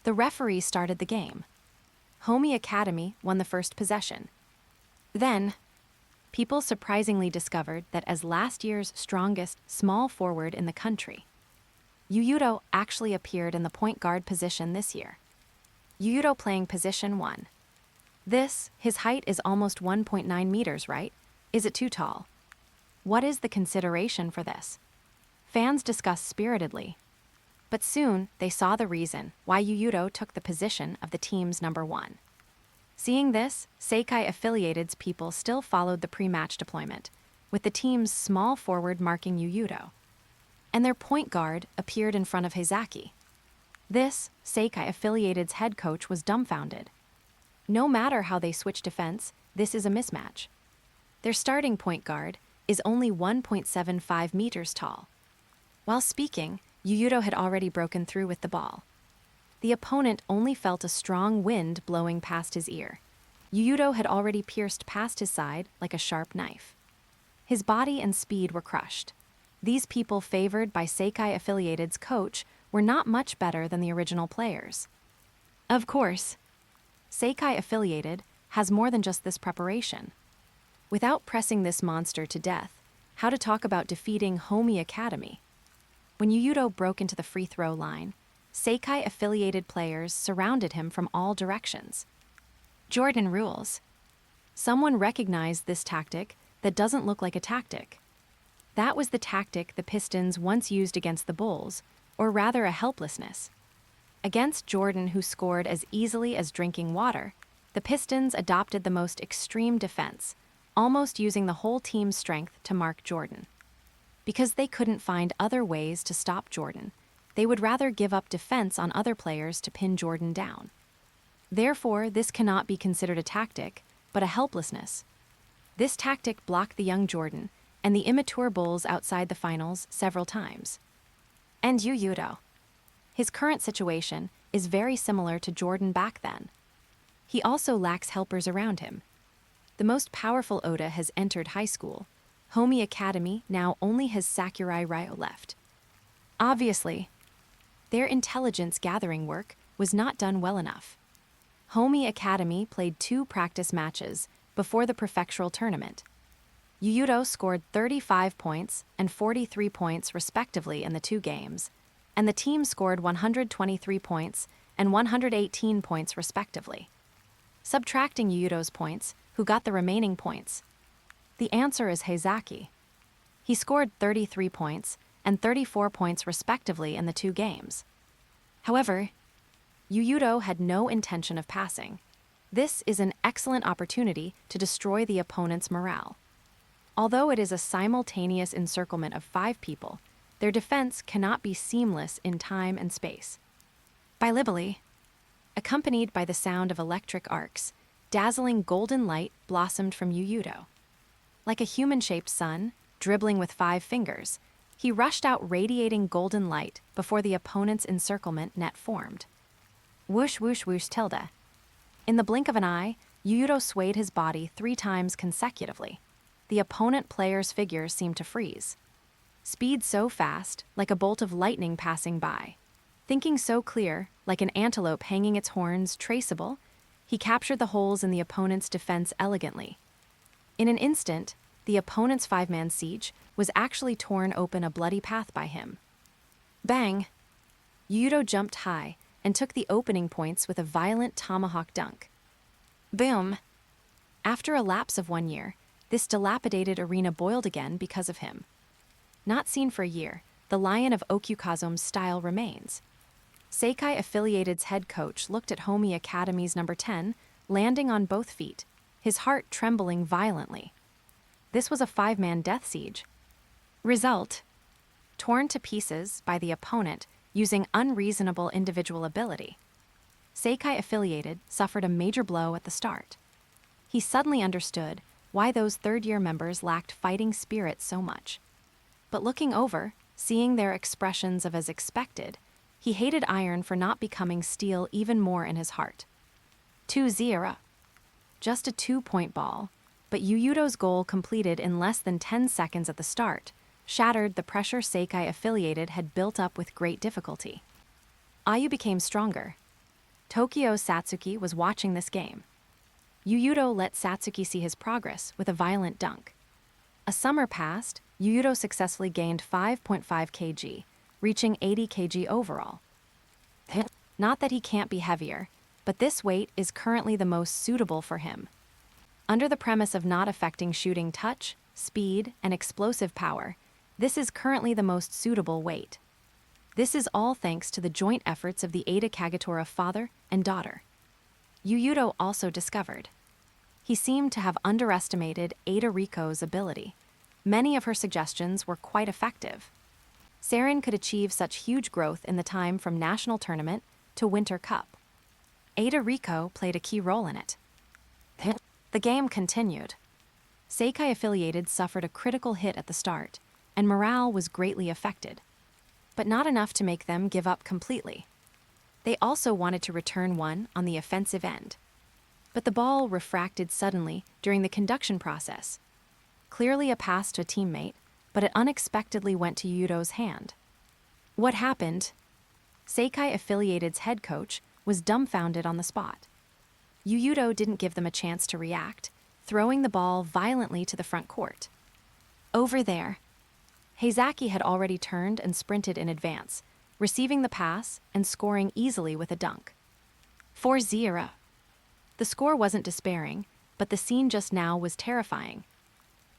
Speaker 1: The referee started the game. Homi Academy won the first possession. Then, people surprisingly discovered that as last year's strongest small forward in the country, Yuuto actually appeared in the point guard position this year. Yuuto playing position 1. His height is almost 1.9 meters, right? Is it too tall? What is the consideration for this? Fans discussed spiritedly. But soon, they saw the reason why Yuuto took the position of the team's number 1. Seeing this, Seikai-affiliated's people still followed the pre-match deployment, with the team's small forward marking Yuuto. And their point guard appeared in front of Heizaki. Seikai-affiliated's head coach was dumbfounded. No matter how they switch defense, this is a mismatch. Their starting point guard is only 1.75 meters tall. While speaking, Yuuto had already broken through with the ball. The opponent only felt a strong wind blowing past his ear. Yuuto had already pierced past his side like a sharp knife. His body and speed were crushed. These people favored by Seikai-affiliated's coach were not much better than the original players. Of course, Seikai-affiliated has more than just this preparation. Without pressing this monster to death, how to talk about defeating Homi Academy? When Yuuto broke into the free throw line, Seikai-affiliated players surrounded him from all directions. Jordan rules. Someone recognized this tactic that doesn't look like a tactic. That was the tactic the Pistons once used against the Bulls, or rather a helplessness. Against Jordan, who scored as easily as drinking water, the Pistons adopted the most extreme defense, almost using the whole team's strength to mark Jordan. Because they couldn't find other ways to stop Jordan, they would rather give up defense on other players to pin Jordan down. Therefore, this cannot be considered a tactic, but a helplessness. This tactic blocked the young Jordan and the immature Bulls outside the finals several times. And Yuuto. His current situation is very similar to Jordan back then. He also lacks helpers around him. The most powerful Oda has entered high school. Homi Academy now only has Sakurai Ryo left. Obviously, their intelligence gathering work was not done well enough. Homi Academy played 2 practice matches before the prefectural tournament. Yuuto scored 35 points and 43 points respectively in the 2 games, and the team scored 123 points and 118 points respectively. Subtracting Yuuto's points, who got the remaining points? The answer is Heizaki. He scored 33 points and 34 points respectively in the 2 games. However, Yuuto had no intention of passing. This is an excellent opportunity to destroy the opponent's morale. Although it is a simultaneous encirclement of 5 people, their defense cannot be seamless in time and space. Bilibili, accompanied by the sound of electric arcs, dazzling golden light blossomed from Yuuto. Like a human-shaped sun, dribbling with 5 fingers, he rushed out radiating golden light before the opponent's encirclement net formed. Whoosh, whoosh, whoosh, tilde. In the blink of an eye, Yuuto swayed his body 3 times consecutively. The opponent player's figures seemed to freeze. Speed so fast, like a bolt of lightning passing by. Thinking so clear, like an antelope hanging its horns traceable, he captured the holes in the opponent's defense elegantly. In an instant, the opponent's five-man siege was actually torn open a bloody path by him. Bang! Yuuto jumped high and took the opening points with a violent tomahawk dunk. Boom! After a lapse of 1 year, this dilapidated arena boiled again because of him. Not seen for a year, the Lion of Okukazom's style remains. Seikai Affiliated's head coach looked at Homi Academy's number 10, landing on both feet, his heart trembling violently. This was a five-man death siege. Result: torn to pieces by the opponent using unreasonable individual ability. Seikai Affiliated suffered a major blow at the start. He suddenly understood why those third-year members lacked fighting spirit so much. But looking over, seeing their expressions of as expected, he hated iron for not becoming steel even more in his heart. 2-0. Just a 2-point ball, but Yuuto's goal completed in less than 10 seconds at the start shattered the pressure Seikai Affiliated had built up with great difficulty. Ayu became stronger. Tokyo's Satsuki was watching this game. Yuuto let Satsuki see his progress with a violent dunk. A summer passed, Yuuto successfully gained 5.5 kg, reaching 80 kg overall. Not that he can't be heavier, but this weight is currently the most suitable for him. Under the premise of not affecting shooting touch, speed, and explosive power, this is currently the most suitable weight. This is all thanks to the joint efforts of the Ada Kagetora father and daughter. Yuuto also discovered. He seemed to have underestimated Ada Riko's ability. Many of her suggestions were quite effective. Saren could achieve such huge growth in the time from National Tournament to Winter Cup. Ada Riko played a key role in it. The game continued. Seikai Affiliated suffered a critical hit at the start, and morale was greatly affected. But not enough to make them give up completely. They also wanted to return one on the offensive end. But the ball refracted suddenly during the conduction process. Clearly a pass to a teammate, but it unexpectedly went to Yuuto's hand. What happened? Seikai Affiliated's head coach was dumbfounded on the spot. Yuuto didn't give them a chance to react, throwing the ball violently to the front court. Over there. Heizaki had already turned and sprinted in advance, receiving the pass and scoring easily with a dunk. 4-0. The score wasn't despairing, but the scene just now was terrifying.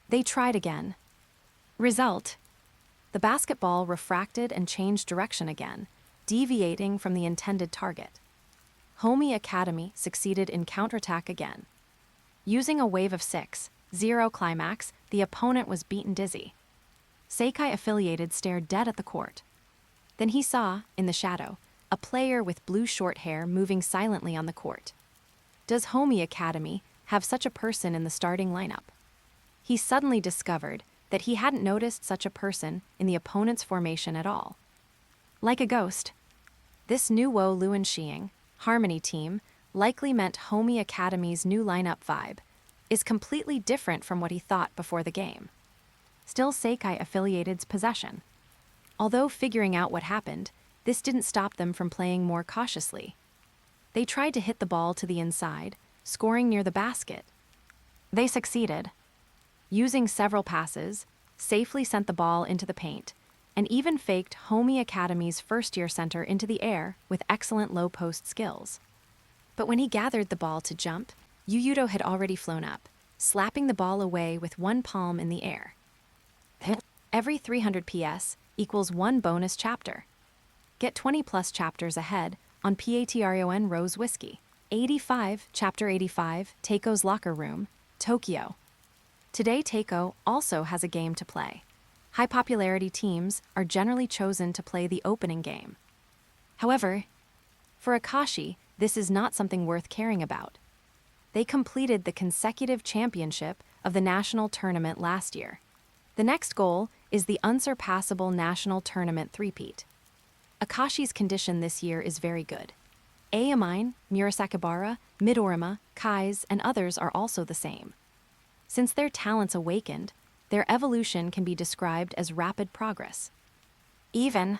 Speaker 1: They tried again. Result: the basketball refracted and changed direction again, deviating from the intended target. Homi Academy succeeded in counterattack again. Using a wave of 6-0 climax, the opponent was beaten dizzy. Seikai Affiliated stared dead at the court. Then he saw, in the shadow, a player with blue short hair moving silently on the court. Does Homi Academy have such a person in the starting lineup? He suddenly discovered that he hadn't noticed such a person in the opponent's formation at all. Like a ghost. This new Wo Luan Xiang Harmony team likely meant Homi Academy's new lineup vibe is completely different from what he thought before the game. Still Seikai Affiliated's possession. Although figuring out what happened, this didn't stop them from playing more cautiously. They tried to hit the ball to the inside, scoring near the basket. They succeeded. Using several passes, safely sent the ball into the paint, and even faked Homi Academy's first-year center into the air with excellent low-post skills. But when he gathered the ball to jump, Yuuto had already flown up, slapping the ball away with one palm in the air. Every 300 PS equals one bonus chapter. Get 20+ chapters ahead on Patreon Rose Whiskey. 85, Chapter 85, Teiko's Locker Room, Tokyo. Today Teiko also has a game to play. High-popularity teams are generally chosen to play the opening game. However, for Akashi, this is not something worth caring about. They completed the consecutive championship of the national tournament last year. The next goal is the unsurpassable national tournament three-peat. Akashi's condition this year is very good. Ayamine, Murasakibara, Midorima, Kai's, and others are also the same. Since their talents awakened, their evolution can be described as rapid progress. Even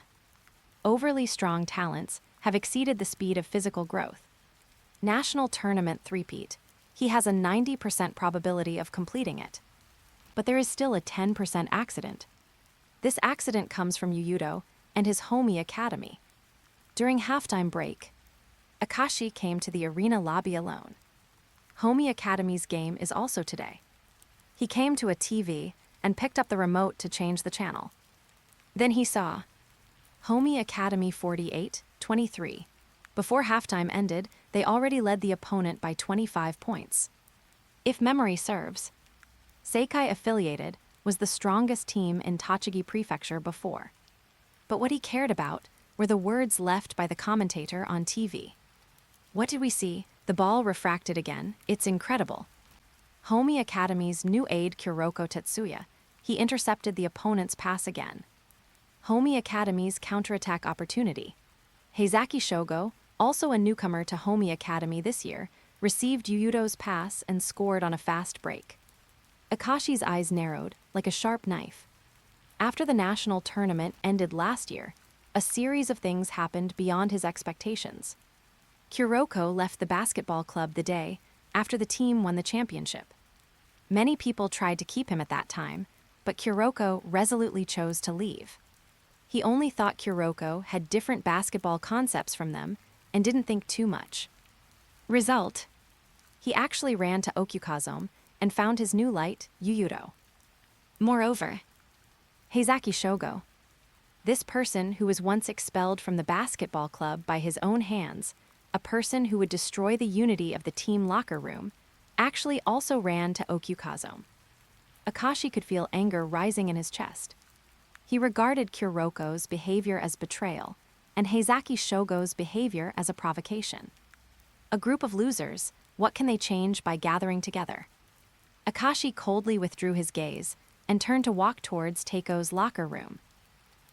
Speaker 1: overly strong talents have exceeded the speed of physical growth. National tournament three-peat, He has a 90% probability of completing it. But there is still a 10% accident. This accident comes from Yuuto and his Homi academy. During halftime break, Akashi came to the arena lobby alone. Homi Academy's game is also today. He came to a TV and picked up the remote to change the channel. Then he saw Homi Academy 48-23. Before halftime ended, they already led the opponent by 25 points. If memory serves, Seikai Affiliated was the strongest team in Tochigi Prefecture before. But what he cared about were the words left by the commentator on TV. What did we see? The ball refracted again. It's incredible. Homi Academy's new aide Kuroko Tetsuya. He intercepted the opponent's pass again. Homi Academy's counterattack opportunity. Heizaki Shogo, also a newcomer to Homi Academy this year, received Yuuto's pass and scored on a fast break. Akashi's eyes narrowed, like a sharp knife. After the national tournament ended last year, a series of things happened beyond his expectations. Kuroko left the basketball club the day after the team won the championship. Many people tried to keep him at that time, but Kuroko resolutely chose to leave. He only thought Kuroko had different basketball concepts from them and didn't think too much. Result: he actually ran to Okukazome and found his new light, Yuuto. Moreover, Heizaki Shogo, this person who was once expelled from the basketball club by his own hands, a person who would destroy the unity of the team locker room, actually also ran to Okukazome. Akashi could feel anger rising in his chest. He regarded Kuroko's behavior as betrayal, and Heizaki Shogo's behavior as a provocation. A group of losers, what can they change by gathering together? Akashi coldly withdrew his gaze and turned to walk towards Teiko's locker room.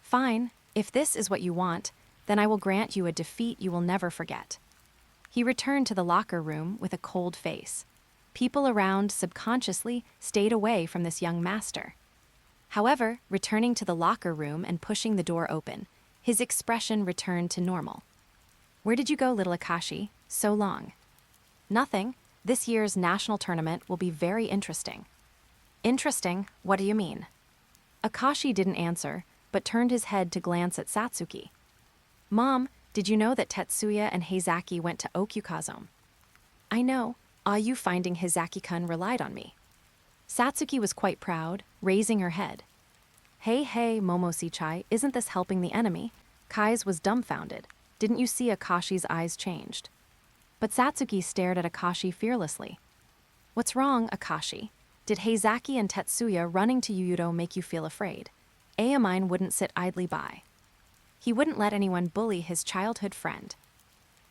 Speaker 1: Fine, if this is what you want, then I will grant you a defeat you will never forget. He returned to the locker room with a cold face. People around subconsciously stayed away from this young master. However, returning to the locker room and pushing the door open, his expression returned to normal. Where did you go, little Akashi? So long. Nothing. This year's national tournament will be very interesting. Interesting? What do you mean? Akashi didn't answer, but turned his head to glance at Satsuki. Mom, did you know that Tetsuya and Heizaki went to Okukazome? I know. Are you finding Heizaki-kun relied on me? Satsuki was quite proud, raising her head. Hey, Momo-shichai, isn't this helping the enemy? Kai's was dumbfounded. Didn't you see Akashi's eyes changed? But Satsuki stared at Akashi fearlessly. What's wrong, Akashi? Did Heizaki and Tetsuya running to Yuuto make you feel afraid? Aomine wouldn't sit idly by. He wouldn't let anyone bully his childhood friend.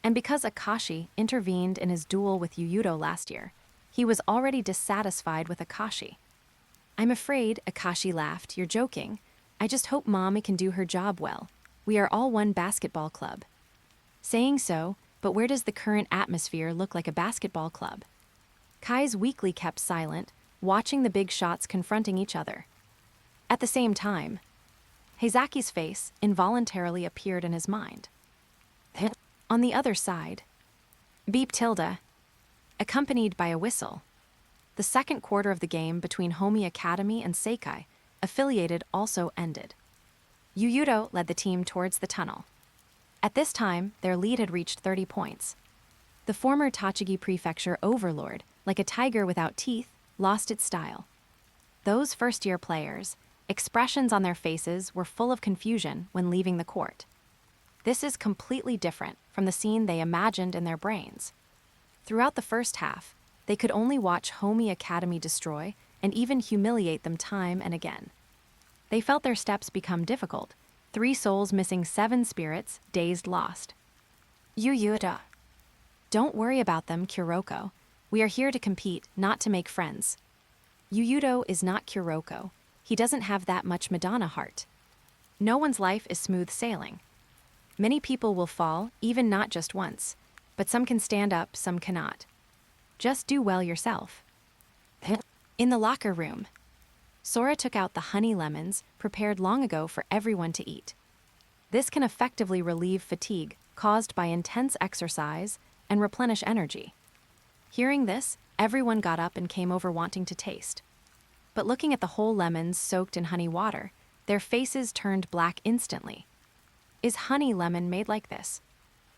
Speaker 1: And because Akashi intervened in his duel with Yuuto last year, he was already dissatisfied with Akashi. I'm afraid, Akashi laughed, you're joking. I just hope Mommy can do her job well. We are all one basketball club. Saying so, but where does the current atmosphere look like a basketball club? Kai's weakly kept silent, watching the big shots confronting each other. At the same time, Heizaki's face involuntarily appeared in his mind. On the other side, beep tilde, accompanied by a whistle. The second quarter of the game between Homi Academy and Seikai, affiliated, also ended. Yuuto led the team towards the tunnel. At this time, their lead had reached 30 points. The former Tochigi Prefecture overlord, like a tiger without teeth, lost its style. Those first-year players, expressions on their faces were full of confusion when leaving the court. This is completely different from the scene they imagined in their brains. Throughout the first half, they could only watch Homi Academy destroy and even humiliate them time and again. They felt their steps become difficult, 3 souls missing 7 spirits, dazed lost. Yuuto. Don't worry about them, Kuroko. We are here to compete, not to make friends. Yuuto is not Kuroko. He doesn't have that much Madonna heart. No one's life is smooth sailing. Many people will fall, even not just once, but some can stand up, some cannot. Just do well yourself. In the locker room, Sora took out the honey lemons prepared long ago for everyone to eat. This can effectively relieve fatigue caused by intense exercise and replenish energy. Hearing this, Everyone got up and came over wanting to taste. But looking at the whole lemons soaked in honey water, their faces turned black instantly. Is honey lemon made like this?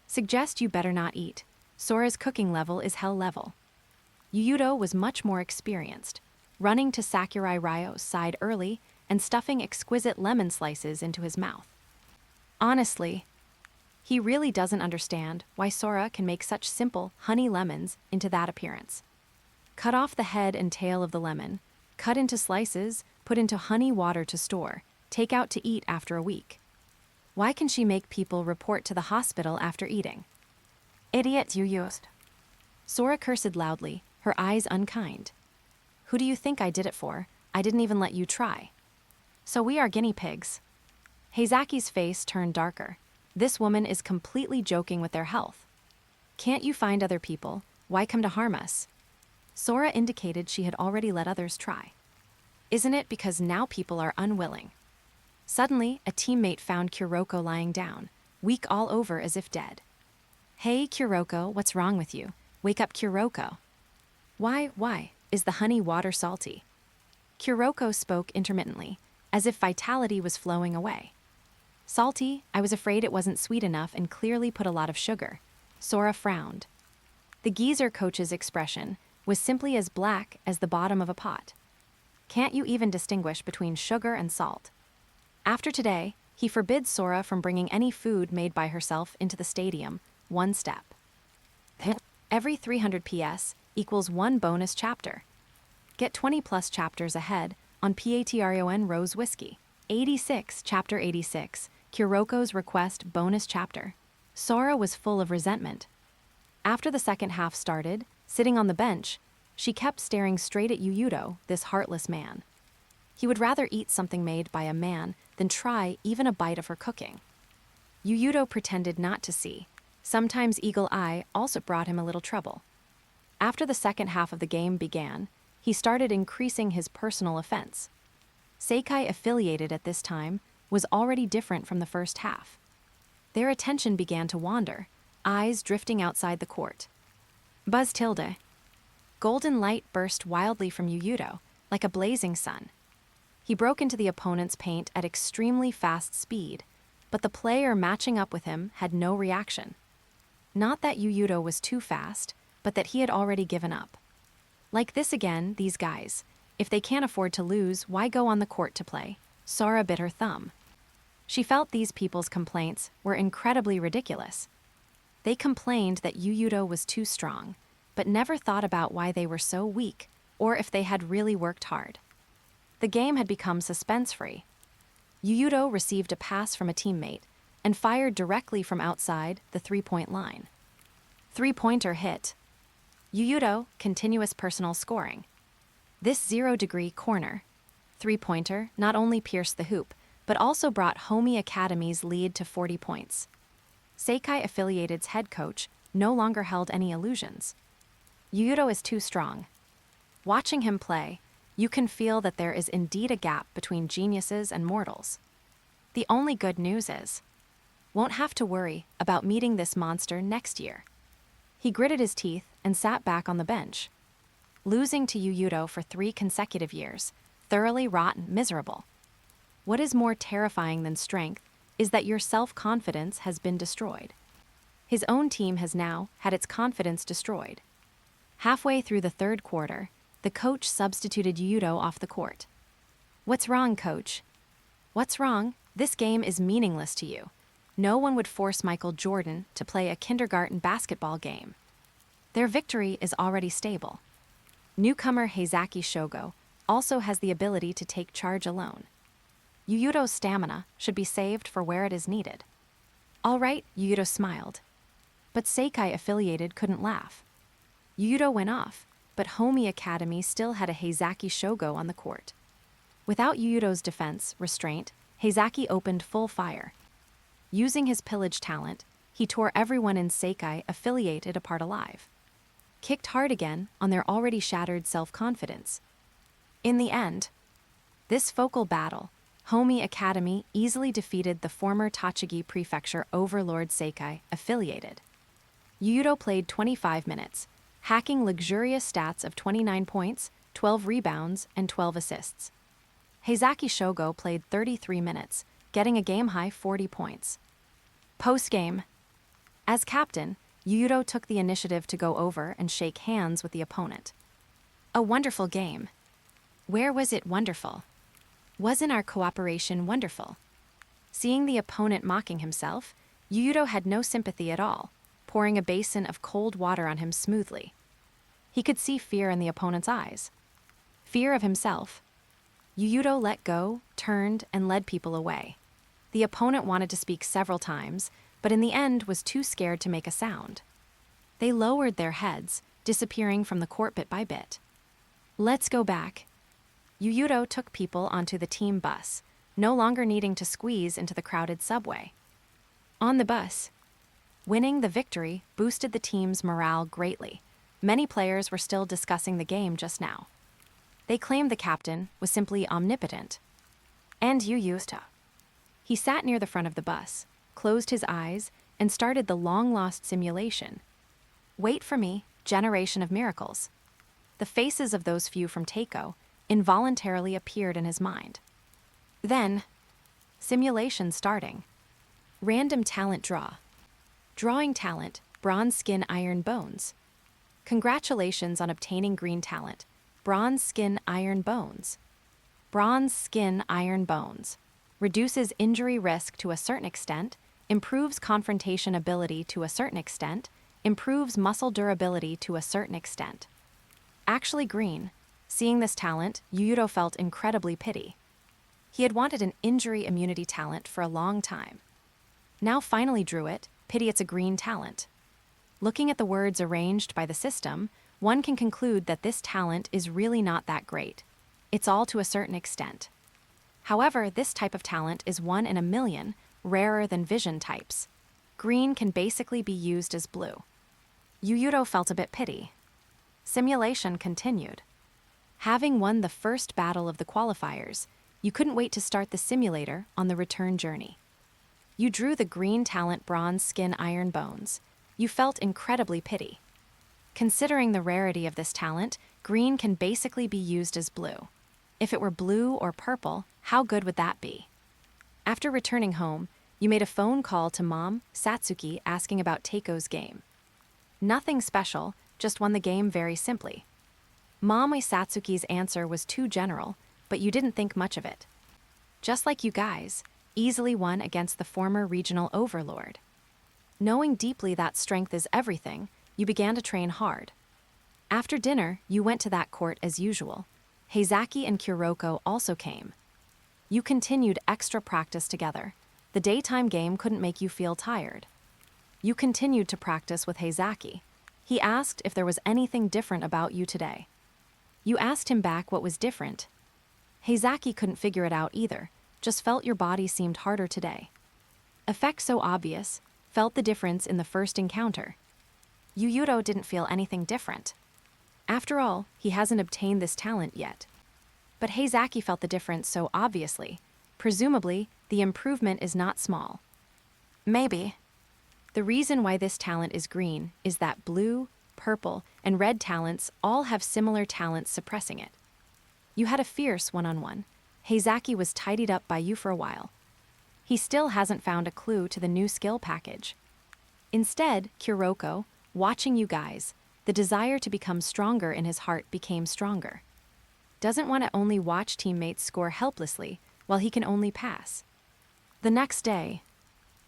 Speaker 1: Suggest you better not eat. Sora's cooking level is hell level. Yuuto was much more experienced, running to Sakurai Ryo's side early and stuffing exquisite lemon slices into his mouth. Honestly, he really doesn't understand why Sora can make such simple honey lemons into that appearance. Cut off the head and tail of the lemon, cut into slices, put into honey water to store, take out to eat after a week. Why can she make people report to the hospital after eating? Idiot you used. Sora cursed loudly, her eyes unkind. Who do you think I did it for? I didn't even let you try. So we are guinea pigs. Heizaki's face turned darker. This woman is completely joking with their health. Can't you find other people? Why come to harm us? Sora indicated she had already let others try. Isn't it because now people are unwilling? Suddenly, a teammate found Kuroko lying down, weak all over as if dead. Hey, Kuroko, what's wrong with you? Wake up, Kuroko. Why? Is the honey water salty? Kuroko spoke intermittently, as if vitality was flowing away. Salty, I was afraid it wasn't sweet enough and clearly put a lot of sugar. Sora frowned. The geezer coach's expression was simply as black as the bottom of a pot. Can't you even distinguish between sugar and salt? After today, he forbids Sora from bringing any food made by herself into the stadium, one step. Every 300 PS equals one bonus chapter. Get 20 plus chapters ahead on Patreon Rose Whiskey. 86, Chapter 86, Kuroko's Request Bonus Chapter. Sora was full of resentment. After the second half started, sitting on the bench, she kept staring straight at Yuuto, this heartless man. He would rather eat something made by a man than try even a bite of her cooking. Yuuto pretended not to see. Sometimes Eagle Eye also brought him a little trouble. After the second half of the game began, he started increasing his personal offense. Seikai affiliated at this time was already different from the first half. Their attention began to wander, eyes drifting outside the court. Buzz tilde. Golden light burst wildly from Yuuto, like a blazing sun. He broke into the opponent's paint at extremely fast speed, but the player matching up with him had no reaction. Not that Yuuto was too fast, but that he had already given up. Like this again, these guys. If they can't afford to lose, why go on the court to play? Sora bit her thumb. She felt these people's complaints were incredibly ridiculous. They complained that Yuuto was too strong, but never thought about why they were so weak, or if they had really worked hard. The game had become suspense-free. Yuuto received a pass from a teammate and fired directly from outside the three-point line. Three-pointer hit. Yuuto, continuous personal scoring. This 0-degree corner, three-pointer, not only pierced the hoop, but also brought Homi Academy's lead to 40 points. Seikai Affiliated's head coach no longer held any illusions. Yuuto is too strong. Watching him play, you can feel that there is indeed a gap between geniuses and mortals. The only good news is, won't have to worry about meeting this monster next year. He gritted his teeth and sat back on the bench. Losing to Yuuto for 3 consecutive years, thoroughly rotten, miserable. What is more terrifying than strength is that your self-confidence has been destroyed. His own team has now had its confidence destroyed. Halfway through the third quarter, the coach substituted Yuuto off the court. What's wrong, coach? What's wrong? This game is meaningless to you. No one would force Michael Jordan to play a kindergarten basketball game. Their victory is already stable. Newcomer Heizaki Shogo also has the ability to take charge alone. Yuuto's stamina should be saved for where it is needed. All right, Yuuto smiled. But Seikai Affiliated couldn't laugh. Yuuto went off, but Homi Academy still had a Heizaki Shogo on the court. Without Yuuto's defense, restraint, Heizaki opened full fire. Using his pillage talent, he tore everyone in Seikai Affiliated apart alive. Kicked hard again on their already shattered self-confidence. In the end, this focal battle, Homi Academy easily defeated the former Tochigi Prefecture overlord Seikai Affiliated. Yuuto played 25 minutes, hacking luxurious stats of 29 points, 12 rebounds, and 12 assists. Heizaki Shogo played 33 minutes, getting a game-high 40 points. Post-game. As captain, Yuuto took the initiative to go over and shake hands with the opponent. A wonderful game. Where was it wonderful? Wasn't our cooperation wonderful? Seeing the opponent mocking himself, Yuuto had no sympathy at all, pouring a basin of cold water on him smoothly. He could see fear in the opponent's eyes. Fear of himself. Yuuto let go, turned, and led people away. The opponent wanted to speak several times, but in the end was too scared to make a sound. They lowered their heads, disappearing from the court bit by bit. Let's go back. Yuuto took people onto the team bus, no longer needing to squeeze into the crowded subway. On the bus, winning the victory boosted the team's morale greatly. Many players were still discussing the game just now. They claimed the captain was simply omnipotent. And Yuuto. He sat near the front of the bus, closed his eyes, and started the long-lost simulation. Wait for me, generation of miracles. The faces of those few from Teiko involuntarily appeared in his mind. Then, simulation starting. Random talent draw. Drawing talent, bronze skin iron bones. Congratulations on obtaining green talent, bronze skin iron bones. Bronze skin iron bones. Reduces injury risk to a certain extent, improves confrontation ability to a certain extent, improves muscle durability to a certain extent. Actually green. Seeing this talent, Yuuto felt incredibly pity. He had wanted an injury immunity talent for a long time. Now finally drew it, pity it's a green talent. Looking at the words arranged by the system, one can conclude that this talent is really not that great. It's all to a certain extent. However, this type of talent is 1 in a million, rarer than vision types. Green can basically be used as blue. Yuuto felt a bit pity. Simulation continued. Having won the first battle of the qualifiers, you couldn't wait to start the simulator on the return journey. You drew the green talent bronze skin iron bones. You felt incredibly pity. Considering the rarity of this talent, green can basically be used as blue. If it were blue or purple, how good would that be? After returning home, you made a phone call to Mom, Satsuki, asking about Teiko's game. Nothing special, just won the game very simply. Mom Satsuki's answer was too general, but you didn't think much of it. Just like you guys, easily won against the former regional overlord. Knowing deeply that strength is everything, you began to train hard. After dinner, you went to that court as usual. Heizaki and Kuroko also came. You continued extra practice together. The daytime game couldn't make you feel tired. You continued to practice with Heizaki. He asked if there was anything different about you today. You asked him back what was different. Heizaki couldn't figure it out either, just felt your body seemed harder today. Effect so obvious, felt the difference in the first encounter. Yuuto didn't feel anything different. After all, he hasn't obtained this talent yet. But Heizaki felt the difference so obviously. Presumably, the improvement is not small. Maybe. The reason why this talent is green is that blue, purple, and red talents all have similar talents suppressing it. You had a fierce one-on-one. Heizaki was tidied up by you for a while. He still hasn't found a clue to the new skill package. Instead, Kuroko, watching you guys, the desire to become stronger in his heart became stronger. Doesn't want to only watch teammates score helplessly while he can only pass. The next day,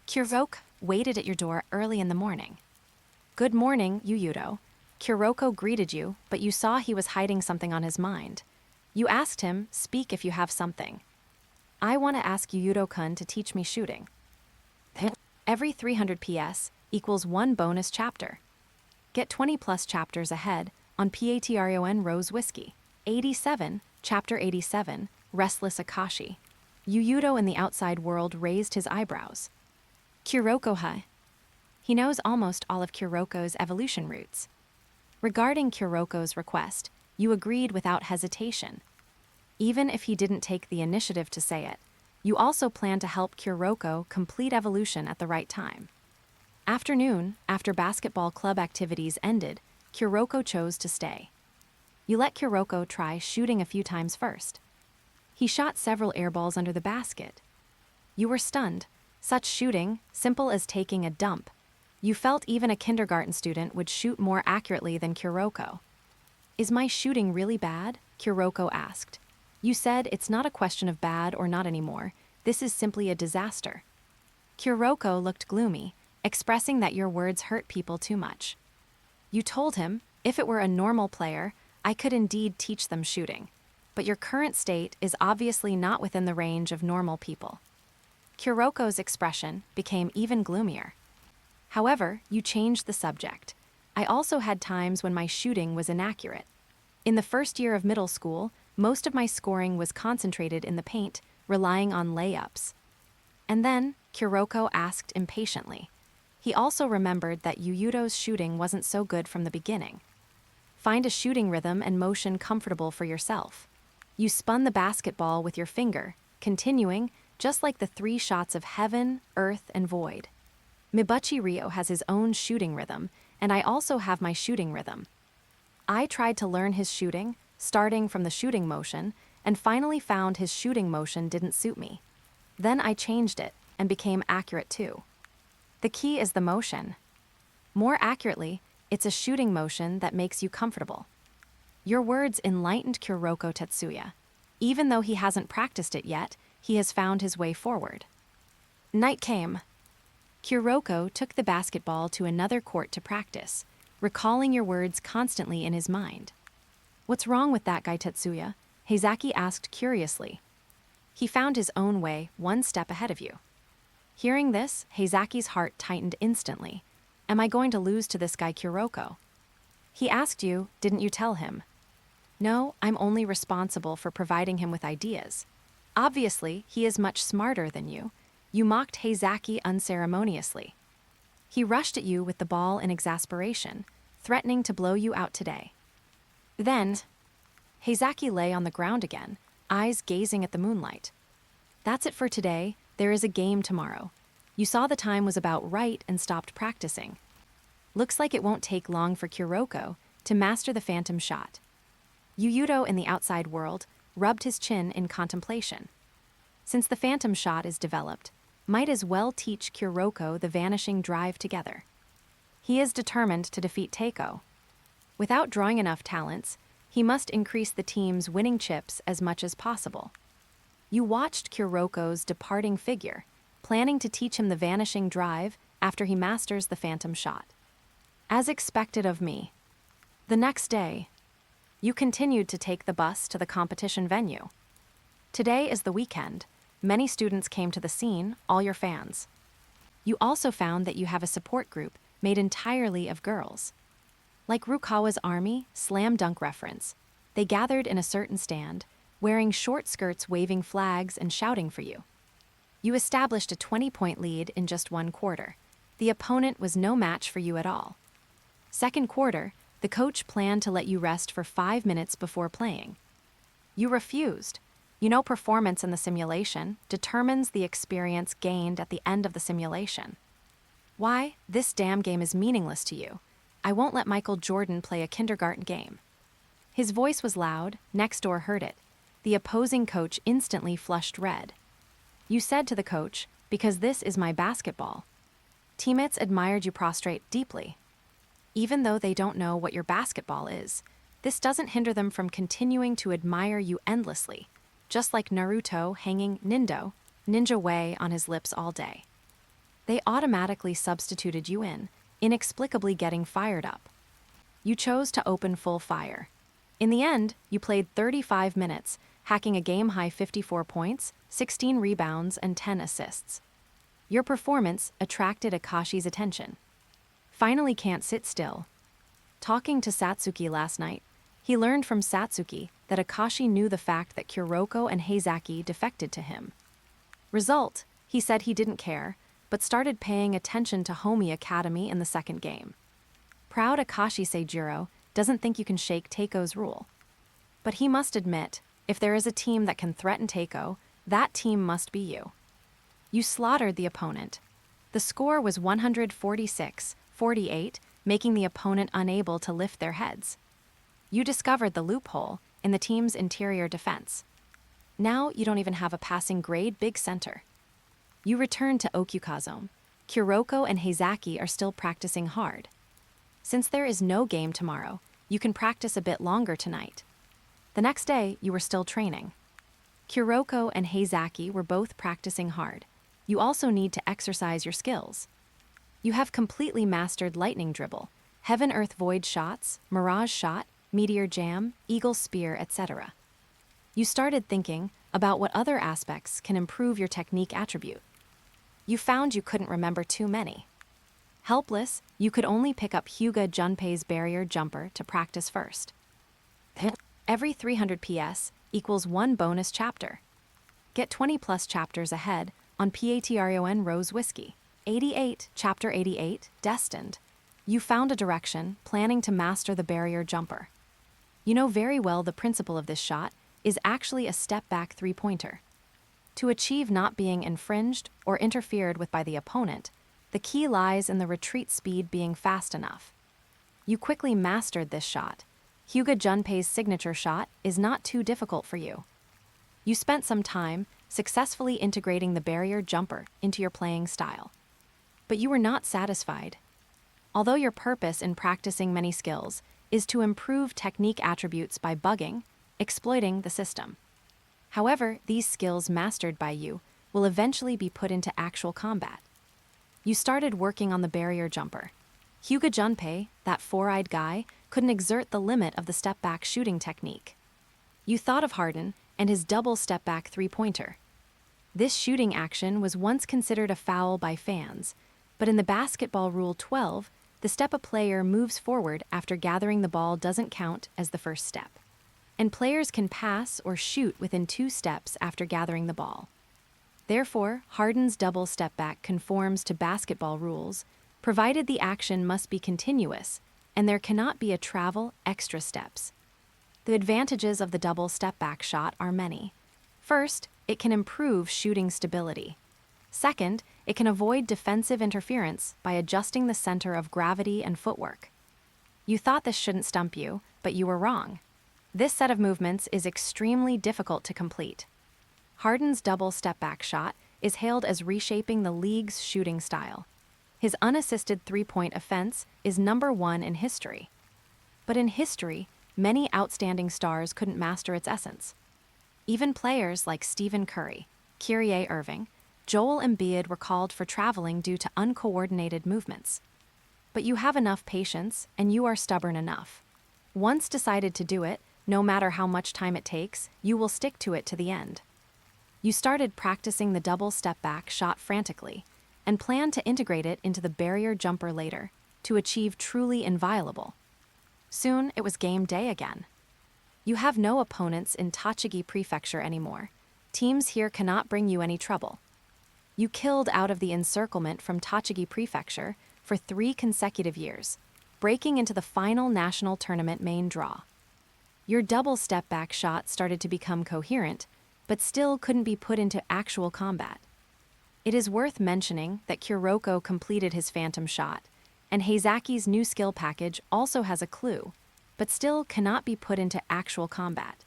Speaker 1: Kuroko waited at your door early in the morning. Good morning, Yuuto. Kuroko greeted you, but you saw he was hiding something on his mind. You asked him, speak if you have something. I want to ask Yuuto-kun to teach me shooting. Every 300 PS equals 1 bonus chapter. Get 20 plus chapters ahead on Patreon Rose Whiskey. 87, Chapter 87, Restless Akashi. Yuuto in the outside world raised his eyebrows. Kuroko-ha. He knows almost all of Kuroko's evolution routes. Regarding Kuroko's request, you agreed without hesitation. Even if he didn't take the initiative to say it, you also plan to help Kuroko complete evolution at the right time. Afternoon, after basketball club activities ended, Kuroko chose to stay. You let Kuroko try shooting a few times first. He shot several airballs under the basket. You were stunned. Such shooting, simple as taking a dump. You felt even a kindergarten student would shoot more accurately than Kuroko. Is my shooting really bad? Kuroko asked. You said it's not a question of bad or not anymore. This is simply a disaster. Kuroko looked gloomy, expressing that your words hurt people too much. You told him, if it were a normal player, I could indeed teach them shooting. But your current state is obviously not within the range of normal people. Kuroko's expression became even gloomier. However, you changed the subject. I also had times when my shooting was inaccurate. In the first year of middle school, most of my scoring was concentrated in the paint, relying on layups. And then, Kuroko asked impatiently. He also remembered that Yuuto's shooting wasn't so good from the beginning. Find a shooting rhythm and motion comfortable for yourself. You spun the basketball with your finger, continuing, just like the 3 shots of heaven, earth, and void. Mibuchi Ryo has his own shooting rhythm, and I also have my shooting rhythm. I tried to learn his shooting, starting from the shooting motion, and finally found his shooting motion didn't suit me. Then I changed it, and became accurate too. The key is the motion. More accurately, it's a shooting motion that makes you comfortable. Your words enlightened Kuroko Tetsuya. Even though he hasn't practiced it yet, he has found his way forward. Night came. Kuroko took the basketball to another court to practice, recalling your words constantly in his mind. What's wrong with that guy Tetsuya? Heizaki asked curiously. He found his own way, one step ahead of you. Hearing this, Heizaki's heart tightened instantly. Am I going to lose to this guy Kuroko? He asked you, didn't you tell him? No, I'm only responsible for providing him with ideas. Obviously, he is much smarter than you. You mocked Heizaki unceremoniously. He rushed at you with the ball in exasperation, threatening to blow you out today. Then, Heizaki lay on the ground again, eyes gazing at the moonlight. That's it for today. There is a game tomorrow. You saw the time was about right and stopped practicing. Looks like it won't take long for Kuroko to master the phantom shot. Yuuto in the outside world rubbed his chin in contemplation. Since the phantom shot is developed, might as well teach Kuroko the vanishing drive together. He is determined to defeat Teiko. Without drawing enough talents, he must increase the team's winning chips as much as possible. You watched Kuroko's departing figure, planning to teach him the vanishing drive after he masters the phantom shot. As expected of me. The next day, you continued to take the bus to the competition venue. Today is the weekend. Many students came to the scene, all your fans. You also found that you have a support group made entirely of girls. Like Rukawa's Army, slam dunk reference, they gathered in a certain stand, wearing short skirts waving flags and shouting for you. You established a 20-point lead in just 1 quarter. The opponent was no match for you at all. Second quarter, the coach planned to let you rest for 5 minutes before playing. You refused. You know performance in the simulation determines the experience gained at the end of the simulation. Why? This damn game is meaningless to you. I won't let Michael Jordan play a kindergarten game. His voice was loud, next door heard it. The opposing coach instantly flushed red. You said to the coach, because this is my basketball. Teammates admired you prostrate deeply. Even though they don't know what your basketball is, this doesn't hinder them from continuing to admire you endlessly, just like Naruto hanging ninja way on his lips all day. They automatically substituted you in, inexplicably getting fired up. You chose to open full fire. In the end, you played 35 minutes, hacking a game-high 54 points, 16 rebounds, and 10 assists. Your performance attracted Akashi's attention. Finally can't sit still. Talking to Satsuki last night, he learned from Satsuki that Akashi knew the fact that Kuroko and Heizaki defected to him. Result, he said he didn't care, but started paying attention to Homi Academy in the second game. Proud Akashi Seijuro doesn't think you can shake Teiko's rule. But he must admit, if there is a team that can threaten Teiko, that team must be you. You slaughtered the opponent. The score was 146-48, making the opponent unable to lift their heads. You discovered the loophole in the team's interior defense. Now you don't even have a passing grade big center. You return to Okyukazome. Kuroko and Heizaki are still practicing hard. Since there is no game tomorrow, you can practice a bit longer tonight. The next day, you were still training. Kuroko and Heizaki were both practicing hard. You also need to exercise your skills. You have completely mastered Lightning Dribble, Heaven Earth Void shots, Mirage Shot, Meteor Jam, Eagle Spear, etc. You started thinking about what other aspects can improve your technique attribute. You found you couldn't remember too many. Helpless, you could only pick up Hyuga Junpei's barrier jumper to practice first. Every 300 PS equals 1 bonus chapter. Get 20 plus chapters ahead on Patreon Rose Whiskey. 88, Chapter 88, Destined. You found a direction, planning to master the barrier jumper. You know very well the principle of this shot is actually a step-back three-pointer. To achieve not being infringed or interfered with by the opponent, the key lies in the retreat speed being fast enough. You quickly mastered this shot. Hyuga Junpei's signature shot is not too difficult for you. You spent some time successfully integrating the barrier jumper into your playing style. But you were not satisfied. Although your purpose in practicing many skills is to improve technique attributes by bugging, exploiting the system. However, these skills mastered by you will eventually be put into actual combat. You started working on the barrier jumper. Hyuga Junpei, that four-eyed guy, couldn't exert the limit of the step-back shooting technique. You thought of Harden and his double step-back three-pointer. This shooting action was once considered a foul by fans, but in the basketball Rule 12, the step a player moves forward after gathering the ball doesn't count as the first step. And players can pass or shoot within 2 steps after gathering the ball. Therefore, Harden's double step-back conforms to basketball rules, provided the action must be continuous, and there cannot be a travel extra steps. The advantages of the double step-back shot are many. First, it can improve shooting stability. Second, it can avoid defensive interference by adjusting the center of gravity and footwork. You thought this shouldn't stump you, but you were wrong. This set of movements is extremely difficult to complete. Harden's double step-back shot is hailed as reshaping the league's shooting style. His unassisted three-point offense is #1 in history. But in history, many outstanding stars couldn't master its essence. Even players like Stephen Curry, Kyrie Irving, Joel Embiid were called for traveling due to uncoordinated movements. But you have enough patience, and you are stubborn enough. Once decided to do it, no matter how much time it takes, you will stick to it to the end. You started practicing the double step-back shot frantically, and planned to integrate it into the barrier jumper later, to achieve truly inviolable. Soon, it was game day again. You have no opponents in Tochigi Prefecture anymore. Teams here cannot bring you any trouble. You killed out of the encirclement from Tochigi Prefecture for 3 consecutive years, breaking into the final national tournament main draw. Your double step-back shot started to become coherent, but still couldn't be put into actual combat. It is worth mentioning that Kuroko completed his phantom shot, and Heizaki's new skill package also has a clue, but still cannot be put into actual combat.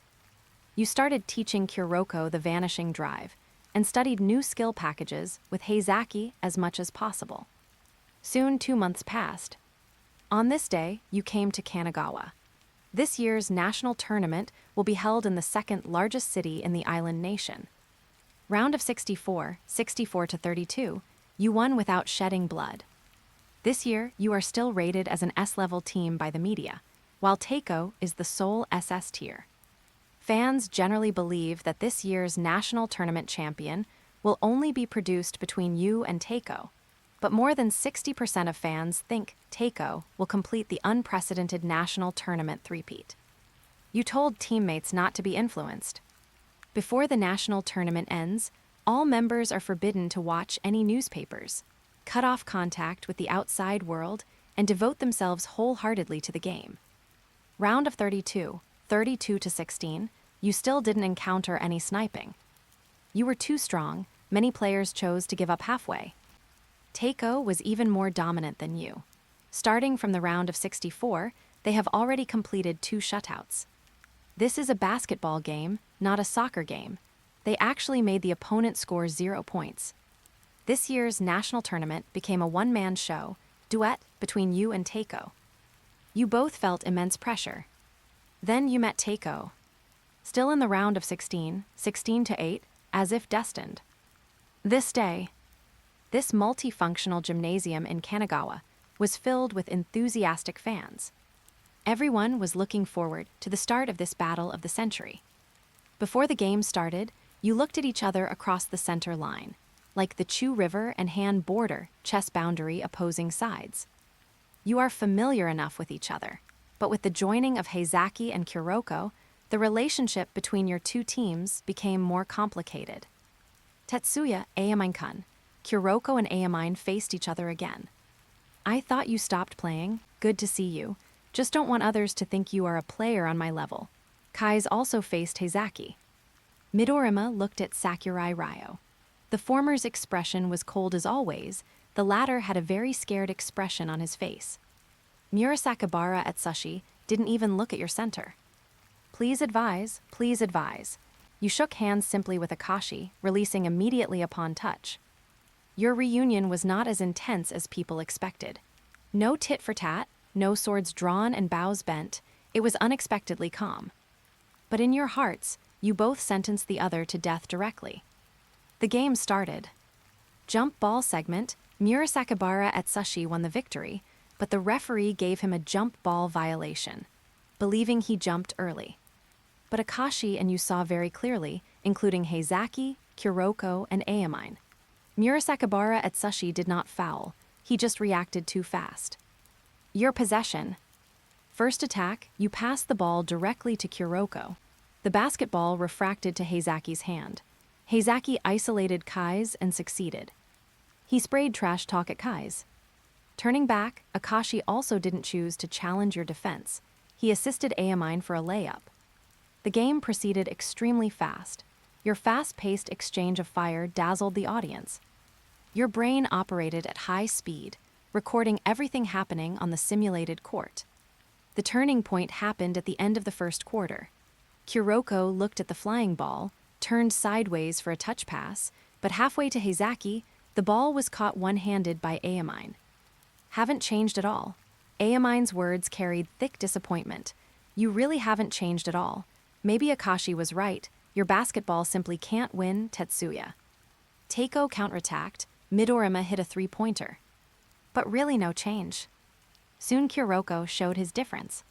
Speaker 1: You started teaching Kuroko the vanishing drive, and studied new skill packages with Heizaki as much as possible. Soon 2 months passed. On this day, you came to Kanagawa. This year's national tournament will be held in the 2nd largest city in the island nation. Round of 64, 64-32, you won without shedding blood. This year, you are still rated as an S-level team by the media, while Teiko is the sole SS tier. Fans generally believe that this year's national tournament champion will only be produced between you and Teiko, but more than 60% of fans think Teiko will complete the unprecedented national tournament three-peat. You told teammates not to be influenced. Before the national tournament ends, all members are forbidden to watch any newspapers, cut off contact with the outside world, and devote themselves wholeheartedly to the game. Round of 32, 32-16, you still didn't encounter any sniping. You were too strong, many players chose to give up halfway. Teiko was even more dominant than you. Starting from the round of 64, they have already completed 2 shutouts. This is a basketball game, not a soccer game. They actually made the opponent score 0 points. This year's national tournament became a one-man show, duet between you and Teiko. You both felt immense pressure. Then you met Teiko. Still in the round of 16, 16-8, as if destined. This day, this multifunctional gymnasium in Kanagawa was filled with enthusiastic fans. Everyone was looking forward to the start of this battle of the century. Before the game started, you looked at each other across the center line, like the Chu River and Han border chess boundary opposing sides. You are familiar enough with each other, but with the joining of Heizaki and Kuroko, the relationship between your two teams became more complicated. Tetsuya, Ayamine-kun, Kuroko and Ayamine faced each other again. I thought you stopped playing. Good to see you. Just don't want others to think you are a player on my level. Kai's also faced Heizaki. Midorima looked at Sakurai Ryo. The former's expression was cold as always. The latter had a very scared expression on his face. Murasakibara at Sushi didn't even look at your center. Please advise, please advise. You shook hands simply with Akashi, releasing immediately upon touch. Your reunion was not as intense as people expected. No tit for tat, no swords drawn and bows bent. It was unexpectedly calm. But in your hearts, you both sentenced the other to death directly. The game started. Jump ball segment, Murasakibara at Sushi won the victory, but the referee gave him a jump ball violation, believing he jumped early. But Akashi and you saw very clearly, including Heizaki, Kuroko, and Ayamine. Murasakibara at Sushi did not foul, he just reacted too fast. Your possession. First attack, you passed the ball directly to Kuroko. The basketball refracted to Heizaki's hand. Heizaki isolated Kai's and succeeded. He sprayed trash talk at Kai's. Turning back, Akashi also didn't choose to challenge your defense. He assisted Ayamine for a layup. The game proceeded extremely fast. Your fast-paced exchange of fire dazzled the audience. Your brain operated at high speed, recording everything happening on the simulated court. The turning point happened at the end of the first quarter. Kuroko looked at the flying ball, turned sideways for a touch pass, but halfway to Heizaki, the ball was caught one-handed by Ayamine. Haven't changed at all. Ayamine's words carried thick disappointment. You really haven't changed at all. Maybe Akashi was right. Your basketball simply can't win, Tetsuya. Teiko counterattacked. Midorima hit a three-pointer. But really no change. Soon Kuroko showed his difference.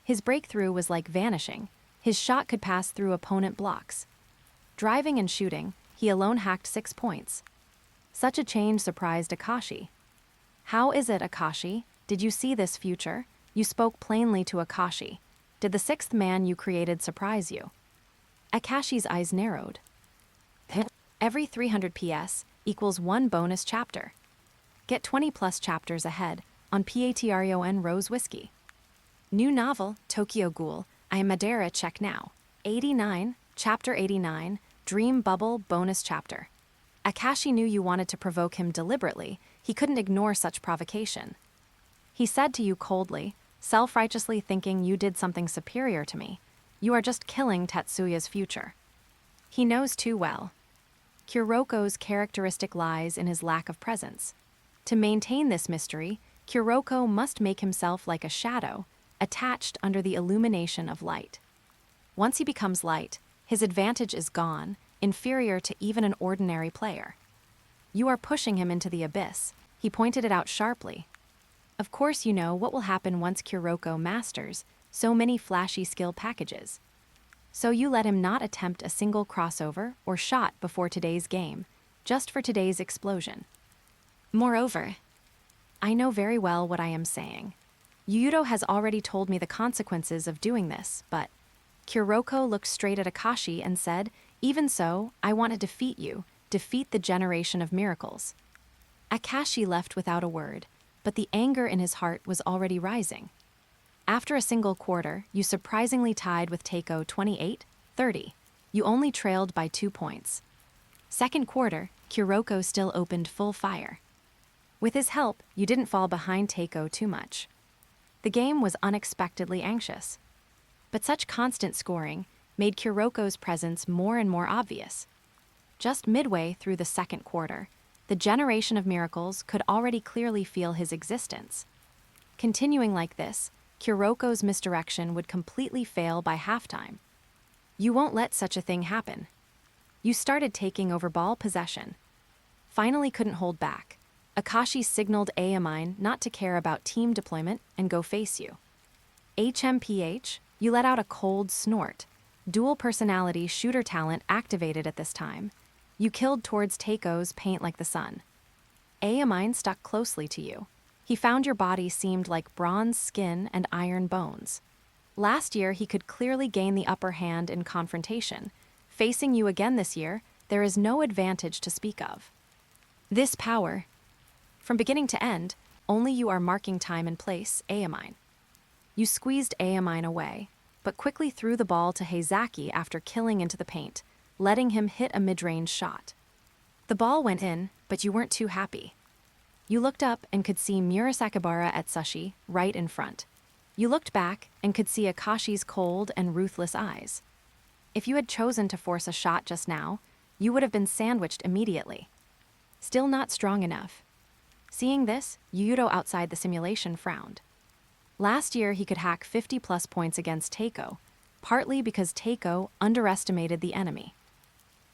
Speaker 1: His breakthrough was like vanishing. His shot could pass through opponent blocks. Driving and shooting, he alone hacked 6 points. Such a change surprised Akashi. How is it, Akashi? Did you see this future? You spoke plainly to Akashi. Did the sixth man you created surprise you? Akashi's eyes narrowed. Every 300 PS equals 1 bonus chapter. Get 20 plus chapters ahead on Patreon Rose Whiskey. New novel, Tokyo Ghoul, I am Madeira, check now. 89, chapter 89, Dream Bubble bonus chapter. Akashi knew you wanted to provoke him deliberately. He couldn't ignore such provocation. He said to you coldly, self-righteously thinking you did something superior to me. You are just killing Tetsuya's future. He knows too well. Kuroko's characteristic lies in his lack of presence. To maintain this mystery, Kuroko must make himself like a shadow, attached under the illumination of light. Once he becomes light, his advantage is gone, inferior to even an ordinary player. You are pushing him into the abyss. He pointed it out sharply. Of course you know what will happen once Kuroko masters so many flashy skill packages. So you let him not attempt a single crossover or shot before today's game, just for today's explosion. Moreover, I know very well what I am saying. Yuuto has already told me the consequences of doing this, but Kuroko looked straight at Akashi and said, even so, I want to defeat you, defeat the generation of miracles. Akashi left without a word, but the anger in his heart was already rising. After a single quarter, you surprisingly tied with Teiko 28-30. You only trailed by 2 points. Second quarter, Kuroko still opened full fire. With his help, you didn't fall behind Teiko too much. The game was unexpectedly anxious. But such constant scoring made Kuroko's presence more and more obvious. Just midway through the second quarter, the generation of miracles could already clearly feel his existence. Continuing like this, Kuroko's misdirection would completely fail by halftime. You won't let such a thing happen. You started taking over ball possession. Finally couldn't hold back. Akashi signaled Amine not to care about team deployment and go face you. HMPH, you let out a cold snort. Dual personality shooter talent activated at this time. You killed towards Teiko's paint like the sun. Amine stuck closely to you. He found your body seemed like bronze skin and iron bones. Last year, he could clearly gain the upper hand in confrontation. Facing you again this year, there is no advantage to speak of. This power, from beginning to end, only you are marking time and place, Amine. You squeezed Amine away, but quickly threw the ball to Heizaki after killing into the paint, letting him hit a mid-range shot. The ball went in, but you weren't too happy. You looked up and could see Murasakibara at Sushi right in front. You looked back and could see Akashi's cold and ruthless eyes. If you had chosen to force a shot just now, you would have been sandwiched immediately. Still not strong enough. Seeing this, Yuuto outside the simulation frowned. Last year he could hack 50+ points against Teiko, partly because Teiko underestimated the enemy.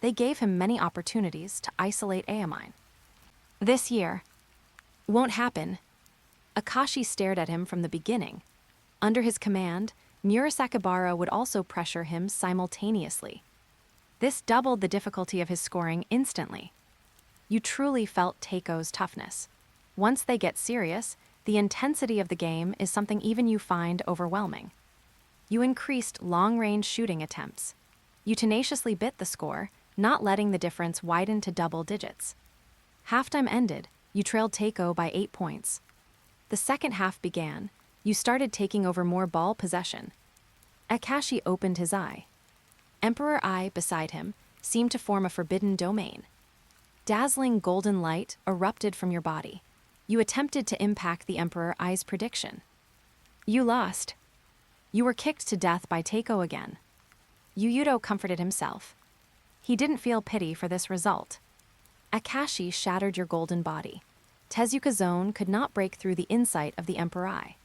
Speaker 1: They gave him many opportunities to isolate Amine. This year, won't happen. Akashi stared at him from the beginning. Under his command, Murasakibara would also pressure him simultaneously. This doubled the difficulty of his scoring instantly. You truly felt Teiko's toughness. Once they get serious, the intensity of the game is something even you find overwhelming. You increased long-range shooting attempts. You tenaciously bit the score, not letting the difference widen to double digits. Halftime ended, you trailed Teiko by 8 points. The second half began. You started taking over more ball possession. Akashi opened his eye. Emperor Eye beside him seemed to form a forbidden domain. Dazzling golden light erupted from your body. You attempted to impact the Emperor Eye's prediction. You lost. You were kicked to death by Teiko again. Yuuto comforted himself. He didn't feel pity for this result. Akashi shattered your golden body. Tezuka's zone could not break through the insight of the Emperor Eye.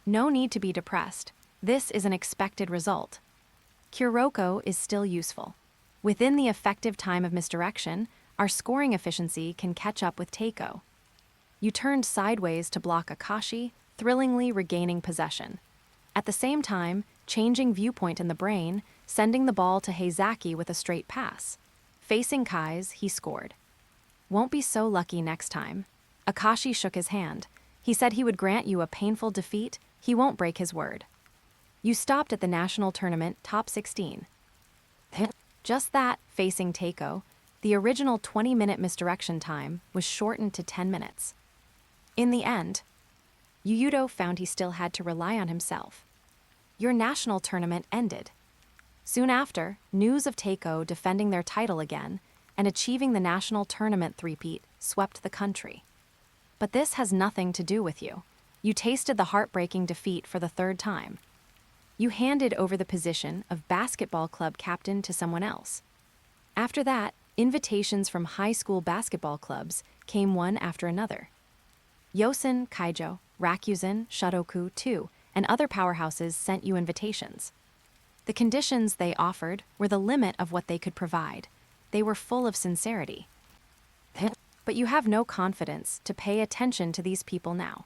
Speaker 1: No need to be depressed. This is an expected result. Kuroko is still useful. Within the effective time of misdirection, our scoring efficiency can catch up with Teiko. You turned sideways to block Akashi, thrillingly regaining possession. At the same time, changing viewpoint in the brain, sending the ball to Heizaki with a straight pass. Facing Kai's, he scored. Won't be so lucky next time. Akashi shook his hand. He said he would grant you a painful defeat. He won't break his word. You stopped at the national tournament top 16. Just that, facing Teiko, the original 20-minute misdirection time was shortened to 10 minutes. In the end, Yuuto found he still had to rely on himself. Your national tournament ended. Soon after, news of Teiko defending their title again and achieving the national tournament three-peat swept the country. But this has nothing to do with you. You tasted the heartbreaking defeat for the third time. You handed over the position of basketball club captain to someone else. After that, invitations from high school basketball clubs came one after another. Yosen, Kaijo, Rakuten, Shotoku, too, and other powerhouses sent you invitations. The conditions they offered were the limit of what they could provide. They were full of sincerity. But you have no confidence to pay attention to these people now.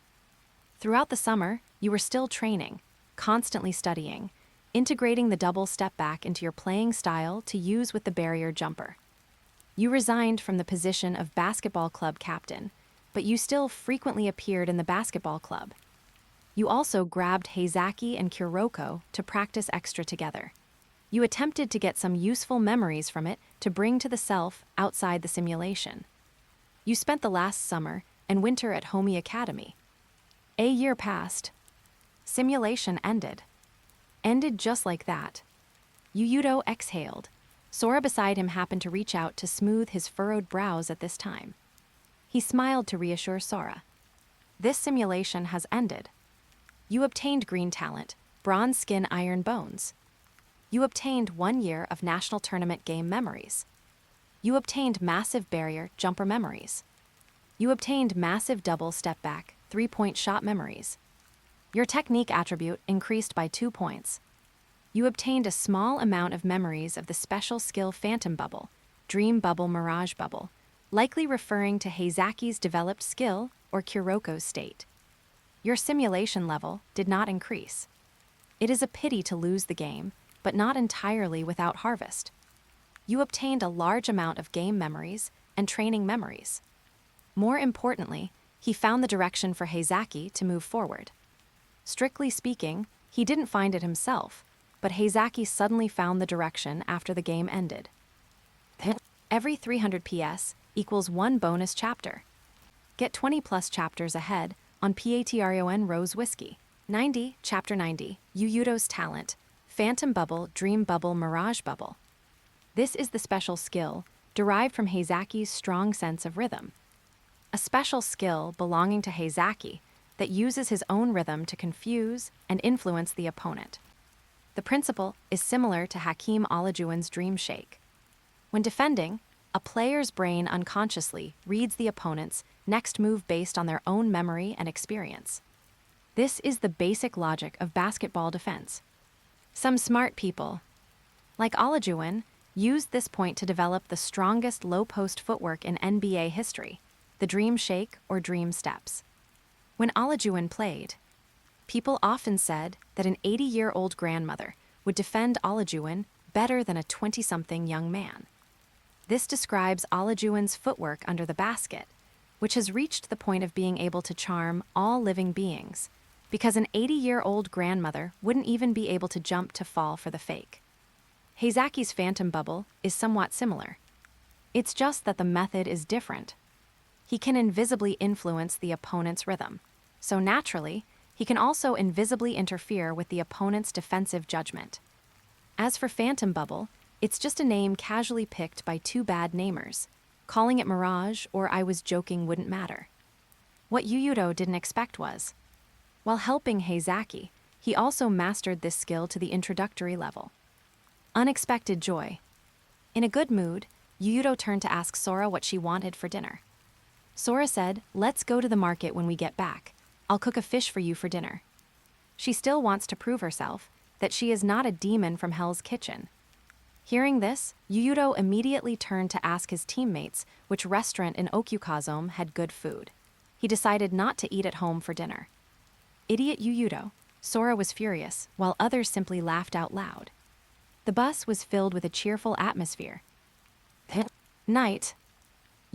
Speaker 1: Throughout the summer, you were still training, constantly studying, integrating the double step back into your playing style to use with the barrier jumper. You resigned from the position of basketball club captain, but you still frequently appeared in the basketball club. You also grabbed Heizaki and Kuroko to practice extra together. You attempted to get some useful memories from it to bring to the self outside the simulation. You spent the last summer and winter at Homi Academy. A year passed. Simulation ended. Ended just like that. Yuuto exhaled. Sora beside him happened to reach out to smooth his furrowed brows at this time. He smiled to reassure Sora. This simulation has ended. You obtained green talent, bronze skin iron bones. You obtained 1 year of national tournament game memories. You obtained massive barrier jumper memories. You obtained massive double step back, 3-point shot memories. Your technique attribute increased by 2 points. You obtained a small amount of memories of the special skill Phantom Bubble, Dream Bubble, Mirage Bubble, likely referring to Heizaki's developed skill or Kuroko's state. Your simulation level did not increase. It is a pity to lose the game, but not entirely without harvest. You obtained a large amount of game memories and training memories. More importantly, he found the direction for Heizaki to move forward. Strictly speaking, he didn't find it himself, but Heizaki suddenly found the direction after the game ended. Every 300 PS equals 1 bonus chapter. Get 20 plus chapters ahead on Patreon Rose Whiskey. 90, Chapter 90, Yuuto's Talent, Phantom Bubble, Dream Bubble, Mirage Bubble. This is the special skill derived from Heizaki's strong sense of rhythm. A special skill belonging to Heizaki that uses his own rhythm to confuse and influence the opponent. The principle is similar to Hakeem Olajuwon's Dream Shake. When defending, a player's brain unconsciously reads the opponent's next move based on their own memory and experience. This is the basic logic of basketball defense. Some smart people, like Olajuwon, used this point to develop the strongest low-post footwork in NBA history, the Dream Shake or Dream Steps. When Olajuwon played, people often said that an 80-year-old grandmother would defend Olajuwon better than a 20-something young man. This describes Olajuwon's footwork under the basket, which has reached the point of being able to charm all living beings, because an 80-year-old grandmother wouldn't even be able to jump to fall for the fake. Heizaki's Phantom Bubble is somewhat similar. It's just that the method is different. He can invisibly influence the opponent's rhythm, so naturally, he can also invisibly interfere with the opponent's defensive judgment. As for Phantom Bubble, it's just a name casually picked by 2 bad namers. Calling it Mirage or I Was Joking wouldn't matter. What Yuuto didn't expect was, while helping Heizaki, he also mastered this skill to the introductory level. Unexpected joy. In a good mood, Yuuto turned to ask Sora what she wanted for dinner. Sora said, "Let's go to the market when we get back. I'll cook a fish for you for dinner." She still wants to prove herself that she is not a demon from Hell's Kitchen. Hearing this, Yuuto immediately turned to ask his teammates which restaurant in Okyukazome had good food. He decided not to eat at home for dinner. Idiot Yuuto, Sora was furious, while others simply laughed out loud. The bus was filled with a cheerful atmosphere. Night.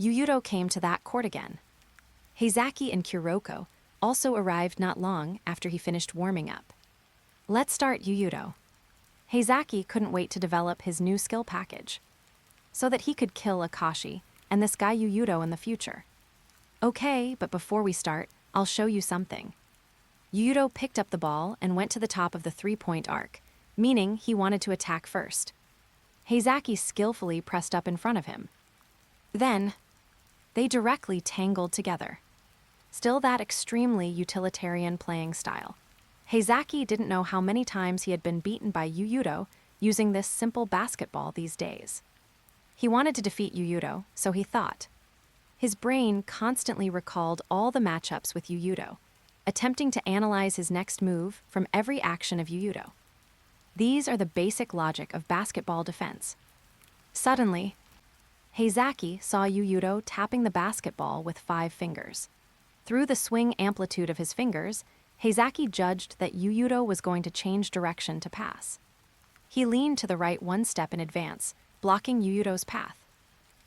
Speaker 1: Yuuto came to that court again. Heizaki and Kuroko also arrived not long after he finished warming up. Let's start, Yuuto. Heizaki couldn't wait to develop his new skill package, so that he could kill Akashi and this guy Yuuto in the future. Okay, but before we start, I'll show you something. Yuuto picked up the ball and went to the top of the 3-point arc, meaning he wanted to attack first. Heizaki skillfully pressed up in front of him. Then, they directly tangled together. Still that extremely utilitarian playing style. Heizaki didn't know how many times he had been beaten by Yuuto using this simple basketball these days. He wanted to defeat Yuuto, so he thought. His brain constantly recalled all the matchups with Yuuto, attempting to analyze his next move from every action of Yuuto. These are the basic logic of basketball defense. Suddenly, Heizaki saw Yuuto tapping the basketball with 5 fingers. Through the swing amplitude of his fingers, Heizaki judged that Yuuto was going to change direction to pass. He leaned to the right 1 step in advance, blocking Yuuto's path.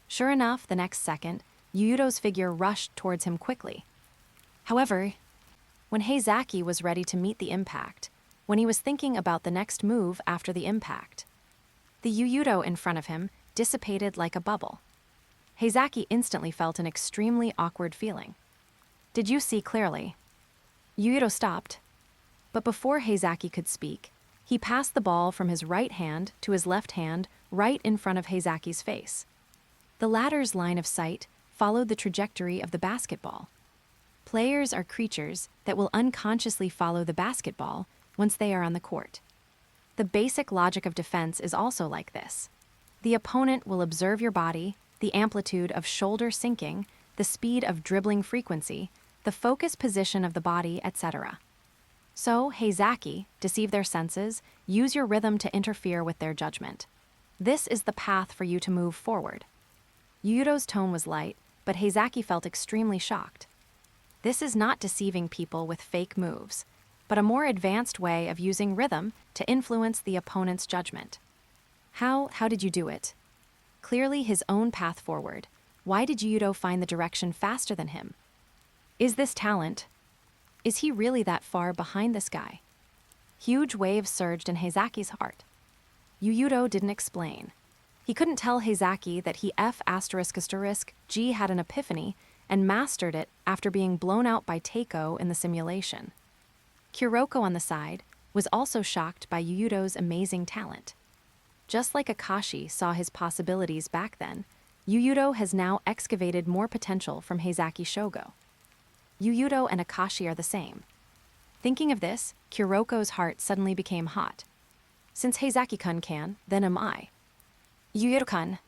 Speaker 1: Sure enough, the next second, Yuuto's figure rushed towards him quickly. However, when Heizaki was ready to meet the impact, when he was thinking about the next move after the impact, the Yuuto in front of him dissipated like a bubble. Heizaki instantly felt an extremely awkward feeling. Did you see clearly? Yuuto stopped, but before Heizaki could speak, he passed the ball from his right hand to his left hand right in front of Heizaki's face. The latter's line of sight followed the trajectory of the basketball. Players are creatures that will unconsciously follow the basketball once they are on the court. The basic logic of defense is also like this. The opponent will observe your body, the amplitude of shoulder sinking, the speed of dribbling frequency, the focus position of the body, etc. So, Heizaki, deceive their senses, use your rhythm to interfere with their judgment. This is the path for you to move forward. Yuuto's tone was light, but Heizaki felt extremely shocked. This is not deceiving people with fake moves, but a more advanced way of using rhythm to influence the opponent's judgment. How did you do it? Clearly his own path forward. Why did Yuuto find the direction faster than him? Is this talent? Is he really that far behind this guy? Huge waves surged in Heizaki's heart. Yuuto didn't explain. He couldn't tell Heizaki that he G had an epiphany and mastered it after being blown out by Teiko in the simulation. Kuroko on the side was also shocked by Yuuto's amazing talent. Just like Akashi saw his possibilities back then, Yuuto has now excavated more potential from Heizaki Shogo. Yuuto and Akashi are the same. Thinking of this, Kuroko's heart suddenly became hot. Since Heizaki-kun can, then am I. Yuuto-kun.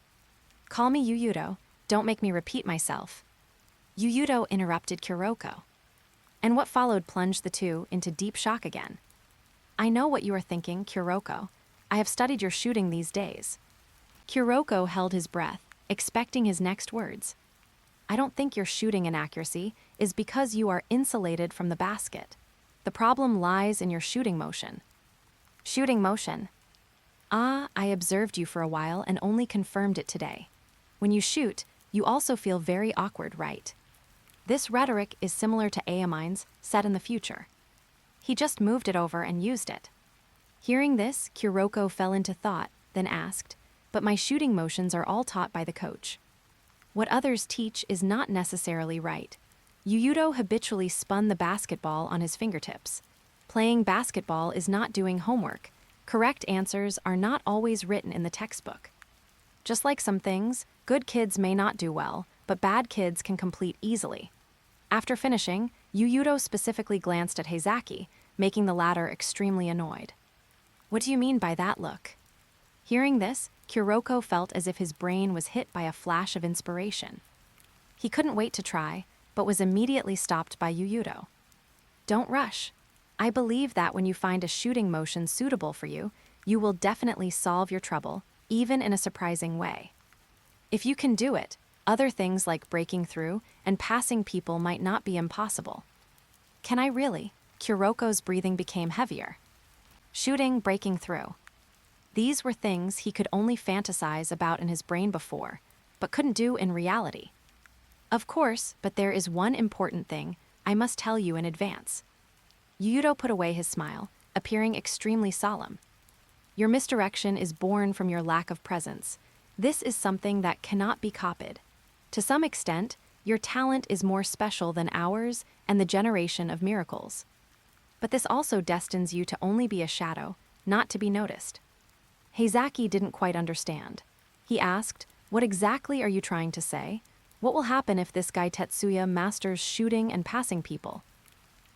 Speaker 1: Call me Yuuto, don't make me repeat myself. Yuuto interrupted Kuroko. And what followed plunged the two into deep shock again. I know what you are thinking, Kuroko. I have studied your shooting these days. Kuroko held his breath, expecting his next words. I don't think your shooting inaccuracy is because you are insulated from the basket. The problem lies in your shooting motion. Shooting motion. I observed you for a while and only confirmed it today. When you shoot, you also feel very awkward, right? This rhetoric is similar to Aomine's, set in the future. He just moved it over and used it. Hearing this, Kuroko fell into thought, then asked, but my shooting motions are all taught by the coach. What others teach is not necessarily right. Yuuto habitually spun the basketball on his fingertips. Playing basketball is not doing homework. Correct answers are not always written in the textbook. Just like some things, good kids may not do well, but bad kids can complete easily. After finishing, Yuuto specifically glanced at Heizaki, making the latter extremely annoyed. What do you mean by that look? Hearing this, Kuroko felt as if his brain was hit by a flash of inspiration. He couldn't wait to try, but was immediately stopped by Yuuto. Don't rush. I believe that when you find a shooting motion suitable for you, you will definitely solve your trouble, even in a surprising way. If you can do it, other things like breaking through and passing people might not be impossible. Can I really? Kuroko's breathing became heavier. Shooting, breaking through. These were things he could only fantasize about in his brain before, but couldn't do in reality. Of course, but there is one important thing I must tell you in advance. Yuuto put away his smile, appearing extremely solemn. Your misdirection is born from your lack of presence. This is something that cannot be copied. To some extent, your talent is more special than ours and the generation of miracles. But this also destines you to only be a shadow, not to be noticed. Heizaki didn't quite understand. He asked, what exactly are you trying to say? What will happen if this guy Tetsuya masters shooting and passing people?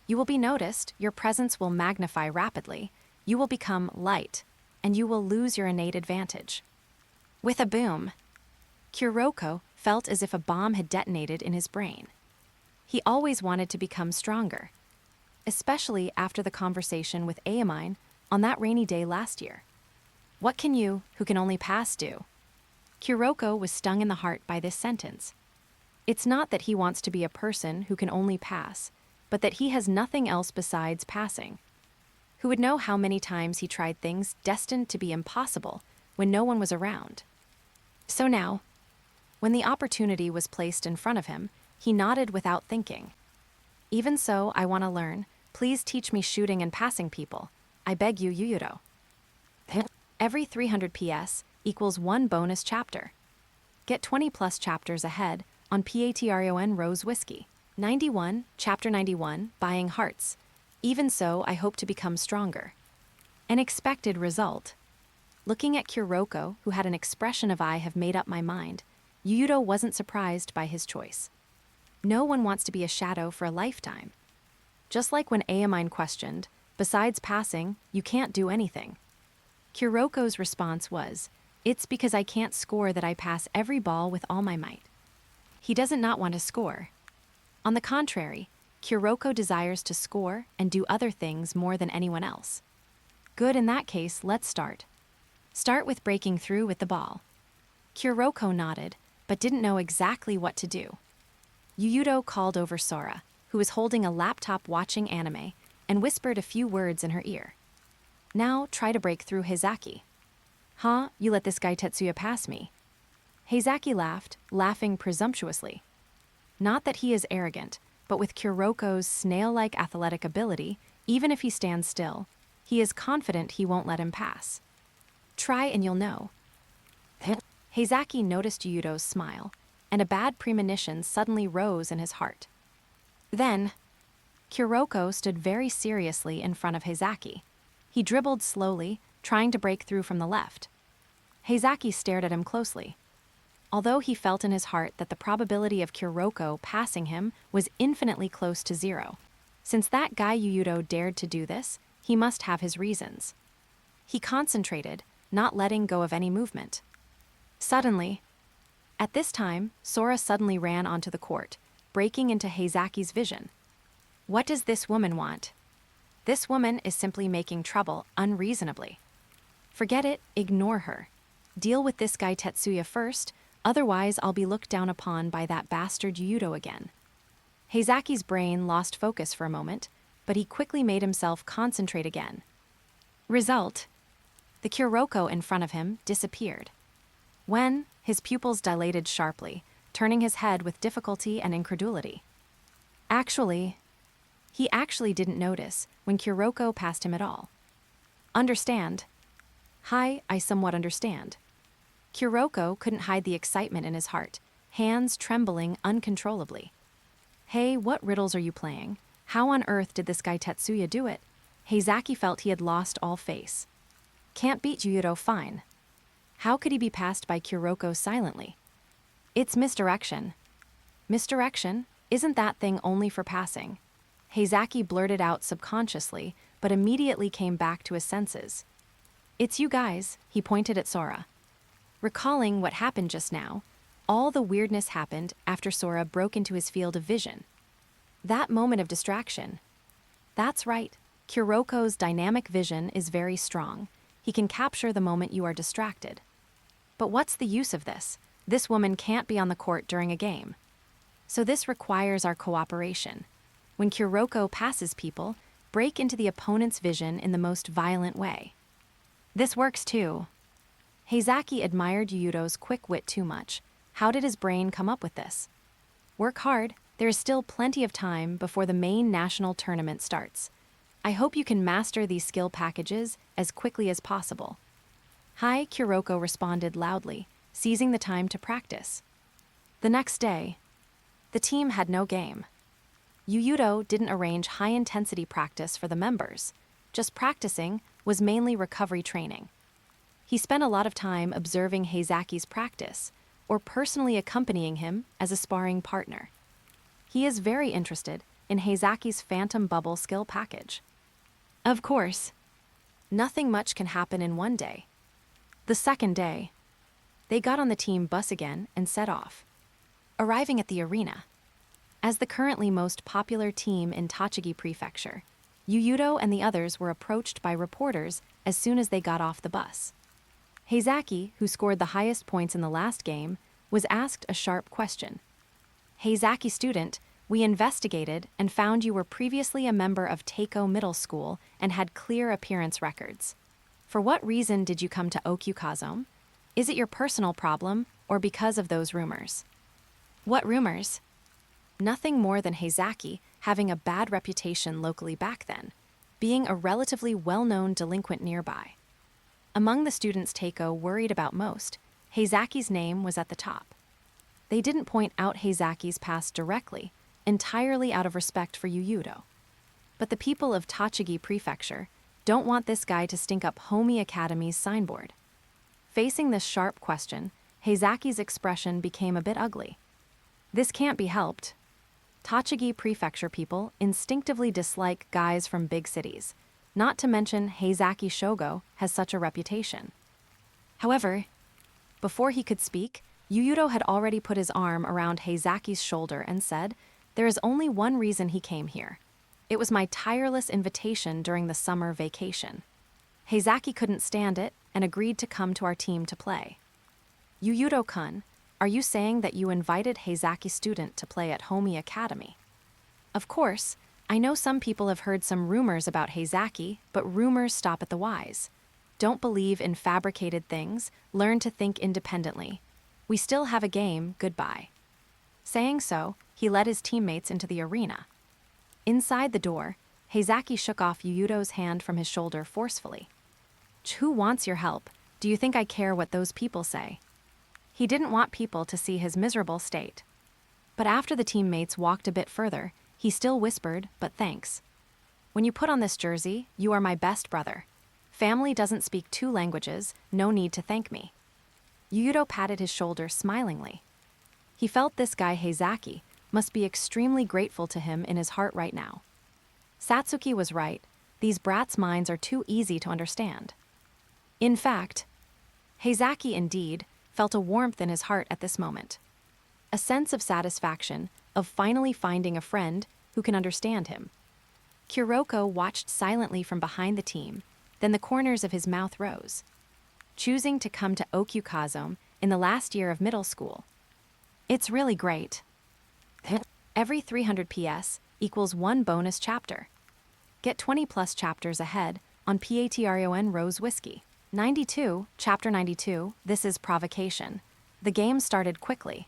Speaker 1: You will be noticed, your presence will magnify rapidly, you will become light, and you will lose your innate advantage. With a boom, Kuroko felt as if a bomb had detonated in his brain. He always wanted to become stronger, especially after the conversation with Aomine on that rainy day last year. What can you, who can only pass, do? Kuroko was stung in the heart by this sentence. It's not that he wants to be a person who can only pass, but that he has nothing else besides passing. Who would know how many times he tried things destined to be impossible when no one was around? So now, when the opportunity was placed in front of him, he nodded without thinking. Even so, I want to learn. Please teach me shooting and passing people. I beg you, Yuuto. Every 300 PS equals 1 bonus chapter. Get 20 plus chapters ahead on Patreon Rose Whiskey. 91, Chapter 91, Buying Hearts. Even so, I hope to become stronger. An expected result. Looking at Kuroko, who had an expression of I have made up my mind, Yuuto wasn't surprised by his choice. No one wants to be a shadow for a lifetime. Just like when Aomine questioned, besides passing, you can't do anything. Kuroko's response was, "It's because I can't score that I pass every ball with all my might." He doesn't not want to score. On the contrary, Kuroko desires to score and do other things more than anyone else. Good, in that case, let's start. Start with breaking through with the ball. Kuroko nodded, but didn't know exactly what to do. Yuuto called over Sora, who was holding a laptop watching anime, and whispered a few words in her ear. Now try to break through Heizaki. Huh, you let this guy Tetsuya pass me. Heizaki laughed, laughing presumptuously. Not that he is arrogant, but with Kuroko's snail-like athletic ability, even if he stands still, he is confident he won't let him pass. Try and you'll know. Heizaki noticed Yuuto's smile, and a bad premonition suddenly rose in his heart. Then, Kuroko stood very seriously in front of Heizaki. He dribbled slowly, trying to break through from the left. Heizaki stared at him closely. Although he felt in his heart that the probability of Kuroko passing him was infinitely close to zero. Since that guy Yuuto dared to do this, he must have his reasons. He concentrated, not letting go of any movement. Suddenly, at this time, Sora suddenly ran onto the court, breaking into Heizaki's vision. What does this woman want? This woman is simply making trouble unreasonably. Forget it, ignore her. Deal with this guy Tetsuya first, otherwise I'll be looked down upon by that bastard Yuuto again. Heizaki's brain lost focus for a moment, but he quickly made himself concentrate again. Result: the Kuroko in front of him disappeared. When, his pupils dilated sharply, turning his head with difficulty and incredulity. He actually didn't notice when Kuroko passed him at all. Understand? Hi, I somewhat understand. Kuroko couldn't hide the excitement in his heart, hands trembling uncontrollably. Hey, what riddles are you playing? How on earth did this guy Tetsuya do it? Heizaki felt he had lost all face. Can't beat Yuuto, fine. How could he be passed by Kuroko silently? It's misdirection. Misdirection? Isn't that thing only for passing? Heizaki blurted out subconsciously, but immediately came back to his senses. It's you guys, he pointed at Sora. Recalling what happened just now, all the weirdness happened after Sora broke into his field of vision. That moment of distraction. That's right, Kuroko's dynamic vision is very strong. He can capture the moment you are distracted. But what's the use of this? This woman can't be on the court during a game. So this requires our cooperation. When Kuroko passes people, break into the opponent's vision in the most violent way. This works too. Heizaki admired Yuuto's quick wit too much. How did his brain come up with this? Work hard, there is still plenty of time before the main national tournament starts. I hope you can master these skill packages as quickly as possible. Hi, Kuroko responded loudly, seizing the time to practice. The next day, the team had no game. Yuuto didn't arrange high-intensity practice for the members. Just practicing was mainly recovery training. He spent a lot of time observing Heizaki's practice, or personally accompanying him as a sparring partner. He is very interested in Heizaki's Phantom Bubble skill package. Of course, nothing much can happen in one day. The second day, they got on the team bus again and set off. Arriving at the arena, as the currently most popular team in Tochigi Prefecture, Yuuto and the others were approached by reporters as soon as they got off the bus. Heizaki, who scored the highest points in the last game, was asked a sharp question. Heizaki student, we investigated and found you were previously a member of Teiko Middle School and had clear appearance records. For what reason did you come to Okyukazome? Is it your personal problem or because of those rumors? What rumors? Nothing more than Heizaki having a bad reputation locally back then, being a relatively well-known delinquent nearby. Among the students Teiko worried about most, Heizaki's name was at the top. They didn't point out Heizaki's past directly, entirely out of respect for Yuuto. But the people of Tochigi Prefecture don't want this guy to stink up Homi Academy's signboard. Facing this sharp question, Heizaki's expression became a bit ugly. This can't be helped. Tochigi Prefecture people instinctively dislike guys from big cities, not to mention Heizaki Shogo has such a reputation. However, before he could speak, Yuuto had already put his arm around Heizaki's shoulder and said, "There is only one reason he came here. It was my tireless invitation during the summer vacation. Heizaki couldn't stand it and agreed to come to our team to play." Yuuto-kun, are you saying that you invited Heizaki's student to play at Homi Academy? Of course, I know some people have heard some rumors about Heizaki, but rumors stop at the wise. Don't believe in fabricated things, learn to think independently. We still have a game, goodbye. Saying so, he led his teammates into the arena. Inside the door, Heizaki shook off Yuuto's hand from his shoulder forcefully. "Who wants your help? Do you think I care what those people say?" He didn't want people to see his miserable state. But after the teammates walked a bit further, he still whispered, "But thanks. When you put on this jersey, you are my best brother. Family doesn't speak two languages, no need to thank me." Yuuto patted his shoulder smilingly. He felt this guy Heizaki must be extremely grateful to him in his heart right now. Satsuki was right, these brats' minds are too easy to understand. In fact, Heizaki indeed felt a warmth in his heart at this moment. A sense of satisfaction, of finally finding a friend who can understand him. Kuroko watched silently from behind the team, then the corners of his mouth rose. Choosing to come to Okyukazome in the last year of middle school. It's really great. Every 300 PS equals one bonus chapter. Get 20 plus chapters ahead on Patreon Rose Whiskey. 92, Chapter 92, this is Provocation. The game started quickly.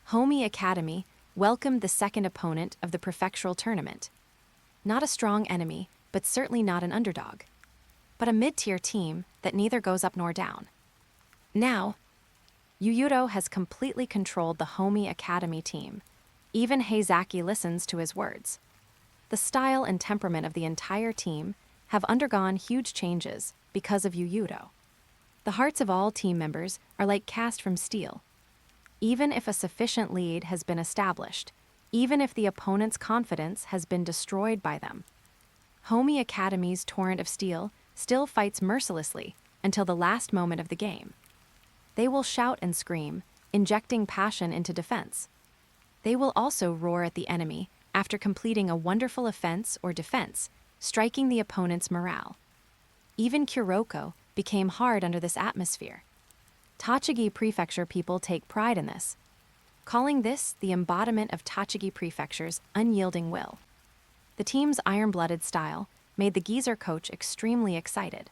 Speaker 1: Homi Academy welcomed the second opponent of the prefectural tournament. Not a strong enemy, but certainly not an underdog. But a mid-tier team that neither goes up nor down. Now, Yuuto has completely controlled the Homi Academy team. Even Heizaki listens to his words. The style and temperament of the entire team have undergone huge changes because of Yuuto. The hearts of all team members are like cast from steel. Even if a sufficient lead has been established, even if the opponent's confidence has been destroyed by them, Homi Academy's torrent of steel still fights mercilessly until the last moment of the game. They will shout and scream, injecting passion into defense. They will also roar at the enemy after completing a wonderful offense or defense, striking the opponent's morale. Even Kuroko became hard under this atmosphere. Tochigi Prefecture people take pride in this, calling this the embodiment of Tochigi Prefecture's unyielding will. The team's iron-blooded style made the geezer coach extremely excited.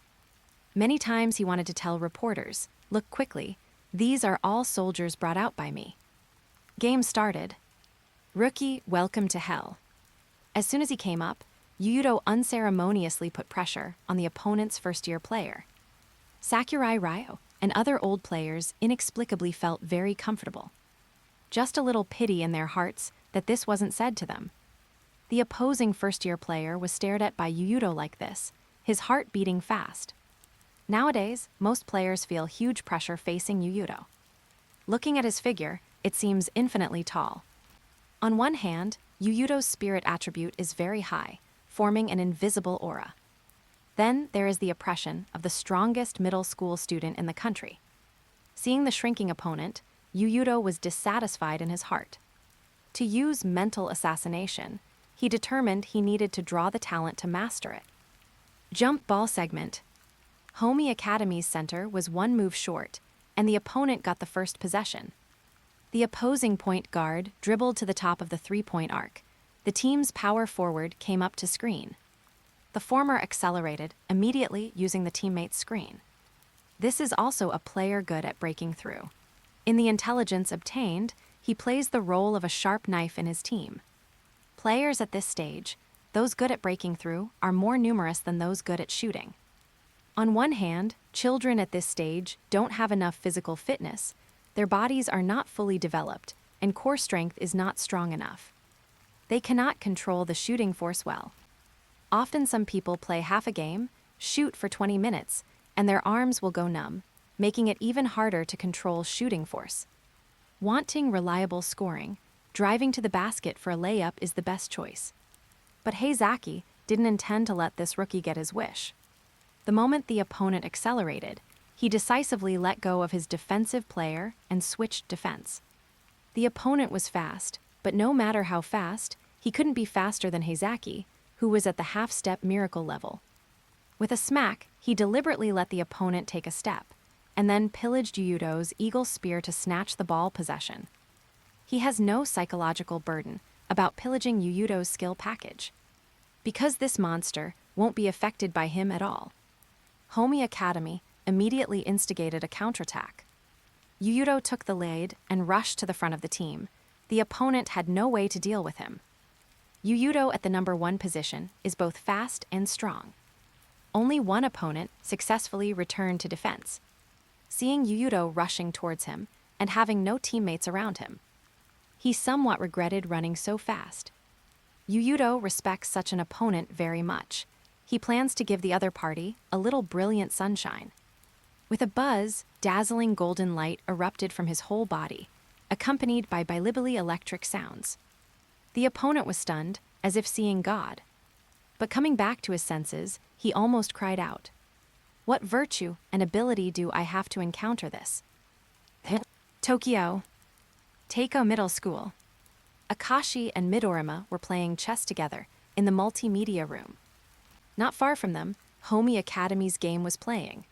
Speaker 1: Many times he wanted to tell reporters, "Look quickly, these are all soldiers brought out by me." Game started. Rookie, welcome to hell. As soon as he came up, Yuuto unceremoniously put pressure on the opponent's first-year player. Sakurai Ryo and other old players inexplicably felt very comfortable. Just a little pity in their hearts that this wasn't said to them. The opposing first-year player was stared at by Yuuto like this, his heart beating fast. Nowadays, most players feel huge pressure facing Yuuto. Looking at his figure, it seems infinitely tall. On one hand, Yuuto's spirit attribute is very high, forming an invisible aura. Then there is the oppression of the strongest middle school student in the country. Seeing the shrinking opponent, Yuuto was dissatisfied in his heart. To use mental assassination, he determined he needed to draw the talent to master it. Jump ball segment. Homi Academy's center was one move short, and the opponent got the first possession. The opposing point guard dribbled to the top of the three-point arc. The team's power forward came up to screen. The former accelerated, immediately using the teammate's screen. This is also a player good at breaking through. In the intelligence obtained, he plays the role of a sharp knife in his team. Players at this stage, those good at breaking through, are more numerous than those good at shooting. On one hand, children at this stage don't have enough physical fitness, their bodies are not fully developed, and core strength is not strong enough. They cannot control the shooting force well. Often some people play half a game, shoot for 20 minutes, and their arms will go numb, making it even harder to control shooting force. Wanting reliable scoring, driving to the basket for a layup is the best choice. But Heizaki didn't intend to let this rookie get his wish. The moment the opponent accelerated, he decisively let go of his defensive player and switched defense. The opponent was fast, but no matter how fast, he couldn't be faster than Heizaki, who was at the half-step miracle level. With a smack, he deliberately let the opponent take a step, and then pillaged Yuuto's eagle spear to snatch the ball possession. He has no psychological burden about pillaging Yuuto's skill package, because this monster won't be affected by him at all. Homi Academy immediately instigated a counterattack. Yuuto took the lead and rushed to the front of the team. The opponent had no way to deal with him. Yuuto at the number 1 position is both fast and strong. Only one opponent successfully returned to defense. Seeing Yuuto rushing towards him and having no teammates around him, he somewhat regretted running so fast. Yuuto respects such an opponent very much. He plans to give the other party a little brilliant sunshine. With a buzz, dazzling golden light erupted from his whole body, accompanied by bilibally electric sounds. The opponent was stunned, as if seeing God. But coming back to his senses, he almost cried out, "What virtue and ability do I have to encounter this?" Tokyo. Teiko Middle School. Akashi and Midorima were playing chess together in the multimedia room. Not far from them, Homi Academy's game was playing.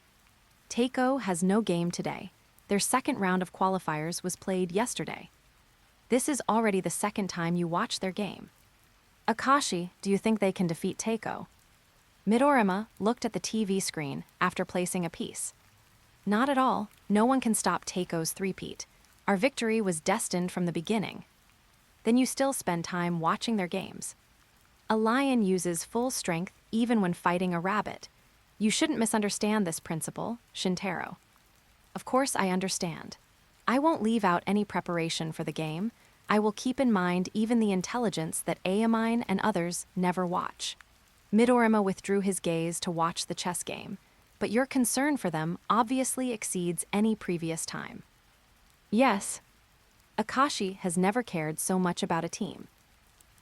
Speaker 1: Teiko has no game today. Their second round of qualifiers was played yesterday. This is already the second time you watch their game. Akashi, do you think they can defeat Teiko? Midorima looked at the TV screen after placing a piece. Not at all. No one can stop Teiko's three-peat. Our victory was destined from the beginning. Then you still spend time watching their games. A lion uses full strength even when fighting a rabbit. You shouldn't misunderstand this principle, Shintaro. Of course I understand. I won't leave out any preparation for the game. I will keep in mind even the intelligence that Amine and others never watch. Midorima withdrew his gaze to watch the chess game, but your concern for them obviously exceeds any previous time. Yes. Akashi has never cared so much about a team.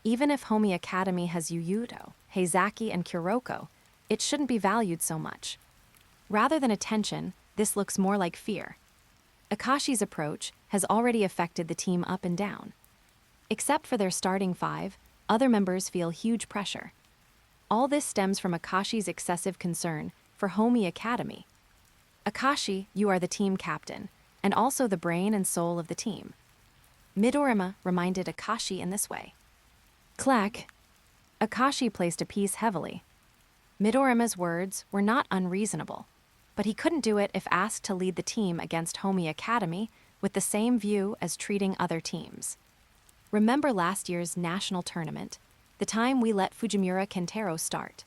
Speaker 1: Even if Homi Academy has Yuuto, Heizaki, and Kuroko, it shouldn't be valued so much. Rather than attention, this looks more like fear. Akashi's approach has already affected the team up and down. Except for their starting 5, other members feel huge pressure. All this stems from Akashi's excessive concern for Homi Academy. Akashi, you are the team captain, and also the brain and soul of the team. Midorima reminded Akashi in this way. Clack. Akashi placed a piece heavily. Midorima's words were not unreasonable, but he couldn't do it if asked to lead the team against Homi Academy with the same view as treating other teams. Remember last year's national tournament, the time we let Fujimura Kentaro start?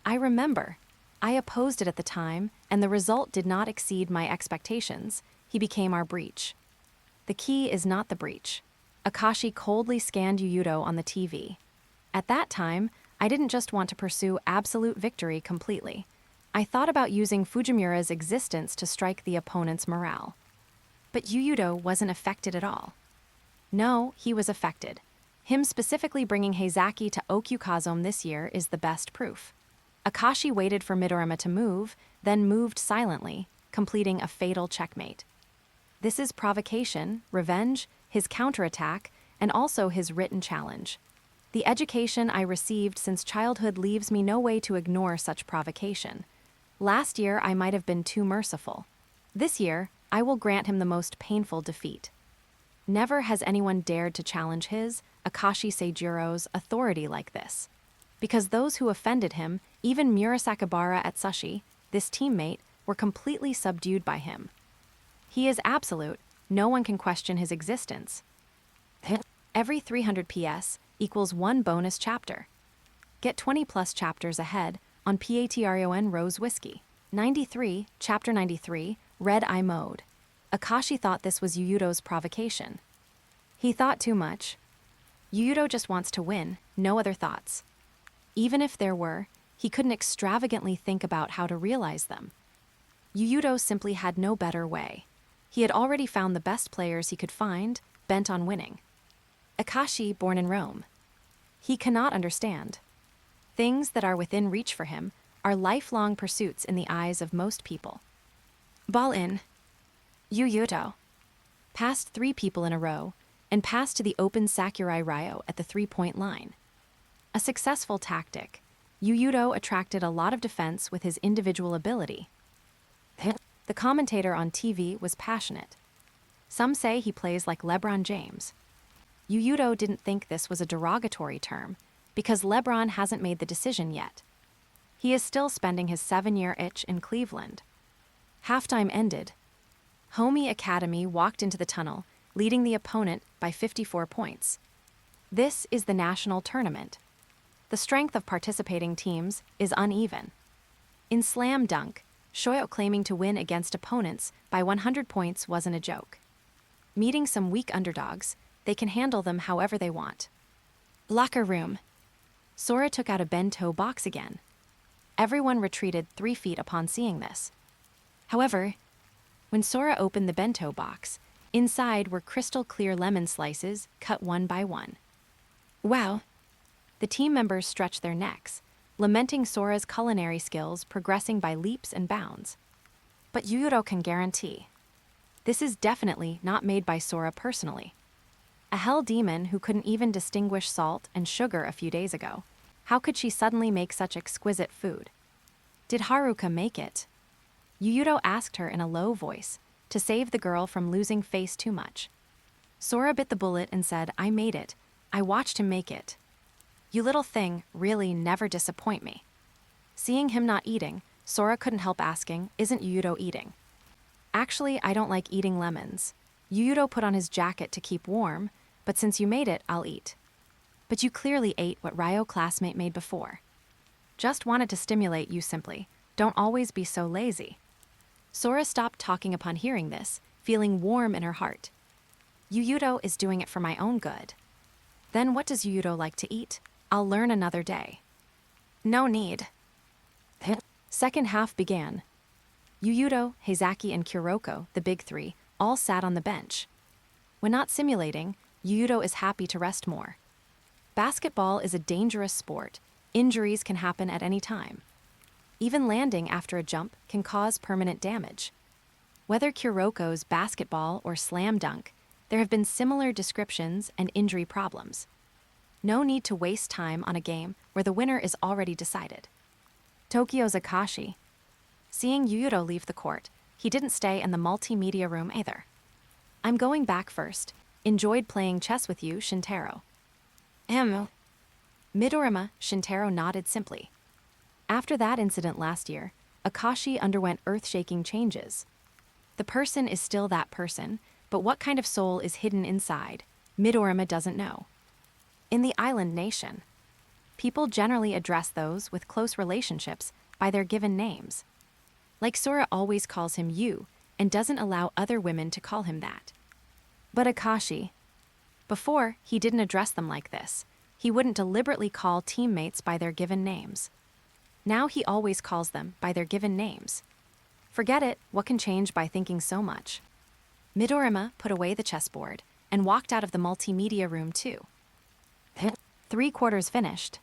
Speaker 1: I remember. I opposed it at the time, and the result did not exceed my expectations. He became our breach. The key is not the breach. Akashi coldly scanned Yuuto on the TV. At that time, I didn't just want to pursue absolute victory completely. I thought about using Fujimura's existence to strike the opponent's morale. But Yuuto wasn't affected at all. No, he was affected. Him specifically bringing Heizaki to Okyukazome this year is the best proof. Akashi waited for Midorima to move, then moved silently, completing a fatal checkmate. This is provocation, revenge, his counterattack, and also his written challenge. The education I received since childhood leaves me no way to ignore such provocation. Last year, I might have been too merciful. This year, I will grant him the most painful defeat. Never has anyone dared to challenge his, Akashi Seijuro's, authority like this. Because those who offended him, even Murasakibara at Sushi, this teammate, were completely subdued by him. He is absolute, no one can question his existence. Every 300 PS equals 1 bonus chapter. Get 20 plus chapters ahead on Patreon Rose Whiskey. 93, Chapter 93, Red Eye Mode. Akashi thought this was Yuuto's provocation. He thought too much. Yuuto just wants to win, no other thoughts. Even if there were, he couldn't extravagantly think about how to realize them. Yuuto simply had no better way. He had already found the best players he could find, bent on winning. Akashi, born in Rome. He cannot understand. Things that are within reach for him are lifelong pursuits in the eyes of most people. Ball in. Yuuto passed 3 people in a row and passed to the open Sakurai Ryo at the 3-point line. A successful tactic, Yuuto attracted a lot of defense with his individual ability. The commentator on TV was passionate. Some say he plays like LeBron James. Yuuto didn't think this was a derogatory term because LeBron hasn't made the decision yet. He is still spending his 7-year itch in Cleveland. Halftime ended. Homi Academy walked into the tunnel, leading the opponent by 54 points. This is the national tournament. The strength of participating teams is uneven. In Slam Dunk, Shoyo claiming to win against opponents by 100 points wasn't a joke. Meeting some weak underdogs, they can handle them however they want. Locker room. Sora took out a bento box again. Everyone retreated 3 feet upon seeing this. However, when Sora opened the bento box, inside were crystal clear lemon slices cut one by one. Wow! The team members stretched their necks, lamenting Sora's culinary skills progressing by leaps and bounds. But Yuuto can guarantee. This is definitely not made by Sora personally. A hell demon who couldn't even distinguish salt and sugar a few days ago. How could she suddenly make such exquisite food? Did Haruka make it? Yuuto asked her in a low voice, to save the girl from losing face too much. Sora bit the bullet and said, "I made it. I watched him make it." You little thing really never disappoint me. Seeing him not eating, Sora couldn't help asking, "Isn't Yuuto eating?" Actually, I don't like eating lemons. Yuuto put on his jacket to keep warm, but since you made it, I'll eat. But you clearly ate what Ryo classmate made before. Just wanted to stimulate you simply. Don't always be so lazy. Sora stopped talking upon hearing this, feeling warm in her heart. Yuuto is doing it for my own good. Then what does Yuuto like to eat? I'll learn another day. No need. Second half began. Yuuto, Heizaki, and Kuroko, the big 3, all sat on the bench. When not simulating, Yuuto is happy to rest more. Basketball is a dangerous sport. Injuries can happen at any time. Even landing after a jump can cause permanent damage. Whether Kuroko's basketball or slam dunk, there have been similar descriptions and injury problems. No need to waste time on a game where the winner is already decided. Tokyo's Akashi. Seeing Yuuto leave the court, he didn't stay in the multimedia room either. I'm going back first. Enjoyed playing chess with you, Shintaro. Midorima, Shintaro nodded simply. After that incident last year, Akashi underwent earth-shaking changes. The person is still that person, but what kind of soul is hidden inside, Midorima doesn't know. In the island nation, people generally address those with close relationships by their given names. Like Sora always calls him you, and doesn't allow other women to call him that. But Akashi, before, he didn't address them like this. He wouldn't deliberately call teammates by their given names. Now he always calls them by their given names. Forget it, what can change by thinking so much? Midorima put away the chessboard and walked out of the multimedia room too. 3 quarters finished.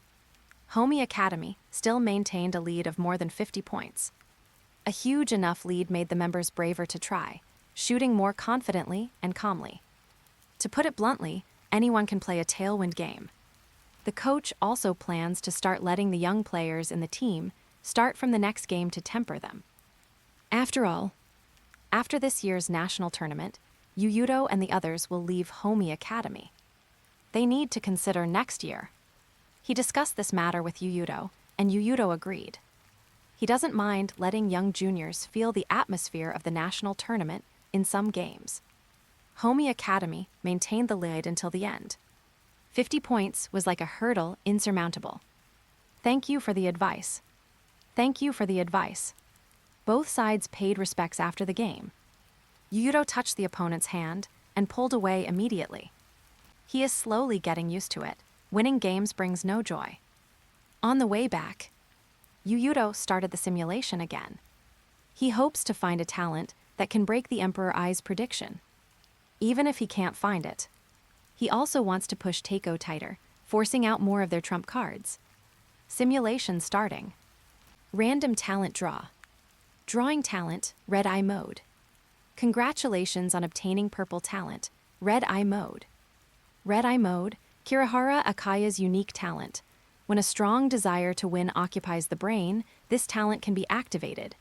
Speaker 1: Homi Academy still maintained a lead of more than 50 points. A huge enough lead made the members braver to try, shooting more confidently and calmly. To put it bluntly, anyone can play a tailwind game. The coach also plans to start letting the young players in the team start from the next game to temper them. After all, after this year's national tournament, Yuuto and the others will leave Homi Academy. They need to consider next year. He discussed this matter with Yuuto, and Yuuto agreed. He doesn't mind letting young juniors feel the atmosphere of the national tournament in some games. Homi Academy maintained the lead until the end. 50 points was like a hurdle insurmountable. Thank you for the advice. Thank you for the advice. Both sides paid respects after the game. Yuuto touched the opponent's hand and pulled away immediately. He is slowly getting used to it. Winning games brings no joy. On the way back, Yuuto started the simulation again. He hopes to find a talent that can break the Emperor Ai's prediction, even if he can't find it. He also wants to push Teiko tighter, forcing out more of their trump cards. Simulation starting. Random talent draw. Drawing talent, Red Eye mode. Congratulations on obtaining purple talent, Red Eye mode. Red Eye mode, Kirihara Akaya's unique talent. When a strong desire to win occupies the brain, this talent can be activated.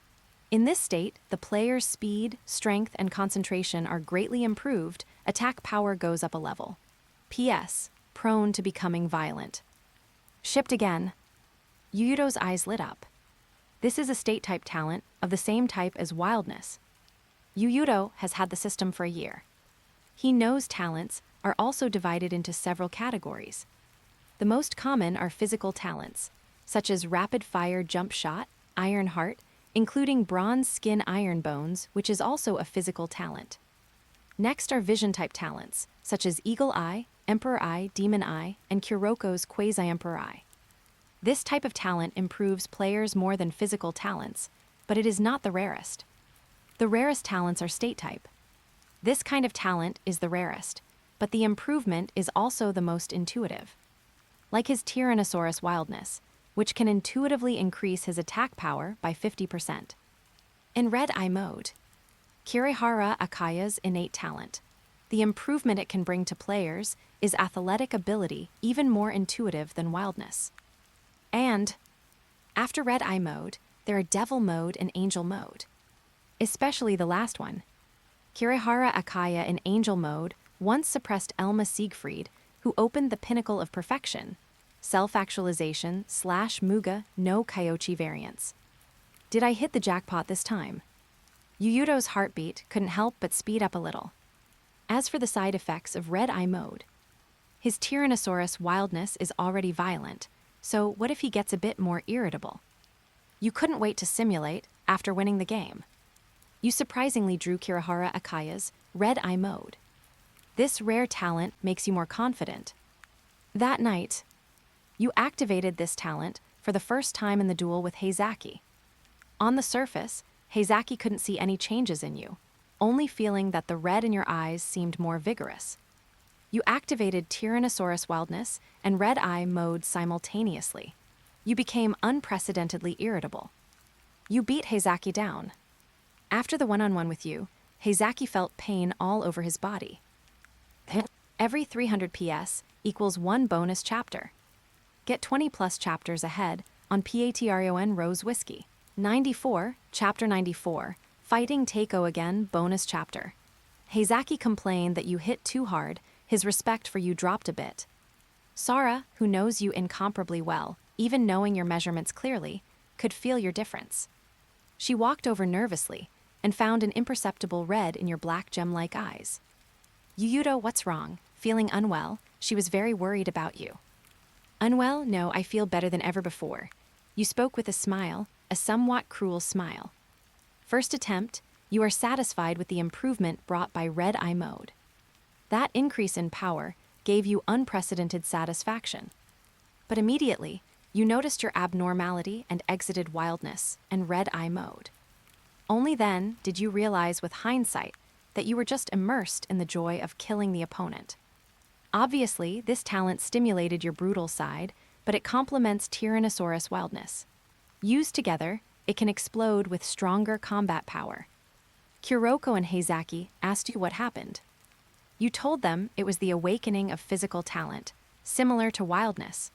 Speaker 1: In this state, the player's speed, strength, and concentration are greatly improved. Attack power goes up a level. P.S. Prone to becoming violent. Shipped again. Yuuto's eyes lit up. This is a state-type talent of the same type as wildness. Yuuto has had the system for a year. He knows talents are also divided into several categories. The most common are physical talents, such as rapid-fire jump shot, iron heart, including bronze skin iron bones, which is also a physical talent. Next are vision-type talents, such as Eagle Eye, Emperor Eye, Demon Eye, and Kuroko's Quasi-Emperor Eye. This type of talent improves players more than physical talents, but it is not the rarest. The rarest talents are state-type. This kind of talent is the rarest, but the improvement is also the most intuitive. Like his Tyrannosaurus wildness, which can intuitively increase his attack power by 50%. In Red Eye mode, Kirihara Akaya's innate talent. The improvement it can bring to players is athletic ability, even more intuitive than wildness. And after Red Eye mode, there are Devil mode and Angel mode. Especially the last one. Kirihara Akaya in Angel mode once suppressed Elma Siegfried, who opened the pinnacle of perfection, self-actualization / Muga no Kyochi variants. Did I hit the jackpot this time? Yuuto's heartbeat couldn't help but speed up a little. As for the side effects of Red Eye mode, his Tyrannosaurus wildness is already violent, so what if he gets a bit more irritable? You couldn't wait to simulate after winning the game. You surprisingly drew Kirihara Akaya's Red Eye mode. This rare talent makes you more confident. That night, you activated this talent for the first time in the duel with Heizaki. On the surface, Heizaki couldn't see any changes in you, only feeling that the red in your eyes seemed more vigorous. You activated Tyrannosaurus wildness and Red Eye mode simultaneously. You became unprecedentedly irritable. You beat Heizaki down. After the one-on-one with you, Heizaki felt pain all over his body. Every 300 PS equals 1 bonus chapter. Get 20 plus chapters ahead on Patreon Rose Whiskey. 94, Chapter 94, Fighting Teiko Again bonus chapter. Heizaki complained that you hit too hard, his respect for you dropped a bit. Sora, who knows you incomparably well, even knowing your measurements clearly, could feel your difference. She walked over nervously and found an imperceptible red in your black gem-like eyes. Yuuto, what's wrong? Feeling unwell? She was very worried about you. Unwell? No, I feel better than ever before. You spoke with a smile, a somewhat cruel smile. First attempt, you are satisfied with the improvement brought by Red Eye mode. That increase in power gave you unprecedented satisfaction. But immediately, you noticed your abnormality and exited wildness and Red Eye mode. Only then did you realize with hindsight that you were just immersed in the joy of killing the opponent. Obviously, this talent stimulated your brutal side, but it complements Tyrannosaurus wildness. Used together, it can explode with stronger combat power. Kuroko and Heizaki asked you what happened. You told them it was the awakening of physical talent, similar to wildness.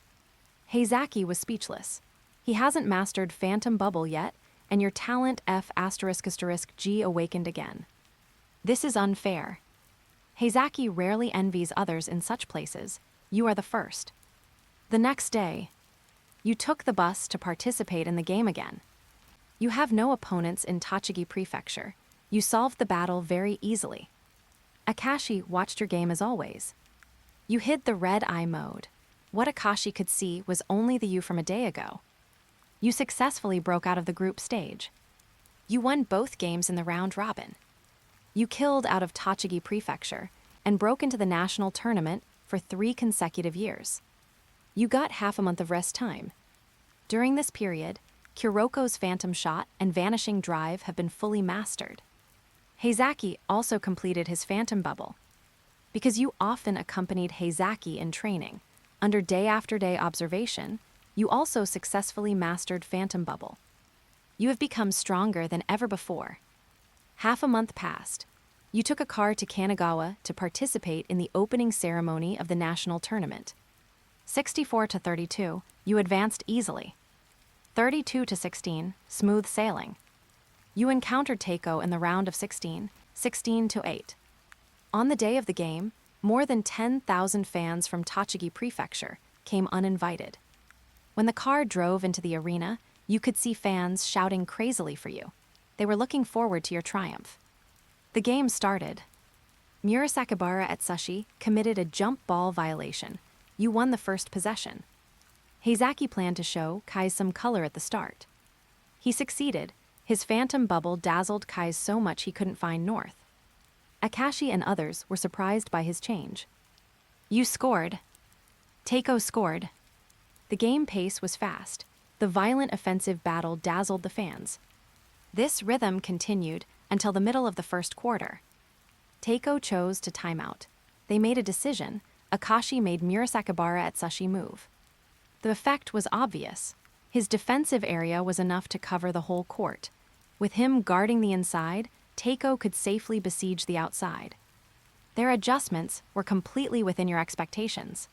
Speaker 1: Heizaki was speechless. He hasn't mastered Phantom Bubble yet, and your talent F***G awakened again. This is unfair. Heizaki rarely envies others in such places. You are the first. The next day, you took the bus to participate in the game again. You have no opponents in Tochigi Prefecture. You solved the battle very easily. Akashi watched your game as always. You hid the Red Eye mode. What Akashi could see was only the you from a day ago. You successfully broke out of the group stage. You won both games in the round robin. You killed out of Tochigi Prefecture and broke into the national tournament for 3 consecutive years. You got half a month of rest time. During this period, Kuroko's Phantom Shot and Vanishing Drive have been fully mastered. Heizaki also completed his Phantom Bubble. Because you often accompanied Heizaki in training, under day-after-day observation, you also successfully mastered Phantom Bubble. You have become stronger than ever before. Half a month passed. You took a car to Kanagawa to participate in the opening ceremony of the national tournament. 64-32, you advanced easily. 32-16, smooth sailing. You encountered Teiko in the round of 16, 16-8. On the day of the game, more than 10,000 fans from Tochigi Prefecture came uninvited. When the car drove into the arena, you could see fans shouting crazily for you. They were looking forward to your triumph. The game started. Murasakibara at Sushi committed a jump ball violation. You won the first possession. Heizaki planned to show Kai some color at the start. He succeeded. His Phantom Bubble dazzled Kai so much he couldn't find north. Akashi and others were surprised by his change. You scored. Teiko scored. The game pace was fast. The violent offensive battle dazzled the fans. This rhythm continued until the middle of the first quarter. Teiko chose to time out. They made a decision. Akashi made Murasakibara at Sushi move. The effect was obvious. His defensive area was enough to cover the whole court. With him guarding the inside, Teiko could safely besiege the outside. Their adjustments were completely within your expectations.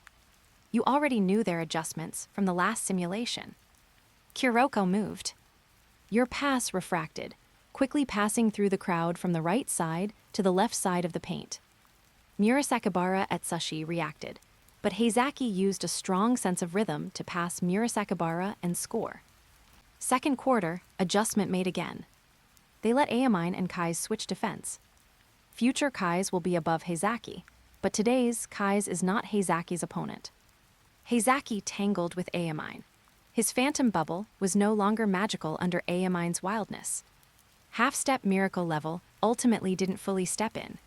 Speaker 1: You already knew their adjustments from the last simulation. Kuroko moved. Your pass refracted, quickly passing through the crowd from the right side to the left side of the paint. Murasakibara at Sushi reacted, but Heizaki used a strong sense of rhythm to pass Murasakibara and score. Second quarter, adjustment made again. They let Aomine and Kai's switch defense. Future Kai's will be above Heizaki, but today's Kai's is not Heizaki's opponent. Heizaki tangled with Aomine. His Phantom Bubble was no longer magical under Aomine's wildness. Half-step miracle level ultimately didn't fully step in.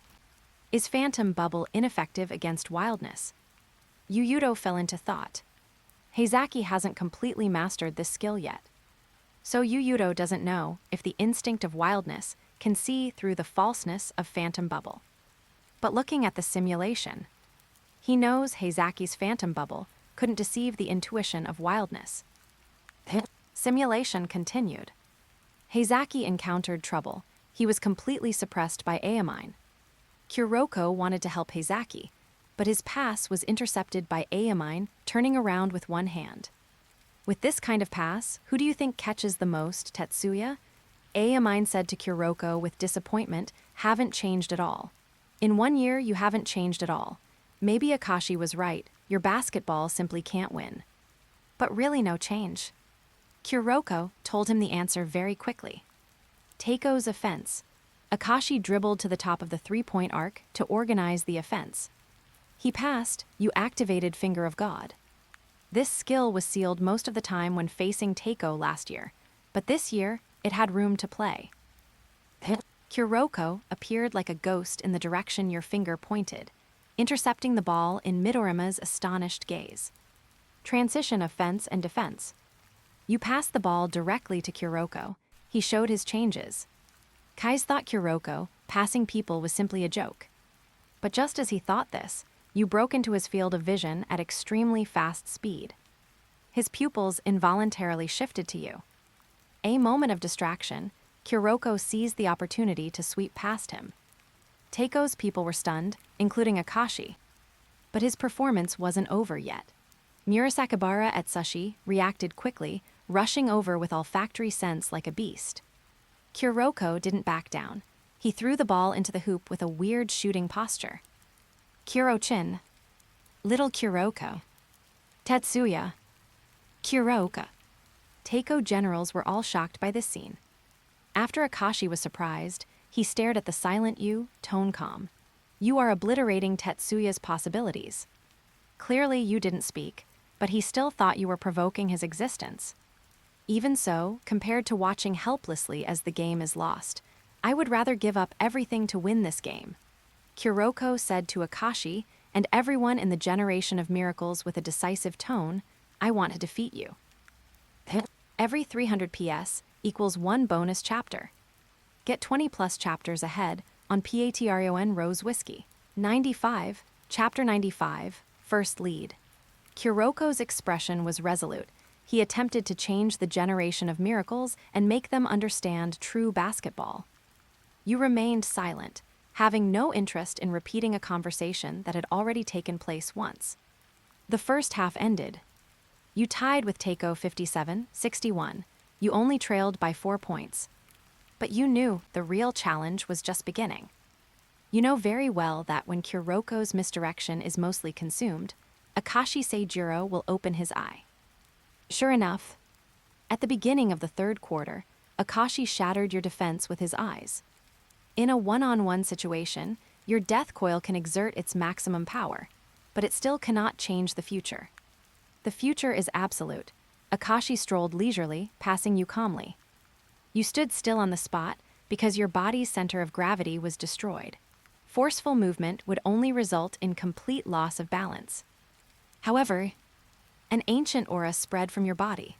Speaker 1: Is Phantom Bubble ineffective against wildness? Yuuto fell into thought. Heizaki hasn't completely mastered this skill yet. So Yuuto doesn't know if the instinct of wildness can see through the falseness of Phantom Bubble. But looking at the simulation, he knows Heizaki's Phantom Bubble couldn't deceive the intuition of wildness. Simulation continued. Heizaki encountered trouble. He was completely suppressed by Aomine. Kuroko wanted to help Heizaki, but his pass was intercepted by Aomine turning around with one hand. With this kind of pass, who do you think catches the most, Tetsuya? Aomine said to Kuroko with disappointment, haven't changed at all. In 1 year, you haven't changed at all. Maybe Akashi was right, your basketball simply can't win. But really no change. Kuroko told him the answer very quickly. Teiko's offense. Akashi dribbled to the top of the three-point arc to organize the offense. He passed, you activated Finger of God. This skill was sealed most of the time when facing Teiko last year, but this year, it had room to play. Kuroko appeared like a ghost in the direction your finger pointed, intercepting the ball in Midorima's astonished gaze. Transition offense and defense. You passed the ball directly to Kuroko. He showed his changes. Kai's thought Kuroko passing people was simply a joke. But just as he thought this, you broke into his field of vision at extremely fast speed. His pupils involuntarily shifted to you. A moment of distraction, Kuroko seized the opportunity to sweep past him. Teiko's people were stunned, including Akashi. But his performance wasn't over yet. Murasakibara at Sushi reacted quickly, rushing over with olfactory sense like a beast. Kuroko didn't back down. He threw the ball into the hoop with a weird shooting posture. Kuro-chin. Little Kuroko. Tetsuya. Kuroko. Teiko generals were all shocked by this scene. After Akashi was surprised, he stared at the silent you, tone calm. You are obliterating Tetsuya's possibilities. Clearly you didn't speak, but he still thought you were provoking his existence. Even so, compared to watching helplessly as the game is lost, I would rather give up everything to win this game. Kuroko said to Akashi and everyone in the generation of miracles with a decisive tone, I want to defeat you. Every 300 PS equals 1 bonus chapter. Get 20 plus chapters ahead on Patreon Rose Whiskey. 95, Chapter 95, First Lead. Kuroko's expression was resolute. He attempted to change the generation of miracles and make them understand true basketball. You remained silent, having no interest in repeating a conversation that had already taken place once. The first half ended. You tied with Teiko 57-61. You only trailed by 4 points. But you knew the real challenge was just beginning. You know very well that when Kuroko's misdirection is mostly consumed, Akashi Seijuro will open his eye. Sure enough, at the beginning of the third quarter, Akashi shattered your defense with his eyes. In a one-on-one situation, your death coil can exert its maximum power, but it still cannot change the future. The future is absolute. Akashi strolled leisurely, passing you calmly. You stood still on the spot because your body's center of gravity was destroyed. Forceful movement would only result in complete loss of balance. However, an ancient aura spread from your body.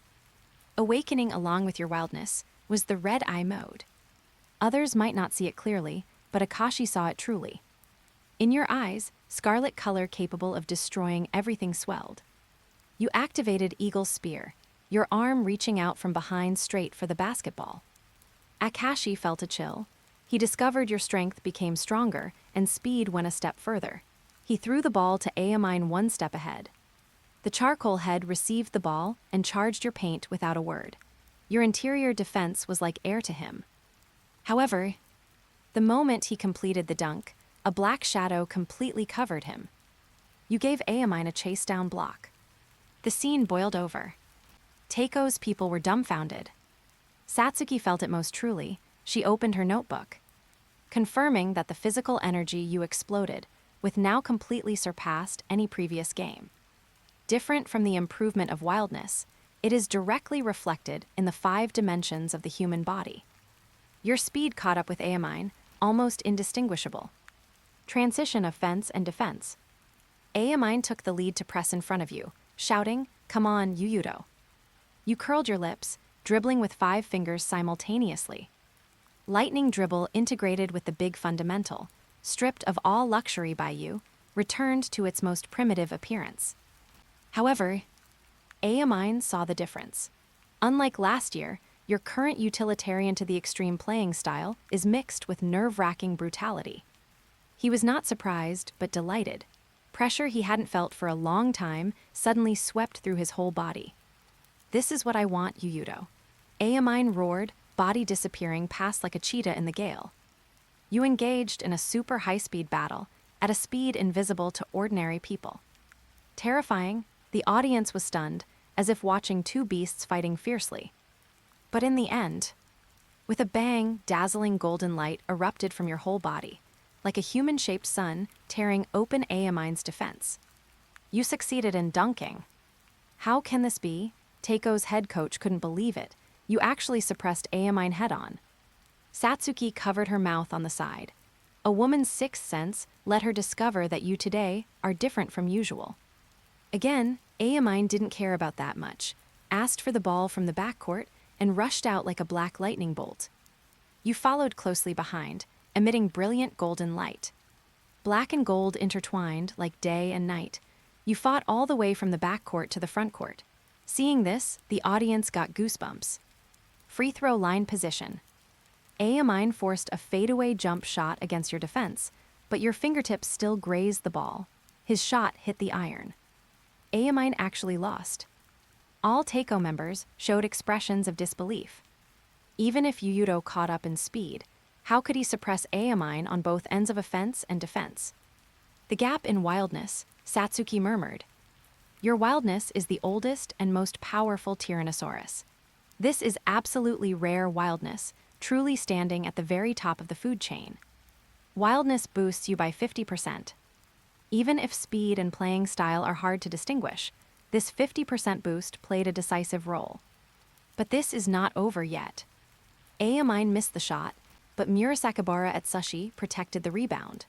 Speaker 1: Awakening along with your wildness was the red eye mode. Others might not see it clearly, but Akashi saw it truly. In your eyes, scarlet color capable of destroying everything swelled. You activated Eagle's Spear, your arm reaching out from behind straight for the basketball. Akashi felt a chill. He discovered your strength became stronger and speed went a step further. He threw the ball to Amine 1 step ahead. The charcoal head received the ball and charged your paint without a word. Your interior defense was like air to him. However, the moment he completed the dunk, a black shadow completely covered him. You gave Amine a chase-down block. The scene boiled over. Teiko's people were dumbfounded. Satsuki felt it most truly. She opened her notebook, confirming that the physical energy you exploded with now completely surpassed any previous game. Different from the improvement of wildness, it is directly reflected in the 5 dimensions of the human body. Your speed caught up with Amine, almost indistinguishable. Transition of fence and defense. Amine took the lead to press in front of you, shouting, "Come on, Yuuto." You curled your lips, dribbling with 5 fingers simultaneously. Lightning dribble integrated with the big fundamental, stripped of all luxury by you, returned to its most primitive appearance. However, Amine saw the difference. Unlike last year, your current utilitarian to the extreme playing style is mixed with nerve-wracking brutality. He was not surprised, but delighted. Pressure he hadn't felt for a long time suddenly swept through his whole body. "This is what I want, Yuuto." Amine roared, body disappearing past like a cheetah in the gale. You engaged in a super high-speed battle, at a speed invisible to ordinary people. Terrifying, the audience was stunned, as if watching 2 beasts fighting fiercely. But in the end, with a bang, dazzling golden light erupted from your whole body, like a human-shaped sun tearing open Amine's defense. You succeeded in dunking. How can this be? Teiko's head coach couldn't believe it. You actually suppressed Amine head-on. Satsuki covered her mouth on the side. A woman's 6th sense let her discover that you today are different from usual. Again, Amine didn't care about that much, asked for the ball from the backcourt, and rushed out like a black lightning bolt. You followed closely behind, emitting brilliant golden light. Black and gold intertwined like day and night. You fought all the way from the backcourt to the frontcourt. Seeing this, the audience got goosebumps. Free throw line position. Amine forced a fadeaway jump shot against your defense, but your fingertips still grazed the ball. His shot hit the iron. Amine actually lost. All Teiko members showed expressions of disbelief. Even if Yuuto caught up in speed, how could he suppress Amine on both ends of offense and defense? The gap in wildness, Satsuki murmured. Your wildness is the oldest and most powerful Tyrannosaurus. This is absolutely rare wildness, truly standing at the very top of the food chain. Wildness boosts you by 50%. Even if speed and playing style are hard to distinguish, this 50% boost played a decisive role. But this is not over yet. Amine missed the shot, but Murasakibara at Sushi protected the rebound.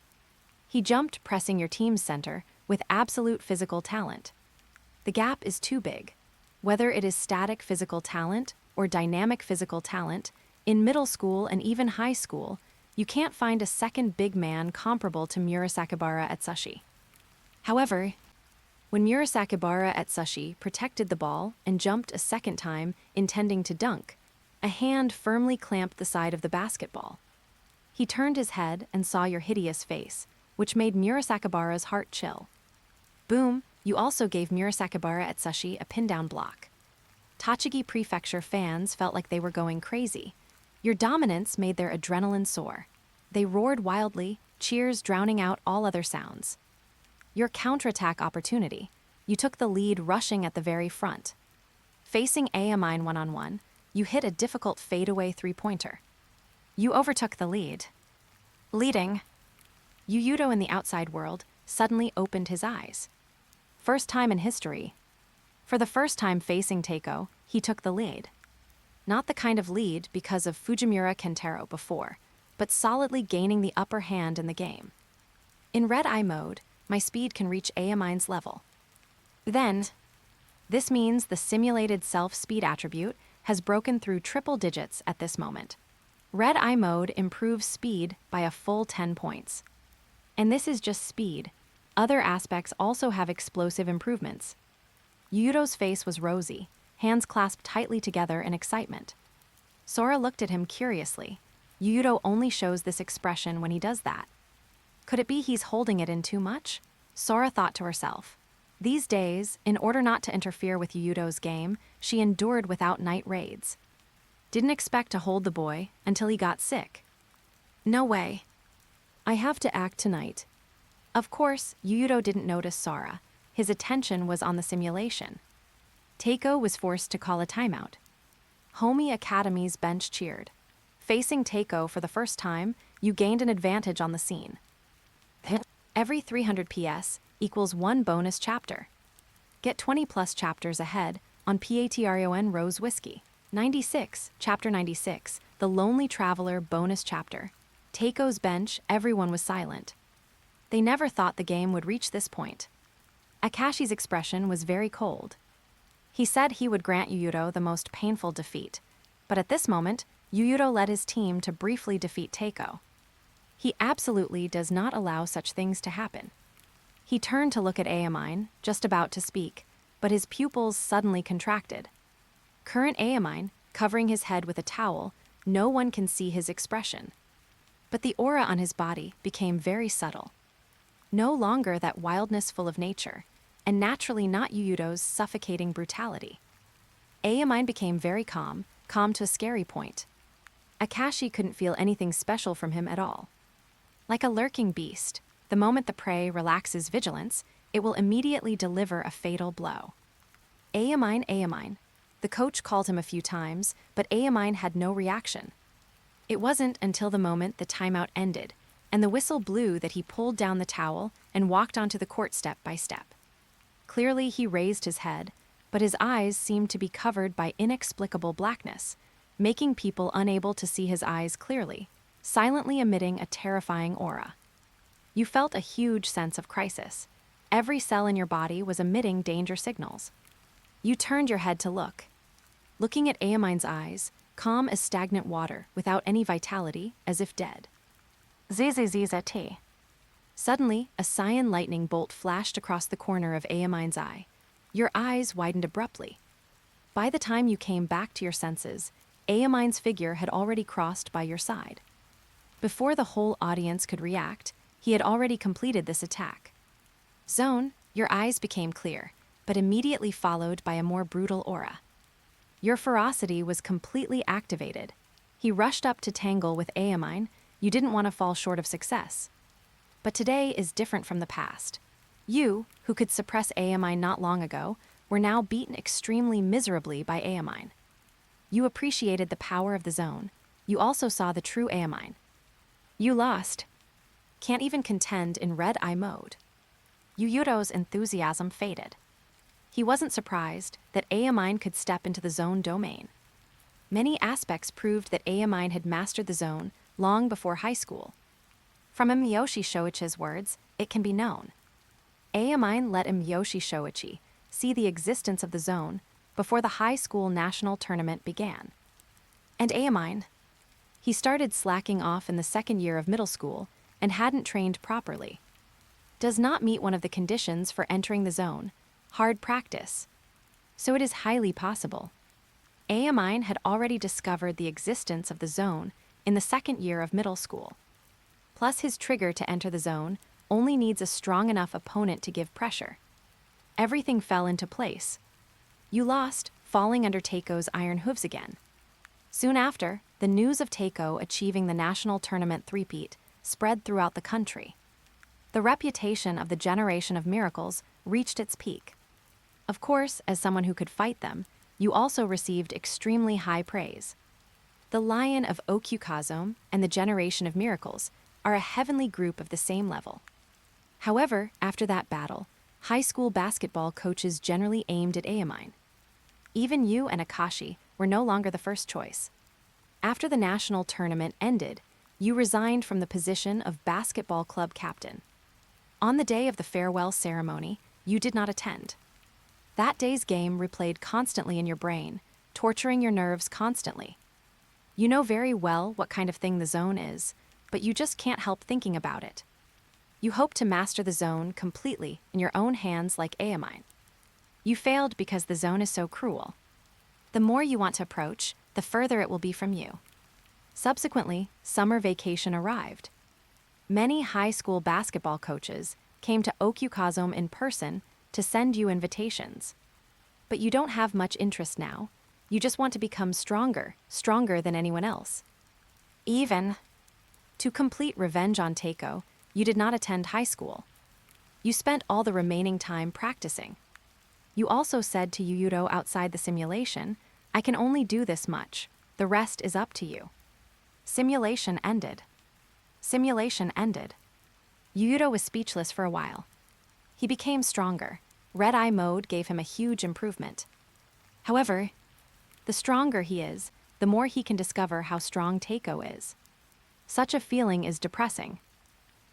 Speaker 1: He jumped, pressing your team's center with absolute physical talent. The gap is too big. Whether it is static physical talent or dynamic physical talent, in middle school and even high school, you can't find a second big man comparable to Murasakibara However, when Murasakibara protected the ball and jumped a second time, intending to dunk, a hand firmly clamped the side of the basketball. He turned his head and saw your hideous face, which made Murasakibara's heart chill. Boom, you also gave Murasakibara a pin-down block. Tochigi Prefecture fans felt like they were going crazy. Your dominance made their adrenaline soar. They roared wildly, cheers drowning out all other sounds. Your counterattack opportunity. You took the lead rushing at the very front. Facing Amine one-on-one, you hit a difficult fadeaway three-pointer. You overtook the lead. Leading. Yuuto in the outside world suddenly opened his eyes. First time in history. For the first time facing Teiko, he took the lead. Not the kind of lead because of Fujimura Kentaro before, but solidly gaining the upper hand in the game. In red eye mode, my speed can reach Amine's level. Then, this means the simulated self-speed attribute has broken through triple digits at this moment. Red eye mode improves speed by a full 10 points. And this is just speed. Other aspects also have explosive improvements. Yuuto's face was rosy, hands clasped tightly together in excitement. Sora looked at him curiously. Yuuto only shows this expression when he does that. Could it be he's holding it in too much? Sora thought to herself. These days, in order not to interfere with Yuuto's game, she endured without night raids. Didn't expect to hold the boy until he got sick. No way. I have to act tonight. Of course, Yuuto didn't notice Sora. His attention was on the simulation. Teiko was forced to call a timeout. Homi Academy's bench cheered. Facing Teiko for the first time, you gained an advantage on the scene. Every 300 PS equals 1 bonus chapter. Get 20 plus chapters ahead on Patreon Rose Whiskey. 96, Chapter 96, The Lonely Traveler bonus chapter. Teiko's bench, everyone was silent. They never thought the game would reach this point. Akashi's expression was very cold. He said he would grant Yuuto the most painful defeat, but at this moment, Yuuto led his team to briefly defeat Teiko. He absolutely does not allow such things to happen. He turned to look at Amine, just about to speak, but his pupils suddenly contracted. Current Amine, covering his head with a towel, no one can see his expression. But the aura on his body became very subtle. No longer that wildness full of nature, and naturally not Yuuto's suffocating brutality. Amine became very calm to a scary point. Akashi couldn't feel anything special from him at all. Like a lurking beast, the moment the prey relaxes vigilance, it will immediately deliver a fatal blow. Amine. The coach called him a few times, but Amine had no reaction. It wasn't until the moment the timeout ended, and the whistle blew that he pulled down the towel and walked onto the court step by step. Clearly he raised his head, but his eyes seemed to be covered by inexplicable blackness, making people unable to see his eyes clearly, silently emitting a terrifying aura. You felt a huge sense of crisis. Every cell in your body was emitting danger signals. You turned your head to look. Looking at Amine's eyes, calm as stagnant water, without any vitality, as if dead. ZZZZT. Suddenly, a cyan lightning bolt flashed across the corner of Amine's eye. Your eyes widened abruptly. By the time you came back to your senses, Amine's figure had already crossed by your side. Before the whole audience could react, he had already completed this attack. Zone, your eyes became clear, but immediately followed by a more brutal aura. Your ferocity was completely activated. He rushed up to tangle with Amine. You didn't want to fall short of success. But today is different from the past. You, who could suppress Amine not long ago, were now beaten extremely miserably by Amine. You appreciated the power of the zone. You also saw the true Amine. You lost. Can't even contend in red eye mode. Yuuto's enthusiasm faded. He wasn't surprised that Amine could step into the zone domain. Many aspects proved that Amine had mastered the zone long before high school. From Miyoshi Shoichi's words, it can be known. Amine let Miyoshi Shoichi see the existence of the zone before the high school national tournament began. And Amine? He started slacking off in the second year of middle school and hadn't trained properly. Does not meet one of the conditions for entering the zone, hard practice. So it is highly possible. Amine had already discovered the existence of the zone in the second year of middle school. Plus his trigger to enter the zone only needs a strong enough opponent to give pressure. Everything fell into place. You lost, falling under Teiko's iron hooves again. Soon after, the news of Teiko achieving the national tournament three-peat spread throughout the country. The reputation of the generation of miracles reached its peak. Of course, as someone who could fight them, you also received extremely high praise. The Lion of Okukazome and the Generation of Miracles are a heavenly group of the same level. However, after that battle, high school basketball coaches generally aimed at Amine. Even you and Akashi were no longer the first choice. After the national tournament ended, you resigned from the position of basketball club captain. On the day of the farewell ceremony, you did not attend. That day's game replayed constantly in your brain, torturing your nerves constantly. You know very well what kind of thing the zone is, but you just can't help thinking about it. You hope to master the zone completely in your own hands like Amine. You failed because the zone is so cruel. The more you want to approach, the further it will be from you. Subsequently, summer vacation arrived. Many high school basketball coaches came to Okukazome in person to send you invitations. But you don't have much interest now. You just want to become stronger than anyone else. Even to complete revenge on Teiko, you did not attend high school. You spent all the remaining time practicing. You also said to Yuuto outside the simulation, "I can only do this much. The rest is up to you." Simulation ended. Simulation ended. Yuuto was speechless for a while. He became stronger. Red Eye mode gave him a huge improvement. However, the stronger he is, the more he can discover how strong Teiko is. Such a feeling is depressing.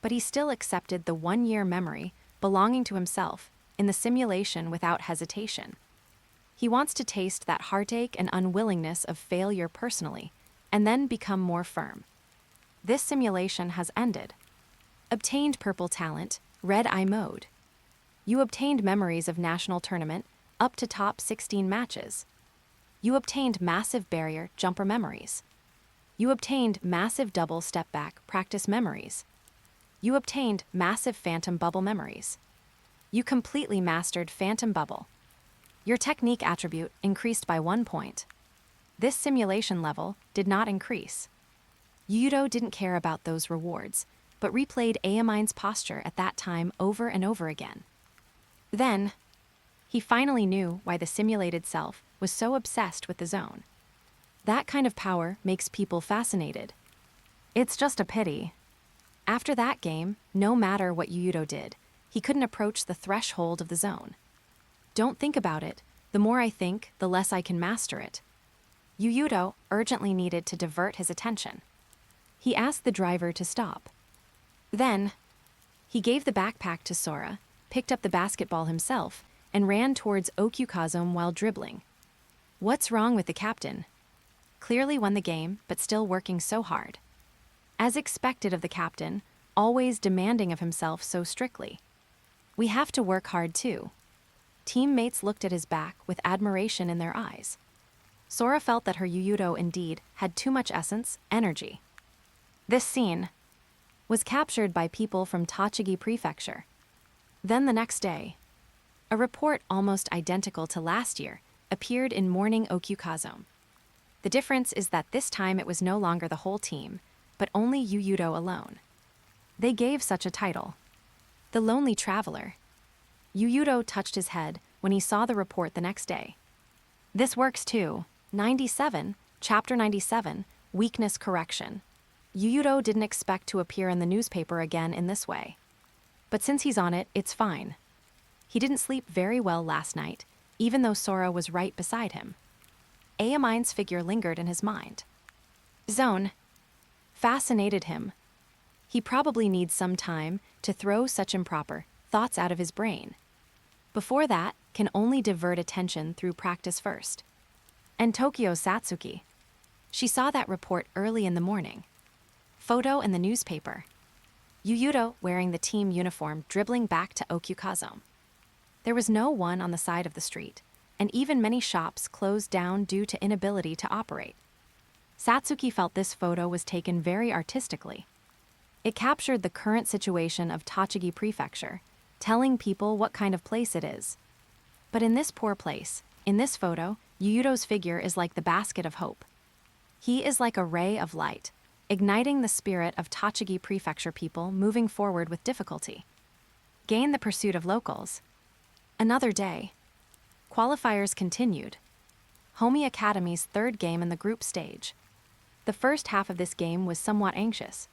Speaker 1: But he still accepted the one-year memory belonging to himself in the simulation without hesitation. He wants to taste that heartache and unwillingness of failure personally, and then become more firm. This simulation has ended. Obtained purple talent, Red Eye mode. You obtained memories of national tournament up to top 16 matches. You obtained massive barrier jumper memories. You obtained massive double step back practice memories. You obtained massive phantom bubble memories. You completely mastered phantom bubble. Your technique attribute increased by 1 point. This simulation level did not increase. Yuuto didn't care about those rewards, but replayed Amine's posture at that time over and over again. Then, he finally knew why the simulated self was so obsessed with the zone. That kind of power makes people fascinated. It's just a pity. After that game, no matter what Yuuto did, he couldn't approach the threshold of the zone. Don't think about it. The more I think, the less I can master it. Yuuto urgently needed to divert his attention. He asked the driver to stop. Then, he gave the backpack to Sora, picked up the basketball himself, and ran towards Okukazome while dribbling. What's wrong with the captain? Clearly won the game, but still working so hard. As expected of the captain, always demanding of himself so strictly. We have to work hard too. Teammates looked at his back with admiration in their eyes. Sora felt that her Yuuto indeed had too much essence, energy. This scene was captured by people from Tochigi Prefecture. Then the next day, a report almost identical to last year appeared in Morning Okukazome. The difference is that this time it was no longer the whole team, but only Yuuto alone. They gave such a title. The Lonely Traveler. Yuuto touched his head when he saw the report the next day. This works too. 97, Chapter 97, Weakness Correction. Yuuto didn't expect to appear in the newspaper again in this way. But since he's on it, it's fine. He didn't sleep very well last night, even though Sora was right beside him. Amine's figure lingered in his mind. Zone fascinated him. He probably needs some time to throw such improper thoughts out of his brain. Before that, can only divert attention through practice first. And Tokyo's Satsuki. She saw that report early in the morning. Photo in the newspaper. Yuuto wearing the team uniform dribbling back to Okukazome. There was no one on the side of the street, and even many shops closed down due to inability to operate. Satsuki felt this photo was taken very artistically. It captured the current situation of Tochigi Prefecture, telling people what kind of place it is. But in this poor place, in this photo, Yuuto's figure is like the basket of hope. He is like a ray of light, igniting the spirit of Tochigi Prefecture people moving forward with difficulty. Gain the pursuit of locals. Another day. Qualifiers continued. Homi Academy's third game in the group stage. The first half of this game was somewhat anxious.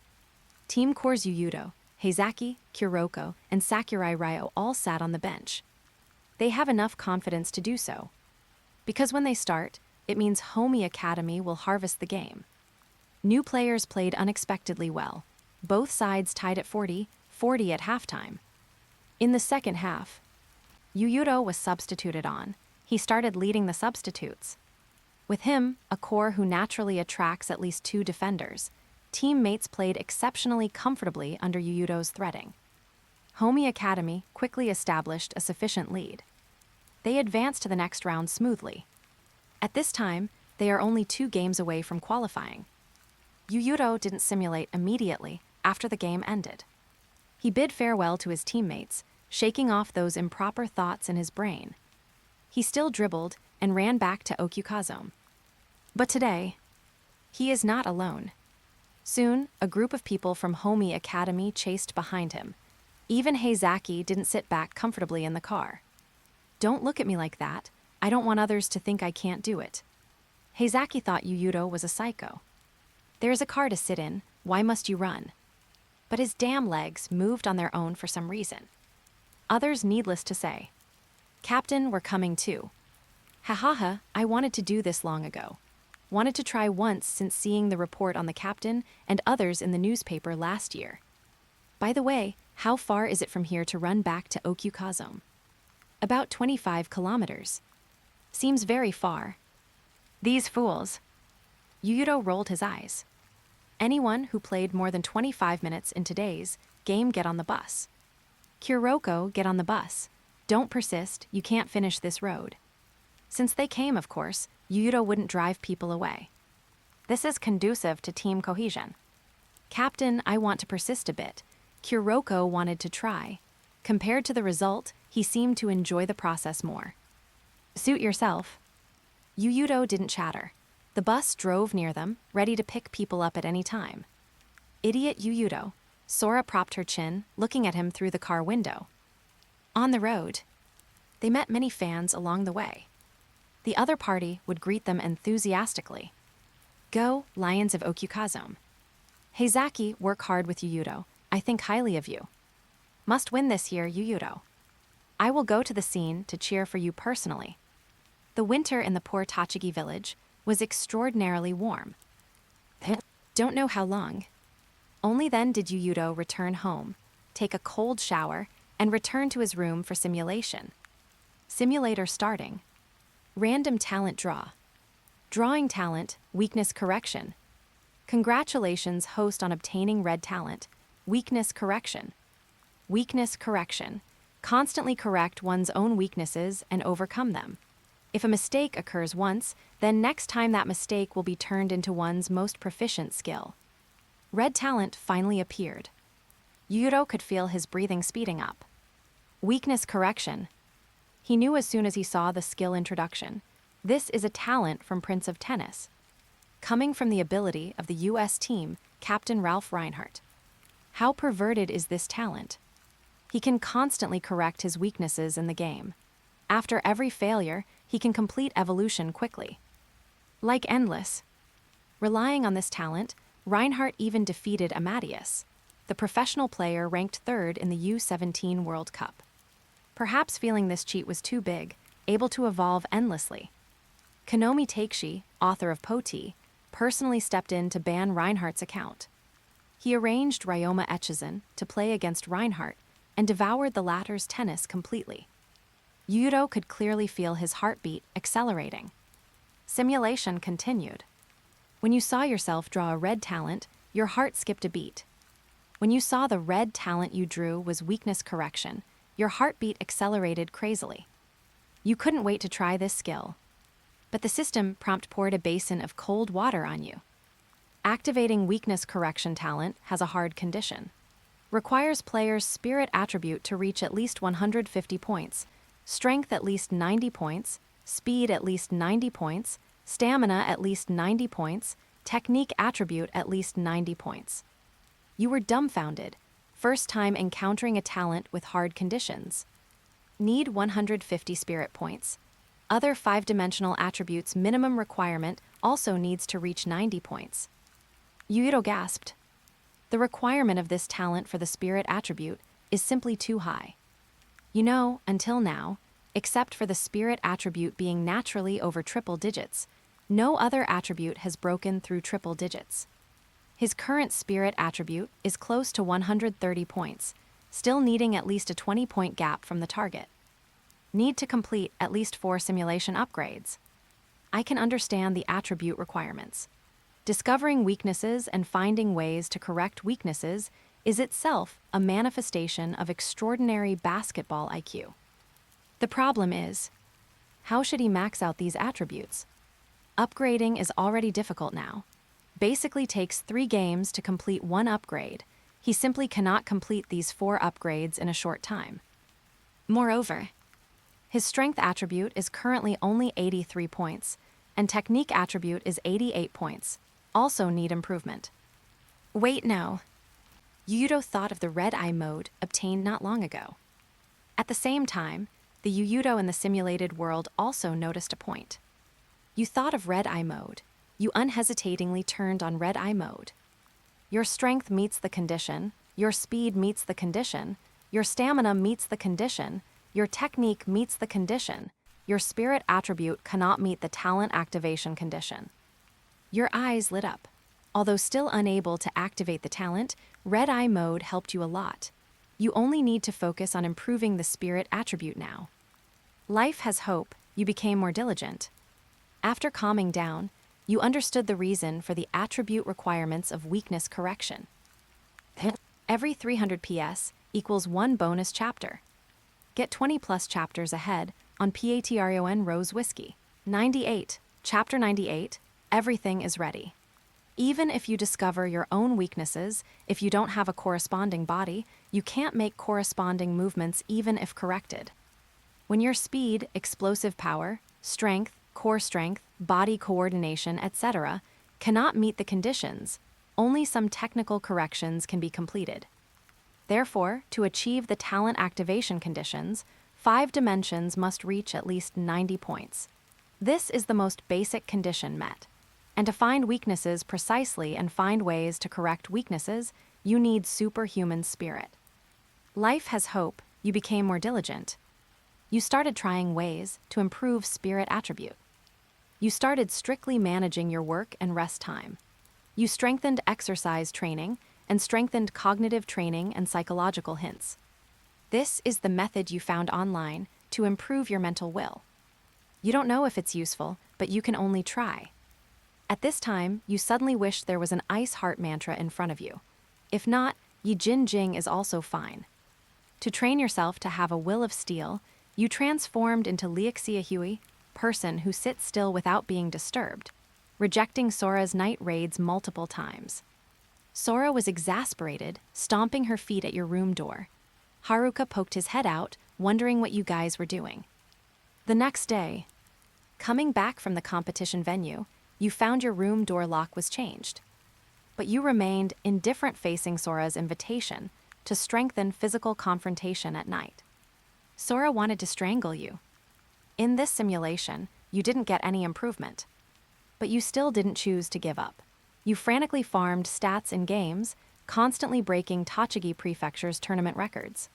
Speaker 1: Team Core's Yuuto, Heizaki, Kuroko, and Sakurai Ryo all sat on the bench. They have enough confidence to do so. Because when they start, it means Homi Academy will harvest the game. New players played unexpectedly well. Both sides tied at 40-40 at halftime. In the second half, Yuuto was substituted on. He started leading the substitutes. With him, a core who naturally attracts at least 2 defenders, teammates played exceptionally comfortably under Yuuto's threading. Homi Academy quickly established a sufficient lead. They advanced to the next round smoothly. At this time, they are only 2 games away from qualifying. Yuuto didn't simulate immediately after the game ended. He bid farewell to his teammates, shaking off those improper thoughts in his brain. He still dribbled and ran back to Okukazome. But today, he is not alone. Soon, a group of people from Homi Academy chased behind him. Even Heizaki didn't sit back comfortably in the car. "Don't look at me like that. I don't want others to think I can't do it." Heizaki thought Yuuto was a psycho. "There is a car to sit in, why must you run?" But his damn legs moved on their own for some reason. Others needless to say. "Captain, we're coming too." "Ha, I wanted to do this long ago. Wanted to try once since seeing the report on the captain and others in the newspaper last year. By the way, how far is it from here to run back to Okukazome?" "About 25 kilometers. Seems very far." "These fools." Yuuto rolled his eyes. "Anyone who played more than 25 minutes in today's game get on the bus." "Kuroko, get on the bus. Don't persist, you can't finish this road." Since they came, of course, Yuuto wouldn't drive people away. This is conducive to team cohesion. "Captain, I want to persist a bit." Kuroko wanted to try. Compared to the result, he seemed to enjoy the process more. "Suit yourself." Yuuto didn't chatter. The bus drove near them, ready to pick people up at any time. Idiot Yuuto. Sora propped her chin, looking at him through the car window. On the road, they met many fans along the way. The other party would greet them enthusiastically. "Go, Lions of Okukazome." "Heizaki, work hard with Yuuto. I think highly of you." "Must win this year, Yuuto." "I will go to the scene to cheer for you personally." The winter in the poor Tochigi village was extraordinarily warm. Don't know how long. Only then did Yuuto return home, take a cold shower, and return to his room for simulation. Simulator starting. Random talent draw. Drawing talent, weakness correction. Congratulations, host, on obtaining red talent, weakness correction. Weakness correction. Constantly correct one's own weaknesses and overcome them. If a mistake occurs once, then next time that mistake will be turned into one's most proficient skill. Red talent finally appeared. Yuuto could feel his breathing speeding up. Weakness correction. He knew as soon as he saw the skill introduction. This is a talent from Prince of Tennis. Coming from the ability of the U.S. team, Captain Ralph Reinhardt. How perverted is this talent? He can constantly correct his weaknesses in the game. After every failure, he can complete evolution quickly. Like Endless. Relying on this talent, Reinhardt even defeated Amadeus, the professional player ranked 3rd in the U17 World Cup. Perhaps feeling this cheat was too big, able to evolve endlessly. Konomi Takeshi, author of Poti, personally stepped in to ban Reinhardt's account. He arranged Ryoma Echizen to play against Reinhardt and devoured the latter's tennis completely. Yuuto could clearly feel his heartbeat accelerating. Simulation continued. When you saw yourself draw a red talent, your heart skipped a beat. When you saw the red talent you drew was weakness correction, your heartbeat accelerated crazily. You couldn't wait to try this skill. But the system prompt poured a basin of cold water on you. Activating weakness correction talent has a hard condition. Requires player's spirit attribute to reach at least 150 points, strength at least 90 points, speed at least 90 points, stamina at least 90 points, technique attribute at least 90 points. You were dumbfounded, first time encountering a talent with hard conditions. Need 150 spirit points. Other 5-dimensional attributes minimum requirement also needs to reach 90 points. Yuuto gasped. The requirement of this talent for the spirit attribute is simply too high. You know, until now, except for the spirit attribute being naturally over triple digits, no other attribute has broken through triple digits. His current spirit attribute is close to 130 points, still needing at least a 20-point gap from the target. Need to complete at least 4 simulation upgrades. I can understand the attribute requirements. Discovering weaknesses and finding ways to correct weaknesses is itself a manifestation of extraordinary basketball IQ. The problem is, how should he max out these attributes? Upgrading is already difficult now. Basically takes 3 games to complete 1 upgrade. He simply cannot complete these 4 upgrades in a short time. Moreover, his strength attribute is currently only 83 points, and technique attribute is 88 points, also need improvement. Wait, no. Yuuto thought of the red eye mode obtained not long ago. At the same time, the Yuuto in the simulated world also noticed a point. You thought of red eye mode. You unhesitatingly turned on red eye mode. Your strength meets the condition, your speed meets the condition, your stamina meets the condition, your technique meets the condition, your spirit attribute cannot meet the talent activation condition. Your eyes lit up. Although still unable to activate the talent, red eye mode helped you a lot. You only need to focus on improving the spirit attribute now. Life has hope, you became more diligent. After calming down, you understood the reason for the attribute requirements of weakness correction. Every 300 PS equals 1 bonus chapter. Get 20 plus chapters ahead on Patreon Rose Whiskey. 98, Chapter 98, Everything is ready. Even if you discover your own weaknesses, if you don't have a corresponding body, you can't make corresponding movements even if corrected. When your speed, explosive power, strength, core strength, body coordination, etc., cannot meet the conditions, only some technical corrections can be completed. Therefore, to achieve the talent activation conditions, 5 dimensions must reach at least 90 points. This is the most basic condition met. And to find weaknesses precisely and find ways to correct weaknesses, you need superhuman spirit. Life has hope, you became more diligent. You started trying ways to improve spirit attribute. You started strictly managing your work and rest time. You strengthened exercise training and strengthened cognitive training and psychological hints. This is the method you found online to improve your mental will. You don't know if it's useful, but you can only try. At this time, you suddenly wish there was an ice heart mantra in front of you. If not, Yi Jin Jing is also fine. To train yourself to have a will of steel, you transformed into Liexia Hui, person who sits still without being disturbed, rejecting Sora's night raids multiple times. Sora was exasperated, stomping her feet at your room door. Haruka poked his head out, wondering what you guys were doing. The next day, coming back from the competition venue, you found your room door lock was changed. But you remained indifferent facing Sora's invitation to strengthen physical confrontation at night. Sora wanted to strangle you. In this simulation, you didn't get any improvement. But you still didn't choose to give up. You frantically farmed stats in games, constantly breaking Tochigi Prefecture's tournament records.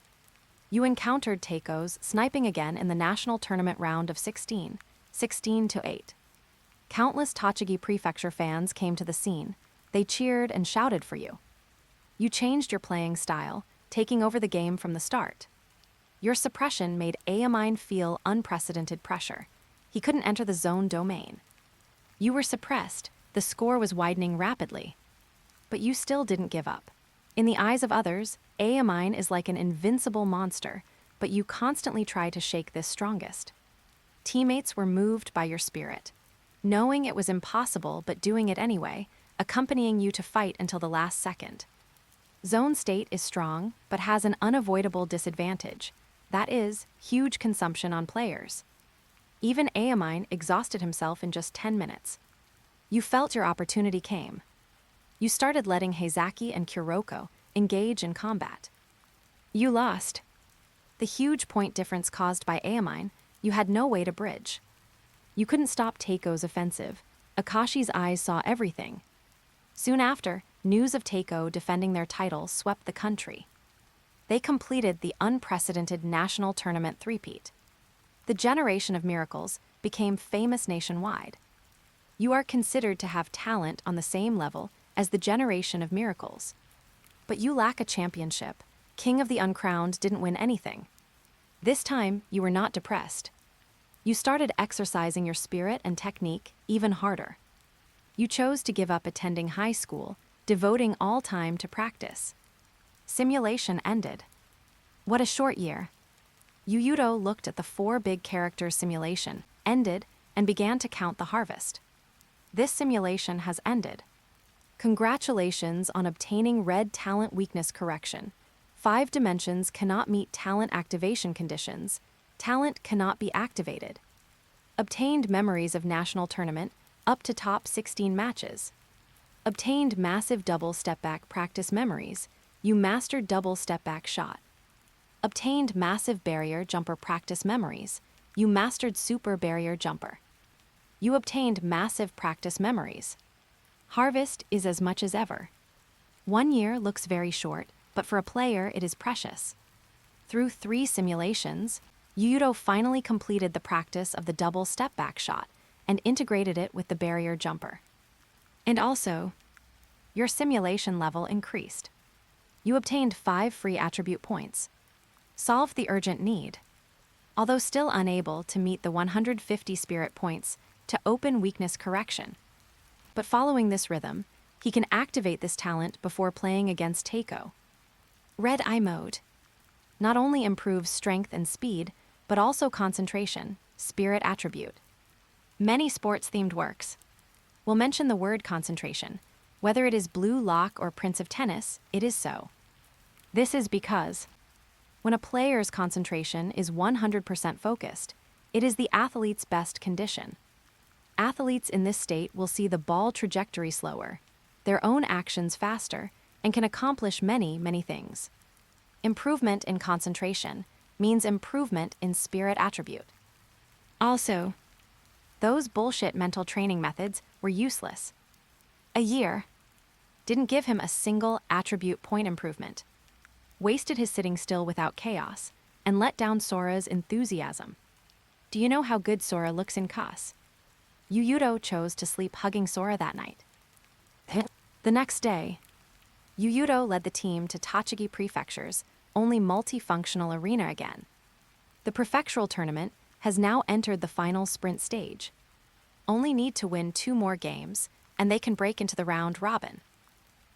Speaker 1: You encountered Teiko's sniping again in the national tournament round of 16 to 8. Countless Tochigi Prefecture fans came to the scene. They cheered and shouted for you. You changed your playing style, taking over the game from the start. Your suppression made Aomine feel unprecedented pressure. He couldn't enter the zone domain. You were suppressed, the score was widening rapidly. But you still didn't give up. In the eyes of others, Aomine is like an invincible monster, but you constantly try to shake this strongest. Teammates were moved by your spirit, knowing it was impossible but doing it anyway, accompanying you to fight until the last second. Zone state is strong, but has an unavoidable disadvantage. That is, huge consumption on players. Even Aomine exhausted himself in just 10 minutes. You felt your opportunity came. You started letting Heizaki and Kuroko engage in combat. You lost. The huge point difference caused by Aomine, you had no way to bridge. You couldn't stop Teiko's offensive. Akashi's eyes saw everything. Soon after, news of Teiko defending their title swept the country. They completed the unprecedented national tournament three-peat. The generation of miracles became famous nationwide. You are considered to have talent on the same level as the generation of miracles. But you lack a championship. King of the Uncrowned didn't win anything. This time, you were not depressed. You started exercising your spirit and technique even harder. You chose to give up attending high school, devoting all time to practice. Simulation ended. What a short year. Yuuto looked at the 4 big character simulation, ended, and began to count the harvest. This simulation has ended. Congratulations on obtaining red talent weakness correction. 5 dimensions cannot meet talent activation conditions. Talent cannot be activated. Obtained memories of national tournament, up to top 16 matches. Obtained massive double step back practice memories. You mastered double step back shot. Obtained massive barrier jumper practice memories. You mastered super barrier jumper. You obtained massive practice memories. Harvest is as much as ever. 1 year looks very short, but for a player it is precious. Through 3 simulations, Yuuto finally completed the practice of the double step back shot and integrated it with the barrier jumper. And also, your simulation level increased. You obtained 5 free attribute points. Solved the urgent need. Although still unable to meet the 150 spirit points to open weakness correction. But following this rhythm, he can activate this talent before playing against Teiko. Red Eye mode. Not only improves strength and speed, but also concentration, spirit attribute. Many sports-themed works will mention the word concentration. Whether it is Blue Lock or Prince of Tennis, it is so. This is because when a player's concentration is 100% focused, it is the athlete's best condition. Athletes in this state will see the ball trajectory slower, their own actions faster, and can accomplish many, many things. Improvement in concentration means improvement in spirit attribute. Also, those bullshit mental training methods were useless. A year didn't give him a single attribute point improvement, wasted his sitting still without chaos, and let down Sora's enthusiasm. Do you know how good Sora looks in Kas? Yuuto chose to sleep hugging Sora that night. The next day, Yuuto led the team to Tochigi Prefecture's only multifunctional arena again. The prefectural tournament has now entered the final sprint stage. Only need to win 2 more games, and they can break into the round robin.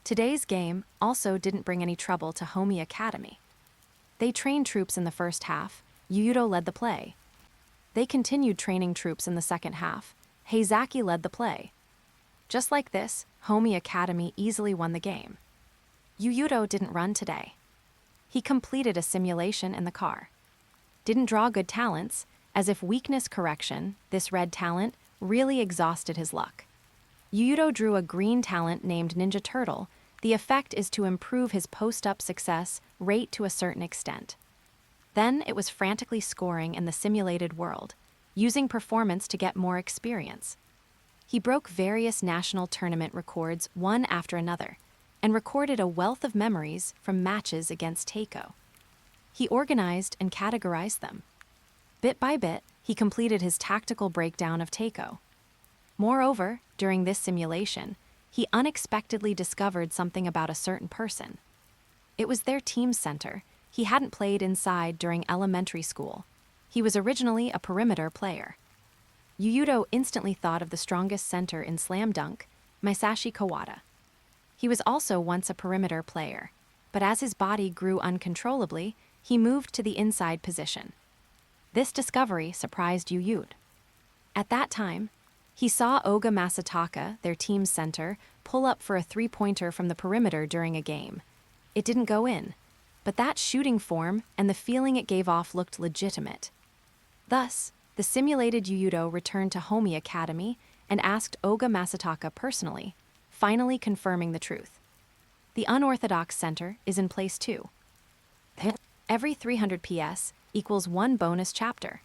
Speaker 1: Today's game also didn't bring any trouble to Homi Academy. They trained troops in the first half. Yuuto led the play. They continued training troops in the second half. Heizaki led the play. Just like this, Homi Academy easily won the game. Yuuto didn't run today. He completed a simulation in the car. Didn't draw good talents, as if weakness correction, this red talent, really exhausted his luck. Yuuto drew a green talent named Ninja Turtle. The effect is to improve his post-up success rate to a certain extent. Then it was frantically scoring in the simulated world, using performance to get more experience. He broke various national tournament records one after another, and recorded a wealth of memories from matches against Teiko. He organized and categorized them. Bit by bit, he completed his tactical breakdown of Teiko. Moreover, during this simulation, he unexpectedly discovered something about a certain person. It was their team's center, He hadn't played inside during elementary school. He was originally a perimeter player. Yuuto instantly thought of the strongest center in Slam Dunk, Masashi Kawada. He was also once a perimeter player, but as his body grew uncontrollably, he moved to the inside position. This discovery surprised Yuuto. At that time, he saw Oga Masataka, their team's center, pull up for a three-pointer from the perimeter during a game. It didn't go in, but that shooting form and the feeling it gave off looked legitimate. Thus, the simulated Yuuto returned to Homi Academy and asked Oga Masataka personally, finally confirming the truth. The unorthodox center is in place too. Every 300 PS equals 1 bonus chapter.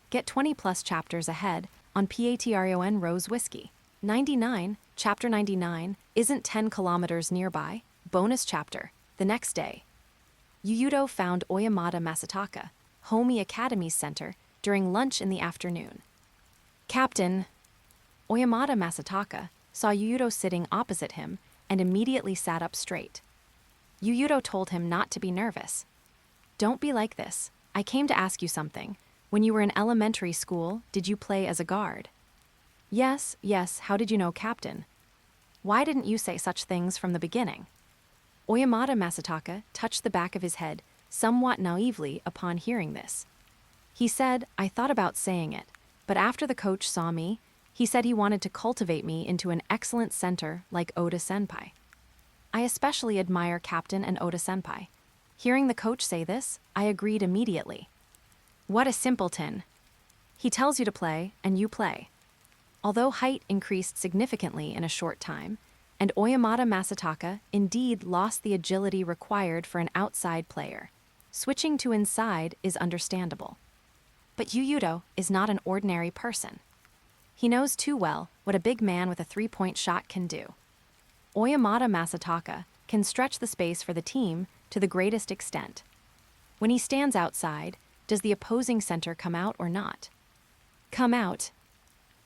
Speaker 1: Get 20 plus chapters ahead on Patreon Rose Whiskey. 99, Chapter 99, isn't 10 kilometers nearby, bonus chapter, the next day. Yuuto found Oyamada Masataka, Homi Academy's center, during lunch in the afternoon. Captain, Oyamada Masataka saw Yuuto sitting opposite him and immediately sat up straight. Yuuto told him not to be nervous. Don't be like this. I came to ask you something. When you were in elementary school, did you play as a guard? Yes, how did you know, Captain? Why didn't you say such things from the beginning? Oyamada Masataka touched the back of his head, somewhat naively, upon hearing this. He said, I thought about saying it, but after the coach saw me, he said he wanted to cultivate me into an excellent center like Oda-senpai. I especially admire Captain and Oda-senpai. Hearing the coach say this, I agreed immediately. What a simpleton. He tells you to play, and you play. Although height increased significantly in a short time, and Oyamada Masataka indeed lost the agility required for an outside player, switching to inside is understandable. But Yuuto is not an ordinary person. He knows too well what a big man with a three-point shot can do. Oyamada Masataka can stretch the space for the team to the greatest extent. When he stands outside, does the opposing center come out or not? Come out.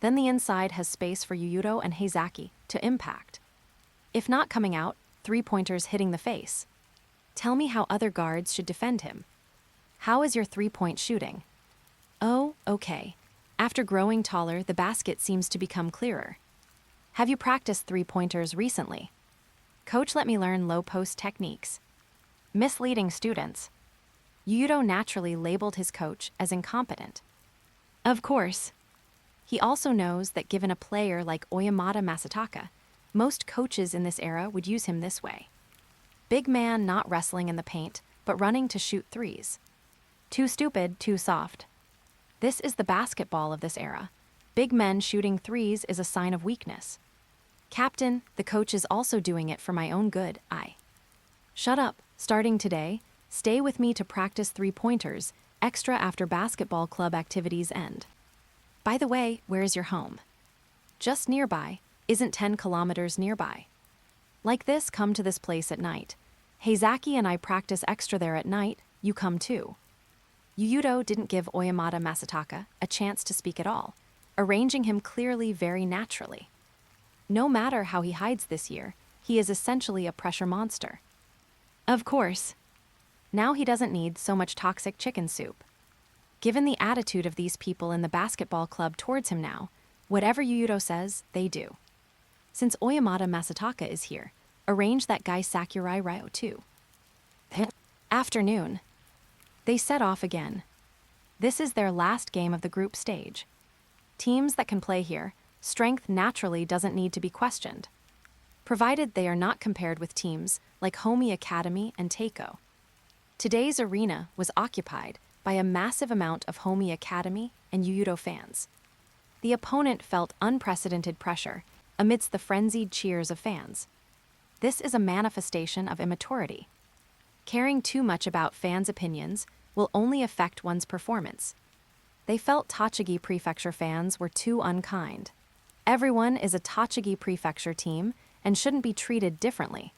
Speaker 1: Then the inside has space for Yuuto and Heizaki to impact. If not coming out, three-pointers hitting the face. Tell me how other guards should defend him. How is your three-point shooting? Oh, okay. After growing taller, the basket seems to become clearer. Have you practiced three-pointers recently? Coach let me learn low-post techniques. Misleading students. Yuuto naturally labeled his coach as incompetent. Of course. He also knows that given a player like Oyamada Masataka, most coaches in this era would use him this way. Big man not wrestling in the paint, but running to shoot threes. Too stupid, too soft. This is the basketball of this era. Big men shooting threes is a sign of weakness. Captain, the coach is also doing it for my own good, Shut up, starting today, stay with me to practice three-pointers, extra after basketball club activities end. By the way, where is your home? Just nearby, isn't 10 kilometers nearby. Like this, come to this place at night. Heizaki and I practice extra there at night, you come too. Yuuto didn't give Oyamada Masataka a chance to speak at all, arranging him clearly very naturally. No matter how he hides this year, he is essentially a pressure monster. Of course. Now he doesn't need so much toxic chicken soup. Given the attitude of these people in the basketball club towards him now, whatever Yuuto says, they do. Since Oyamada Masataka is here, arrange that guy Sakurai Ryo too. Afternoon. They set off again. This is their last game of the group stage. Teams that can play here, strength naturally doesn't need to be questioned, provided they are not compared with teams like Homi Academy and Teiko. Today's arena was occupied by a massive amount of Homi Academy and Yuuto fans. The opponent felt unprecedented pressure amidst the frenzied cheers of fans. This is a manifestation of immaturity. Caring too much about fans' opinions will only affect one's performance. They felt Tochigi Prefecture fans were too unkind. Everyone is a Tochigi Prefecture team and shouldn't be treated differently.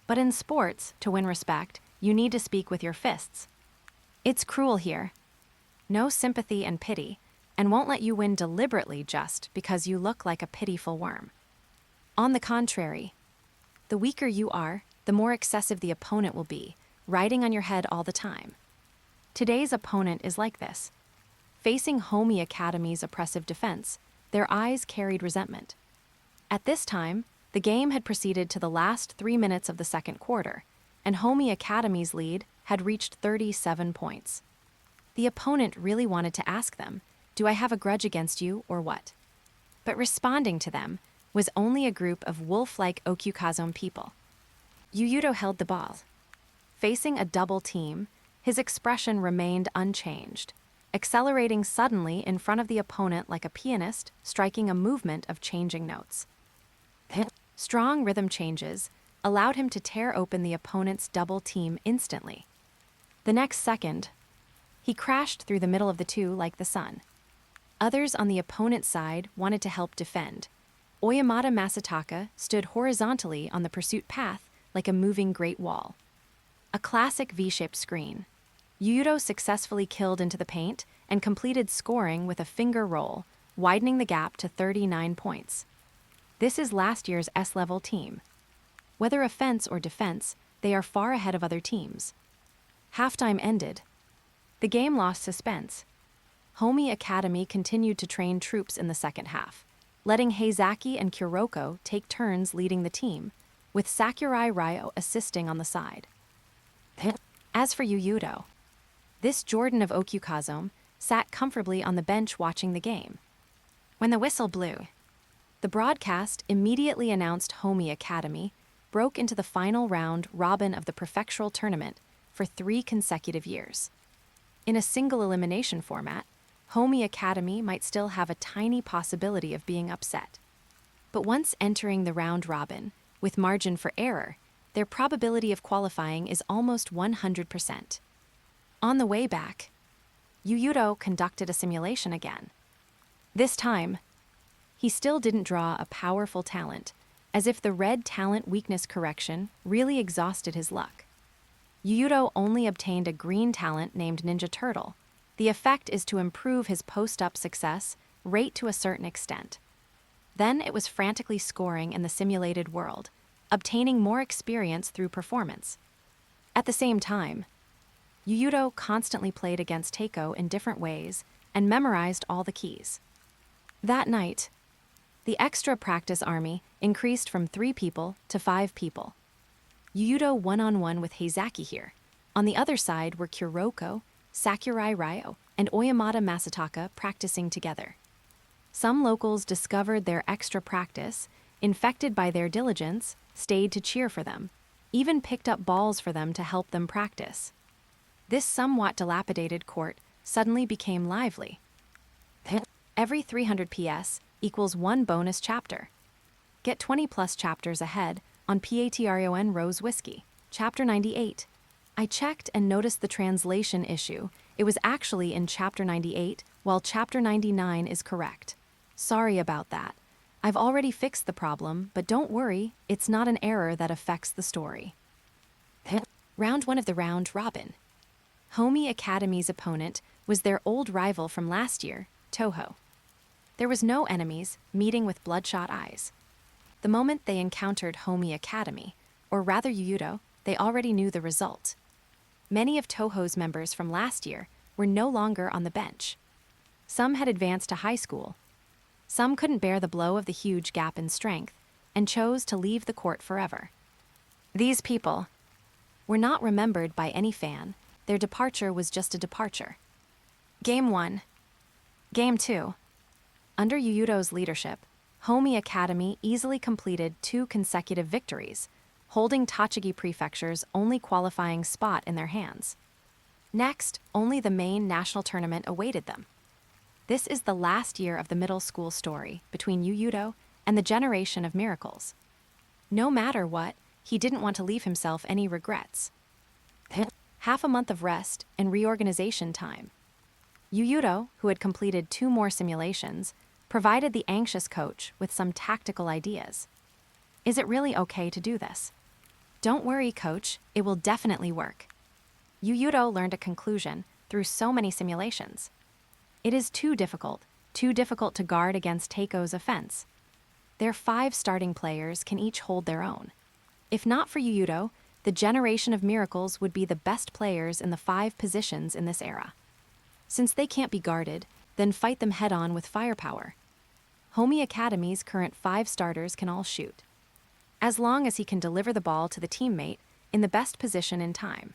Speaker 1: But in sports, to win respect, you need to speak with your fists. It's cruel here. No sympathy and pity, and won't let you win deliberately just because you look like a pitiful worm. On the contrary, the weaker you are, the more excessive the opponent will be, riding on your head all the time. Today's opponent is like this. Facing Homi Academy's oppressive defense, their eyes carried resentment. At this time, the game had proceeded to the last 3 minutes of the second quarter, and Homi Academy's lead had reached 37 points. The opponent really wanted to ask them, "Do I have a grudge against you or what?" But responding to them was only a group of wolf-like Okukazon people. Yuuto held the ball. Facing a double team, his expression remained unchanged, accelerating suddenly in front of the opponent like a pianist striking a movement of changing notes. Strong rhythm changes allowed him to tear open the opponent's double team instantly. The next second, he crashed through the middle of the two like the sun. Others on the opponent's side wanted to help defend. Oyamata Masataka stood horizontally on the pursuit path like a moving great wall. A classic V-shaped screen. Yuuto successfully killed into the paint and completed scoring with a finger roll, widening the gap to 39 points. This is last year's S-level team. Whether offense or defense, they are far ahead of other teams. Halftime ended. The game lost suspense. Homi Academy continued to train troops in the second half, letting Heizaki and Kuroko take turns leading the team, with Sakurai Ryo assisting on the side. As for Yuuto, this Jordan of Okukazon sat comfortably on the bench watching the game. When the whistle blew, the broadcast immediately announced Homi Academy broke into the final round robin of the prefectural tournament for 3 consecutive years. In a single elimination format, Homi Academy might still have a tiny possibility of being upset. But once entering the round robin, with margin for error, their probability of qualifying is almost 100%. On the way back, Yuuto conducted a simulation again. This time, he still didn't draw a powerful talent, as if the red talent weakness correction really exhausted his luck. Yuuto only obtained a green talent named Ninja Turtle. The effect is to improve his post-up success rate to a certain extent. Then it was frantically scoring in the simulated world, obtaining more experience through performance. At the same time, Yuuto constantly played against Teiko in different ways and memorized all the keys. That night, the extra practice army increased from 3 people to 5 people. Yuuto one-on-one with Heizaki here. On the other side were Kuroko, Sakurai Ryo, and Oyamata Masataka practicing together. Some locals discovered their extra practice, infected by their diligence, stayed to cheer for them, even picked up balls for them to help them practice. This somewhat dilapidated court suddenly became lively. Every 300 PS equals 1 bonus chapter. Get 20+ chapters ahead on Patreon Rose Whiskey, Chapter 98. I checked and noticed the translation issue. It was actually in Chapter 98, while Chapter 99 is correct. Sorry about that. I've already fixed the problem, but don't worry, it's not an error that affects the story. Round 1 of the round robin. Homi Academy's opponent was their old rival from last year, Toho. There was no enemies, meeting with bloodshot eyes. The moment they encountered Homi Academy, or rather Yuuto, they already knew the result. Many of Toho's members from last year were no longer on the bench. Some had advanced to high school. Some couldn't bear the blow of the huge gap in strength and chose to leave the court forever. These people were not remembered by any fan. Their departure was just a departure. Game 1. Game 2. Under Yuuto's leadership, Homi Academy easily completed 2 consecutive victories, holding Tochigi Prefecture's only qualifying spot in their hands. Next, only the main national tournament awaited them. This is the last year of the middle school story between Yuuto and the Generation of Miracles. No matter what, he didn't want to leave himself any regrets. Half a month of rest and reorganization time. Yuuto, who had completed 2 more simulations, provided the anxious coach with some tactical ideas. Is it really okay to do this? Don't worry, coach, it will definitely work. Yuuto learned a conclusion through so many simulations. It is too difficult to guard against Teiko's offense. Their 5 starting players can each hold their own. If not for Yuuto, the generation of miracles would be the best players in the 5 positions in this era. Since they can't be guarded, then fight them head-on with firepower. Homi Academy's current 5 starters can all shoot, as long as he can deliver the ball to the teammate in the best position in time.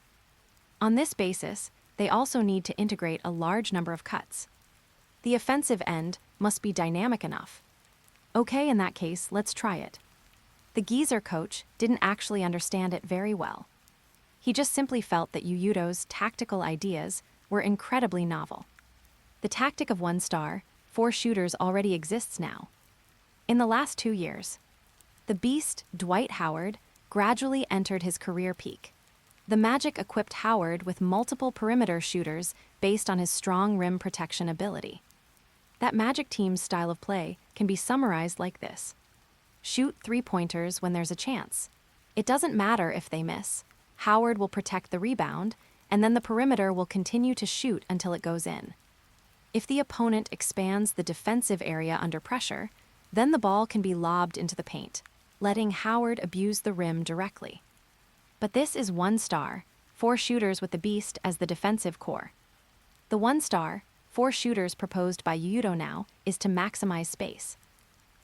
Speaker 1: On this basis, they also need to integrate a large number of cuts. The offensive end must be dynamic enough. Okay, in that case, let's try it. The geezer coach didn't actually understand it very well. He just simply felt that Yuuto's tactical ideas were incredibly novel. The tactic of 1 star, 4 shooters already exists now. In the last 2 years, the beast, Dwight Howard, gradually entered his career peak. The Magic equipped Howard with multiple perimeter shooters based on his strong rim protection ability. That Magic team's style of play can be summarized like this. Shoot 3-pointers when there's a chance. It doesn't matter if they miss. Howard will protect the rebound, and then the perimeter will continue to shoot until it goes in. If the opponent expands the defensive area under pressure, then the ball can be lobbed into the paint, letting Howard abuse the rim directly. But this is 1 star, 4 shooters with the beast as the defensive core. The 1 star, 4 shooters proposed by Yuuto now is to maximize space.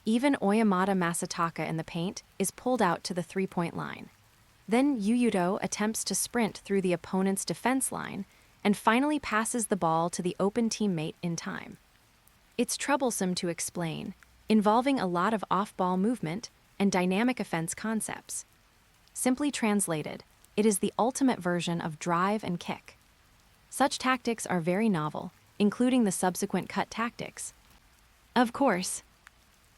Speaker 1: Even Oyamata Masataka in the paint is pulled out to the 3-point line. Then Yuuto attempts to sprint through the opponent's defense line and finally passes the ball to the open teammate in time. It's troublesome to explain, involving a lot of off-ball movement and dynamic offense concepts. Simply translated, it is the ultimate version of drive and kick. Such tactics are very novel, including the subsequent cut tactics. Of course,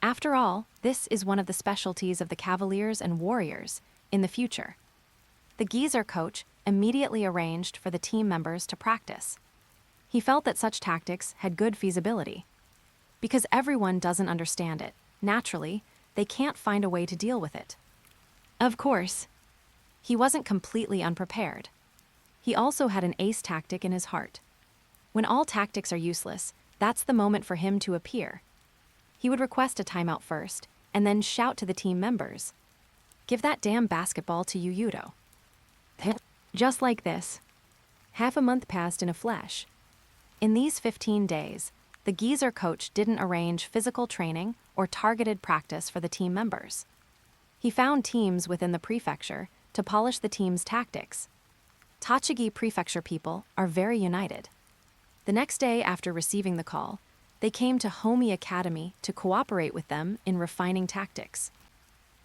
Speaker 1: after all, this is one of the specialties of the Cavaliers and Warriors in the future. The geezer coach immediately arranged for the team members to practice. He felt that such tactics had good feasibility. Because everyone doesn't understand it, naturally, they can't find a way to deal with it. Of course, he wasn't completely unprepared. He also had an ace tactic in his heart. When all tactics are useless, that's the moment for him to appear. He would request a timeout first, and then shout to the team members, "Give that damn basketball to Yuuto." Just like this. Half a month passed in a flash. In these 15 days, the geezer coach didn't arrange physical training or targeted practice for the team members. He found teams within the prefecture to polish the team's tactics. Tochigi prefecture people are very united. The next day after receiving the call, they came to Homi Academy to cooperate with them in refining tactics.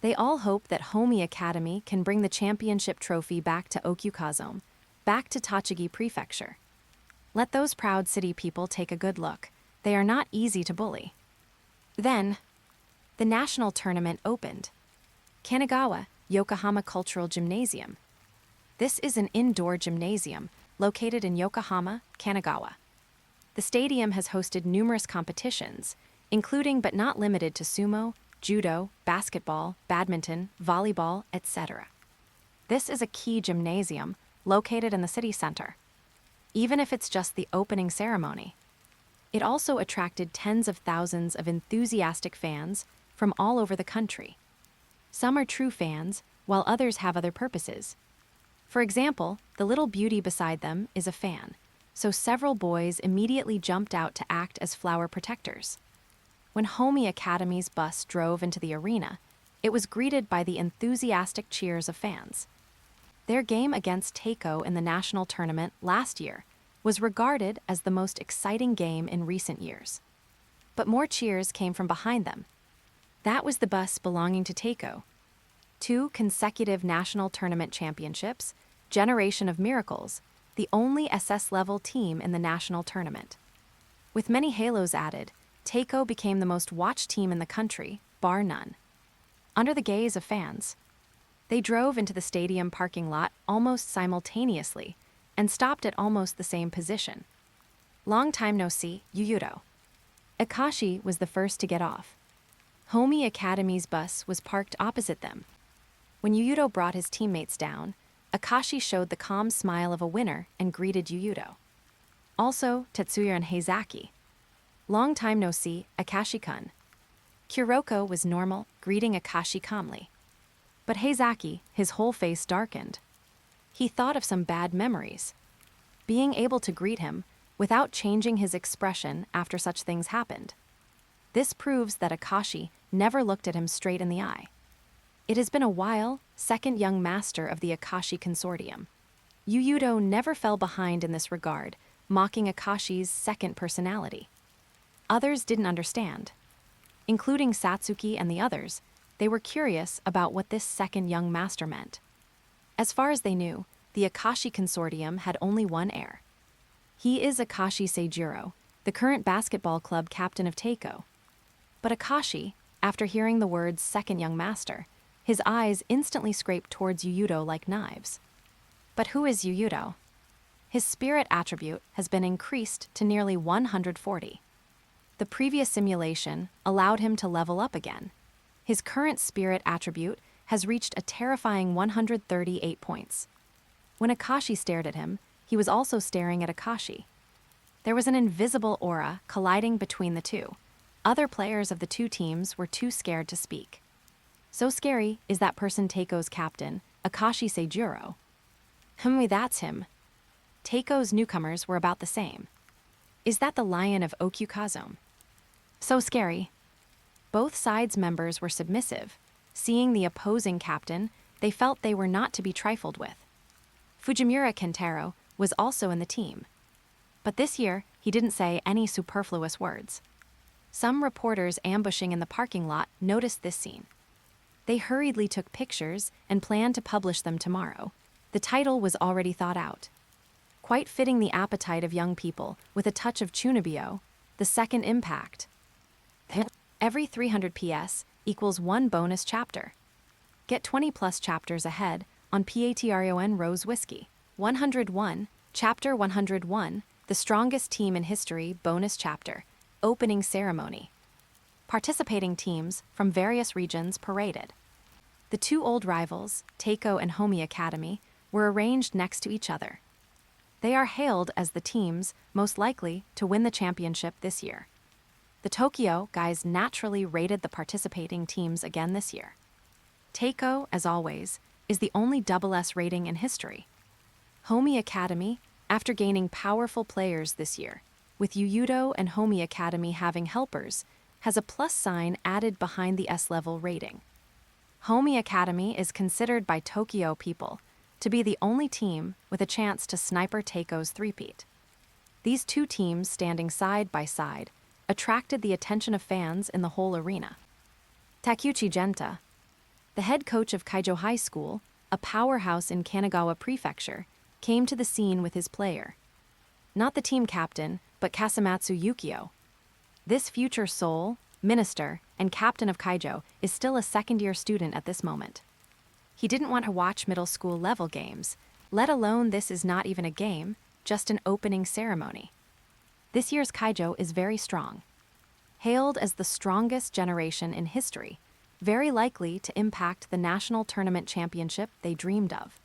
Speaker 1: They all hope that Homi Academy can bring the championship trophy back to Okukazome, back to Tochigi Prefecture. Let those proud city people take a good look. They are not easy to bully. Then, the national tournament opened. Kanagawa, Yokohama Cultural Gymnasium. This is an indoor gymnasium located in Yokohama, Kanagawa. The stadium has hosted numerous competitions, including but not limited to sumo, judo, basketball, badminton, volleyball, etc. This is a key gymnasium located in the city center. Even if it's just the opening ceremony, it also attracted tens of thousands of enthusiastic fans from all over the country. Some are true fans, while others have other purposes. For example, the little beauty beside them is a fan, so several boys immediately jumped out to act as flower protectors. When Homi Academy's bus drove into the arena, it was greeted by the enthusiastic cheers of fans. Their game against Teiko in the national tournament last year was regarded as the most exciting game in recent years. But more cheers came from behind them. That was the bus belonging to Teiko. 2 consecutive national tournament championships, Generation of Miracles, the only SS-level team in the national tournament. With many halos added, Teiko became the most watched team in the country, bar none. Under the gaze of fans, they drove into the stadium parking lot almost simultaneously and stopped at almost the same position. Long time no see, Yuuto. Akashi was the first to get off. Homi Academy's bus was parked opposite them. When Yuuto brought his teammates down, Akashi showed the calm smile of a winner and greeted Yuuto. Also, Tetsuya and Heizaki. Long time no see, Akashi-kun. Kuroko was normal, greeting Akashi calmly. But Heizaki, his whole face darkened. he thought of some bad memories. Being able to greet him without changing his expression after such things happened. This proves that Akashi never looked at him straight in the eye. It has been a while, second young master of the Akashi consortium. Yuuto never fell behind in this regard, mocking Akashi's second personality. Others didn't understand. Including Satsuki and the others, they were curious about what this second young master meant. As far as they knew, the Akashi consortium had only one heir. He is Akashi Seijuro, the current basketball club captain of Teiko. But Akashi, after hearing the words second young master, his eyes instantly scraped towards Yuuto like knives. But who is Yuuto? His spirit attribute has been increased to nearly 140. The previous simulation allowed him to level up again. His current spirit attribute has reached a terrifying 138 points. When Akashi stared at him, he was also staring at Akashi. There was an invisible aura colliding between the two. Other players of the two teams were too scared to speak. So scary is that person Teiko's captain, Akashi Seijuro. That's him. Teiko's newcomers were about the same. Is that the lion of Okukazome? So scary. Both sides' members were submissive. Seeing the opposing captain, they felt they were not to be trifled with. Fujimura Kentaro was also in the team. But this year, he didn't say any superfluous words. Some reporters ambushing in the parking lot noticed this scene. They hurriedly took pictures and planned to publish them tomorrow. The title was already thought out. Quite fitting the appetite of young people with a touch of Chunibyo, the second impact. Every 300 PS equals one bonus chapter. Get 20 plus chapters ahead on Patreon Rose Whiskey. 101, Chapter 101, The Strongest Team in History bonus chapter, opening ceremony. Participating teams from various regions paraded. The two old rivals, Teiko and Homi Academy, were arranged next to each other. They are hailed as the teams most likely to win the championship this year. The Tokyo guys naturally rated the participating teams again this year. Teiko, as always, is the only SS rating in history. Homi Academy, after gaining powerful players this year, with Yuuto and Homi Academy having helpers, has a plus sign added behind the S-level rating. Homi Academy is considered by Tokyo people to be the only team with a chance to sniper Teiko's three-peat. These two teams standing side by side attracted the attention of fans in the whole arena. Takeuchi Genta, the head coach of Kaijo High School, a powerhouse in Kanagawa Prefecture, came to the scene with his player. Not the team captain, but Kasumatsu Yukio. This future soul, minister, and captain of Kaijo is still a second-year student at this moment. He didn't want to watch middle school level games, let alone this is not even a game, just an opening ceremony. This year's Kaijo is very strong. Hailed as the strongest generation in history, very likely to impact the national tournament championship they dreamed of.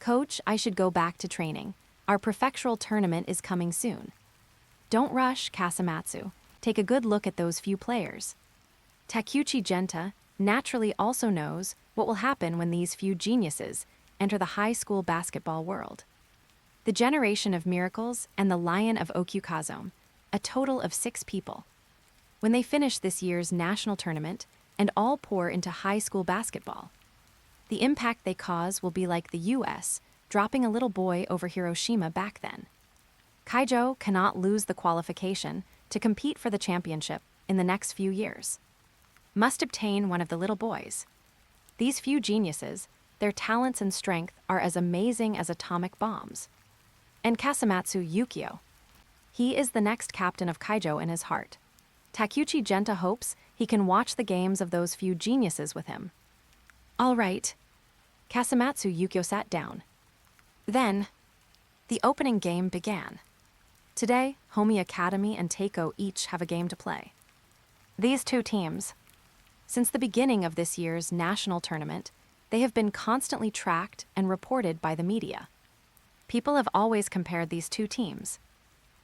Speaker 1: Coach, I should go back to training. Our prefectural tournament is coming soon. Don't rush, Kasumatsu. Take a good look at those few players. Takeuchi Genta naturally also knows what will happen when these few geniuses enter the high school basketball world. The generation of miracles and the lion of Okukazome, a total of 6 people. When they finish this year's national tournament and all pour into high school basketball, the impact they cause will be like the US dropping a little boy over Hiroshima back then. Kaijo cannot lose the qualification to compete for the championship in the next few years. Must obtain one of the little boys. These few geniuses, their talents and strength are as amazing as atomic bombs. And Kasumatsu Yukio. He is the next captain of Kaijo in his heart. Takeuchi Genta hopes he can watch the games of those few geniuses with him. All right. Kasumatsu Yukio sat down. Then, the opening game began. Today, Homi Academy and Teiko each have a game to play. These two teams, since the beginning of this year's national tournament, they have been constantly tracked and reported by the media. People have always compared these two teams.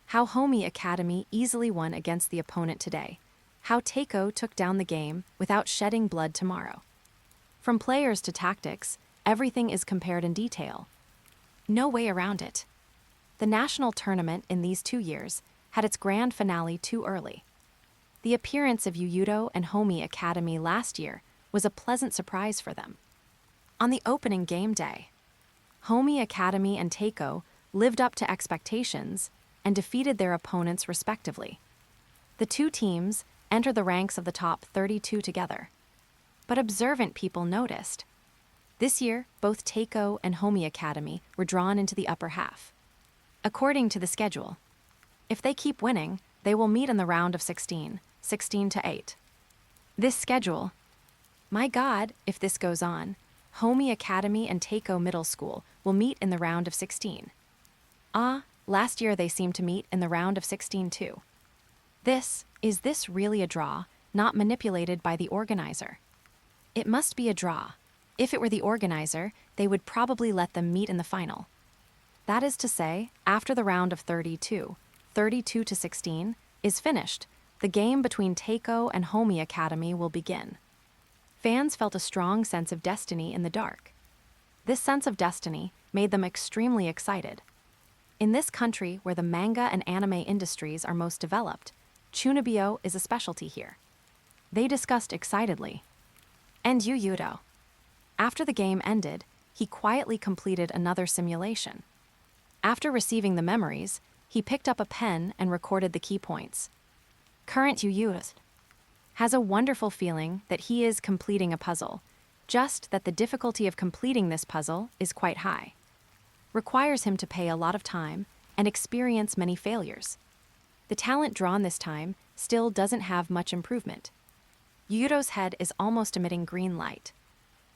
Speaker 1: How Homi Academy easily won against the opponent today. How Teiko took down the game without shedding blood tomorrow. From players to tactics, everything is compared in detail. No way around it. The national tournament in these 2 years had its grand finale too early. The appearance of Yuuto and Homi Academy last year was a pleasant surprise for them. On the opening game day, Homi Academy and Teiko lived up to expectations and defeated their opponents respectively. The two teams entered the ranks of the top 32 together. But observant people noticed. This year, both Teiko and Homi Academy were drawn into the upper half. According to the schedule, if they keep winning, they will meet in the round of 16, 16-8. This schedule, my God, if this goes on, Homi Academy and Teiko Middle School will meet in the round of 16. Last year they seemed to meet in the round of 16 too. Is this really a draw, not manipulated by the organizer? It must be a draw. If it were the organizer, they would probably let them meet in the final. That is to say, after the round of 32, 32-16, is finished, the game between Teiko and Homi Academy will begin. Fans felt a strong sense of destiny in the dark. This sense of destiny made them extremely excited. In this country where the manga and anime industries are most developed, Chunibyo is a specialty here. They discussed excitedly. And Yuuto. After the game ended, he quietly completed another simulation. After receiving the memories, he picked up a pen and recorded the key points. Current Yuuto has a wonderful feeling that he is completing a puzzle, just that the difficulty of completing this puzzle is quite high. Requires him to pay a lot of time and experience many failures. The talent drawn this time still doesn't have much improvement. Yuuto's head is almost emitting green light.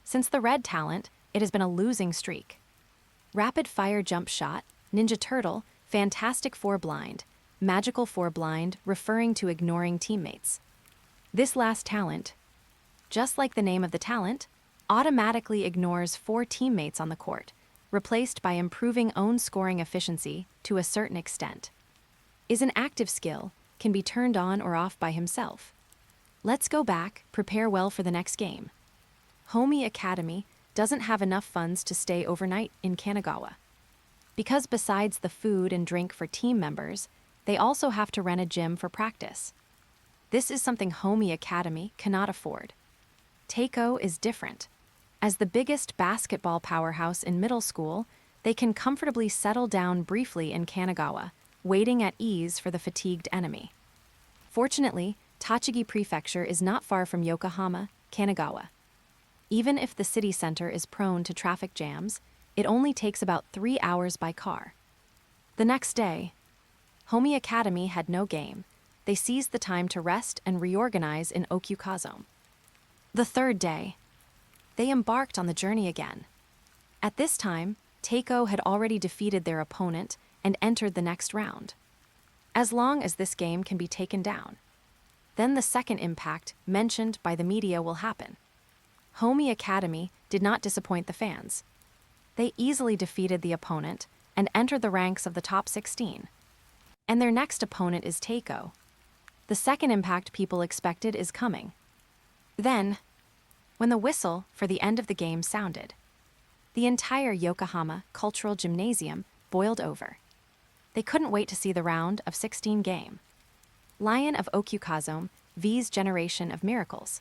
Speaker 1: Since the red talent, it has been a losing streak. Rapid fire jump shot, Ninja Turtle, Fantastic Four blind, Magical Four blind referring to ignoring teammates. This last talent, just like the name of the talent, automatically ignores 4 teammates on the court, replaced by improving own scoring efficiency to a certain extent. Is an active skill, can be turned on or off by himself. Let's go back, prepare well for the next game. Homi Academy doesn't have enough funds to stay overnight in Kanagawa. Because besides the food and drink for team members, they also have to rent a gym for practice. This is something Homi Academy cannot afford. Teiko is different. As the biggest basketball powerhouse in middle school, they can comfortably settle down briefly in Kanagawa, waiting at ease for the fatigued enemy. Fortunately, Tochigi Prefecture is not far from Yokohama, Kanagawa. Even if the city center is prone to traffic jams, it only takes about 3 hours by car. The next day, Homi Academy had no game. They seized the time to rest and reorganize in Okukazome. The third day, they embarked on the journey again. At this time, Teiko had already defeated their opponent and entered the next round. As long as this game can be taken down, then the second impact mentioned by the media will happen. Homi Academy did not disappoint the fans. They easily defeated the opponent and entered the ranks of the top 16. And their next opponent is Teiko. The second impact people expected is coming. Then, when the whistle for the end of the game sounded, the entire Yokohama Cultural Gymnasium boiled over. They couldn't wait to see the round of 16 game. Lion of Okukazome vs Generation of Miracles.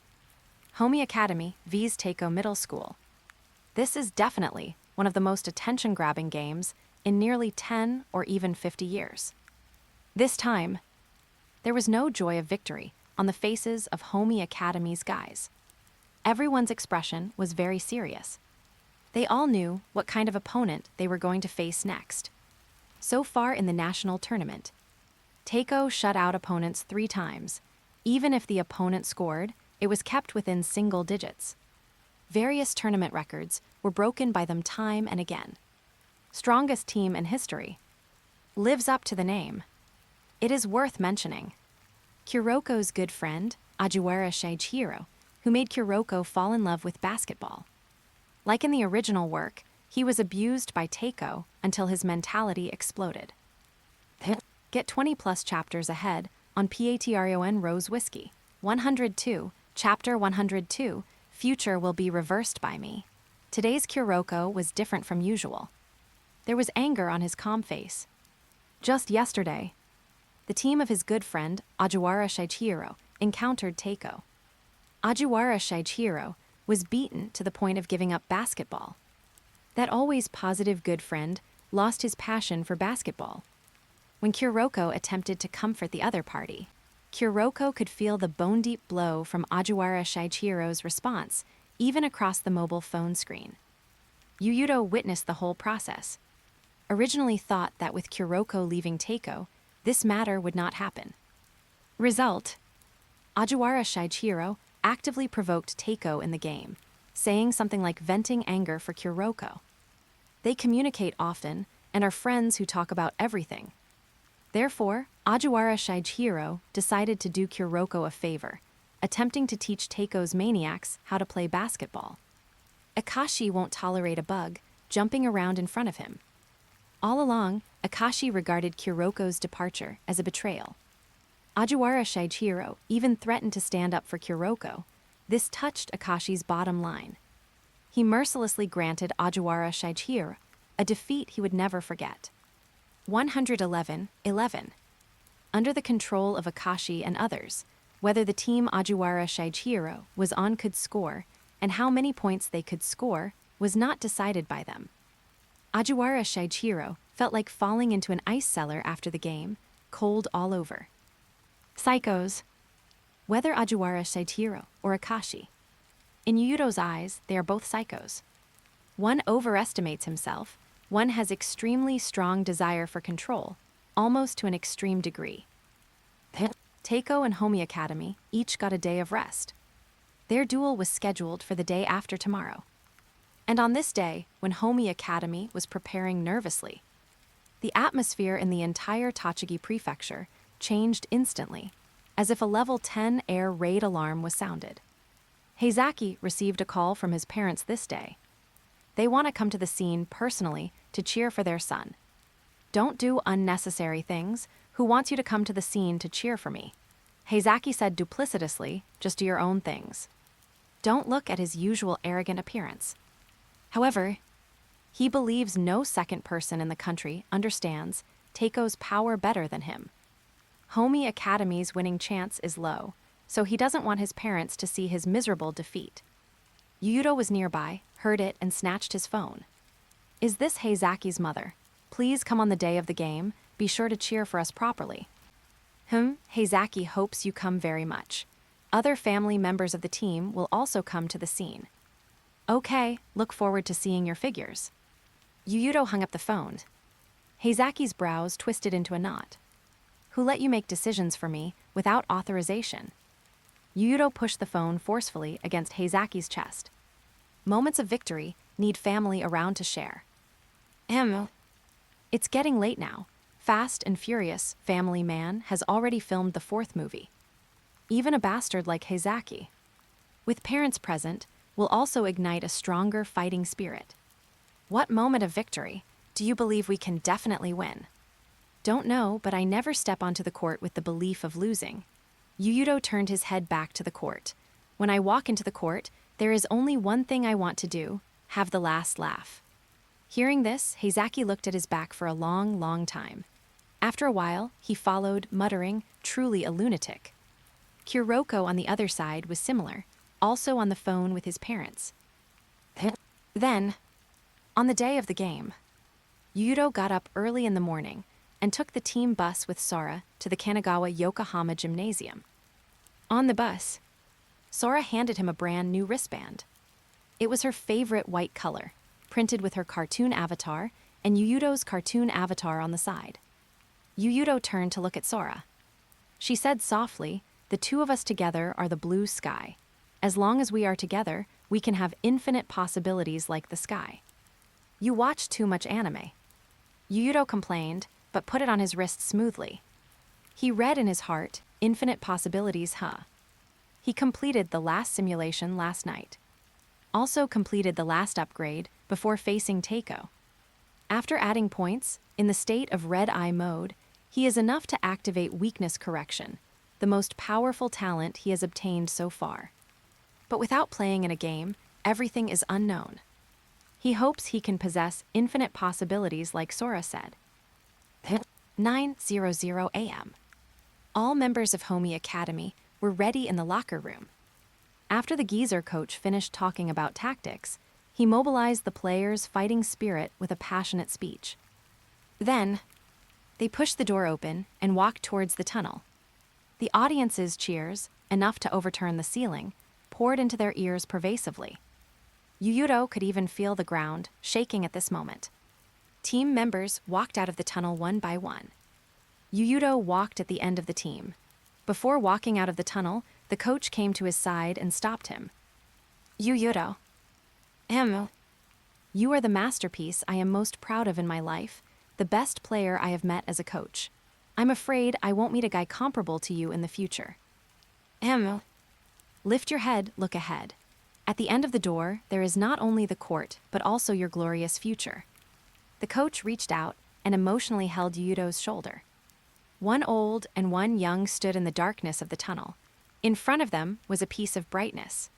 Speaker 1: Homi Academy vs Teiko Middle School. This is definitely one of the most attention-grabbing games in nearly 10 or even 50 years. This time, there was no joy of victory on the faces of Homi Academy's guys. Everyone's expression was very serious. They all knew what kind of opponent they were going to face next. So far in the national tournament, Teiko shut out opponents 3 times. Even if the opponent scored, it was kept within single digits. Various tournament records were broken by them time and again. Strongest team in history. Lives up to the name. It is worth mentioning. Kuroko's good friend, Seijuro, who made Kuroko fall in love with basketball. Like in the original work, he was abused by Teiko until his mentality exploded. Get 20+ chapters ahead on Patreon Rose Whiskey. 102, Chapter 102, Future Will Be Reversed by Me. Today's Kuroko was different from usual. There There was anger on his calm face. Just yesterday, the team of his good friend, Seijuro, encountered Teiko. Seijuro was beaten to the point of giving up basketball. That always positive good friend lost his passion for basketball. When Kuroko attempted to comfort the other party, Kuroko could feel the bone-deep blow from Seijiro's response, even across the mobile phone screen. Yuuto witnessed the whole process. Originally thought that with Kuroko leaving Teiko, this matter would not happen. Result: Seijuro actively provoked Teiko in the game, saying something like venting anger for Kuroko. They communicate often and are friends who talk about everything. Therefore, Seijuro decided to do Kuroko a favor, attempting to teach Teiko's maniacs how to play basketball. Akashi won't tolerate a bug jumping around in front of him. All along, Akashi regarded Kuroko's departure as a betrayal. Seijuro even threatened to stand up for Kuroko. This touched Akashi's bottom line. He mercilessly granted Seijuro a defeat he would never forget. 111-11. Under the control of Akashi and others, whether the team Seijuro was on could score and how many points they could score was not decided by them. Seijuro felt like falling into an ice cellar after the game, cold all over. Psychos. Whether Seijuro or Akashi. In Yuuto's eyes, they are both psychos. One overestimates himself, one has extremely strong desire for control, almost to an extreme degree. Teiko and Homi Academy each got a day of rest. Their duel was scheduled for the day after tomorrow. And on this day, when Homi Academy was preparing nervously, the atmosphere in the entire Tochigi Prefecture changed instantly, as if a level 10 air raid alarm was sounded. Heizaki received a call from his parents this day. They want to come to the scene personally to cheer for their son. Don't do unnecessary things. Who wants you to come to the scene to cheer for me? Heizaki said duplicitously, just do your own things. Don't look at his usual arrogant appearance. However, he believes no second person in the country understands Teiko's power better than him. Homi Academy's winning chance is low, so he doesn't want his parents to see his miserable defeat. Yuuto was nearby, heard it, and snatched his phone. Is this Heizaki's mother? Please come on the day of the game. Be sure to cheer for us properly. Heizaki hopes you come very much. Other family members of the team will also come to the scene. Okay, look forward to seeing your figures. Yuuto hung up the phone. Heizaki's brows twisted into a knot. Who let you make decisions for me without authorization? Yuuto pushed the phone forcefully against Heizaki's chest. Moments of victory need family around to share. It's getting late now. Fast and Furious, Family Man, has already filmed the 4th movie. Even a bastard like Heizaki, with parents present, will also ignite a stronger fighting spirit. What moment of victory do you believe we can definitely win? Don't know, but I never step onto the court with the belief of losing. Yuuto turned his head back to the court. When I walk into the court, there is only one thing I want to do: have the last laugh. Hearing this, Heizaki looked at his back for a long, long time. After a while, he followed, muttering, truly a lunatic. Kuroko on the other side was similar, also on the phone with his parents. Then, on the day of the game, Yuuto got up early in the morning and took the team bus with Sora to the Kanagawa Yokohama Gymnasium. On the bus, Sora handed him a brand new wristband. It was her favorite white color, printed with her cartoon avatar and Yuuto's cartoon avatar on the side. Yuuto turned to look at Sora. She said softly, "The two of us together are the blue sky. As long as we are together, we can have infinite possibilities like the sky." You watch too much anime. Yuuto complained, but put it on his wrist smoothly. He read in his heart, infinite possibilities, huh? He completed the last simulation last night. Also completed the last upgrade before facing Teiko. After adding points, in the state of red eye mode, he is enough to activate weakness correction, the most powerful talent he has obtained so far. But without playing in a game, everything is unknown. He hopes he can possess infinite possibilities like Sora said. 9:00 a.m. All members of Homi Academy were ready in the locker room. After the geezer coach finished talking about tactics, he mobilized the players' fighting spirit with a passionate speech. Then, they pushed the door open and walked towards the tunnel. The audience's cheers, enough to overturn the ceiling, poured into their ears pervasively. Yuuto could even feel the ground shaking at this moment. Team members walked out of the tunnel one by one. Yuuto walked at the end of the team. Before walking out of the tunnel, the coach came to his side and stopped him. Yuuto. You are the masterpiece I am most proud of in my life, the best player I have met as a coach. I'm afraid I won't meet a guy comparable to you in the future. Lift your head, look ahead. At the end of the door, there is not only the court, but also your glorious future. The coach reached out and emotionally held Yuuto's shoulder. One old and one young stood in the darkness of the tunnel. In front of them was a piece of brightness.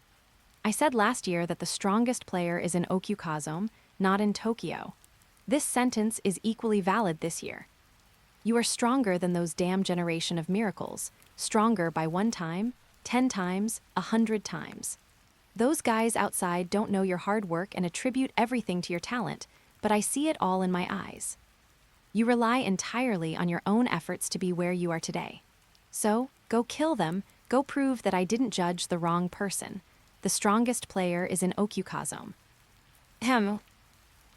Speaker 1: I said last year that the strongest player is in Okukazome, not in Tokyo. This sentence is equally valid this year. You are stronger than those damn generation of miracles, stronger by 1 time, 10 times, 100 times. Those guys outside don't know your hard work and attribute everything to your talent, but I see it all in my eyes. You rely entirely on your own efforts to be where you are today. So, go kill them, go prove that I didn't judge the wrong person. The strongest player is in Okukazome.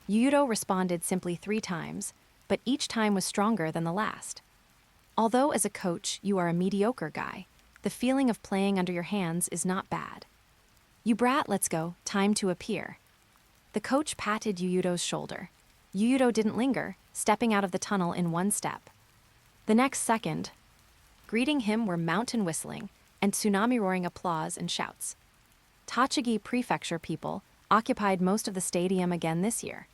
Speaker 1: Yuuto responded simply 3 times, but each time was stronger than the last. Although as a coach you are a mediocre guy, the feeling of playing under your hands is not bad. You brat, let's go, time to appear. The coach patted Yuuto's shoulder. Yuuto didn't linger, stepping out of the tunnel in 1 step. The next second, greeting him were mountain whistling and tsunami roaring applause and shouts. Tochigi Prefecture people occupied most of the stadium again this year.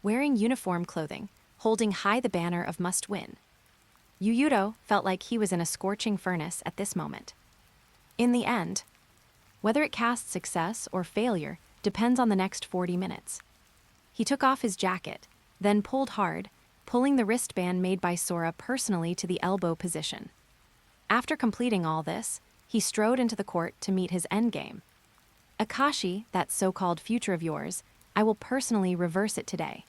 Speaker 1: Wearing uniform clothing, holding high the banner of must win. Yuuto felt like he was in a scorching furnace at this moment. In the end, whether it casts success or failure depends on the next 40 minutes. He took off his jacket, then pulled hard, pulling the wristband made by Sora personally to the elbow position. After completing all this, he strode into the court to meet his endgame. Akashi, that so-called future of yours, I will personally reverse it today.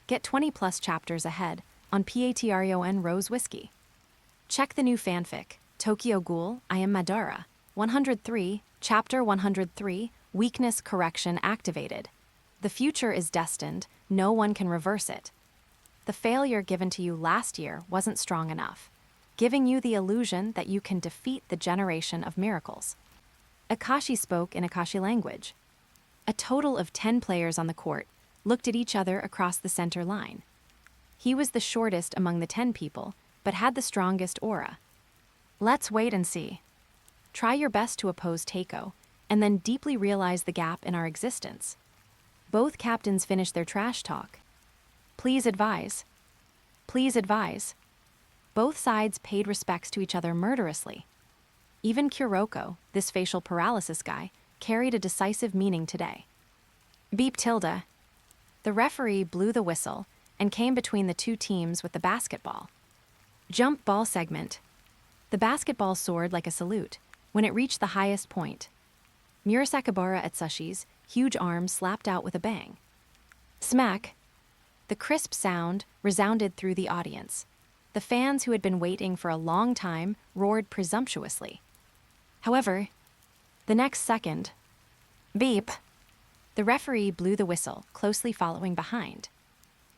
Speaker 1: Get 20+ chapters ahead on Patreon Rose Whiskey. Check the new fanfic, Tokyo Ghoul, I Am Madara, 103, Chapter 103, Weakness Correction Activated. The future is destined, no one can reverse it. The failure given to you last year wasn't strong enough, giving you the illusion that you can defeat the generation of miracles. Akashi spoke in Akashi language. A total of 10 players on the court looked at each other across the center line. He was the shortest among the 10 people, but had the strongest aura. Let's wait and see. Try your best to oppose Teiko, and then deeply realize the gap in our existence. Both captains finished their trash talk. Please advise. Please advise. Both sides paid respects to each other murderously. Even Kuroko, this facial paralysis guy, carried a decisive meaning today. Beep tilde. The referee blew the whistle and came between the 2 teams with the basketball. Jump ball segment. The basketball soared like a salute when it reached the highest point. Murasakibara Atsushi's huge arm slapped out with a bang. Smack. The crisp sound resounded through the audience. The fans who had been waiting for a long time roared presumptuously. However, the next second, beep. The referee blew the whistle, closely following behind.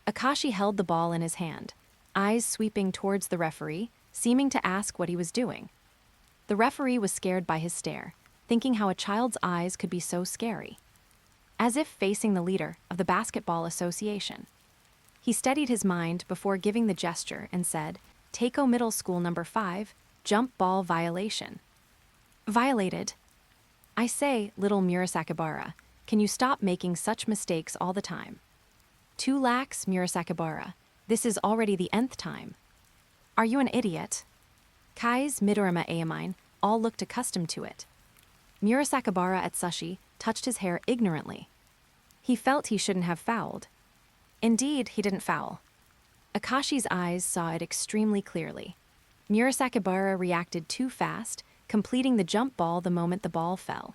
Speaker 1: Akashi held the ball in his hand, eyes sweeping towards the referee, seeming to ask what he was doing. The referee was scared by his stare, thinking how a child's eyes could be so scary. As if facing the leader of the Basketball Association. He steadied his mind before giving the gesture and said, Teiko Middle School number 5, jump ball violation. Violated. I say, little Murasakibara, can you stop making such mistakes all the time? Too lax, Murasakibara. This is already the nth time. Are you an idiot? Kai's Midorima Aamine all looked accustomed to it. Murasakibara Atsushi touched his hair ignorantly. He felt he shouldn't have fouled. Indeed, he didn't foul. Akashi's eyes saw it extremely clearly. Murasakibara reacted too fast, completing the jump ball the moment the ball fell.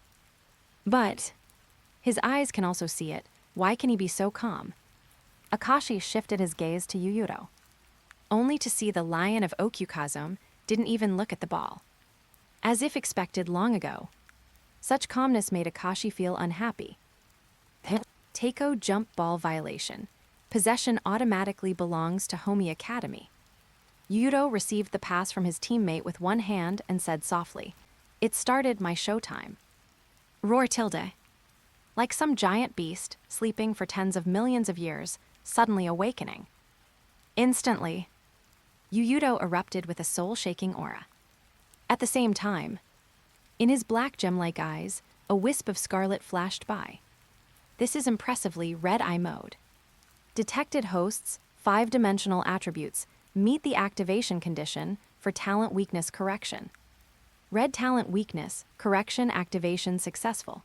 Speaker 1: But his eyes can also see it. Why can he be so calm? Akashi shifted his gaze to Yuuto, only to see the lion of Okyukazome didn't even look at the ball. As if expected long ago. Such calmness made Akashi feel unhappy. Teiko jump ball violation. Possession automatically belongs to Homi Academy. Yuuto received the pass from his teammate with one hand and said softly, "It started my showtime." Roar tilde. Like some giant beast, sleeping for tens of millions of years, suddenly awakening. Instantly, Yuuto erupted with a soul-shaking aura. At the same time, in his black gem-like eyes, a wisp of scarlet flashed by. This is impressively red eye mode. Detected hosts, 5-dimensional attributes, meet the activation condition for talent weakness correction. Red talent weakness, correction activation successful.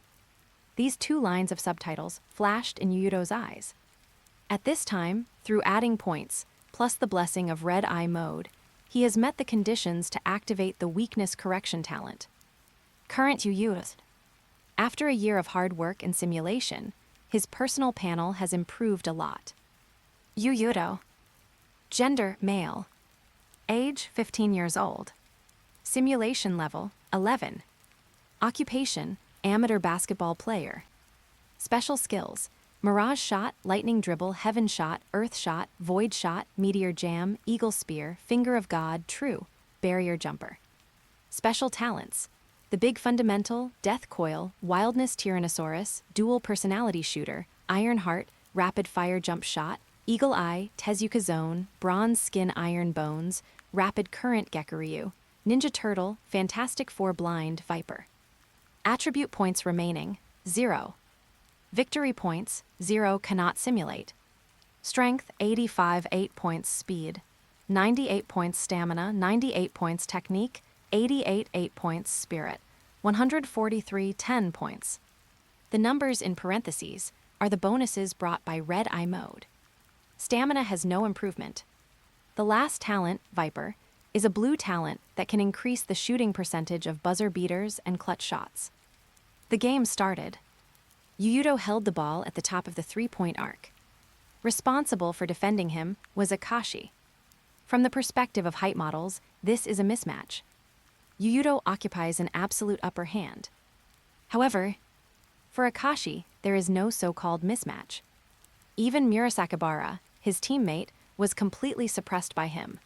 Speaker 1: These 2 lines of subtitles flashed in Yuuto's eyes. At this time, through adding points, plus the blessing of red eye mode, he has met the conditions to activate the weakness correction talent. Current Yuuto. After a year of hard work and simulation, his personal panel has improved a lot. Yuuto. Gender, male. Age, 15 years old. Simulation level, 11. Occupation, amateur basketball player. Special skills, Mirage Shot, Lightning Dribble, Heaven Shot, Earth Shot, Void Shot, Meteor Jam, Eagle Spear, Finger of God, True, Barrier Jumper. Special talents, the Big Fundamental, Death Coil, Wildness Tyrannosaurus, Dual Personality Shooter, Iron Heart, Rapid Fire Jump Shot, Eagle Eye, Tezuka Zone, Bronze Skin Iron Bones, Rapid Current Gekaryu, Ninja Turtle, Fantastic Four Blind, Viper. Attribute points remaining, 0. Victory points, 0 cannot simulate. Strength, 85 8 points speed. 98 points stamina, 98 points technique, 88 8 points spirit, 143 10 points. The numbers in parentheses are the bonuses brought by red eye mode. Stamina has no improvement. The last talent, Viper, is a blue talent that can increase the shooting percentage of buzzer beaters and clutch shots. The game started. Yuuto held the ball at the top of the 3-point arc. Responsible for defending him was Akashi. From the perspective of height models, this is a mismatch. Yuuto occupies an absolute upper hand. However, for Akashi, there is no so-called mismatch. Even Murasakibara, his teammate, was completely suppressed by him.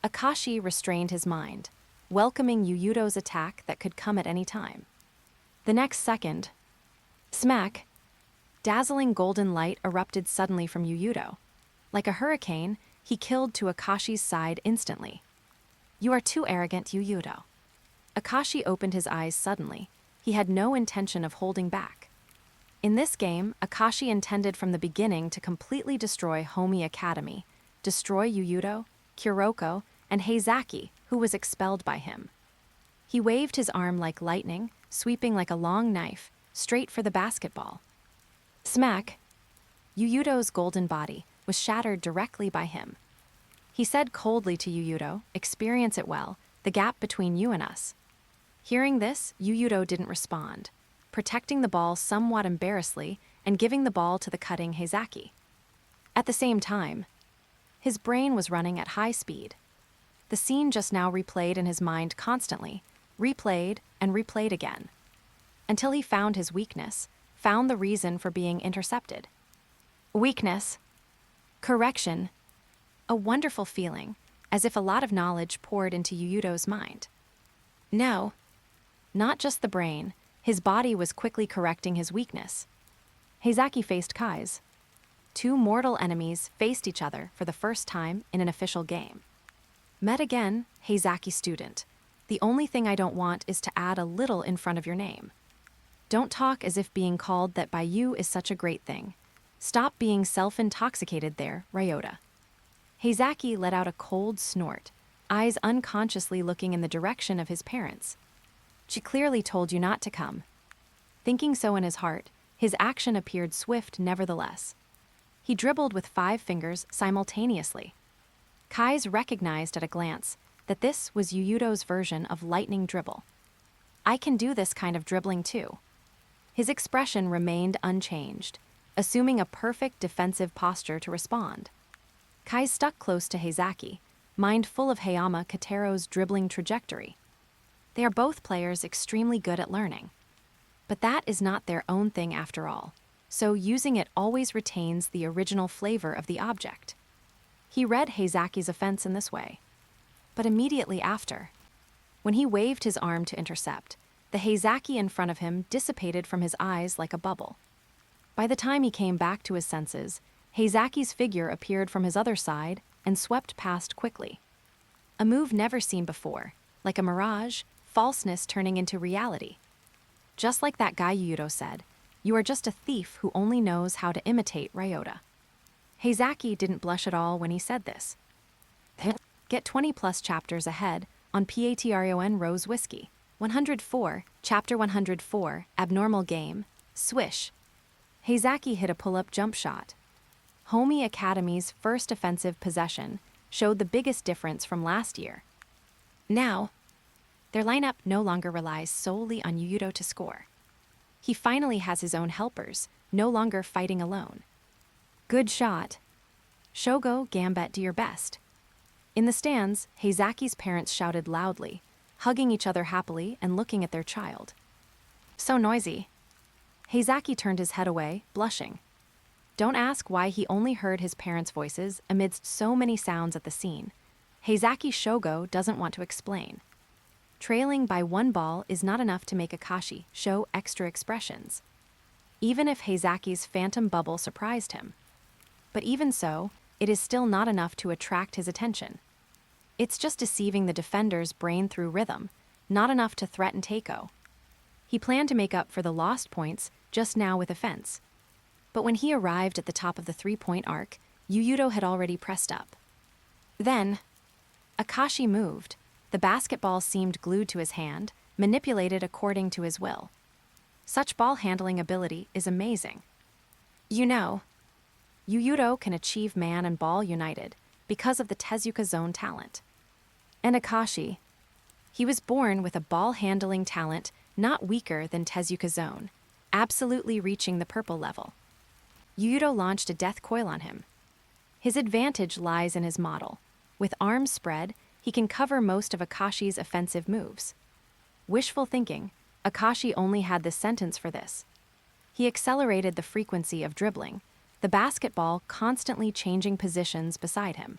Speaker 1: Akashi restrained his mind, welcoming Yuuto's attack that could come at any time. The next second, smack! Dazzling golden light erupted suddenly from Yuuto. Like a hurricane, he killed to Akashi's side instantly. "You are too arrogant, Yuuto." Akashi opened his eyes suddenly. He had no intention of holding back. In this game, Akashi intended from the beginning to completely destroy Homi Academy, destroy Yuuto, Kuroko, and Heizaki, who was expelled by him. He waved his arm like lightning, sweeping like a long knife, straight for the basketball. Smack! Yuuto's golden body was shattered directly by him. He said coldly to Yuuto, "Experience it well, the gap between you and us." Hearing this, Yuuto didn't respond, protecting the ball somewhat embarrassedly and giving the ball to the cutting Heizaki. At the same time, his brain was running at high speed. The scene just now replayed in his mind constantly, replayed and replayed again, until he found his weakness, found the reason for being intercepted. Weakness. Correction. A wonderful feeling, as if a lot of knowledge poured into Yuuto's mind. No, not just the brain, his body was quickly correcting his weakness. Heizaki faced Kai's. 2 mortal enemies faced each other for the first time in an official game. Met again, Heizaki student. The only thing I don't want is to add a little in front of your name. Don't talk as if being called that by you is such a great thing. Stop being self-intoxicated there, Ryota. Heizaki let out a cold snort, eyes unconsciously looking in the direction of his parents. She clearly told you not to come. Thinking so in his heart, His action appeared swift nevertheless. He dribbled with 5 fingers simultaneously. Kai's recognized at a glance that this was Yuuto's version of lightning dribble. I can do this kind of dribbling too. His expression remained unchanged, assuming a perfect defensive posture to respond. Kai stuck close to Heizaki, mind full of Hayama Katero's dribbling trajectory. They are both players extremely good at learning. But that is not their own thing after all, so using it always retains the original flavor of the object. He read Heizaki's offense in this way. But immediately after, when he waved his arm to intercept, the Heizaki in front of him dissipated from his eyes like a bubble. By the time he came back to his senses, Heizaki's figure appeared from his other side and swept past quickly. A move never seen before, like a mirage, falseness turning into reality. Just like that guy Yuuto said, you are just a thief who only knows how to imitate Ryota. Heizaki didn't blush at all when he said this. Get 20+ chapters ahead on Patreon Rose Whiskey. 104, Chapter 104, Abnormal Game, Swish. Heizaki hit a pull-up jump shot. Homi Academy's first offensive possession showed the biggest difference from last year. Now, their lineup no longer relies solely on Yuuto to score. He finally has his own helpers, no longer fighting alone. Good shot. Shogo Gambit, do your best. In the stands, Heizaki's parents shouted loudly, hugging each other happily and looking at their child. So noisy. Heizaki turned his head away, blushing. Don't ask why he only heard his parents' voices amidst so many sounds at the scene. Heizaki Shogo doesn't want to explain. Trailing by 1 ball is not enough to make Akashi show extra expressions, even if Heizaki's phantom bubble surprised him. But even so, it is still not enough to attract his attention. It's just deceiving the defender's brain through rhythm, not enough to threaten Teiko. He planned to make up for the lost points just now with offense. But when he arrived at the top of the 3-point arc, Yuuto had already pressed up. Then, Akashi moved. The basketball seemed glued to his hand, manipulated according to his will. Such ball handling ability is amazing. You know, Yuuto can achieve man and ball united because of the Tezuka zone talent. And Akashi, he was born with a ball-handling talent not weaker than Tezuka zone, absolutely reaching the purple level. Yuuto launched a death coil on him. His advantage lies in his model. With arms spread, he can cover most of Akashi's offensive moves. Wishful thinking, Akashi only had this sentence for this. He accelerated the frequency of dribbling, the basketball constantly changing positions beside him.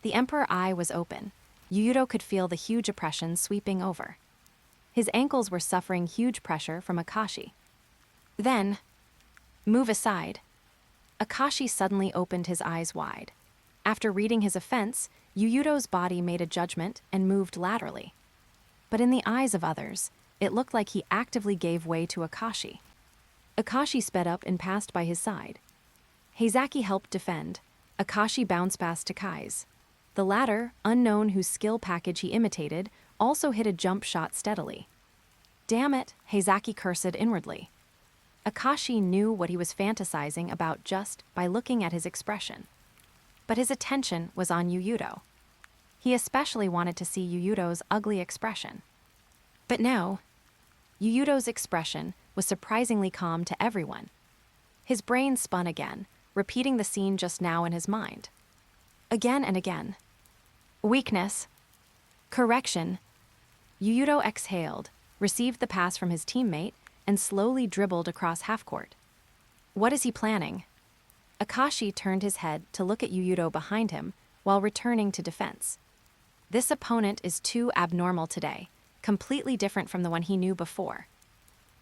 Speaker 1: The Emperor Eye was open. Yuuto could feel the huge oppression sweeping over. His ankles were suffering huge pressure from Akashi. Then, move aside. Akashi suddenly opened his eyes wide. After reading his offense, Yuuto's body made a judgment and moved laterally. But in the eyes of others, it looked like he actively gave way to Akashi. Akashi sped up and passed by his side. Heizaki helped defend. Akashi bounced past to Kai's. The latter, unknown whose skill package he imitated, also hit a jump shot steadily. Damn it, Heizaki cursed inwardly. Akashi knew what he was fantasizing about just by looking at his expression. But his attention was on Yuuto. He especially wanted to see Yuuto's ugly expression. But no, Yuuto's expression was surprisingly calm to everyone. His brain spun again, repeating the scene just now in his mind. Again and again. Weakness. Correction. Yuuto exhaled, received the pass from his teammate, and slowly dribbled across half-court. What is he planning? Akashi turned his head to look at Yuuto behind him while returning to defense. This opponent is too abnormal today, completely different from the one he knew before.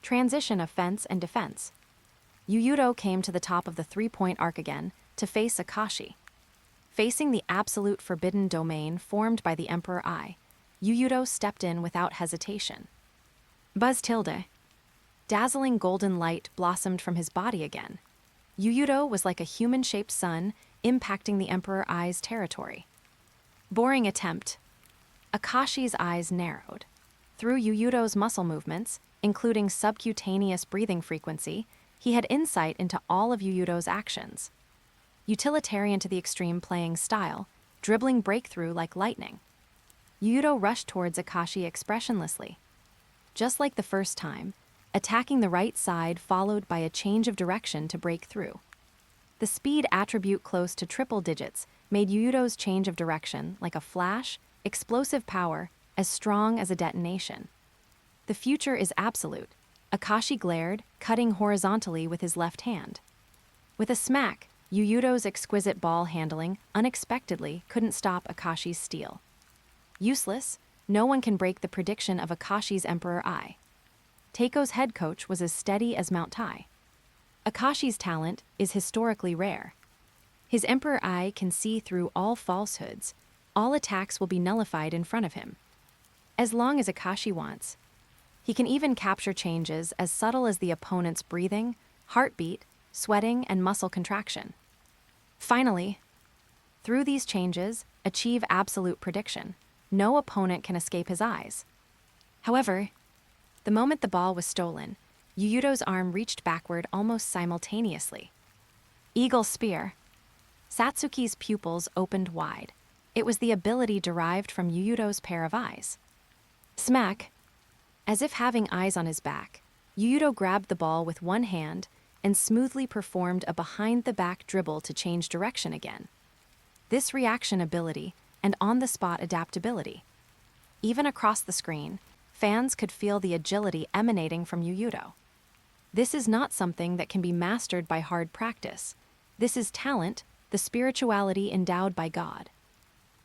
Speaker 1: Transition offense and defense. Yuuto came to the top of the 3-point arc again to face Akashi. Facing the absolute forbidden domain formed by the Emperor Eye, Yuuto stepped in without hesitation. Buzz tilde. Dazzling golden light blossomed from his body again. Yuuto was like a human-shaped sun impacting the Emperor Eye's territory. Boring attempt. Akashi's eyes narrowed. Through Yuuto's muscle movements, including subcutaneous breathing frequency, He had insight into all of Yuuto's actions. Utilitarian to the extreme playing style, dribbling breakthrough like lightning. Yuuto rushed towards Akashi expressionlessly. Just like the first time, attacking the right side followed by a change of direction to break through. The speed attribute close to triple digits made Yuuto's change of direction like a flash, explosive power, as strong as a detonation. The future is absolute. Akashi glared, cutting horizontally with his left hand. With a smack, Yuuto's exquisite ball handling unexpectedly couldn't stop Akashi's steel. Useless, no one can break the prediction of Akashi's Emperor Eye. Teiko's head coach was as steady as Mount Tai. Akashi's talent is historically rare. His Emperor Eye can see through all falsehoods. All attacks will be nullified in front of him. As long as Akashi wants. He can even capture changes as subtle as the opponent's breathing, heartbeat, sweating, and muscle contraction. Finally, through these changes, achieve absolute prediction. No opponent can escape his eyes. However, the moment the ball was stolen, Yuuto's arm reached backward almost simultaneously. Eagle Spear. Satsuki's pupils opened wide. It was the ability derived from Yuuto's pair of eyes. Smack. As if having eyes on his back, Yuuto grabbed the ball with one hand and smoothly performed a behind-the-back dribble to change direction again. This reaction ability and on-the-spot adaptability. Even across the screen, fans could feel the agility emanating from Yuuto. This is not something that can be mastered by hard practice. This is talent, the spirituality endowed by God.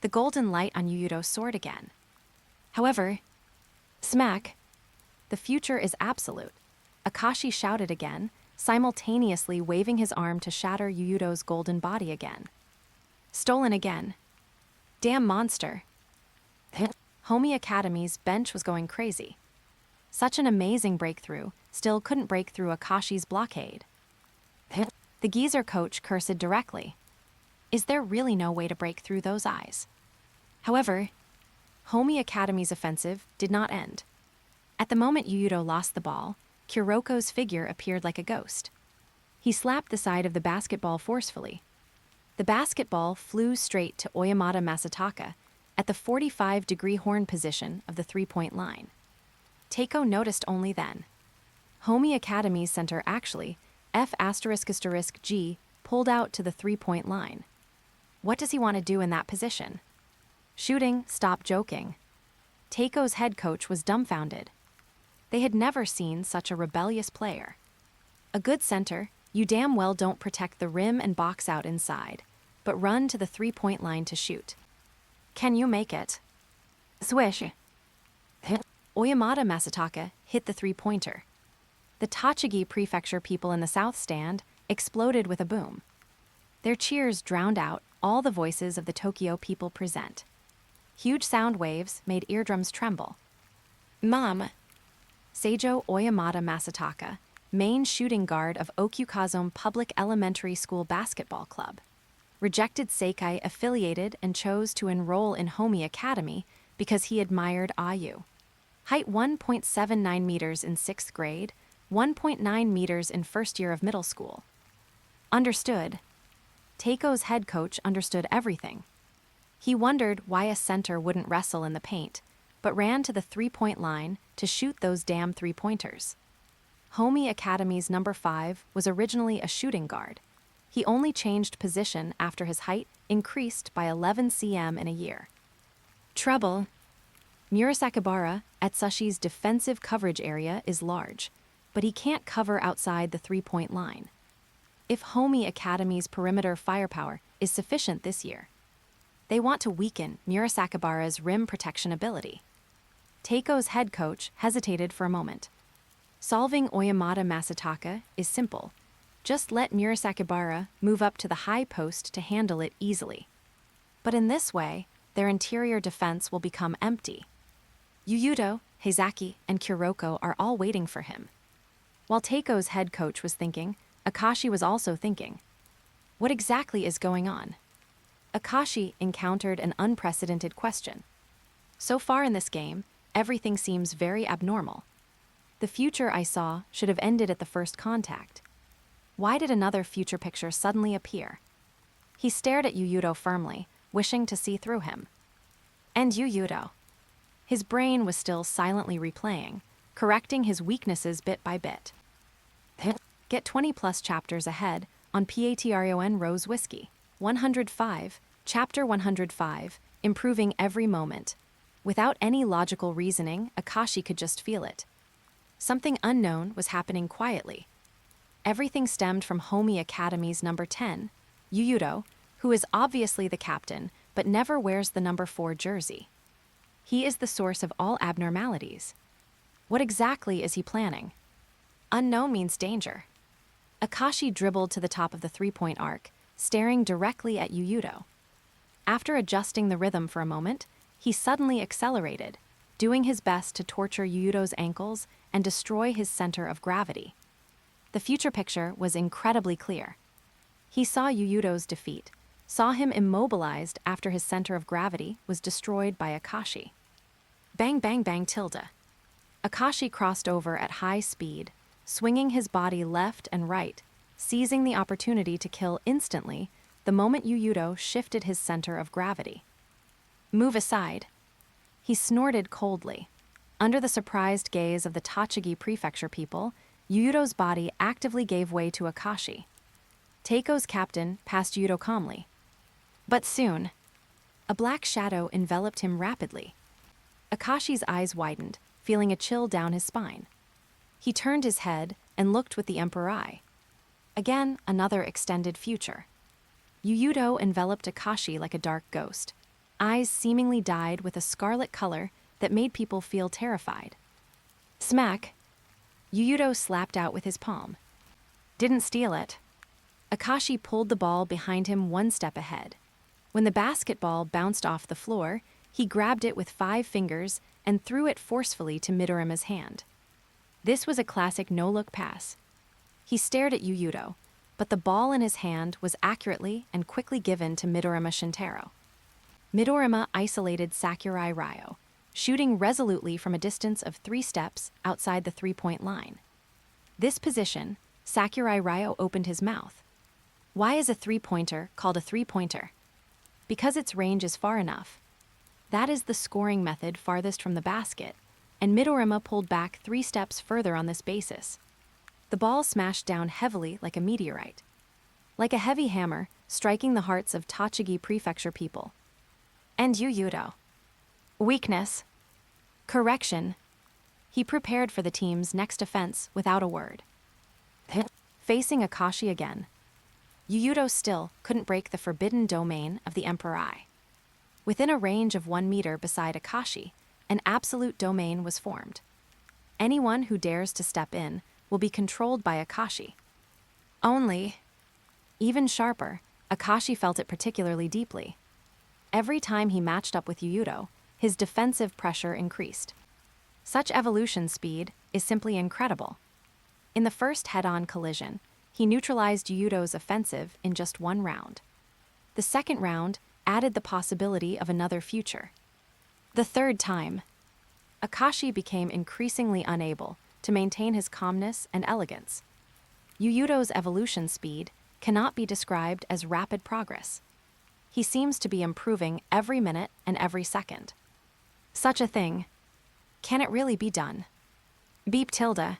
Speaker 1: The golden light on Yuuto soared again. However, smack. The future is absolute. Akashi shouted again, simultaneously waving his arm to shatter Yuuto's golden body again. Stolen again. Damn monster. Homi Academy's bench was going crazy. Such an amazing breakthrough, still couldn't break through Akashi's blockade. The geezer coach cursed directly. Is there really no way to break through those eyes? However, Homi Academy's offensive did not end. At the moment Yuuto lost the ball, Kuroko's figure appeared like a ghost. He slapped the side of the basketball forcefully. The basketball flew straight to Oyamata Masataka at the 45-degree horn position of the three-point line. Teiko noticed only then. Homi Academy's center actually, F***G, pulled out to the three-point line. What does he want to do in that position? Shooting, stop joking. Teiko's head coach was dumbfounded. They had never seen such a rebellious player. A good center, you damn well don't protect the rim and box out inside, but run to the three-point line to shoot. Can you make it? Swish. Oyamata Masataka hit the three-pointer. The Tochigi Prefecture people in the south stand exploded with a boom. Their cheers drowned out all the voices of the Tokyo people present. Huge sound waves made eardrums tremble. Mom. Seijo Oyamata Masataka, main shooting guard of Okukazome Public Elementary School Basketball Club, rejected Seikai affiliated and chose to enroll in Homi Academy because he admired Ayu. Height 1.79 meters in 6th grade, 1.9 meters in first year of middle school. Understood. Teiko's head coach understood everything. He wondered why a center wouldn't wrestle in the paint, but ran to the three-point line to shoot those damn three-pointers. Homi Academy's number 5 was originally a shooting guard. He only changed position after his height increased by 11 cm in a year. Trouble. Murasakibara at Sushi's defensive coverage area is large, but he can't cover outside the three-point line. If Homi Academy's perimeter firepower is sufficient this year, they want to weaken Murasakibara's rim protection ability. Teiko's head coach hesitated for a moment. Solving Oyamata Masataka is simple. Just let Murasakibara move up to the high post to handle it easily. But in this way, their interior defense will become empty. Yuuto, Heizaki, and Kuroko are all waiting for him. While Teiko's head coach was thinking, Akashi was also thinking. What exactly is going on? Akashi encountered an unprecedented question. So far in this game, everything seems very abnormal. The future I saw should have ended at the first contact. Why did another future picture suddenly appear? He stared at Yuuto firmly, wishing to see through him. And Yuuto. His brain was still silently replaying, correcting his weaknesses bit by bit. Get 20+ chapters ahead on Patreon Rose Whiskey. 105, Chapter 105, Improving Every Moment. Without any logical reasoning, Akashi could just feel it. Something unknown was happening quietly. Everything stemmed from Homi Academy's number 10, Yuuto, who is obviously the captain, but never wears the number 4 jersey. He is the source of all abnormalities. What exactly is he planning? Unknown means danger. Akashi dribbled to the top of the three-point arc, staring directly at Yuuto. After adjusting the rhythm for a moment, he suddenly accelerated, doing his best to torture Yuuto's ankles and destroy his center of gravity. The future picture was incredibly clear. He saw Yuuto's defeat, saw him immobilized after his center of gravity was destroyed by Akashi. Bang bang bang tilde. Akashi crossed over at high speed, swinging his body left and right, seizing the opportunity to kill instantly the moment Yuuto shifted his center of gravity. Move aside. He snorted coldly. Under the surprised gaze of the Tochigi Prefecture people, Yuuto's body actively gave way to Akashi. Teiko's captain passed Yuuto calmly. But soon, a black shadow enveloped him rapidly. Akashi's eyes widened, feeling a chill down his spine. He turned his head and looked with the Emperor eye. Again, another extended future. Yuuto enveloped Akashi like a dark ghost. Eyes seemingly dyed with a scarlet color that made people feel terrified. Smack! Yuuto slapped out with his palm. Didn't steal it. Akashi pulled the ball behind him one step ahead. When the basketball bounced off the floor, he grabbed it with 5 fingers and threw it forcefully to Midorima's hand. This was a classic no-look pass. He stared at Yuuto, but the ball in his hand was accurately and quickly given to Midorima Shintaro. Midorima isolated Sakurai Ryo, shooting resolutely from a distance of 3 steps outside the three-point line. This position, Sakurai Ryo opened his mouth. Why is a three-pointer called a three-pointer? Because its range is far enough. That is the scoring method farthest from the basket, and Midorima pulled back 3 steps further on this basis. The ball smashed down heavily like a meteorite. Like a heavy hammer, striking the hearts of Tochigi Prefecture people. And Yuuto. Weakness. Correction. He prepared for the team's next offense without a word. Facing Akashi again. Yuuto still couldn't break the forbidden domain of the Emperor Eye. Within a range of 1 meter beside Akashi, an absolute domain was formed. Anyone who dares to step in will be controlled by Akashi. Only, even sharper, Akashi felt it particularly deeply. Every time he matched up with Yuuto, his defensive pressure increased. Such evolution speed is simply incredible. In the first head-on collision, he neutralized Yuuto's offensive in just 1 round. The second round added the possibility of another future. The third time, Akashi became increasingly unable to maintain his calmness and elegance. Yuuto's evolution speed cannot be described as rapid progress. He seems to be improving every minute and every second. Such a thing. Can it really be done? Beep tilde.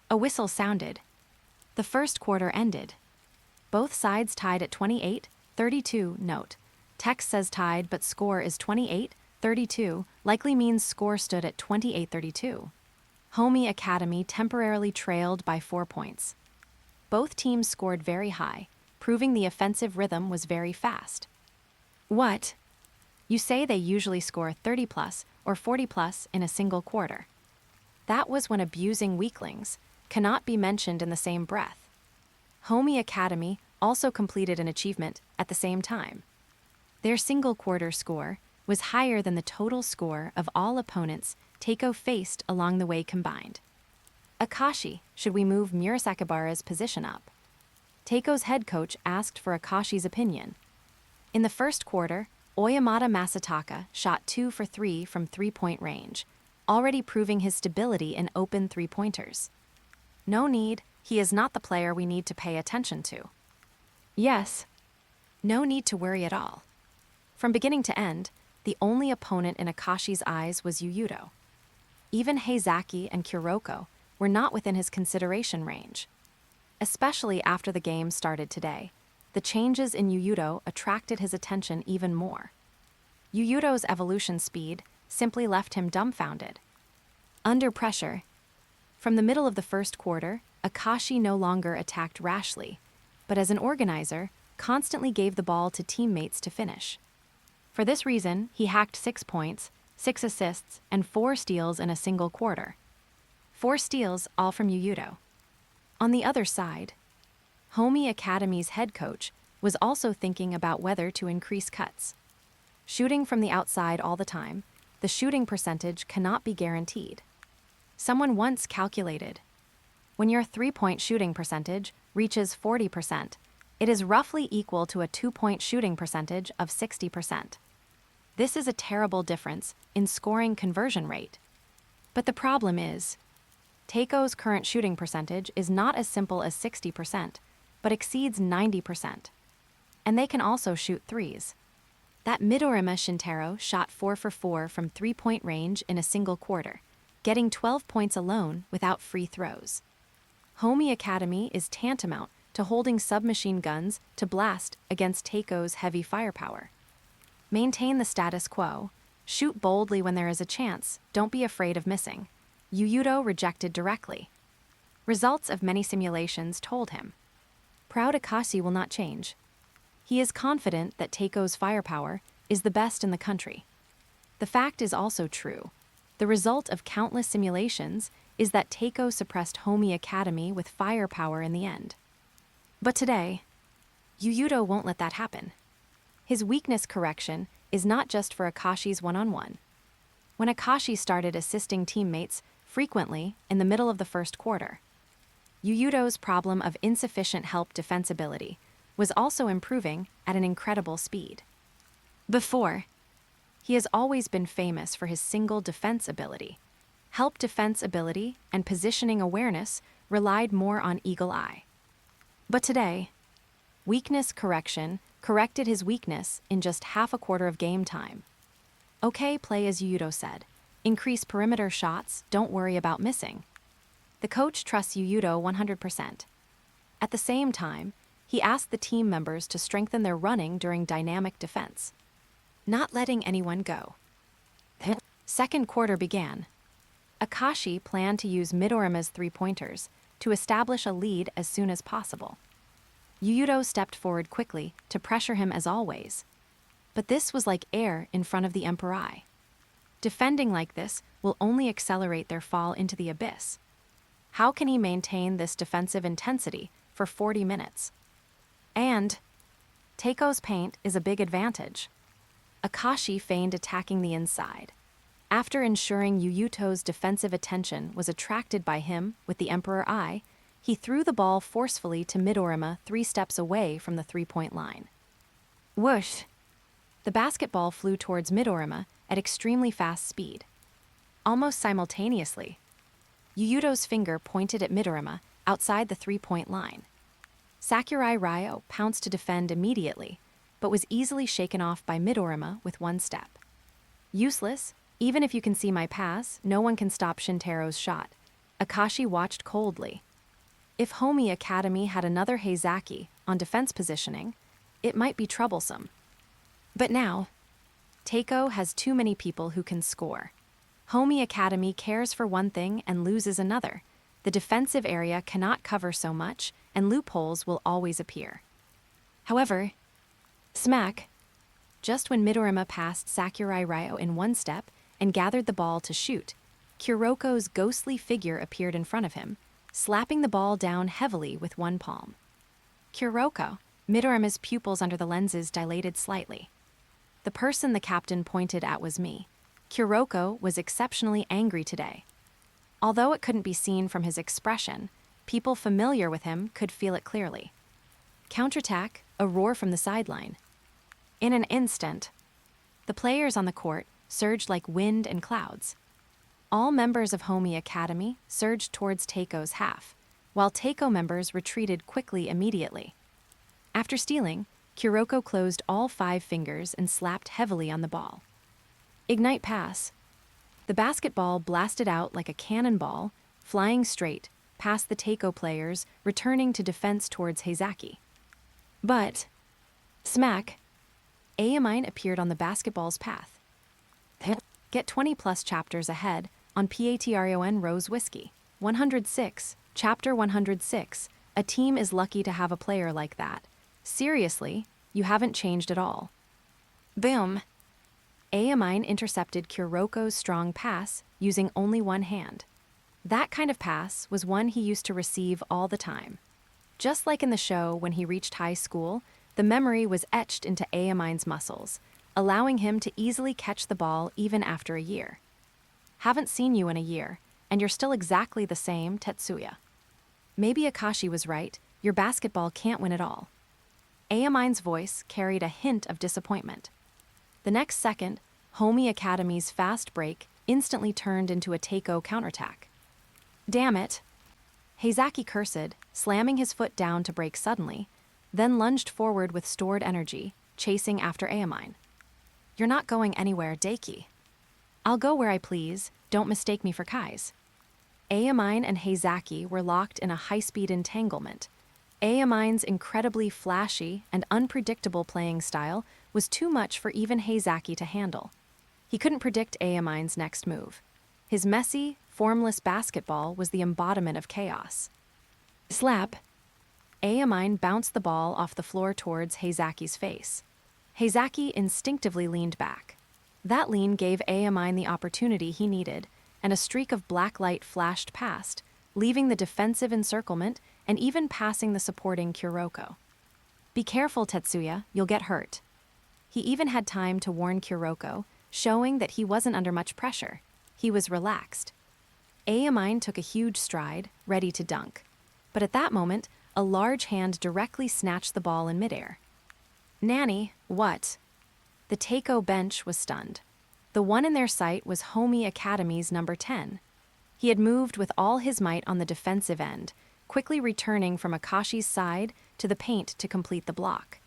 Speaker 1: A whistle sounded. The first quarter ended. Both sides tied at 28-32. Note. Text says tied, but score is 28-32, likely means score stood at 28-32. Homi Academy temporarily trailed by 4 points. Both teams scored very high, proving the offensive rhythm was very fast. What? You say they usually score 30+ or 40+ in a single quarter. That was when abusing weaklings cannot be mentioned in the same breath. Homi Academy also completed an achievement at the same time. Their single quarter score was higher than the total score of all opponents Teiko faced along the way combined. Akashi, should we move Murasakibara's position up? Teiko's head coach asked for Akashi's opinion. In the first quarter, Oyamata Masataka shot 2 for 3 from 3-point range, already proving his stability in open three-pointers. No need, He is not the player we need to pay attention to. Yes. No need to worry at all. From beginning to end, the only opponent in Akashi's eyes was Yuuto. Even Heizaki and Kuroko were not within his consideration range. Especially after the game started today, the changes in Yuuto attracted his attention even more. Yuuto's evolution speed simply left him dumbfounded. Under pressure, from the middle of the first quarter, Akashi no longer attacked rashly, but as an organizer, constantly gave the ball to teammates to finish. For this reason, he hacked 6 points, 6 assists, and 4 steals in a single quarter. 4 steals, all from Yuuto. On the other side, Homi Academy's head coach was also thinking about whether to increase cuts. Shooting from the outside all the time, the shooting percentage cannot be guaranteed. Someone once calculated, when your 3-point shooting percentage reaches 40%, it is roughly equal to a 2-point shooting percentage of 60%. This is a terrible difference in scoring conversion rate. But the problem is, Teiko's current shooting percentage is not as simple as 60%, but exceeds 90%. And they can also shoot threes. That Midorima Shintaro shot 4 for 4 from 3-point range in a single quarter, getting 12 points alone without free throws. Homi Academy is tantamount to holding submachine guns to blast against Teiko's heavy firepower. Maintain the status quo, shoot boldly when there is a chance, don't be afraid of missing. Yuuto rejected directly. Results of many simulations told him. Proud Akashi will not change. He is confident that Teiko's firepower is the best in the country. The fact is also true. The result of countless simulations is that Teiko suppressed Homi Academy with firepower in the end. But today, Yuuto won't let that happen. His weakness correction is not just for Akashi's one-on-one. When Akashi started assisting teammates frequently in the middle of the first quarter, Yuuto's problem of insufficient help defensibility was also improving at an incredible speed. Before, he has always been famous for his single defense ability. Help defense ability and positioning awareness relied more on eagle eye. But today, weakness correction corrected his weakness in just half a quarter of game time. Okay, play as Yuuto said. Increase perimeter shots, don't worry about missing. The coach trusts Yuuto 100%. At the same time, he asked the team members to strengthen their running during dynamic defense, not letting anyone go. Second quarter began. Akashi planned to use Midorima's 3-pointers to establish a lead as soon as possible. Yuuto stepped forward quickly to pressure him as always. But this was like air in front of the Emperor Eye. Defending like this will only accelerate their fall into the abyss. How can he maintain this defensive intensity for 40 minutes? And Teiko's paint is a big advantage. Akashi feigned attacking the inside. After ensuring Yuuto's defensive attention was attracted by him with the Emperor Eye, he threw the ball forcefully to Midorima 3 steps away from the 3-point line. Whoosh! The basketball flew towards Midorima at extremely fast speed. Almost simultaneously, Yuuto's finger pointed at Midorima outside the 3-point line. Sakurai Ryo pounced to defend immediately, but was easily shaken off by Midorima with 1 step. Useless, even if you can see my pass, no one can stop Shintaro's shot. Akashi watched coldly. If Homi Academy had another Heizaki on defense positioning, it might be troublesome. But now, Teiko has too many people who can score. Homi Academy cares for one thing and loses another. The defensive area cannot cover so much, and loopholes will always appear. However, smack! Just when Midorima passed Sakurai Ryo in 1 step and gathered the ball to shoot, Kuroko's ghostly figure appeared in front of him, slapping the ball down heavily with 1 palm. Kuroko, Midorima's pupils under the lenses dilated slightly. The person the captain pointed at was me. Kuroko was exceptionally angry today. Although it couldn't be seen from his expression, people familiar with him could feel it clearly. Counterattack, a roar from the sideline. In an instant, the players on the court surged like wind and clouds. All members of Homi Academy surged towards Teiko's half, while Teiko members retreated quickly immediately. After stealing, Kuroko closed all 5 fingers and slapped heavily on the ball. Ignite pass. The basketball blasted out like a cannonball, flying straight past the Teiko players, returning to defense towards Heizaki. But, smack, Ayamine appeared on the basketball's path. Get 20+ chapters ahead on Patreon Rose Whiskey. 106, Chapter 106, A team is lucky to have a player like that. Seriously, you haven't changed at all. Boom. Ayamine intercepted Kuroko's strong pass using only one hand. That kind of pass was one he used to receive all the time. Just like in the show when he reached high school, the memory was etched into Ayamine's muscles, allowing him to easily catch the ball even after a year. Haven't seen you in a year, and you're still exactly the same, Tetsuya. Maybe Akashi was right, your basketball can't win at all. Ayamine's voice carried a hint of disappointment. The next second, Homi Academy's fast break instantly turned into a Teiko counterattack. Damn it! Heizaki cursed, slamming his foot down to break suddenly, then lunged forward with stored energy, chasing after Ayamine. You're not going anywhere, Daiki. I'll go where I please, don't mistake me for Kai's. Ayamine and Heizaki were locked in a high-speed entanglement. Ayamine's incredibly flashy and unpredictable playing style was too much for even Heizaki to handle. He couldn't predict Ayamine's next move. His messy, formless basketball was the embodiment of chaos. Slap! Ayamine bounced the ball off the floor towards Heizaki's face. Heizaki instinctively leaned back. That lean gave Ayamine the opportunity he needed, and a streak of black light flashed past, leaving the defensive encirclement and even passing the supporting Kuroko. Be careful, Tetsuya, you'll get hurt. He even had time to warn Kuroko, showing that he wasn't under much pressure. He was relaxed. Ayamine took a huge stride, ready to dunk. But at that moment, a large hand directly snatched the ball in midair. Nanny, what? The Teiko bench was stunned. The one in their sight was Homi Academy's number 10. He had moved with all his might on the defensive end, quickly returning from Akashi's side to the paint to complete the block.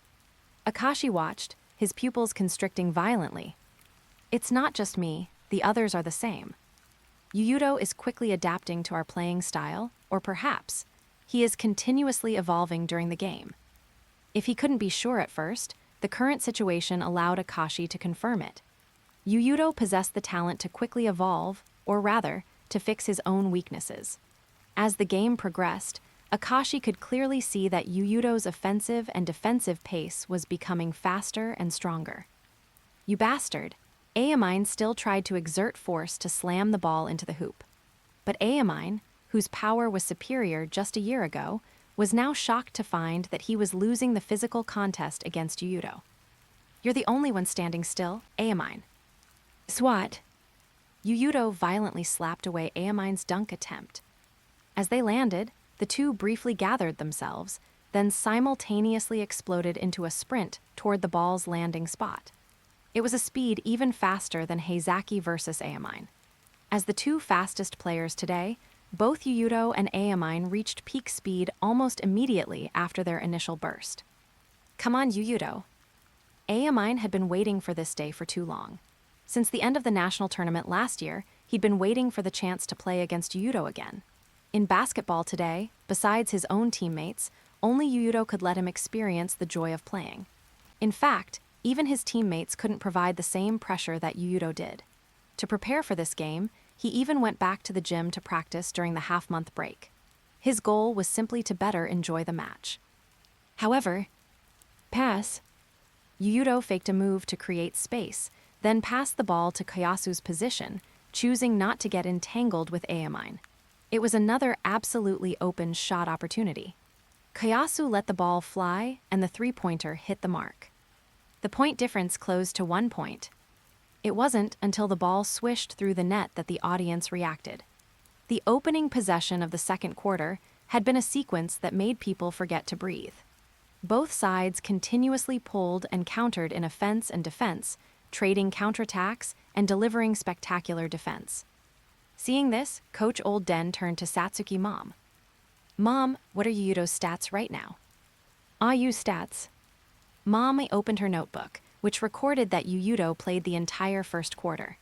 Speaker 1: Akashi watched, his pupils constricting violently. It's not just me, the others are the same. Yuuto is quickly adapting to our playing style, or perhaps, he is continuously evolving during the game. If he couldn't be sure at first, the current situation allowed Akashi to confirm it. Yuuto possessed the talent to quickly evolve, or rather, to fix his own weaknesses. As the game progressed, Akashi could clearly see that Yuuto's offensive and defensive pace was becoming faster and stronger. You bastard! Ayamine still tried to exert force to slam the ball into the hoop. But Ayamine, whose power was superior just a year ago, was now shocked to find that he was losing the physical contest against Yuuto. You're the only one standing still, Ayamine. Swat! Yuuto violently slapped away Ayamine's dunk attempt. As they landed, the two briefly gathered themselves, then simultaneously exploded into a sprint toward the ball's landing spot. It was a speed even faster than Heizaki versus Ayamine. As the two fastest players today, both Yuuto and Ayamine reached peak speed almost immediately after their initial burst. Come on, Yuuto. Ayamine had been waiting for this day for too long. Since the end of the national tournament last year, he'd been waiting for the chance to play against Yuuto again. In basketball today, besides his own teammates, only Yuuto could let him experience the joy of playing. In fact, even his teammates couldn't provide the same pressure that Yuuto did. To prepare for this game, he even went back to the gym to practice during the half-month break. His goal was simply to better enjoy the match. However, pass. Yuuto faked a move to create space, then passed the ball to Kayasu's position, choosing not to get entangled with Ayamine. It was another absolutely open shot opportunity. Kayasu let the ball fly, and the three-pointer hit the mark. The point difference closed to 1 point. It wasn't until the ball swished through the net that the audience reacted. The opening possession of the second quarter had been a sequence that made people forget to breathe. Both sides continuously pulled and countered in offense and defense, trading counterattacks and delivering spectacular defense. Seeing this, Coach Old Den turned to Satsuki Mom. Mom, what are Yuuto's stats right now? Use stats. Mom opened her notebook, which recorded that Yuuto played the entire first quarter.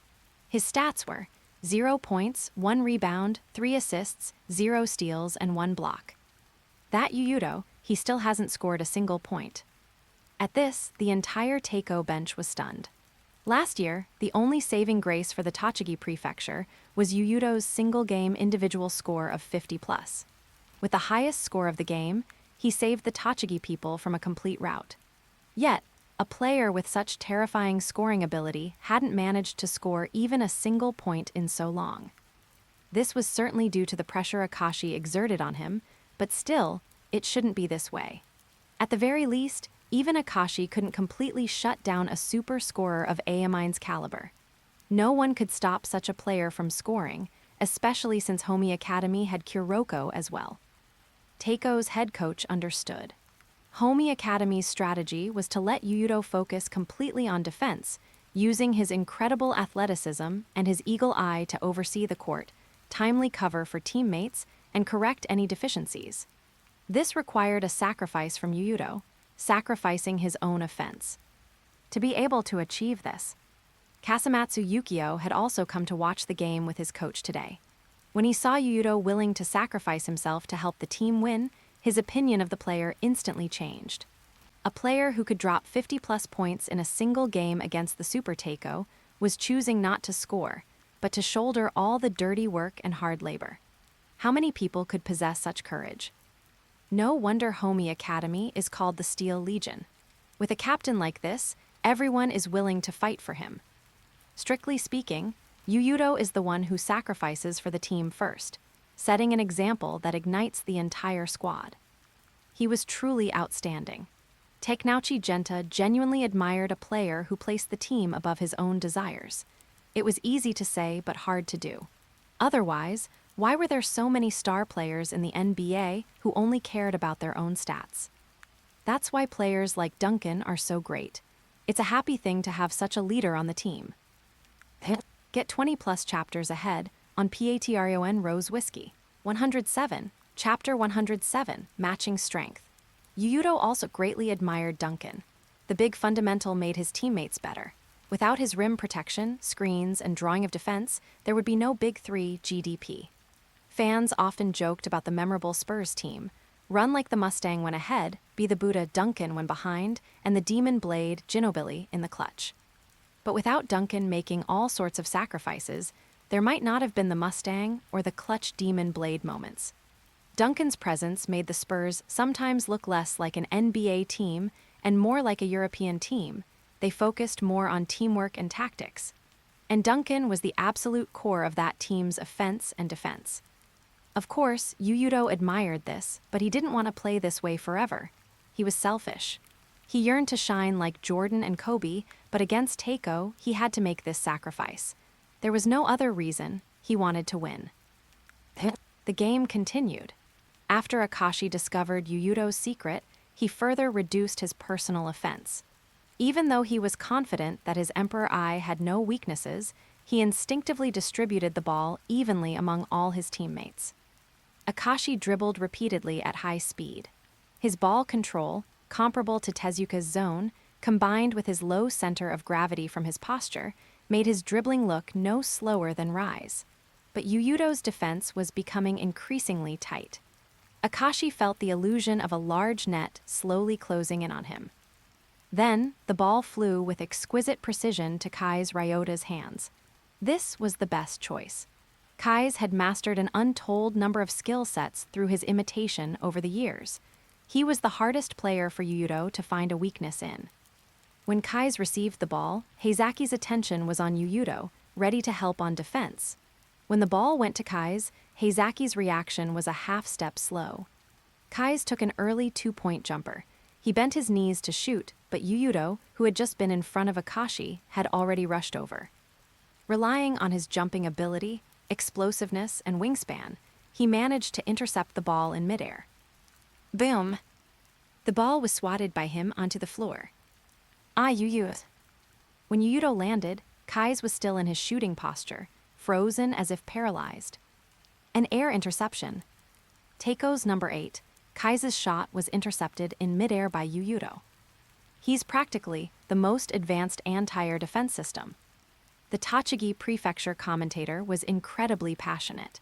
Speaker 1: His stats were 0 points, 1 rebound, 3 assists, 0 steals, and 1 block. That Yuuto, he still hasn't scored a single point. At this, the entire Teiko bench was stunned. Last year, the only saving grace for the Tochigi Prefecture was Yuuto's single-game individual score of 50+. With the highest score of the game, he saved the Tochigi people from a complete rout. Yet, a player with such terrifying scoring ability hadn't managed to score even a single point in so long. This was certainly due to the pressure Akashi exerted on him, but still, it shouldn't be this way. At the very least, even Akashi couldn't completely shut down a super scorer of Amine's caliber. No one could stop such a player from scoring, especially since Homi Academy had Kuroko as well. Teiko's head coach understood. Homi Academy's strategy was to let Yuuto focus completely on defense, using his incredible athleticism and his eagle eye to oversee the court, timely cover for teammates, and correct any deficiencies. This required a sacrifice from Yuuto, sacrificing his own offense. To be able to achieve this, Kasumatsu Yukio had also come to watch the game with his coach today. When he saw Yuuto willing to sacrifice himself to help the team win, his opinion of the player instantly changed. A player who could drop 50+ points in a single game against the Super Teiko was choosing not to score, but to shoulder all the dirty work and hard labor. How many people could possess such courage? No wonder Homi Academy is called the Steel Legion. With a captain like this, everyone is willing to fight for him. Strictly speaking, Yuuto is the one who sacrifices for the team first, setting an example that ignites the entire squad. He was truly outstanding. Teiknouchi Genta genuinely admired a player who placed the team above his own desires. It was easy to say, but hard to do. Otherwise, why were there so many star players in the NBA who only cared about their own stats? That's why players like Duncan are so great. It's a happy thing to have such a leader on the team. Get 20+ chapters ahead on Patreon Rose Whiskey. 107, Chapter 107, Matching Strength. Yuuto also greatly admired Duncan. The big fundamental made his teammates better. Without his rim protection, screens, and drawing of defense, there would be no Big Three GDP. Fans often joked about the memorable Spurs team. Run like the Mustang when ahead, be the Buddha Duncan when behind, and the Demon Blade Ginobili in the clutch. But without Duncan making all sorts of sacrifices, there might not have been the Mustang or the clutch Demon Blade moments. Duncan's presence made the Spurs sometimes look less like an NBA team and more like a European team. They focused more on teamwork and tactics. And Duncan was the absolute core of that team's offense and defense. Of course, Yuuto admired this, but he didn't want to play this way forever. He was selfish. He yearned to shine like Jordan and Kobe, but against Teiko, he had to make this sacrifice. There was no other reason. He wanted to win. The game continued. After Akashi discovered Yuuto's secret, he further reduced his personal offense. Even though he was confident that his Emperor Eye had no weaknesses, he instinctively distributed the ball evenly among all his teammates. Akashi dribbled repeatedly at high speed. His ball control, comparable to Tezuka's zone, combined with his low center of gravity from his posture, made his dribbling look no slower than Rise. But Yuuto's defense was becoming increasingly tight. Akashi felt the illusion of a large net slowly closing in on him. Then, the ball flew with exquisite precision to Kai's Ryota's hands. This was the best choice. Kai's had mastered an untold number of skill sets through his imitation over the years. He was the hardest player for Yuuto to find a weakness in. When Kai's received the ball, Heizaki's attention was on Yuuto, ready to help on defense. When the ball went to Kai's, Heizaki's reaction was a half-step slow. Kai's took an early 2-point jumper. He bent his knees to shoot, but Yuuto, who had just been in front of Akashi, had already rushed over. Relying on his jumping ability, explosiveness, and wingspan, he managed to intercept the ball in midair. Boom! The ball was swatted by him onto the floor. Yuuto. When Yuuto landed, Kai's was still in his shooting posture, frozen as if paralyzed. An air interception. Teiko's number 8, Kai's shot was intercepted in midair by Yuuto. He's practically the most advanced anti-air defense system. The Tochigi Prefecture commentator was incredibly passionate.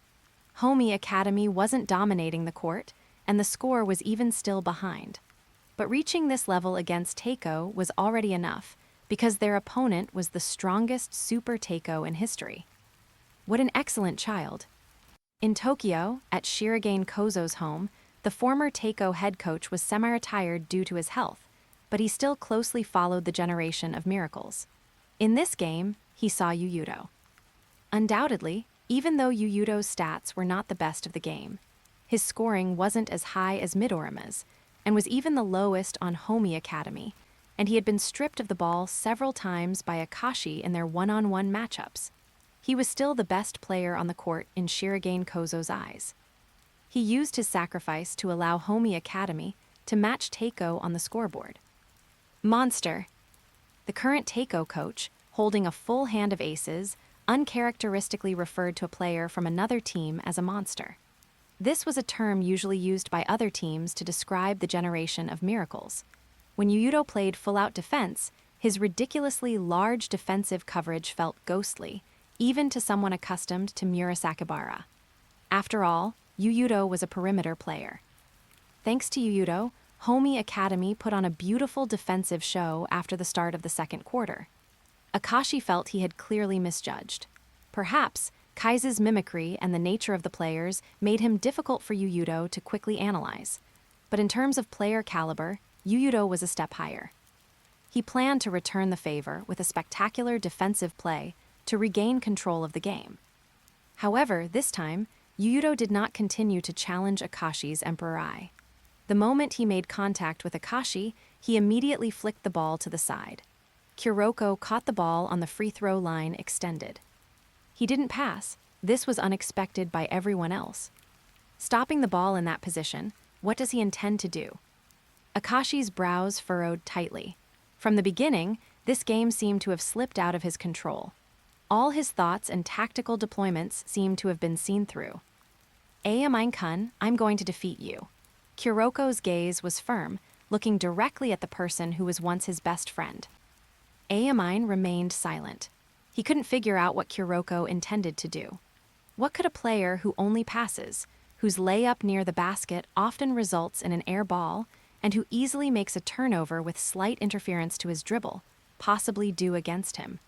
Speaker 1: Homi Academy wasn't dominating the court, and the score was even still behind. But reaching this level against Teiko was already enough, because their opponent was the strongest Super Teiko in history. What an excellent child. In Tokyo, at Shirogane Kozo's home, the former Teiko head coach was semi-retired due to his health, but he still closely followed the generation of miracles. In this game, he saw Yuuto. Undoubtedly, even though Yuuto's stats were not the best of the game, his scoring wasn't as high as Midorima's, and was even the lowest on Homi Academy, and he had been stripped of the ball several times by Akashi in their one-on-one matchups. He was still the best player on the court in Shirogane Kozo's eyes. He used his sacrifice to allow Homi Academy to match Teiko on the scoreboard. Monster. The current Teiko coach, holding a full hand of aces, uncharacteristically referred to a player from another team as a monster. This was a term usually used by other teams to describe the generation of miracles. When Yuuto played full-out defense, his ridiculously large defensive coverage felt ghostly, even to someone accustomed to Murasakibara. After all, Yuuto was a perimeter player. Thanks to Yuuto, Homi Academy put on a beautiful defensive show after the start of the second quarter. Akashi felt he had clearly misjudged. Perhaps Kai's mimicry and the nature of the players made him difficult for Yuuto to quickly analyze. But in terms of player caliber, Yuuto was a step higher. He planned to return the favor with a spectacular defensive play to regain control of the game. However, this time, Yuuto did not continue to challenge Akashi's Emperor Eye. The moment he made contact with Akashi, he immediately flicked the ball to the side. Kuroko caught the ball on the free throw line extended. He didn't pass. This was unexpected by everyone else. Stopping the ball in that position, what does he intend to do? Akashi's brows furrowed tightly. From the beginning, this game seemed to have slipped out of his control. All his thoughts and tactical deployments seemed to have been seen through. Kun, I'm going to defeat you. Kuroko's gaze was firm, looking directly at the person who was once his best friend. Remained silent. He couldn't figure out what Kuroko intended to do. What could a player who only passes, whose layup near the basket often results in an air ball, and who easily makes a turnover with slight interference to his dribble, possibly do against him?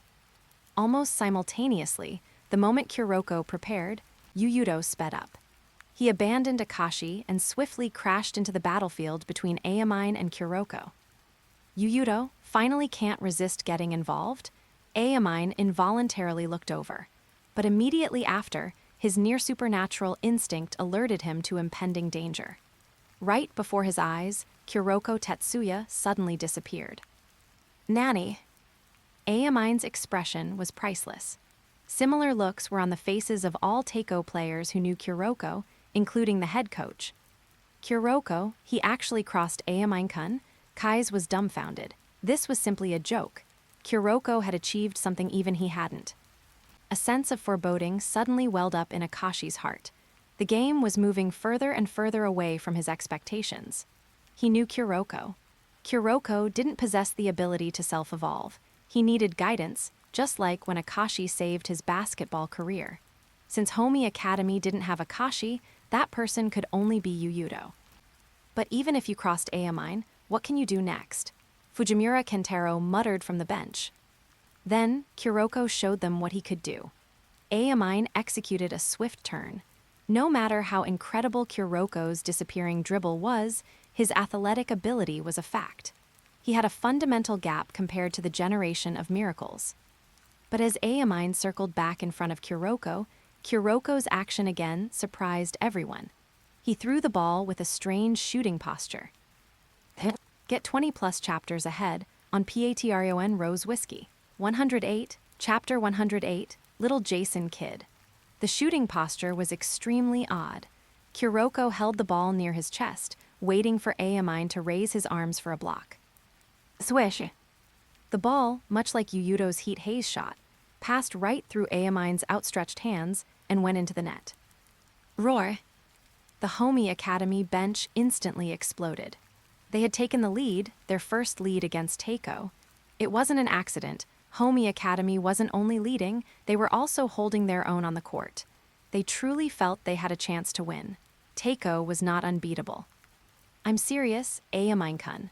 Speaker 1: Almost simultaneously, the moment Kuroko prepared, Yuuto sped up. He abandoned Akashi and swiftly crashed into the battlefield between and Kuroko. Yuuto finally can't resist getting involved. Involuntarily looked over, but immediately after, his near-supernatural instinct alerted him to impending danger. Right before his eyes, Kuroko Tetsuya suddenly disappeared. Nanny. Amine's expression was priceless. Similar looks were on the faces of all Teiko players who knew Kuroko, including the head coach. Kuroko, he actually crossed Kun? Kai's was dumbfounded. This was simply a joke. Kuroko had achieved something even he hadn't. A sense of foreboding suddenly welled up in Akashi's heart. The game was moving further and further away from his expectations. He knew Kuroko. Kuroko didn't possess the ability to self-evolve. He needed guidance, just like when Akashi saved his basketball career. Since Homi Academy didn't have Akashi, that person could only be Yuuto. But even if you crossed Amine, what can you do next? Fujimura Kentaro muttered from the bench. Then, Kuroko showed them what he could do. Amine executed a swift turn. No matter how incredible Kuroko's disappearing dribble was, his athletic ability was a fact. He had a fundamental gap compared to the generation of miracles. But as Amine circled back in front of Kuroko, Kuroko's action again surprised everyone. He threw the ball with a strange shooting posture. Get 20+ chapters ahead on Patreon Rose Whiskey. 108, Chapter 108, Little Jason Kid. The shooting posture was extremely odd. Kuroko held the ball near his chest, waiting for Amine to raise his arms for a block. Swish. The ball, much like Yuuto's Heat Haze shot, passed right through Amine's outstretched hands and went into the net. Roar. The Homi Academy bench instantly exploded. They had taken the lead, their first lead against Teiko. It wasn't an accident. Homi Academy wasn't only leading, they were also holding their own on the court. They truly felt they had a chance to win. Teiko was not unbeatable. I'm serious, Ayamine-kun.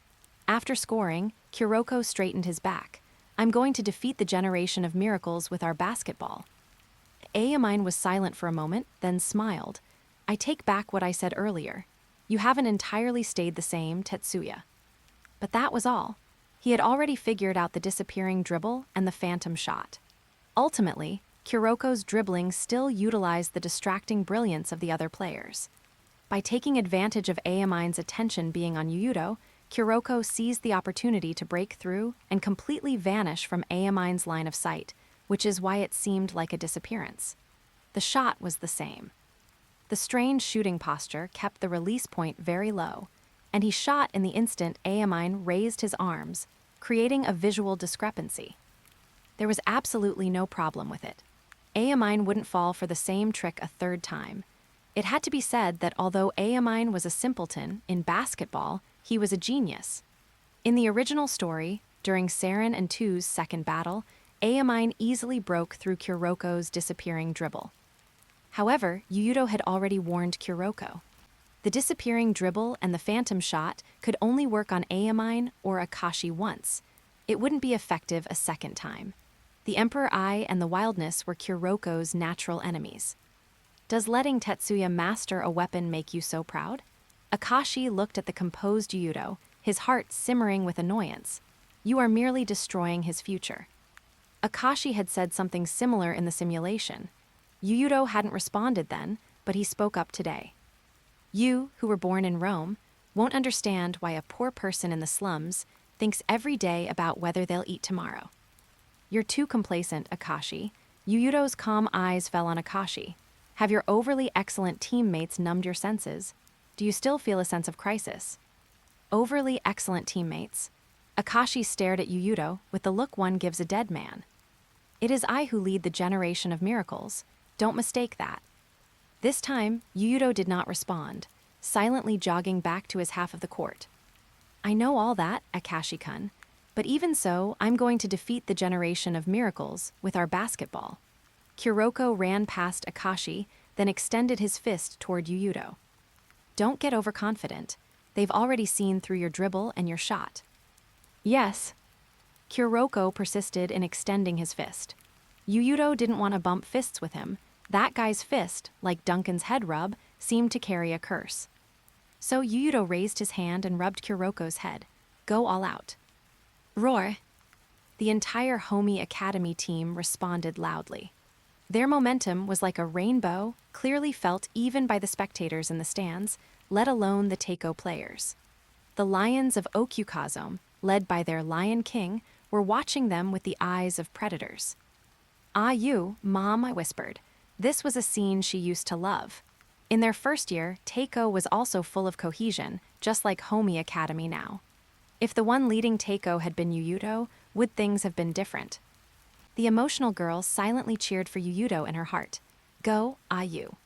Speaker 1: After scoring, Kuroko straightened his back. I'm going to defeat the generation of miracles with our basketball. Ayamine was silent for a moment, then smiled. I take back what I said earlier. You haven't entirely stayed the same, Tetsuya. But that was all. He had already figured out the disappearing dribble and the phantom shot. Ultimately, Kuroko's dribbling still utilized the distracting brilliance of the other players. By taking advantage of Ayamine's attention being on Yuuto, Kuroko seized the opportunity to break through and completely vanish from Ayamine's line of sight, which is why it seemed like a disappearance. The shot was the same. The strange shooting posture kept the release point very low, and he shot in the instant Ayamine raised his arms, creating a visual discrepancy. There was absolutely no problem with it. Ayamine wouldn't fall for the same trick a third time. It had to be said that although Ayamine was a simpleton, in basketball, he was a genius. In the original story, during Saren and Tu's second battle, Ayamine easily broke through Kuroko's disappearing dribble. However, Yuuto had already warned Kuroko. The disappearing dribble and the phantom shot could only work on Ayamine or Akashi once. It wouldn't be effective a second time. The Emperor Eye and the Wildness were Kuroko's natural enemies. Does letting Tetsuya master a weapon make you so proud? Akashi looked at the composed Yuuto, his heart simmering with annoyance. You are merely destroying his future. Akashi had said something similar in the simulation. Yuuto hadn't responded then, but he spoke up today. You, who were born in Rome, won't understand why a poor person in the slums thinks every day about whether they'll eat tomorrow. You're too complacent, Akashi. Yuuto's calm eyes fell on Akashi. Have your overly excellent teammates numbed your senses? Do you still feel a sense of crisis? Overly excellent teammates. Akashi stared at Yuuto with the look one gives a dead man. It is I who lead the generation of miracles. Don't mistake that. This time, Yuuto did not respond, silently jogging back to his half of the court. I know all that, Akashi-kun, but even so, I'm going to defeat the generation of miracles with our basketball. Kuroko ran past Akashi, then extended his fist toward Yuuto. Don't get overconfident. They've already seen through your dribble and your shot. Yes. Kuroko persisted in extending his fist. Yuuto didn't want to bump fists with him. That guy's fist, like Duncan's head rub, seemed to carry a curse. So Yuuto raised his hand and rubbed Kuroko's head. Go all out. Roar. The entire Homi Academy team responded loudly. Their momentum was like a rainbow, clearly felt even by the spectators in the stands, let alone the Teiko players. The Lions of Okukazome, led by their Lion King, were watching them with the eyes of predators. Ah, you, Mom, I whispered. This was a scene she used to love. In their first year, Teiko was also full of cohesion, just like Homi Academy now. If the one leading Teiko had been Yuuto, would things have been different? The emotional girl silently cheered for Yuuto in her heart. Go, Ayu.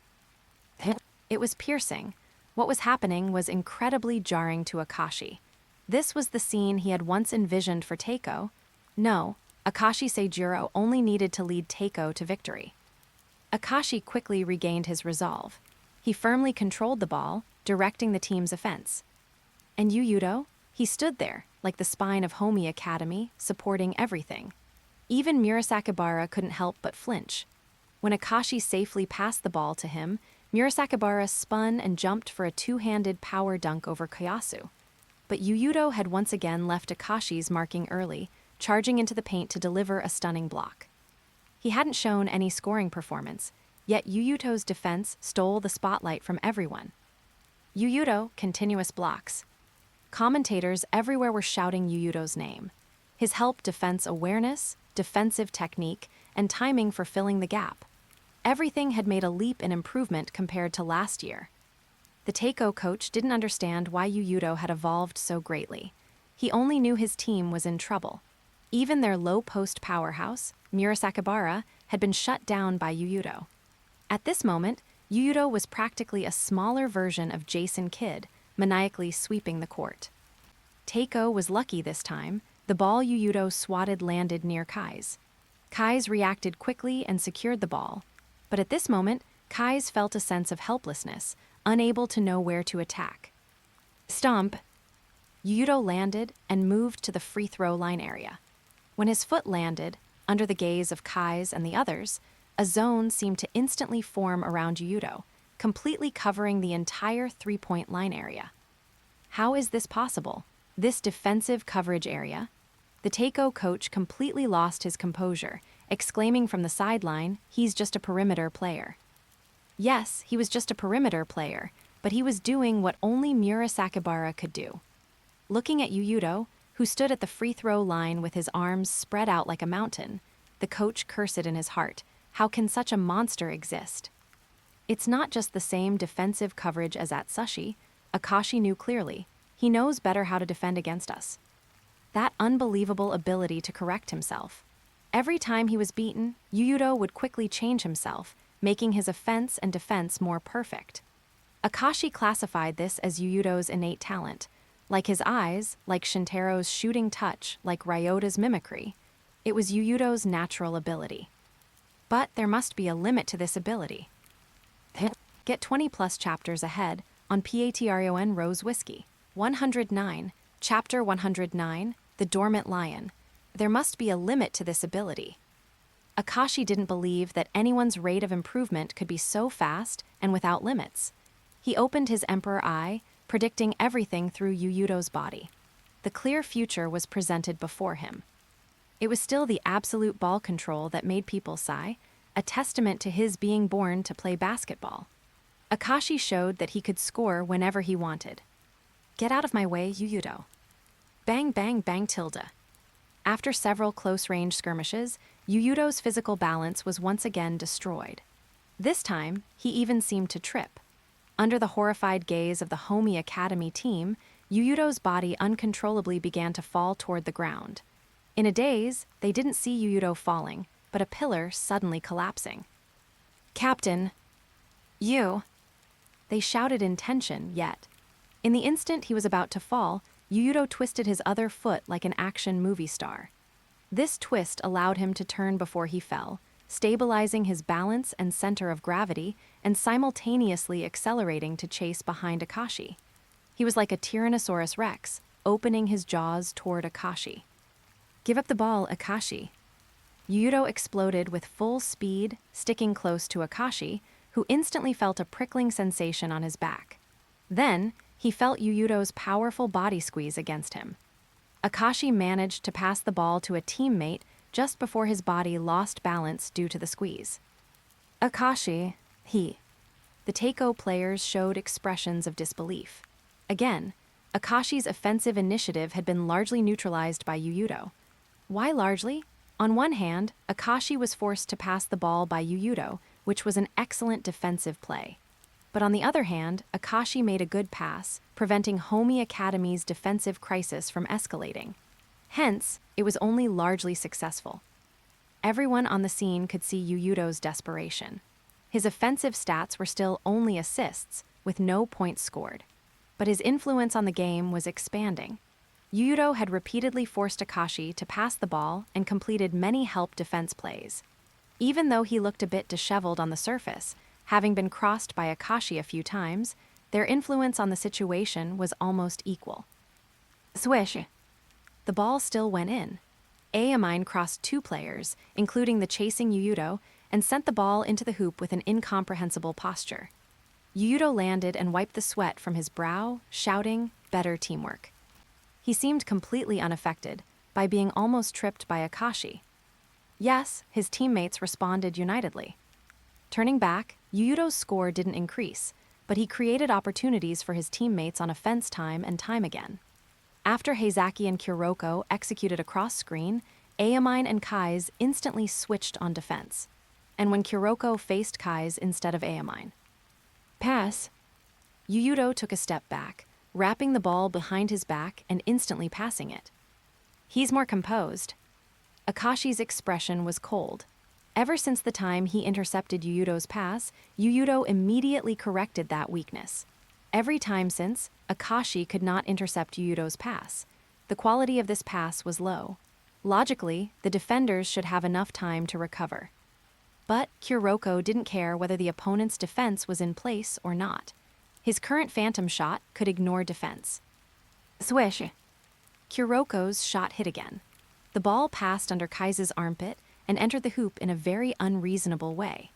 Speaker 1: It was piercing. What was happening was incredibly jarring to Akashi. This was the scene he had once envisioned for Teiko. No, Akashi Seijuro only needed to lead Teiko to victory. Akashi quickly regained his resolve. He firmly controlled the ball, directing the team's offense. And Yuuto? He stood there, like the spine of Homi Academy, supporting everything. Even Murasakibara couldn't help but flinch. When Akashi safely passed the ball to him, Murasakibara spun and jumped for a two-handed power dunk over Kayasu. But Yuuto had once again left Akashi's marking early, charging into the paint to deliver a stunning block. He hadn't shown any scoring performance, yet Yuuto's defense stole the spotlight from everyone. Yuuto, continuous blocks. Commentators everywhere were shouting Yuuto's name. His help defense awareness, defensive technique, and timing for filling the gap. Everything had made a leap in improvement compared to last year. The Teiko coach didn't understand why Yuuto had evolved so greatly. He only knew his team was in trouble. Even their low-post powerhouse, Murasakibara, had been shut down by Yuuto. At this moment, Yuuto was practically a smaller version of Jason Kidd, maniacally sweeping the court. Teiko was lucky this time. The ball Yuuto swatted landed near Kai's. Kai's reacted quickly and secured the ball. But at this moment, Kai's felt a sense of helplessness, unable to know where to attack. Stomp! Yuuto landed and moved to the free throw line area. When his foot landed, under the gaze of Kai's and the others, a zone seemed to instantly form around Yuuto, completely covering the entire three-point line area. How is this possible? This defensive coverage area? The Teiko coach completely lost his composure, exclaiming from the sideline, "He's just a perimeter player." Yes, he was just a perimeter player, but he was doing what only Murasakibara could do. Looking at Yuuto, who stood at the free throw line with his arms spread out like a mountain, the coach cursed in his heart. How can such a monster exist? It's not just the same defensive coverage as at Sushi. Akashi knew clearly. He knows better how to defend against us. That unbelievable ability to correct himself. Every time he was beaten, Yuuto would quickly change himself, making his offense and defense more perfect. Akashi classified this as Yuuto's innate talent. Like his eyes, like Shintaro's shooting touch, like Ryota's mimicry. It was Yuuto's natural ability. But there must be a limit to this ability. Get 20+ chapters ahead on Patreon Rose Whiskey. 109, Chapter 109, The Dormant Lion. There must be a limit to this ability. Akashi didn't believe that anyone's rate of improvement could be so fast and without limits. He opened his Emperor Eye, predicting everything through Yuuto's body. The clear future was presented before him. It was still the absolute ball control that made people sigh, a testament to his being born to play basketball. Akashi showed that he could score whenever he wanted. Get out of my way, Yuuto. Bang, bang, bang, tilde. After several close-range skirmishes, Yuuto's physical balance was once again destroyed. This time, he even seemed to trip. Under the horrified gaze of the Homi Academy team, Yuuto's body uncontrollably began to fall toward the ground. In a daze, they didn't see Yuuto falling, but a pillar suddenly collapsing. "Captain! You!" They shouted in tension, yet. In the instant he was about to fall, Yuuto twisted his other foot like an action movie star. This twist allowed him to turn before he fell, stabilizing his balance and center of gravity and simultaneously accelerating to chase behind Akashi. He was like a Tyrannosaurus Rex, opening his jaws toward Akashi. "Give up the ball, Akashi." Yuuto exploded with full speed, sticking close to Akashi, who instantly felt a prickling sensation on his back. Then, he felt Yuuto's powerful body squeeze against him. Akashi managed to pass the ball to a teammate just before his body lost balance due to the squeeze. Akashi, he. The Teiko players showed expressions of disbelief. Again, Akashi's offensive initiative had been largely neutralized by Yuuto. Why largely? On one hand, Akashi was forced to pass the ball by Yuuto, which was an excellent defensive play. But on the other hand, Akashi made a good pass, preventing Homi Academy's defensive crisis from escalating. Hence, it was only largely successful. Everyone on the scene could see Yuuto's desperation. His offensive stats were still only assists, with no points scored. But his influence on the game was expanding. Yuuto had repeatedly forced Akashi to pass the ball and completed many help defense plays. Even though he looked a bit disheveled on the surface, having been crossed by Akashi a few times, their influence on the situation was almost equal. Swish! The ball still went in. Amine crossed two players, including the chasing Yuuto, and sent the ball into the hoop with an incomprehensible posture. Yuuto landed and wiped the sweat from his brow, shouting, "Better teamwork." He seemed completely unaffected by being almost tripped by Akashi. Yes, his teammates responded unitedly. Turning back, Yuuto's score didn't increase, but he created opportunities for his teammates on offense time and time again. After Heizaki and Kuroko executed a cross screen, Amine and Kai's instantly switched on defense. And when Kuroko faced Kai's instead of Amine. Pass. Yuuto took a step back, wrapping the ball behind his back and instantly passing it. He's more composed. Akashi's expression was cold. Ever since the time he intercepted Yuuto's pass, Yuuto immediately corrected that weakness. Every time since, Akashi could not intercept Yuuto's pass. The quality of this pass was low. Logically, the defenders should have enough time to recover. But Kuroko didn't care whether the opponent's defense was in place or not. His current phantom shot could ignore defense. Swish! Kuroko's shot hit again. The ball passed under Kai's armpit and entered the hoop in a very unreasonable way.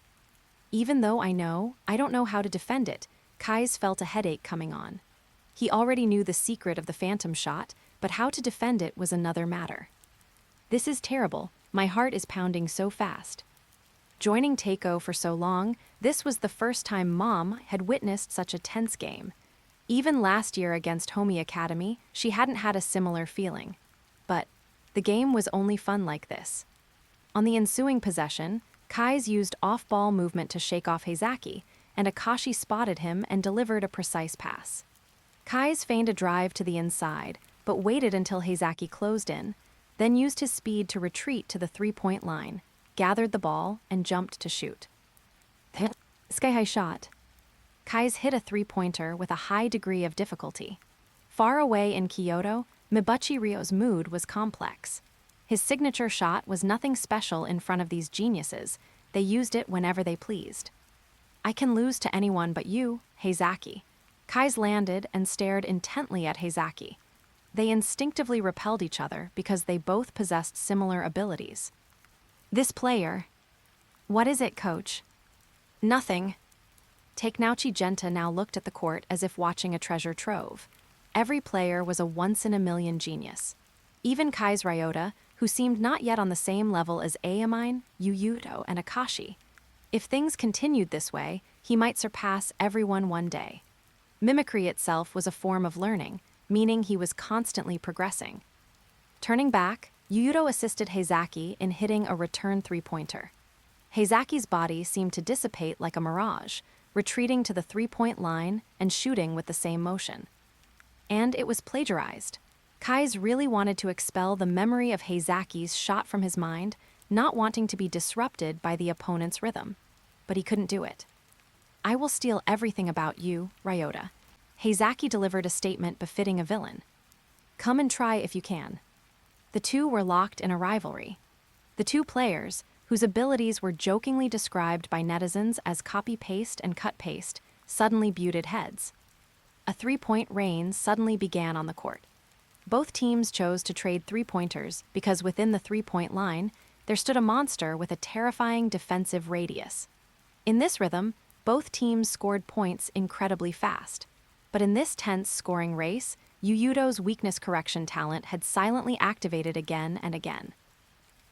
Speaker 1: Even though I don't know how to defend it, Kai's felt a headache coming on. He already knew the secret of the phantom shot, but how to defend it was another matter. This is terrible, my heart is pounding so fast. Joining Teiko for so long, this was the first time Mom had witnessed such a tense game. Even last year against Homi Academy, she hadn't had a similar feeling. But the game was only fun like this. On the ensuing possession, Kai's used off-ball movement to shake off Heizaki, and Akashi spotted him and delivered a precise pass. Kai's feigned a drive to the inside, but waited until Heizaki closed in, then used his speed to retreat to the three-point line, gathered the ball, and jumped to shoot. Sky-high shot. Kai's hit a three-pointer with a high degree of difficulty. Far away in Kyoto, Mibuchi Ryo's mood was complex. His signature shot was nothing special in front of these geniuses. They used it whenever they pleased. I can lose to anyone but you, Heizaki. Kai's landed and stared intently at Heizaki. They instinctively repelled each other because they both possessed similar abilities. This player... What is it, coach? Nothing. Takenouchi Genta now looked at the court as if watching a treasure trove. Every player was a once-in-a-million genius. Even Kai's Ryota, who seemed not yet on the same level as Aomine, Yuuto, and Akashi. If things continued this way, he might surpass everyone one day. Mimicry itself was a form of learning, meaning he was constantly progressing. Turning back, Yuuto assisted Heizaki in hitting a return three-pointer. Heizaki's body seemed to dissipate like a mirage, retreating to the three-point line and shooting with the same motion. And it was plagiarized. Kai's really wanted to expel the memory of Heizaki's shot from his mind, not wanting to be disrupted by the opponent's rhythm. But he couldn't do it. I will steal everything about you, Ryota. Heizaki delivered a statement befitting a villain. Come and try if you can. The two were locked in a rivalry. The two players, whose abilities were jokingly described by netizens as copy-paste and cut-paste, suddenly butted heads. A three-point reign suddenly began on the court. Both teams chose to trade three-pointers because within the three-point line, there stood a monster with a terrifying defensive radius. In this rhythm, both teams scored points incredibly fast. But in this tense scoring race, Yuuto's weakness correction talent had silently activated again and again.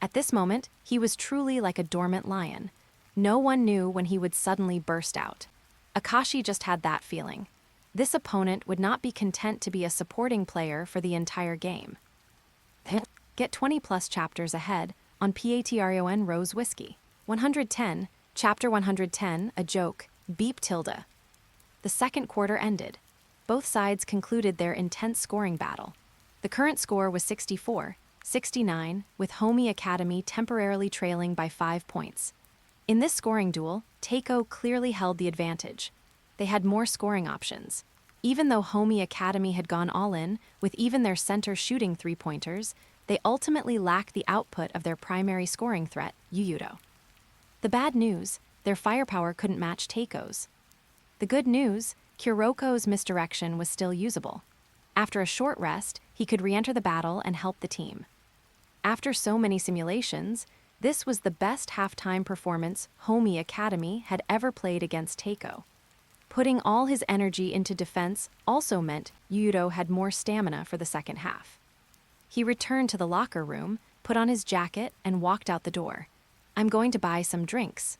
Speaker 1: At this moment, he was truly like a dormant lion. No one knew when he would suddenly burst out. Akashi just had that feeling. This opponent would not be content to be a supporting player for the entire game. Get 20+ chapters ahead on Patreon Rose Whiskey. 110, Chapter 110, A Joke, Beep Tilde. The second quarter ended. Both sides concluded their intense scoring battle. The current score was 64-69, with Homi Academy temporarily trailing by 5 points. In this scoring duel, Teiko clearly held the advantage. They had more scoring options. Even though Homi Academy had gone all in, with even their center shooting three-pointers, they ultimately lacked the output of their primary scoring threat, Yuuto. The bad news, their firepower couldn't match Teiko's. The good news, Kuroko's misdirection was still usable. After a short rest, he could re-enter the battle and help the team. After so many simulations, this was the best halftime performance Homi Academy had ever played against Teiko. Putting all his energy into defense also meant Yuuto had more stamina for the second half. He returned to the locker room, put on his jacket, and walked out the door. I'm going to buy some drinks.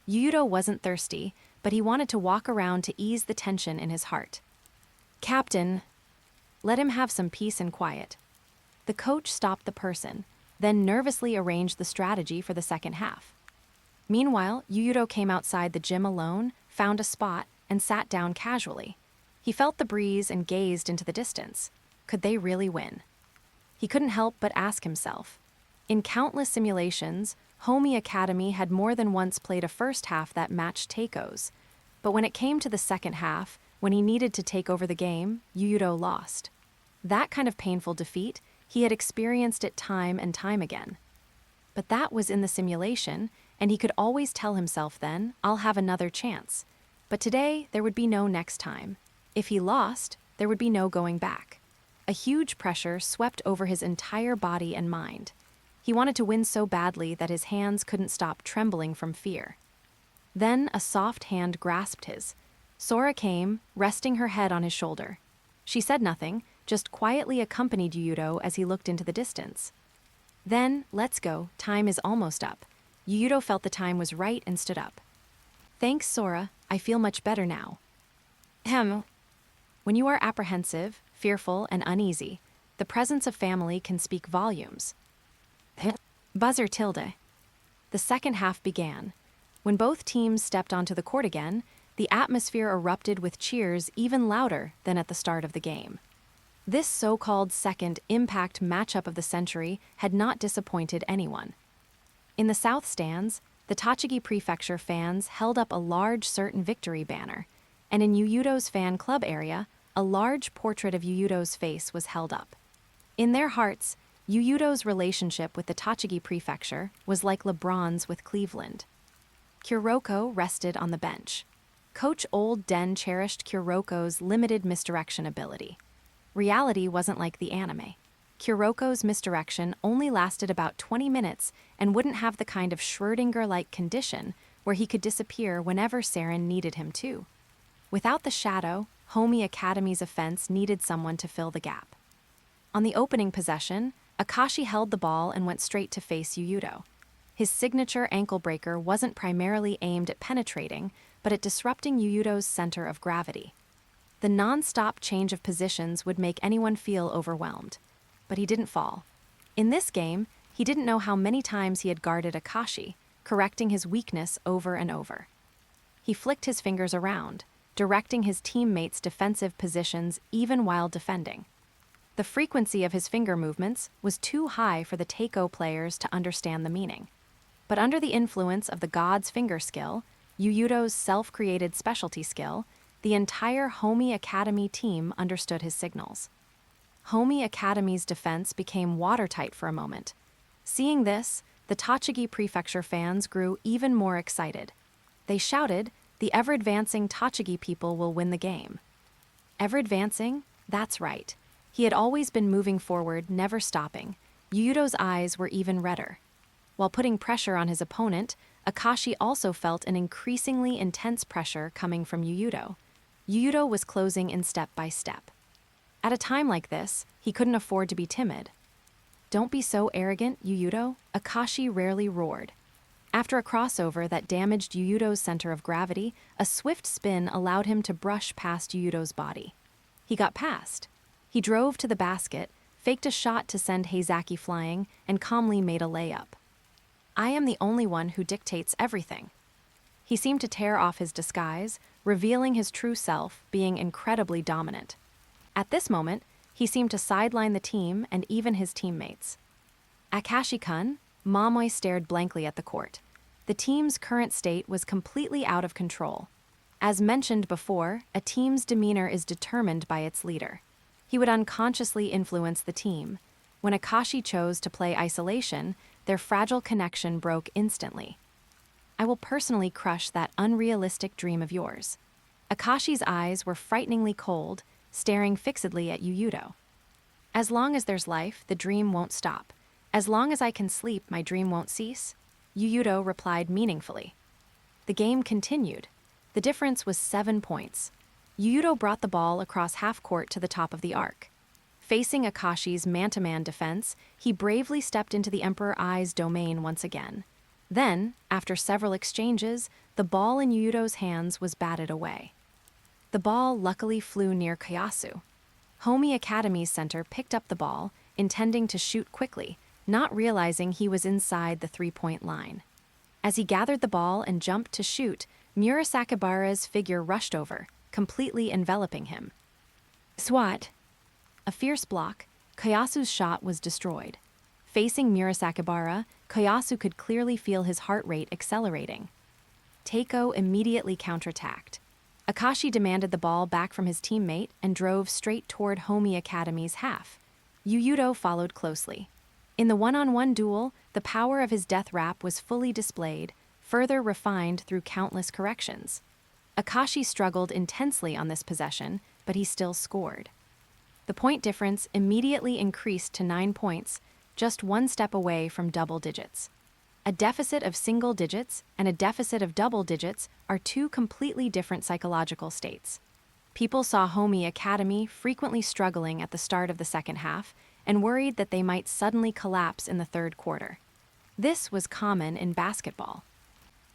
Speaker 1: Yuuto wasn't thirsty, but he wanted to walk around to ease the tension in his heart. Captain, let him have some peace and quiet. The coach stopped the person, then nervously arranged the strategy for the second half. Meanwhile, Yuuto came outside the gym alone, found a spot, and sat down casually. He felt the breeze and gazed into the distance. Could they really win? He couldn't help but ask himself. In countless simulations, Homi Academy had more than once played a first half that matched Teiko's. But when it came to the second half, when he needed to take over the game, Yuuto lost. That kind of painful defeat, he had experienced it time and time again. But that was in the simulation, and he could always tell himself then, I'll have another chance. But today, there would be no next time. If he lost, there would be no going back. A huge pressure swept over his entire body and mind. He wanted to win so badly that his hands couldn't stop trembling from fear. Then a soft hand grasped his. Sora came, resting her head on his shoulder. She said nothing, just quietly accompanied Yuuto as he looked into the distance. Then, let's go, time is almost up. Yuuto felt the time was right and stood up. Thanks, Sora, I feel much better now. When you are apprehensive, fearful, and uneasy, the presence of family can speak volumes. Buzzer tilde. The second half began. When both teams stepped onto the court again, the atmosphere erupted with cheers even louder than at the start of the game. This so-called second impact matchup of the century had not disappointed anyone. In the South stands, the Tochigi Prefecture fans held up a large certain victory banner, and in Yuuto's fan club area, a large portrait of Yuuto's face was held up. In their hearts, Yuuto's relationship with the Tochigi Prefecture was like LeBron's with Cleveland. Kuroko rested on the bench. Coach Old Den cherished Kuroko's limited misdirection ability. Reality wasn't like the anime. Kuroko's misdirection only lasted about 20 minutes and wouldn't have the kind of Schrödinger-like condition where he could disappear whenever Saren needed him to. Without the shadow, Homi Academy's offense needed someone to fill the gap. On the opening possession, Akashi held the ball and went straight to face Yuuto. His signature ankle breaker wasn't primarily aimed at penetrating, but at disrupting Yuuto's center of gravity. The non-stop change of positions would make anyone feel overwhelmed. But he didn't fall. In this game, he didn't know how many times he had guarded Akashi, correcting his weakness over and over. He flicked his fingers around, directing his teammates' defensive positions even while defending. The frequency of his finger movements was too high for the Teiko players to understand the meaning. But under the influence of the god's finger skill, Yuuto's self-created specialty skill, the entire Homi Academy team understood his signals. Homi Academy's defense became watertight for a moment. Seeing this, the Tochigi Prefecture fans grew even more excited. They shouted, "The ever-advancing Tochigi people will win the game." Ever-advancing? That's right. He had always been moving forward, never stopping. Yuuto's eyes were even redder. While putting pressure on his opponent, Akashi also felt an increasingly intense pressure coming from Yuuto. Yuuto was closing in step by step. At a time like this, he couldn't afford to be timid. "Don't be so arrogant, Yuuto," Akashi rarely roared. After a crossover that damaged Yuuto's center of gravity, a swift spin allowed him to brush past Yuuto's body. He got past. He drove to the basket, faked a shot to send Heizaki flying, and calmly made a layup. "I am the only one who dictates everything." He seemed to tear off his disguise, revealing his true self, being incredibly dominant. At this moment, he seemed to sideline the team and even his teammates. Akashi-kun, Momoi stared blankly at the court. The team's current state was completely out of control. As mentioned before, a team's demeanor is determined by its leader. He would unconsciously influence the team. When Akashi chose to play isolation, their fragile connection broke instantly. "I will personally crush that unrealistic dream of yours." Akashi's eyes were frighteningly cold, staring fixedly at Yuuto. "As long as there's life, the dream won't stop. As long as I can sleep, my dream won't cease," Yuuto replied meaningfully. The game continued. The difference was 7 points. Yuuto brought the ball across half-court to the top of the arc. Facing Akashi's man-to-man defense, he bravely stepped into the Emperor Ai's domain once again. Then, after several exchanges, the ball in Yuuto's hands was batted away. The ball luckily flew near Kayasu. Homi Academy's center picked up the ball, intending to shoot quickly, not realizing he was inside the three-point line. As he gathered the ball and jumped to shoot, Murasakibara's figure rushed over, completely enveloping him. Swat! A fierce block, Kayasu's shot was destroyed. Facing Murasakibara, Koyasu could clearly feel his heart rate accelerating. Teiko immediately counterattacked. Akashi demanded the ball back from his teammate and drove straight toward Homi Academy's half. Yuuto followed closely. In the one-on-one duel, the power of his death rap was fully displayed, further refined through countless corrections. Akashi struggled intensely on this possession, but he still scored. The point difference immediately increased to 9 points, just one step away from double digits. A deficit of single digits and a deficit of double digits are two completely different psychological states. People saw Homi Academy frequently struggling at the start of the second half and worried that they might suddenly collapse in the third quarter. This was common in basketball.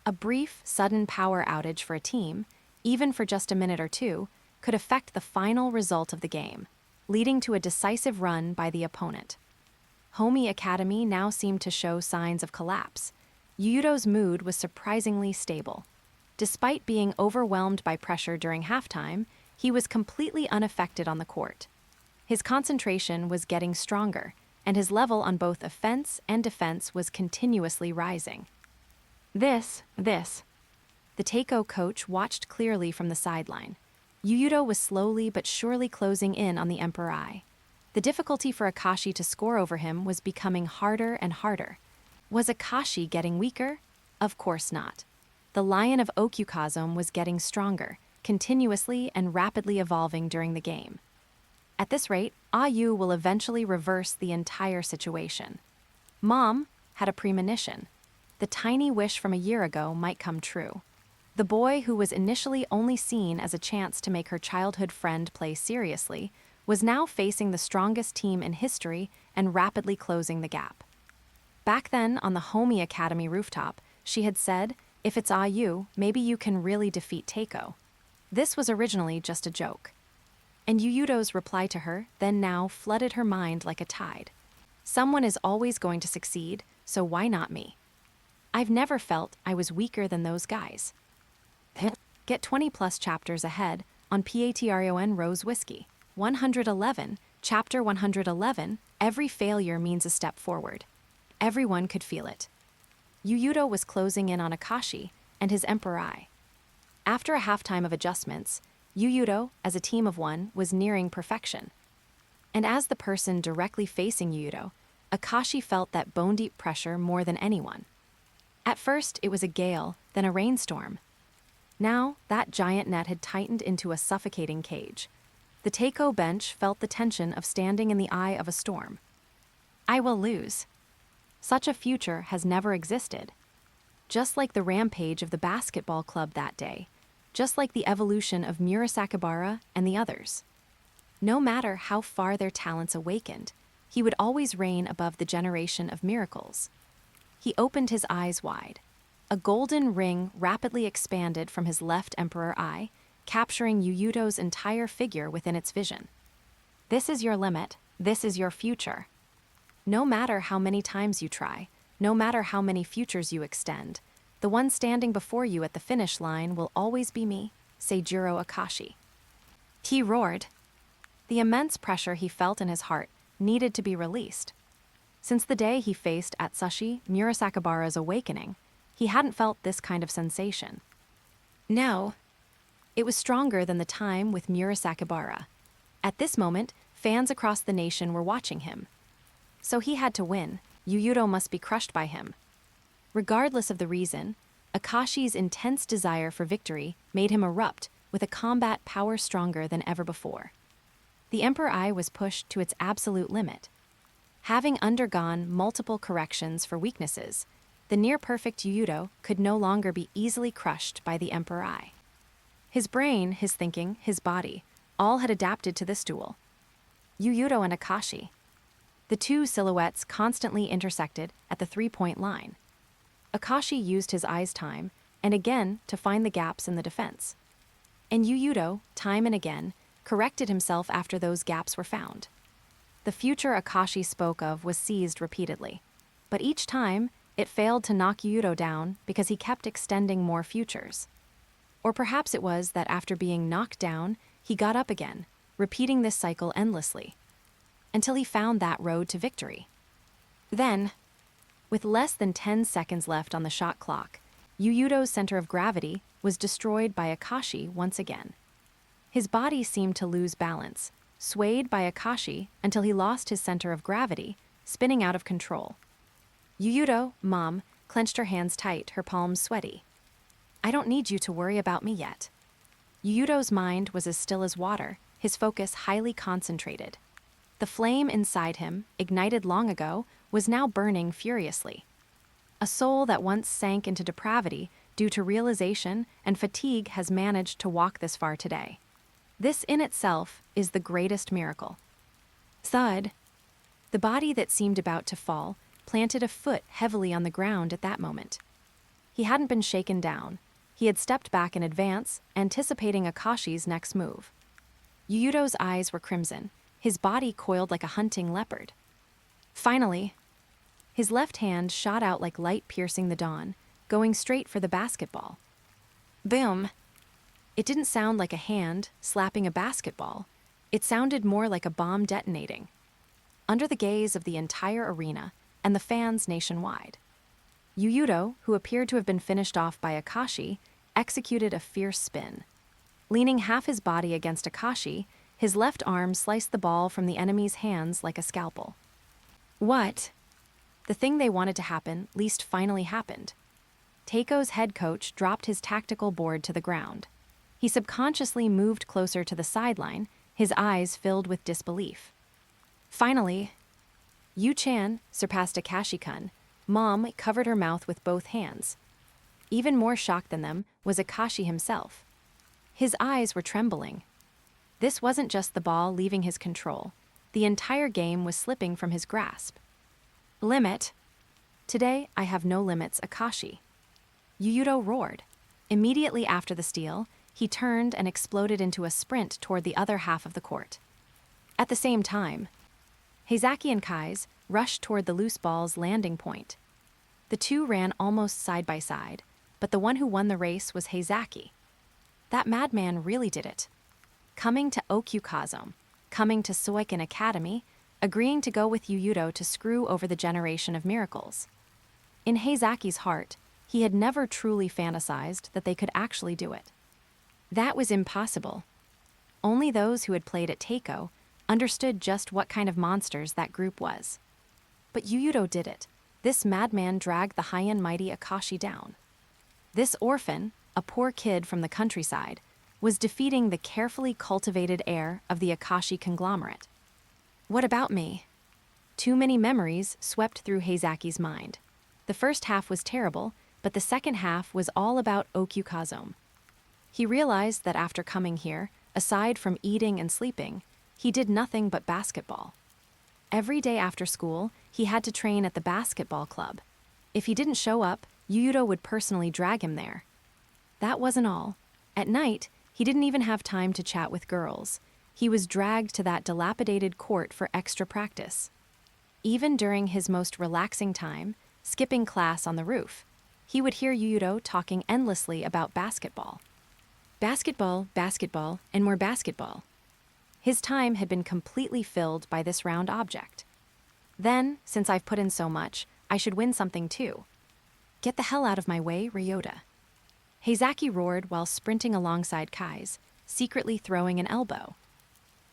Speaker 1: A brief, sudden power outage for a team, even for just a minute or two, could affect the final result of the game, leading to a decisive run by the opponent. Homi Academy now seemed to show signs of collapse. Yuuto's mood was surprisingly stable. Despite being overwhelmed by pressure during halftime, he was completely unaffected on the court. His concentration was getting stronger, and his level on both offense and defense was continuously rising. This. The Teiko coach watched clearly from the sideline. Yuuto was slowly but surely closing in on the Emperor Eye. The difficulty for Akashi to score over him was becoming harder and harder. Was Akashi getting weaker? Of course not. The Lion of Okukazome was getting stronger, continuously and rapidly evolving during the game. At this rate, Ayu will eventually reverse the entire situation. Mom had a premonition. The tiny wish from a year ago might come true. The boy who was initially only seen as a chance to make her childhood friend play seriously was now facing the strongest team in history and rapidly closing the gap. Back then, on the Homi Academy rooftop, she had said, "If it's Ayu, maybe you can really defeat Teiko." This was originally just a joke. And Yuuto's reply to her then now flooded her mind like a tide. Someone is always going to succeed, so why not me? I've never felt I was weaker than those guys. Get 20-plus chapters ahead on Patreon Rose Whiskey. 111, Chapter 111, Every failure means a step forward. Everyone could feel it. Yuuto was closing in on Akashi and his Emperor Eye. After a halftime of adjustments, Yuuto, as a team of one, was nearing perfection. And as the person directly facing Yuuto, Akashi felt that bone-deep pressure more than anyone. At first, it was a gale, then a rainstorm. Now, that giant net had tightened into a suffocating cage. The Teiko bench felt the tension of standing in the eye of a storm. I will lose. Such a future has never existed. Just like the rampage of the basketball club that day, just like the evolution of Murasakibara and the others. No matter how far their talents awakened, he would always reign above the generation of miracles. He opened his eyes wide. A golden ring rapidly expanded from his left Emperor Eye, capturing Yuuto's entire figure within its vision. This is your limit. This is your future. No matter how many times you try, no matter how many futures you extend, the one standing before you at the finish line will always be me, Seijuro Akashi. He roared. The immense pressure he felt in his heart needed to be released. Since the day he faced Atsushi Murasakibara's awakening, he hadn't felt this kind of sensation. No. It was stronger than the time with Murasakibara. At this moment, fans across the nation were watching him. So he had to win. Yuuto must be crushed by him. Regardless of the reason, Akashi's intense desire for victory made him erupt with a combat power stronger than ever before. The Emperor Eye was pushed to its absolute limit. Having undergone multiple corrections for weaknesses, the near-perfect Yuuto could no longer be easily crushed by the Emperor Eye. His brain, his thinking, his body, all had adapted to this duel. Yuuto and Akashi. The two silhouettes constantly intersected at the three-point line. Akashi used his eye's time, and again to find the gaps in the defense. And Yuuto, time and again, corrected himself after those gaps were found. The future Akashi spoke of was seized repeatedly, but each time, it failed to knock Yuuto down because he kept extending more futures. Or perhaps it was that after being knocked down, he got up again, repeating this cycle endlessly, until he found that road to victory. Then, with less than 10 seconds left on the shot clock, Yuuto's center of gravity was destroyed by Akashi once again. His body seemed to lose balance, swayed by Akashi until he lost his center of gravity, spinning out of control. Yuuto, Mom, clenched her hands tight, her palms sweaty. I don't need you to worry about me yet. Yuuto's mind was as still as water, his focus highly concentrated. The flame inside him, ignited long ago, was now burning furiously. A soul that once sank into depravity due to realization and fatigue has managed to walk this far today. This in itself is the greatest miracle. Thud. The body that seemed about to fall planted a foot heavily on the ground at that moment. He hadn't been shaken down. He had stepped back in advance, anticipating Akashi's next move. Yuuto's eyes were crimson, his body coiled like a hunting leopard. Finally, his left hand shot out like light piercing the dawn, going straight for the basketball. Boom! It didn't sound like a hand slapping a basketball. It sounded more like a bomb detonating. Under the gaze of the entire arena and the fans nationwide, Yuuto, who appeared to have been finished off by Akashi, executed a fierce spin. Leaning half his body against Akashi, his left arm sliced the ball from the enemy's hands like a scalpel. What? The thing they wanted to happen least finally happened. Teiko's head coach dropped his tactical board to the ground. He subconsciously moved closer to the sideline, his eyes filled with disbelief. Finally, Yu-chan surpassed Akashi-kun. Mom covered her mouth with both hands. Even more shocked than them was Akashi himself. His eyes were trembling. This wasn't just the ball leaving his control. The entire game was slipping from his grasp. Limit. Today, I have no limits, Akashi. Yuuto roared. Immediately after the steal, he turned and exploded into a sprint toward the other half of the court. At the same time, Heizaki and Kai's rushed toward the loose ball's landing point. The two ran almost side by side, but the one who won the race was Heizaki. That madman really did it. Coming to Okyukazome, coming to Soiken Academy, agreeing to go with Yuuto to screw over the generation of miracles. In Heizaki's heart, he had never truly fantasized that they could actually do it. That was impossible. Only those who had played at Teiko understood just what kind of monsters that group was. But Yuuto did it. This madman dragged the high and mighty Akashi down. This orphan, a poor kid from the countryside, was defeating the carefully cultivated heir of the Akashi conglomerate. What about me? Too many memories swept through Heizaki's mind. The first half was terrible, but the second half was all about Okyukazome. He realized that after coming here, aside from eating and sleeping, he did nothing but basketball. Every day after school, he had to train at the basketball club. If he didn't show up, Yuuto would personally drag him there. That wasn't all. At night, he didn't even have time to chat with girls. He was dragged to that dilapidated court for extra practice. Even during his most relaxing time, skipping class on the roof, he would hear Yuuto talking endlessly about basketball. Basketball, basketball, and more basketball. His time had been completely filled by this round object. Then, since I've put in so much, I should win something too. Get the hell out of my way, Ryota. Heizaki roared while sprinting alongside Kai's, secretly throwing an elbow.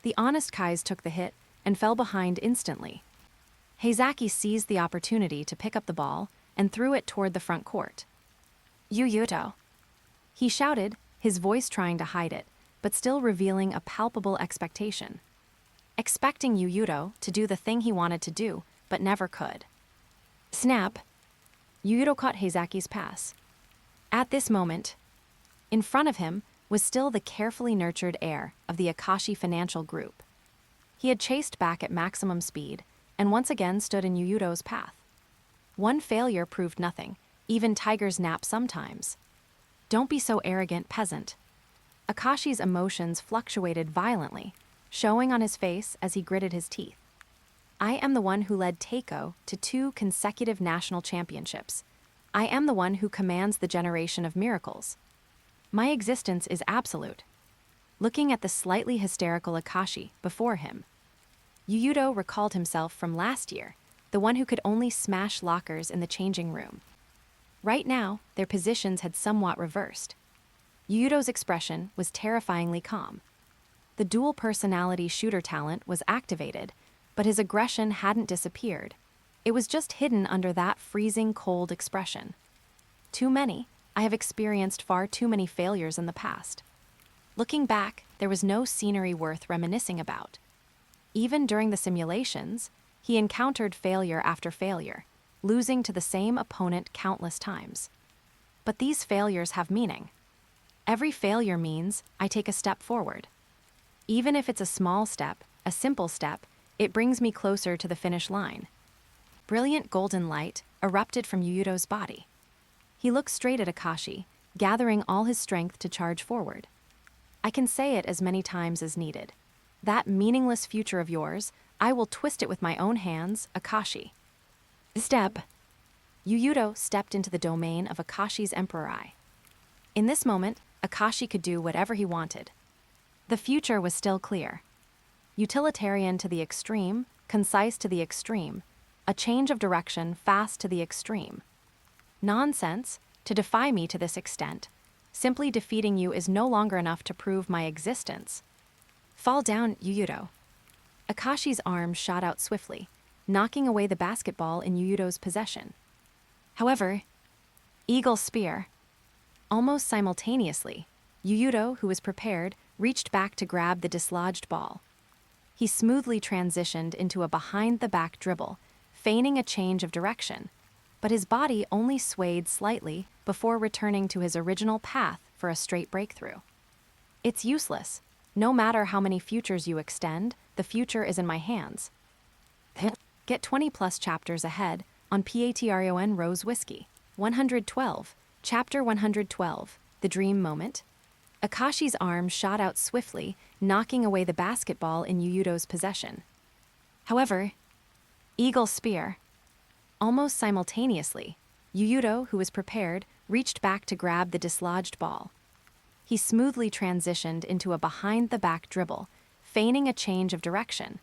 Speaker 1: The honest Kai's took the hit and fell behind instantly. Heizaki seized the opportunity to pick up the ball and threw it toward the front court. Yuuto. He shouted, his voice trying to hide it, but still revealing a palpable expectation. Expecting Yuuto to do the thing he wanted to do, but never could. Snap. Yuuto caught Heizaki's pass. At this moment, in front of him was still the carefully nurtured heir of the Akashi financial group. He had chased back at maximum speed and once again stood in Yuuto's path. One failure proved nothing, even tigers nap sometimes. Don't be so arrogant, peasant. Akashi's emotions fluctuated violently, showing on his face as he gritted his teeth. I am the one who led Teiko to 2 consecutive national championships. I am the one who commands the generation of miracles. My existence is absolute. Looking at the slightly hysterical Akashi before him, Yuuto recalled himself from last year, the one who could only smash lockers in the changing room. Right now, their positions had somewhat reversed. Yuuto's expression was terrifyingly calm. The dual personality shooter talent was activated, but his aggression hadn't disappeared. It was just hidden under that freezing cold expression. Too many. I have experienced far too many failures in the past. Looking back, there was no scenery worth reminiscing about. Even during the simulations, he encountered failure after failure, losing to the same opponent countless times. But these failures have meaning. Every failure means I take a step forward. Even if it's a small step, a simple step, it brings me closer to the finish line. Brilliant golden light erupted from Yuuto's body. He looked straight at Akashi, gathering all his strength to charge forward. I can say it as many times as needed. That meaningless future of yours, I will twist it with my own hands, Akashi. Step. Yuuto stepped into the domain of Akashi's Emperor Eye. In this moment, Akashi could do whatever he wanted. The future was still clear. Utilitarian to the extreme, concise to the extreme, a change of direction fast to the extreme. Nonsense, to defy me to this extent. Simply defeating you is no longer enough to prove my existence. Fall down, Yuuto. Akashi's arm shot out swiftly, knocking away the basketball in Yuuto's possession. However, Eagle Spear. Almost simultaneously, Yuuto, who was prepared, reached back to grab the dislodged ball. He smoothly transitioned into a behind-the-back dribble, feigning a change of direction, but his body only swayed slightly before returning to his original path for a straight breakthrough. It's useless. No matter how many futures you extend, the future is in my hands. Get 20+ chapters ahead on Patreon Rose Whiskey. 112, Chapter 112, The Dream Moment. Akashi's arm shot out swiftly, knocking away the basketball in Yuuto's possession. However, Eagle Spear. Almost simultaneously, Yuuto, who was prepared, reached back to grab the dislodged ball. He smoothly transitioned into a behind-the-back dribble, feigning a change of direction,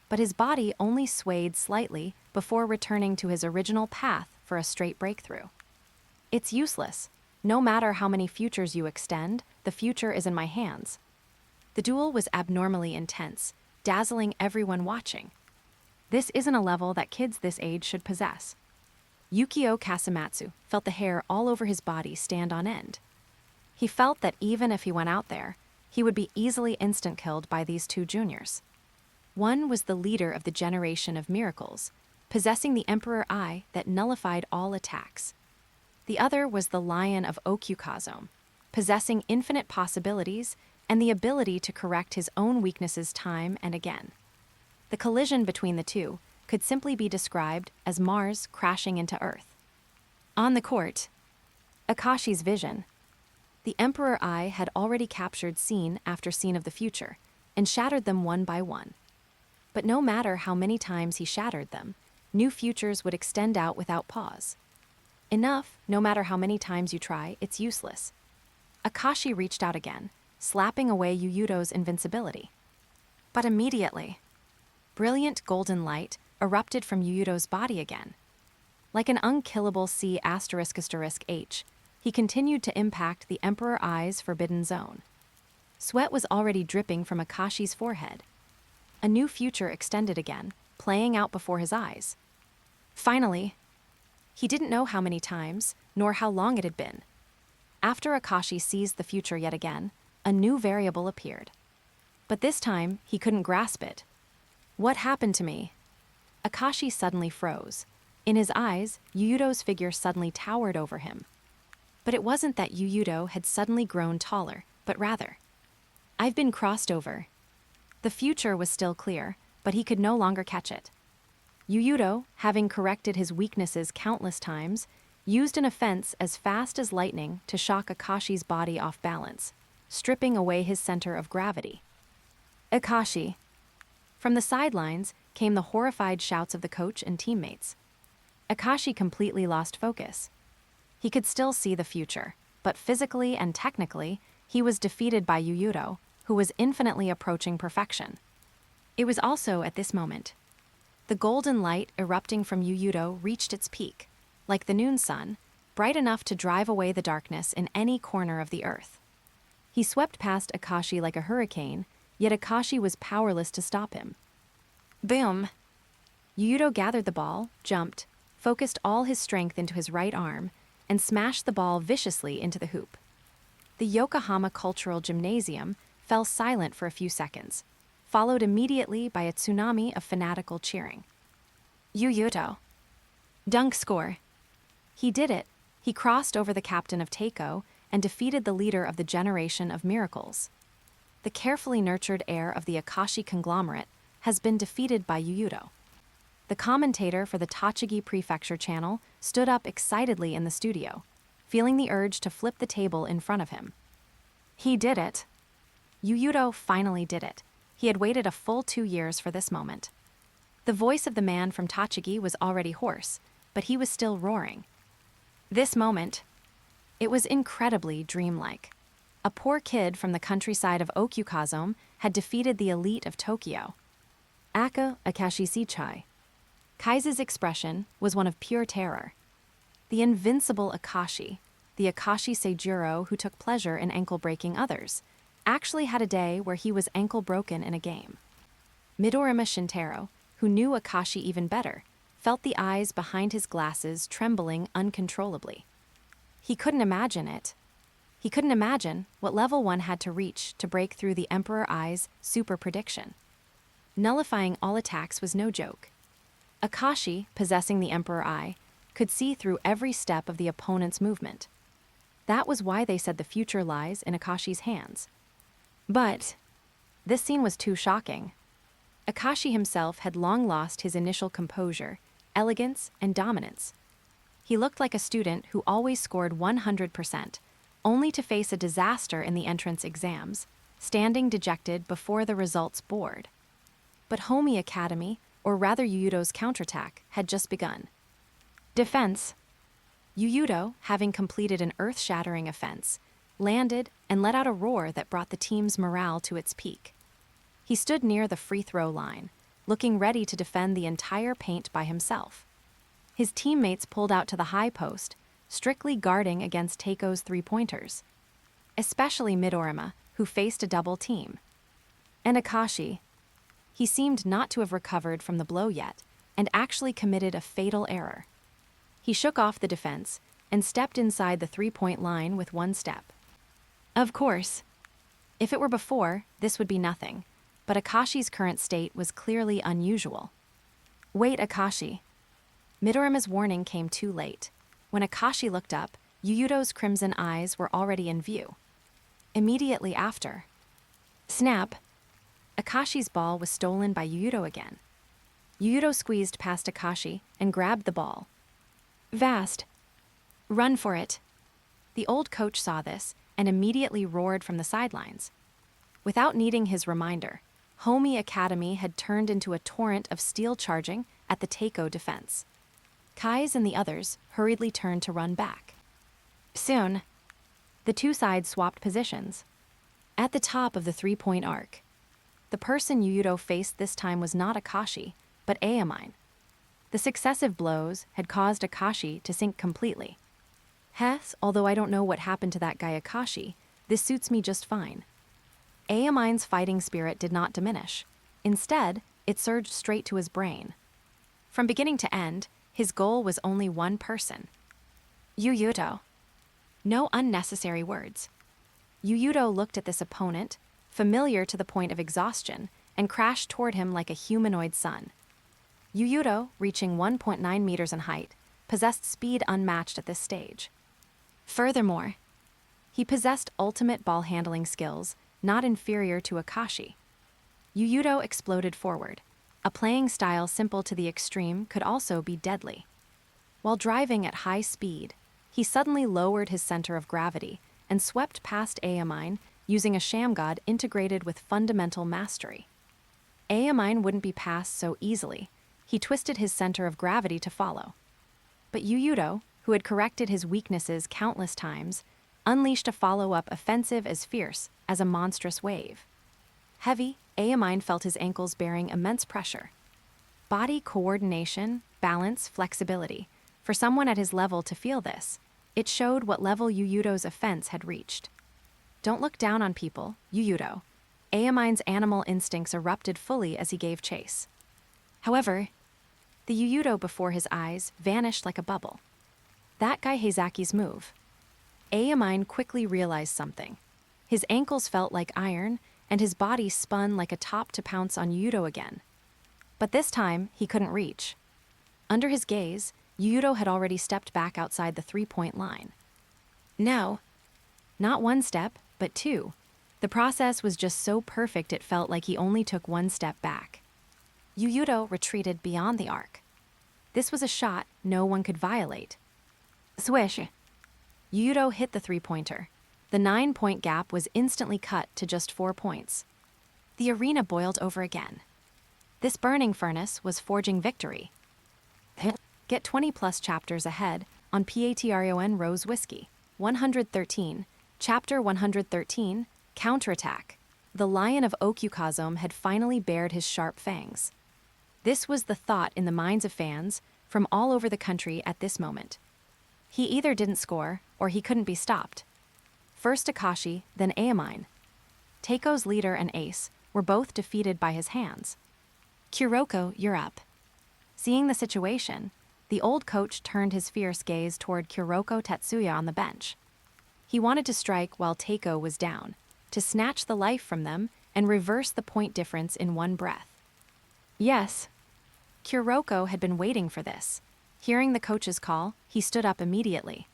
Speaker 1: but his body only swayed slightly before returning to his original path for a straight breakthrough. It's useless. No matter how many futures you extend, the future is in my hands. The duel was abnormally intense, dazzling everyone watching. This isn't a level that kids this age should possess. Yukio Kasumatsu felt the hair all over his body stand on end. He felt that even if he went out there, he would be easily instant-killed by these two juniors. One was the leader of the generation of miracles, possessing the Emperor Eye that nullified all attacks. The other was the Lion of Okukazome, possessing infinite possibilities and the ability to correct his own weaknesses time and again. The collision between the two could simply be described as Mars crashing into Earth. On the court, Akashi's vision. The Emperor Eye had already captured scene after scene of the future and shattered them one by one. But no matter how many times he shattered them, new futures would extend out without pause. Enough, no matter how many times you try, it's useless. Akashi reached out again, slapping away Yuuto's invincibility. But immediately, brilliant golden light erupted from Yuuto's body again. Like an unkillable C***H, he continued to impact the Emperor Eye's forbidden zone. Sweat was already dripping from Akashi's forehead. A new future extended again, playing out before his eyes. Finally, he didn't know how many times, nor how long it had been. After Akashi seized the future yet again, a new variable appeared. But this time, he couldn't grasp it. What happened to me? Akashi suddenly froze. In his eyes, Yuuto's figure suddenly towered over him. But it wasn't that Yuuto had suddenly grown taller, but rather, I've been crossed over. The future was still clear, but he could no longer catch it. Yuuto, having corrected his weaknesses countless times, used an offense as fast as lightning to shock Akashi's body off balance, stripping away his center of gravity. Akashi. From the sidelines came the horrified shouts of the coach and teammates. Akashi completely lost focus. He could still see the future, but physically and technically, he was defeated by Yuuto, who was infinitely approaching perfection. It was also at this moment. The golden light erupting from Yuuto reached its peak, like the noon sun, bright enough to drive away the darkness in any corner of the earth. He swept past Akashi like a hurricane, yet Akashi was powerless to stop him. Boom! Yuuto gathered the ball, jumped, focused all his strength into his right arm, and smashed the ball viciously into the hoop. The Yokohama Cultural Gymnasium fell silent for a few seconds, followed immediately by a tsunami of fanatical cheering. Yuuto. Dunk score. He did it. He crossed over the captain of Teiko and defeated the leader of the generation of miracles. The carefully nurtured heir of the Akashi conglomerate has been defeated by Yuuto. The commentator for the Tochigi Prefecture channel stood up excitedly in the studio, feeling the urge to flip the table in front of him. He did it. Yuuto finally did it. He had waited a full 2 years for this moment. The voice of the man from Tochigi was already hoarse, but he was still roaring. This moment, it was incredibly dreamlike. A poor kid from the countryside of Okyukazome had defeated the elite of Tokyo. Akashi Shichai. Kai's expression was one of pure terror. The invincible Akashi, the Akashi Seijuro who took pleasure in ankle-breaking others, actually had a day where he was ankle-broken in a game. Midorima Shintaro, who knew Akashi even better, felt the eyes behind his glasses trembling uncontrollably. He couldn't imagine it. He couldn't imagine what level 1 had to reach to break through the Emperor Eye's super prediction. Nullifying all attacks was no joke. Akashi, possessing the Emperor Eye, could see through every step of the opponent's movement. That was why they said the future lies in Akashi's hands. But this scene was too shocking. Akashi himself had long lost his initial composure, elegance, and dominance. He looked like a student who always scored 100%, only to face a disaster in the entrance exams, standing dejected before the results board. But Homi Academy, or rather Yuuto's counterattack, had just begun. Defense. Yuuto, having completed an earth-shattering offense, landed and let out a roar that brought the team's morale to its peak. He stood near the free throw line, looking ready to defend the entire paint by himself. His teammates pulled out to the high post, strictly guarding against Teiko's three-pointers. Especially Midorima, who faced a double team. And Akashi. He seemed not to have recovered from the blow yet, and actually committed a fatal error. He shook off the defense and stepped inside the three-point line with one step. Of course, if it were before, this would be nothing, but Akashi's current state was clearly unusual. Wait, Akashi. Midorima's warning came too late. When Akashi looked up, Yuuto's crimson eyes were already in view. Immediately after. Snap! Akashi's ball was stolen by Yuuto again. Yuuto squeezed past Akashi and grabbed the ball. Vast. Run for it. The old coach saw this and immediately roared from the sidelines. Without needing his reminder, Homi Academy had turned into a torrent of steel charging at the Teiko defense. Kai's and the others hurriedly turned to run back. Soon, the two sides swapped positions. At the top of the three-point arc, the person Yuuto faced this time was not Akashi, but Aomine. The successive blows had caused Akashi to sink completely. Hess, although I don't know what happened to that guy Akashi, this suits me just fine. Aomine's fighting spirit did not diminish. Instead, it surged straight to his brain. From beginning to end, his goal was only one person. Yuuto. No unnecessary words. Yuuto looked at this opponent, familiar to the point of exhaustion, and crashed toward him like a humanoid sun. Yuuto, reaching 1.9 meters in height, possessed speed unmatched at this stage. Furthermore, he possessed ultimate ball-handling skills, not inferior to Akashi. Yuuto exploded forward. A playing style simple to the extreme could also be deadly. While driving at high speed, he suddenly lowered his center of gravity and swept past Aomine using a Shamgod integrated with fundamental mastery. Aomine wouldn't be passed so easily. He twisted his center of gravity to follow. But Yuuto, who had corrected his weaknesses countless times, unleashed a follow-up offensive as fierce as a monstrous wave. Heavy, Aomine felt his ankles bearing immense pressure. Body coordination, balance, flexibility. For someone at his level to feel this, it showed what level Yuuto's offense had reached. Don't look down on people, Yuuto. Ayamine's animal instincts erupted fully as he gave chase. However, the Yuuto before his eyes vanished like a bubble. That guy Heizaki's move. Ayamine quickly realized something. His ankles felt like iron, and his body spun like a top to pounce on Yuuto again. But this time, he couldn't reach. Under his gaze, Yuuto had already stepped back outside the three-point line. Now, not one step, but two. The process was just so perfect it felt like he only took one step back. Yuuto retreated beyond the arc. This was a shot no one could violate. Swish! Yuuto hit the three-pointer. The 9-point gap was instantly cut to just 4 points. The arena boiled over again. This burning furnace was forging victory. Get 20+ chapters ahead on Patreon Rose Whiskey. 113, Chapter 113, Counterattack. The Lion of Okukazome had finally bared his sharp fangs. This was the thought in the minds of fans from all over the country at this moment. He either didn't score, or he couldn't be stopped. First Akashi, then Ayamine. Teiko's leader and ace were both defeated by his hands. Kuroko, you're up. Seeing the situation, the old coach turned his fierce gaze toward Kuroko Tetsuya on the bench. He wanted to strike while Teiko was down, to snatch the life from them and reverse the point difference in one breath. Yes, Kuroko had been waiting for this. Hearing the coach's call, he stood up immediately.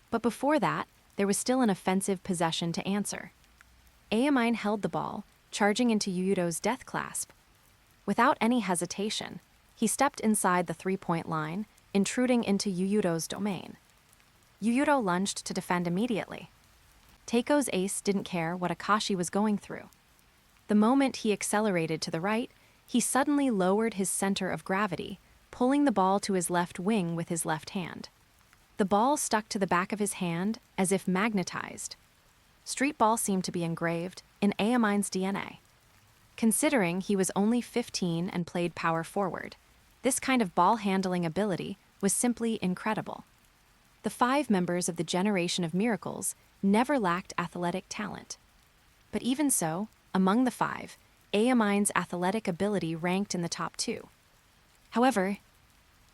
Speaker 1: But before that, there was still an offensive possession to answer. Ayamine held the ball, charging into Yuuto's death clasp. Without any hesitation, he stepped inside the three-point line, intruding into Yuuto's domain. Yuuto lunged to defend immediately. Teiko's ace didn't care what Akashi was going through. The moment he accelerated to the right, he suddenly lowered his center of gravity, pulling the ball to his left wing with his left hand. The ball stuck to the back of his hand as if magnetized. Street ball seemed to be engraved in Ayamine's DNA. Considering he was only 15 and played power forward, this kind of ball-handling ability was simply incredible. The 5 members of the Generation of Miracles never lacked athletic talent. But even so, among the 5, Ayamine's athletic ability ranked in the top 2. However,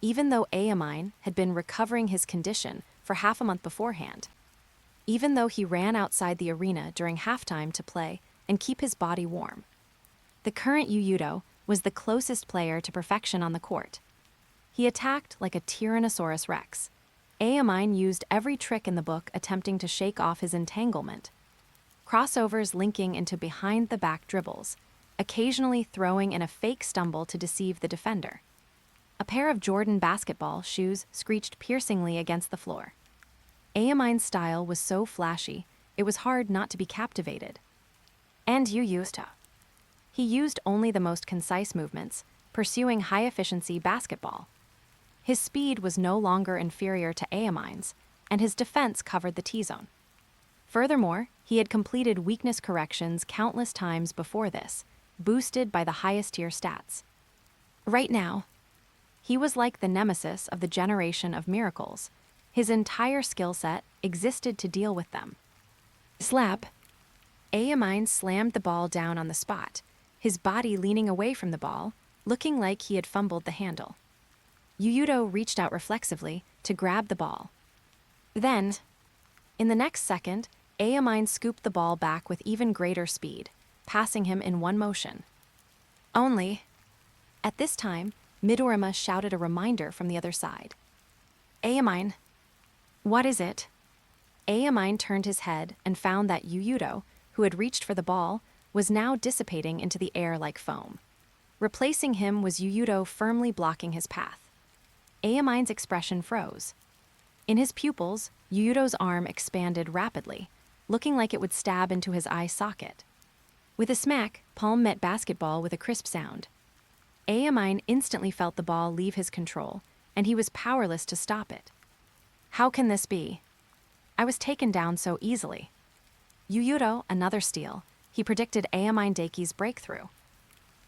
Speaker 1: even though Ayamine had been recovering his condition for half a month beforehand, even though he ran outside the arena during halftime to play and keep his body warm, the current Yuuto was the closest player to perfection on the court. He attacked like a Tyrannosaurus Rex. Ayamine used every trick in the book attempting to shake off his entanglement. Crossovers linking into behind-the-back dribbles, occasionally throwing in a fake stumble to deceive the defender. A pair of Jordan basketball shoes screeched piercingly against the floor. Ayamine's style was so flashy, it was hard not to be captivated. And Yuuto. He used only the most concise movements, pursuing high-efficiency basketball. His speed was no longer inferior to Ayamine's, and his defense covered the T-zone. Furthermore, he had completed weakness corrections countless times before this, boosted by the highest-tier stats. Right now, he was like the nemesis of the Generation of Miracles. His entire skill set existed to deal with them. Slap! Ayamine slammed the ball down on the spot, his body leaning away from the ball, looking like he had fumbled the handle. Yuuto reached out reflexively to grab the ball. Then, in the next second, Ayamine scooped the ball back with even greater speed, passing him in one motion. Only, at this time, Midorima shouted a reminder from the other side. Ayamine, what is it? Ayamine turned his head and found that Yuuto, who had reached for the ball, was now dissipating into the air like foam. Replacing him was Yuuto firmly blocking his path. Ayamine's expression froze. In his pupils, Yuuto's arm expanded rapidly, looking like it would stab into his eye socket. With a smack, palm met basketball with a crisp sound. Ayamine instantly felt the ball leave his control, and he was powerless to stop it. How can this be? I was taken down so easily. Yuuto, another steal. He predicted Ayamine Deiki's breakthrough.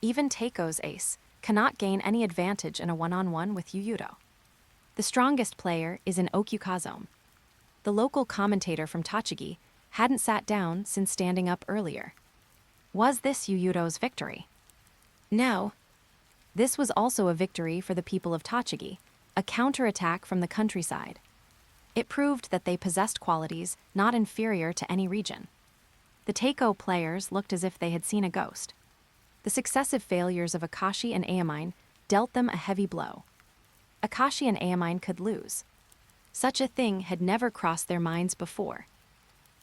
Speaker 1: Even Teiko's ace, cannot gain any advantage in a one-on-one with Yuuto. The strongest player is in Okukazome. The local commentator from Tochigi hadn't sat down since standing up earlier. Was this Yuuto's victory? No. This was also a victory for the people of Tochigi, a counterattack from the countryside. It proved that they possessed qualities not inferior to any region. The Teiko players looked as if they had seen a ghost. The successive failures of Akashi and Aomine dealt them a heavy blow. Akashi and Aomine could lose. Such a thing had never crossed their minds before.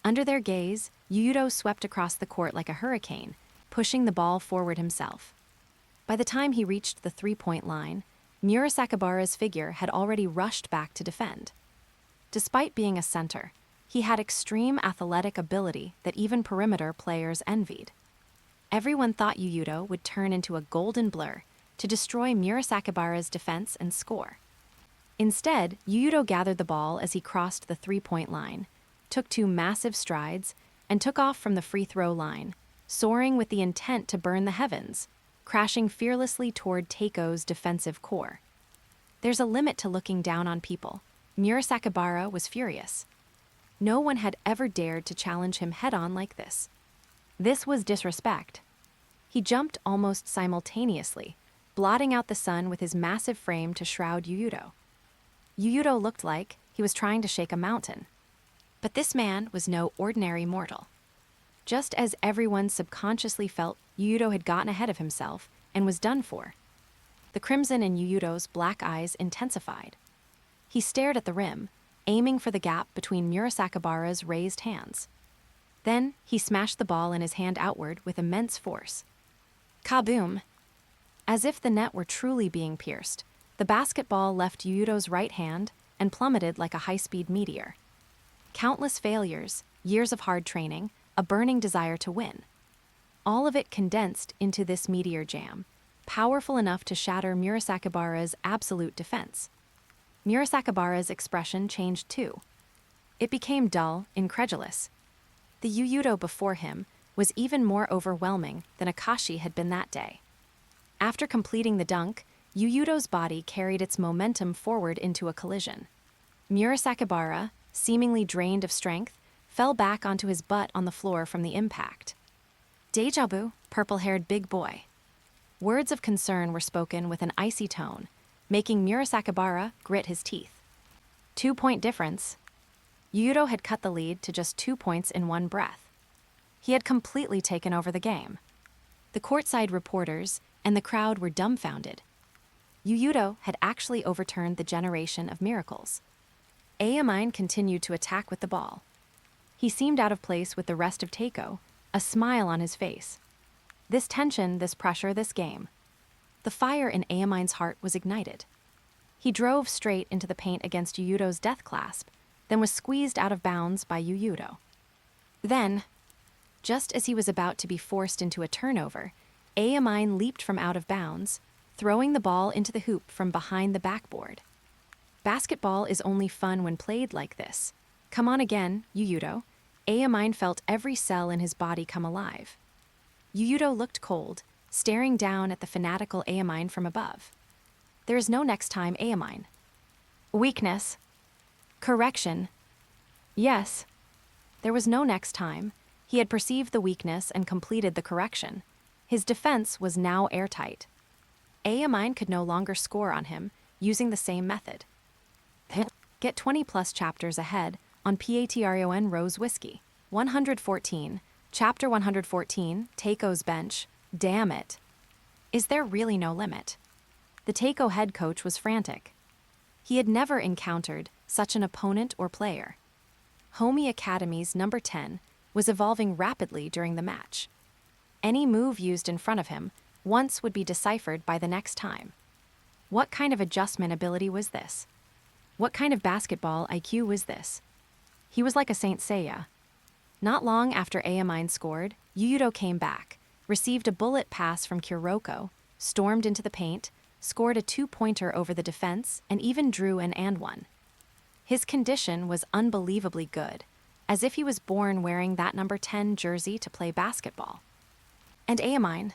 Speaker 1: Under their gaze, Yuuto swept across the court like a hurricane, pushing the ball forward himself. By the time he reached the three-point line, Murasakibara's figure had already rushed back to defend. Despite being a center, he had extreme athletic ability that even perimeter players envied. Everyone thought Yuuto would turn into a golden blur to destroy Murasakibara's defense and score. Instead, Yuuto gathered the ball as he crossed the three-point line, took two massive strides, and took off from the free throw line, soaring with the intent to burn the heavens, crashing fearlessly toward Teiko's defensive core. There's a limit to looking down on people. Murasakibara was furious. No one had ever dared to challenge him head-on like this. This was disrespect. He jumped almost simultaneously, blotting out the sun with his massive frame to shroud Yuuto. Yuuto looked like he was trying to shake a mountain. But this man was no ordinary mortal. Just as everyone subconsciously felt Yuuto had gotten ahead of himself and was done for. The crimson in Yuuto's black eyes intensified. He stared at the rim, aiming for the gap between Murasakibara's raised hands. Then he smashed the ball in his hand outward with immense force. Kaboom! As if the net were truly being pierced, the basketball left Yuuto's right hand and plummeted like a high-speed meteor. Countless failures, years of hard training, a burning desire to win. All of it condensed into this meteor jam, powerful enough to shatter Murasakibara's absolute defense. Murasakibara's expression changed too. It became dull, incredulous. The Yuuto before him was even more overwhelming than Akashi had been that day. After completing the dunk, Yuuto's body carried its momentum forward into a collision. Murasakibara, seemingly drained of strength, fell back onto his butt on the floor from the impact. Deja vu, purple-haired big boy. Words of concern were spoken with an icy tone, making Murasakibara grit his teeth. 2-point difference. Yuuto had cut the lead to just 2 points in one breath. He had completely taken over the game. The courtside reporters and the crowd were dumbfounded. Yuuto had actually overturned the generation of miracles. Aomine continued to attack with the ball. He seemed out of place with the rest of Teiko, a smile on his face. This tension, this pressure, this game. The fire in Aomine's heart was ignited. He drove straight into the paint against Yuuto's death clasp, then was squeezed out of bounds by Yuuto. Then, just as he was about to be forced into a turnover, Aomine leaped from out of bounds, throwing the ball into the hoop from behind the backboard. Basketball is only fun when played like this. Come on again, Yuuto. Aomine felt every cell in his body come alive. Yuuto looked cold, staring down at the fanatical Aomine from above. There is no next time, Aomine. Weakness. Correction. Yes. There was no next time. He had perceived the weakness and completed the correction. His defense was now airtight. Aomine could no longer score on him, using the same method. Get 20-plus chapters ahead on Patreon Rose Whiskey. 114, Chapter 114, Teiko's Bench. Damn it. Is there really no limit? The Teiko head coach was frantic. He had never encountered such an opponent or player. Homi Academy's number 10 was evolving rapidly during the match. Any move used in front of him once would be deciphered by the next time. What kind of adjustment ability was this? What kind of basketball IQ was this? He was like a Saint Seiya. Not long after Aomine scored, Yuuto came back, received a bullet pass from Kuroko, stormed into the paint, scored a 2-pointer over the defense, and even drew an and one. His condition was unbelievably good, as if he was born wearing that number 10 jersey to play basketball. And Aomine.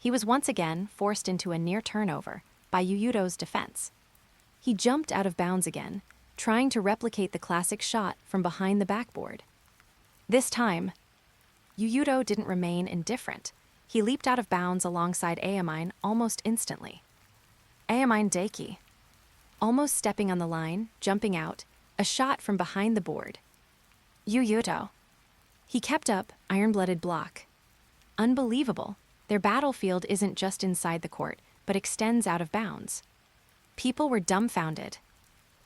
Speaker 1: He was once again forced into a near turnover by Yuuto's defense. He jumped out of bounds again, trying to replicate the classic shot from behind the backboard. This time, Yuuto didn't remain indifferent. He leaped out of bounds alongside Aomine almost instantly. Aomine Daiki. Almost stepping on the line, jumping out, a shot from behind the board. Yuuto. He kept up, iron-blooded block. Unbelievable. Their battlefield isn't just inside the court, but extends out of bounds. People were dumbfounded.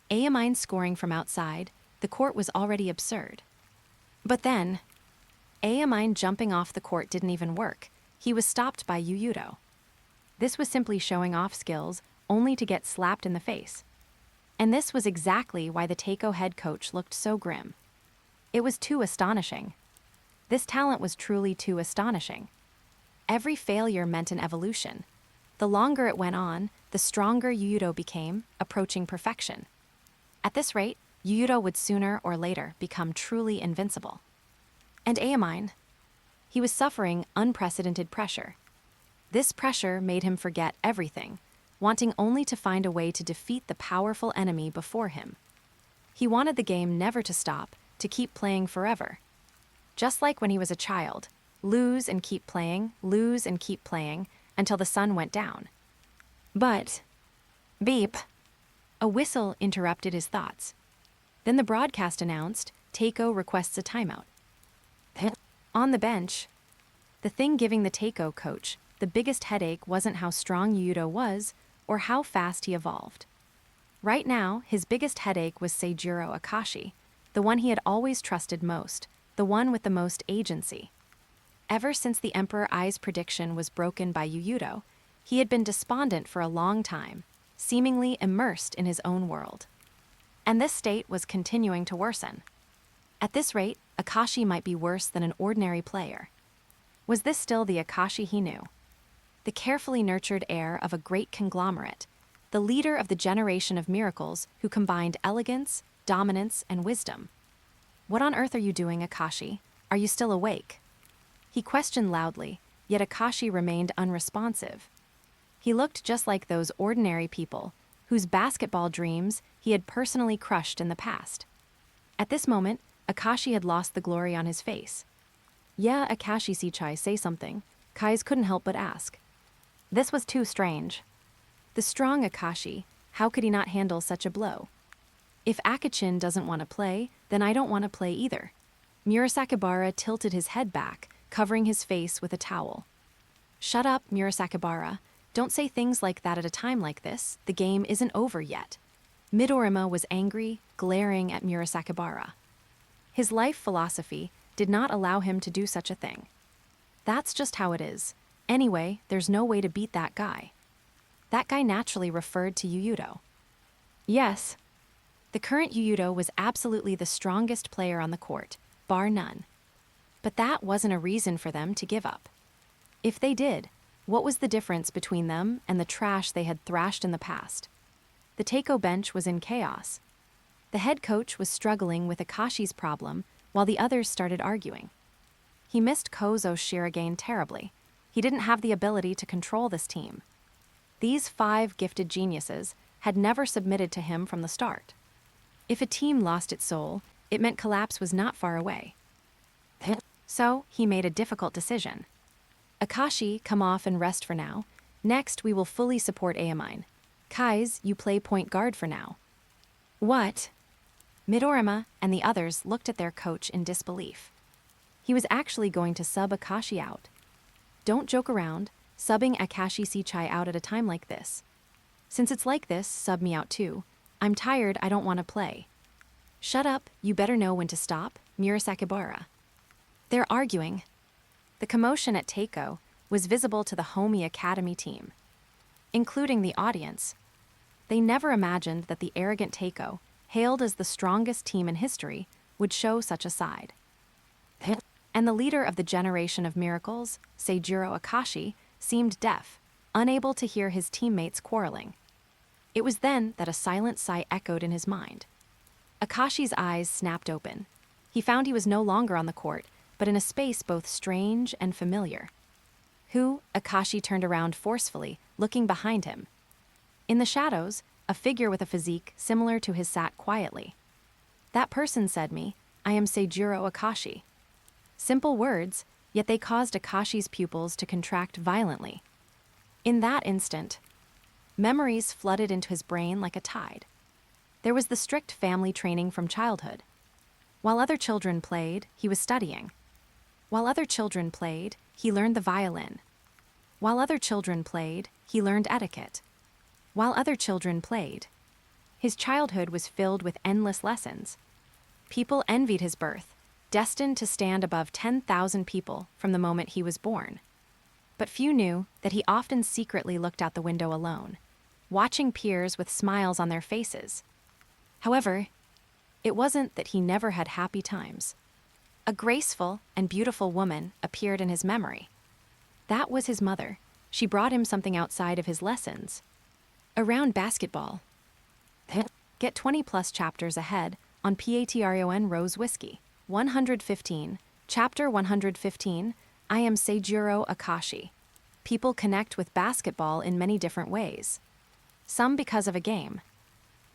Speaker 1: Aomine scoring from outside, the court was already absurd. But then, Aomine jumping off the court didn't even work. He was stopped by Yuuto. This was simply showing off skills, only to get slapped in the face. And this was exactly why the Teiko head coach looked so grim. It was too astonishing. This talent was truly too astonishing. Every failure meant an evolution. The longer it went on, the stronger Yuuto became, approaching perfection. At this rate, Yuuto would sooner or later become truly invincible. And Aomine, he was suffering unprecedented pressure. This pressure made him forget everything, wanting only to find a way to defeat the powerful enemy before him. He wanted the game never to stop, to keep playing forever. Just like when he was a child, lose and keep playing, until the sun went down. But, beep, a whistle interrupted his thoughts. Then the broadcast announced, Teiko requests a timeout. On the bench, the thing giving the Teiko coach the biggest headache wasn't how strong Yuuto was or how fast he evolved. Right now, his biggest headache was Seijuro Akashi, the one he had always trusted most, the one with the most agency. Ever since the Emperor Ai's prediction was broken by Yuuto, he had been despondent for a long time, seemingly immersed in his own world. And this state was continuing to worsen. At this rate, Akashi might be worse than an ordinary player. Was this still the Akashi he knew? The carefully nurtured heir of a great conglomerate, the leader of the generation of miracles who combined elegance, dominance, and wisdom. What on earth are you doing, Akashi? Are you still awake? He questioned loudly, yet Akashi remained unresponsive. He looked just like those ordinary people, whose basketball dreams he had personally crushed in the past. At this moment, Akashi had lost the glory on his face. Yeah, Akashi-Seichai, say something. Kais couldn't help but ask. This was too strange. The strong Akashi, how could he not handle such a blow? If Akachin doesn't want to play, then I don't want to play either. Murasakibara tilted his head back, covering his face with a towel. Shut up, Murasakibara. Don't say things like that at a time like this. The game isn't over yet. Midorima was angry, glaring at Murasakibara. His life philosophy did not allow him to do such a thing. That's just how it is. Anyway, there's no way to beat that guy. That guy naturally referred to Yuuto. Yes. The current Yuuto was absolutely the strongest player on the court, bar none. But that wasn't a reason for them to give up. If they did, what was the difference between them and the trash they had thrashed in the past? The Teiko bench was in chaos. The head coach was struggling with Akashi's problem while the others started arguing. He missed Kozo's Shirogane terribly. He didn't have the ability to control this team. These 5 gifted geniuses had never submitted to him from the start. If a team lost its soul, it meant collapse was not far away. So, he made a difficult decision. Akashi, come off and rest for now. Next, we will fully support Aomine. Kais, you play point guard for now. What? Midorima and the others looked at their coach in disbelief. He was actually going to sub Akashi out. Don't joke around, subbing Akashi-Seichai out at a time like this. Since it's like this, sub me out too. I'm tired, I don't want to play. Shut up, you better know when to stop, Murasakibara. They're arguing. The commotion at Teiko was visible to the Homi Academy team, including the audience. They never imagined that the arrogant Teiko, hailed as the strongest team in history, would show such a side. And the leader of the generation of miracles, Seijuro Akashi, seemed deaf, unable to hear his teammates quarreling. It was then that a silent sigh echoed in his mind. Akashi's eyes snapped open. He found he was no longer on the court, but in a space both strange and familiar. Who? Akashi turned around forcefully, looking behind him. In the shadows, a figure with a physique similar to his sat quietly. That person said me, I am Seijuro Akashi. Simple words, yet they caused Akashi's pupils to contract violently. In that instant, memories flooded into his brain like a tide. There was the strict family training from childhood. While other children played, he was studying. While other children played, he learned the violin. While other children played, he learned etiquette. While other children played, his childhood was filled with endless lessons. People envied his birth, destined to stand above 10,000 people from the moment he was born. But few knew that he often secretly looked out the window alone, watching peers with smiles on their faces. However, it wasn't that he never had happy times. A graceful and beautiful woman appeared in his memory. That was his mother. She brought him something outside of his lessons. Around basketball. Get 20+ chapters ahead on Patreon Rose Whiskey. 115, Chapter 115, I am Seijuro Akashi. People connect with basketball in many different ways. Some because of a game.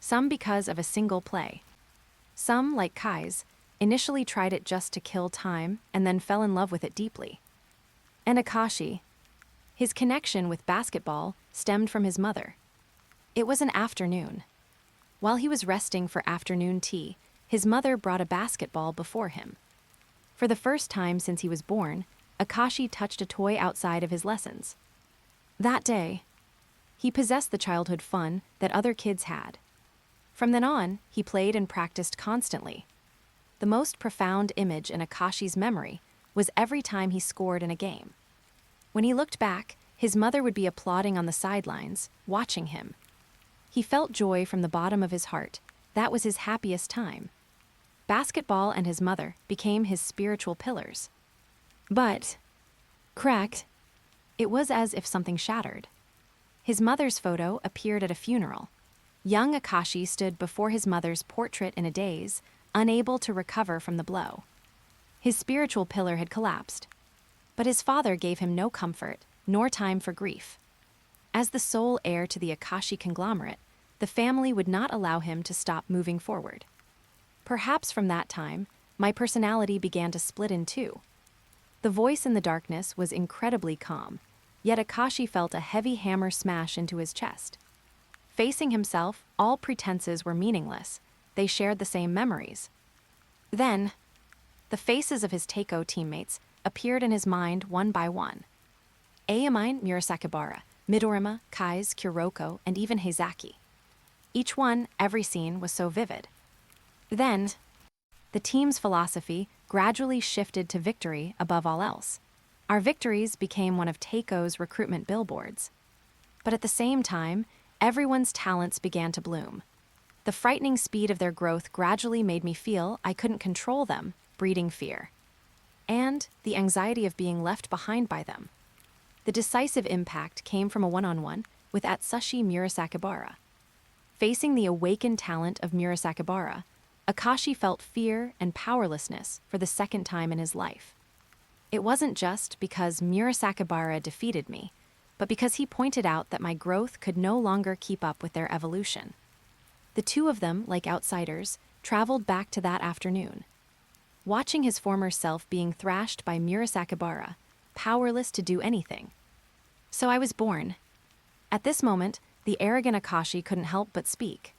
Speaker 1: Some because of a single play. Some, like Kai's, initially tried it just to kill time and then fell in love with it deeply. And Akashi, his connection with basketball stemmed from his mother. It was an afternoon. While he was resting for afternoon tea, his mother brought a basketball before him. For the first time since he was born, Akashi touched a toy outside of his lessons. That day, he possessed the childhood fun that other kids had. From then on, he played and practiced constantly. The most profound image in Akashi's memory was every time he scored in a game. When he looked back, his mother would be applauding on the sidelines, watching him. He felt joy from the bottom of his heart. That was his happiest time. Basketball and his mother became his spiritual pillars. But, cracked, it was as if something shattered. His mother's photo appeared at a funeral. Young Akashi stood before his mother's portrait in a daze, unable to recover from the blow. His spiritual pillar had collapsed. But his father gave him no comfort, nor time for grief. As the sole heir to the Akashi conglomerate, the family would not allow him to stop moving forward. Perhaps from that time, my personality began to split in two. The voice in the darkness was incredibly calm, yet Akashi felt a heavy hammer smash into his chest. Facing himself, all pretenses were meaningless. They shared the same memories. Then, the faces of his Teiko teammates appeared in his mind one by one. Ayamine Murasakibara, Midorima, Kai's, Kuroko, and even Heizaki. Each one, every scene was so vivid. Then, the team's philosophy gradually shifted to victory above all else. Our victories became one of Teiko's recruitment billboards. But at the same time, everyone's talents began to bloom. The frightening speed of their growth gradually made me feel I couldn't control them, breeding fear. And the anxiety of being left behind by them. The decisive impact came from a one-on-one with Atsushi Murasakibara. Facing the awakened talent of Murasakibara, Akashi felt fear and powerlessness for the second time in his life. It wasn't just because Murasakibara defeated me, but because he pointed out that my growth could no longer keep up with their evolution. The two of them, like outsiders, traveled back to that afternoon. Watching his former self being thrashed by Murasakibara, powerless to do anything. So I was born. At this moment, the arrogant Akashi couldn't help but speak.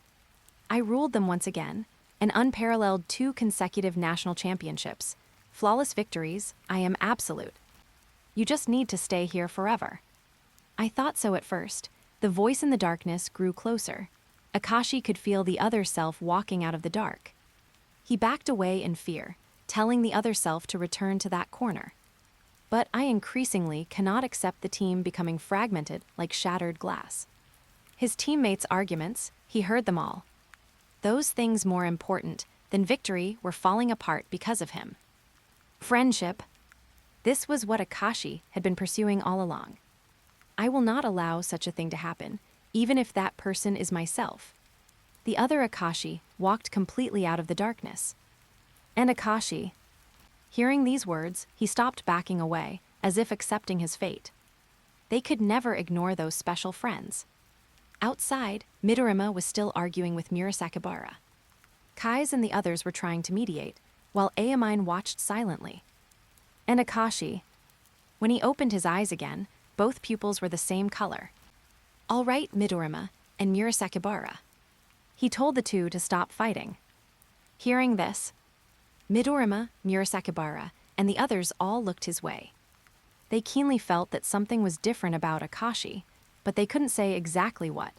Speaker 1: I ruled them once again, an unparalleled 2 consecutive national championships. Flawless victories, I am absolute. You just need to stay here forever. I thought so at first. The voice in the darkness grew closer. Akashi could feel the other self walking out of the dark. He backed away in fear, telling the other self to return to that corner. But I increasingly cannot accept the team becoming fragmented like shattered glass. His teammates' arguments, he heard them all. Those things more important than victory were falling apart because of him. Friendship. This was what Akashi had been pursuing all along. I will not allow such a thing to happen, even if that person is myself. The other Akashi walked completely out of the darkness. And Akashi, hearing these words, he stopped backing away, as if accepting his fate. They could never ignore those special friends. Outside, Midorima was still arguing with Murasakibara. Kai's and the others were trying to mediate, while Aomine watched silently. And Akashi. When he opened his eyes again, both pupils were the same color. "All right, Midorima and Murasakibara." He told the two to stop fighting. Hearing this, Midorima, Murasakibara, and the others all looked his way. They keenly felt that something was different about Akashi, but they couldn't say exactly what.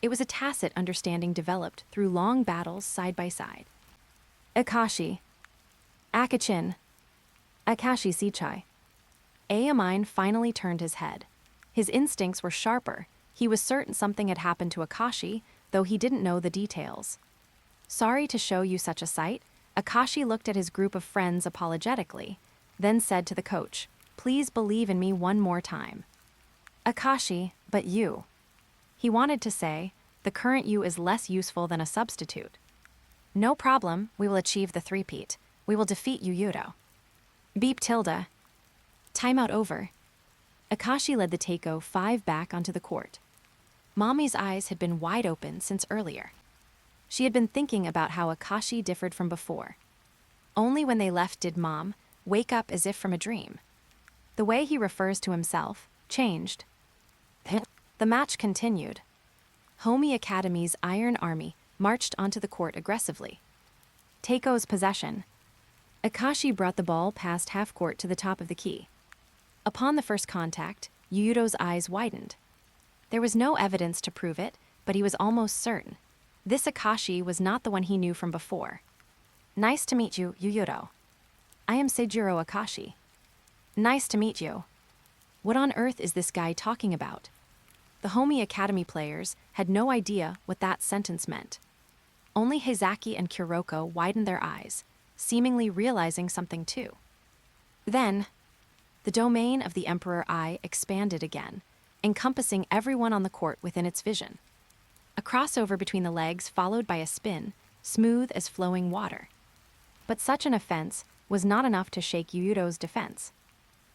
Speaker 1: It was a tacit understanding developed through long battles side by side. Akashi. Akachin. Akashi Sichai. Aomine finally turned his head. His instincts were sharper. He was certain something had happened to Akashi, though he didn't know the details. "Sorry to show you such a sight," Akashi looked at his group of friends apologetically, then said to the coach, "Please believe in me one more time." Akashi, but you. He wanted to say, the current you is less useful than a substitute. "No problem, we will achieve the three-peat. We will defeat Yuuto." Beep tilde. Timeout over. Akashi led the Teiko 5 back onto the court. Mommy's eyes had been wide open since earlier. She had been thinking about how Akashi differed from before. Only when they left did Mom wake up as if from a dream. The way he refers to himself changed. The match continued. Homi Academy's Iron Army marched onto the court aggressively. Teiko's possession. Akashi brought the ball past half-court to the top of the key. Upon the first contact, Yuuto's eyes widened. There was no evidence to prove it, but he was almost certain. This Akashi was not the one he knew from before. "Nice to meet you, Yuuto. I am Seijuro Akashi." "Nice to meet you." What on earth is this guy talking about? The Homi Academy players had no idea what that sentence meant. Only Heizaki and Kuroko widened their eyes, seemingly realizing something too. Then, the domain of the Emperor Eye expanded again, encompassing everyone on the court within its vision. A crossover between the legs followed by a spin, smooth as flowing water. But such an offense was not enough to shake Yuuto's defense.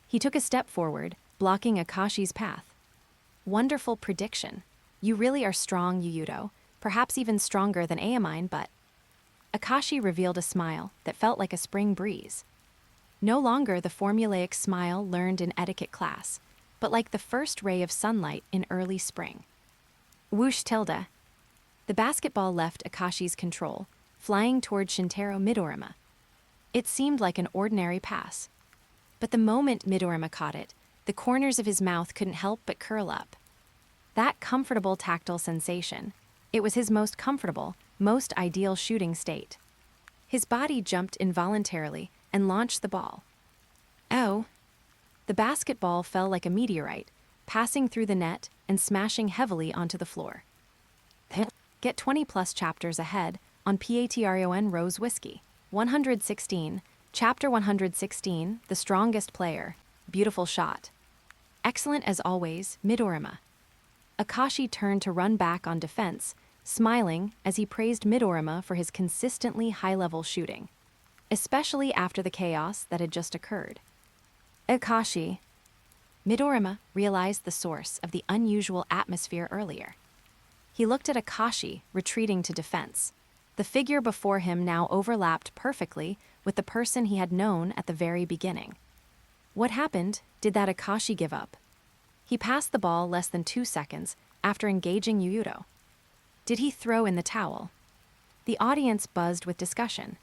Speaker 1: He took a step forward, blocking Akashi's path. "Wonderful prediction. You really are strong, Yuuto, perhaps even stronger than Aomine, but..." Akashi revealed a smile that felt like a spring breeze. No longer the formulaic smile learned in etiquette class, but like the first ray of sunlight in early spring. Whoosh tilde. The basketball left Akashi's control, flying toward Shintaro Midorima. It seemed like an ordinary pass. But the moment Midorima caught it, the corners of his mouth couldn't help but curl up. That comfortable tactile sensation, it was his most comfortable, most ideal shooting state. His body jumped involuntarily and launched the ball. Oh! The basketball fell like a meteorite, passing through the net and smashing heavily onto the floor. Get 20+ chapters ahead on Patreon Rose Whiskey. 116, Chapter 116, The Strongest Player. Beautiful shot. Excellent as always, Midorima. Akashi turned to run back on defense, smiling as he praised Midorima for his consistently high-level shooting, especially after the chaos that had just occurred. Akashi. Midorima realized the source of the unusual atmosphere earlier. He looked at Akashi, retreating to defense. The figure before him now overlapped perfectly with the person he had known at the very beginning. What happened? Did that Akashi give up? He passed the ball less than 2 seconds after engaging Yuuto. Did he throw in the towel? The audience buzzed with discussion.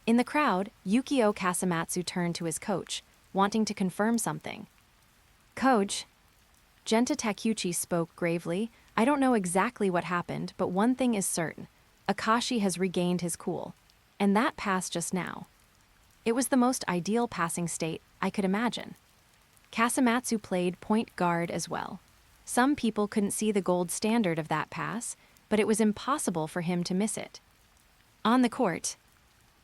Speaker 1: In the crowd, Yukio Kasamatsu turned to his coach, wanting to confirm something. "Coach." Genta Takeuchi spoke gravely. "I don't know exactly what happened, but one thing is certain. Akashi has regained his cool. And that pass just now. It was the most ideal passing state I could imagine." Kasamatsu played point guard as well. Some people couldn't see the gold standard of that pass, but it was impossible for him to miss it. On the court,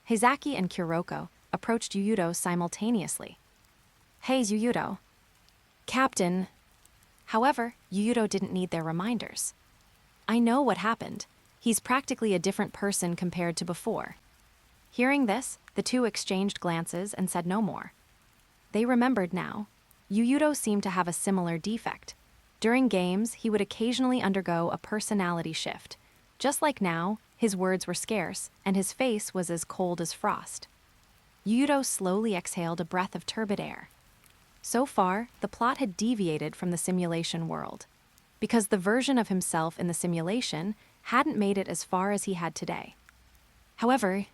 Speaker 1: Heizaki and Kuroko approached Yuuto simultaneously. "Hey, Yuuto." "Captain." However, Yuuto didn't need their reminders. "I know what happened. He's practically a different person compared to before." Hearing this, the two exchanged glances and said no more. They remembered now. Yuuto seemed to have a similar defect. During games, he would occasionally undergo a personality shift. Just like now, his words were scarce, and his face was as cold as frost. Yuuto slowly exhaled a breath of turbid air. So far, the plot had deviated from the simulation world, because the version of himself in the simulation hadn't made it as far as he had today. However,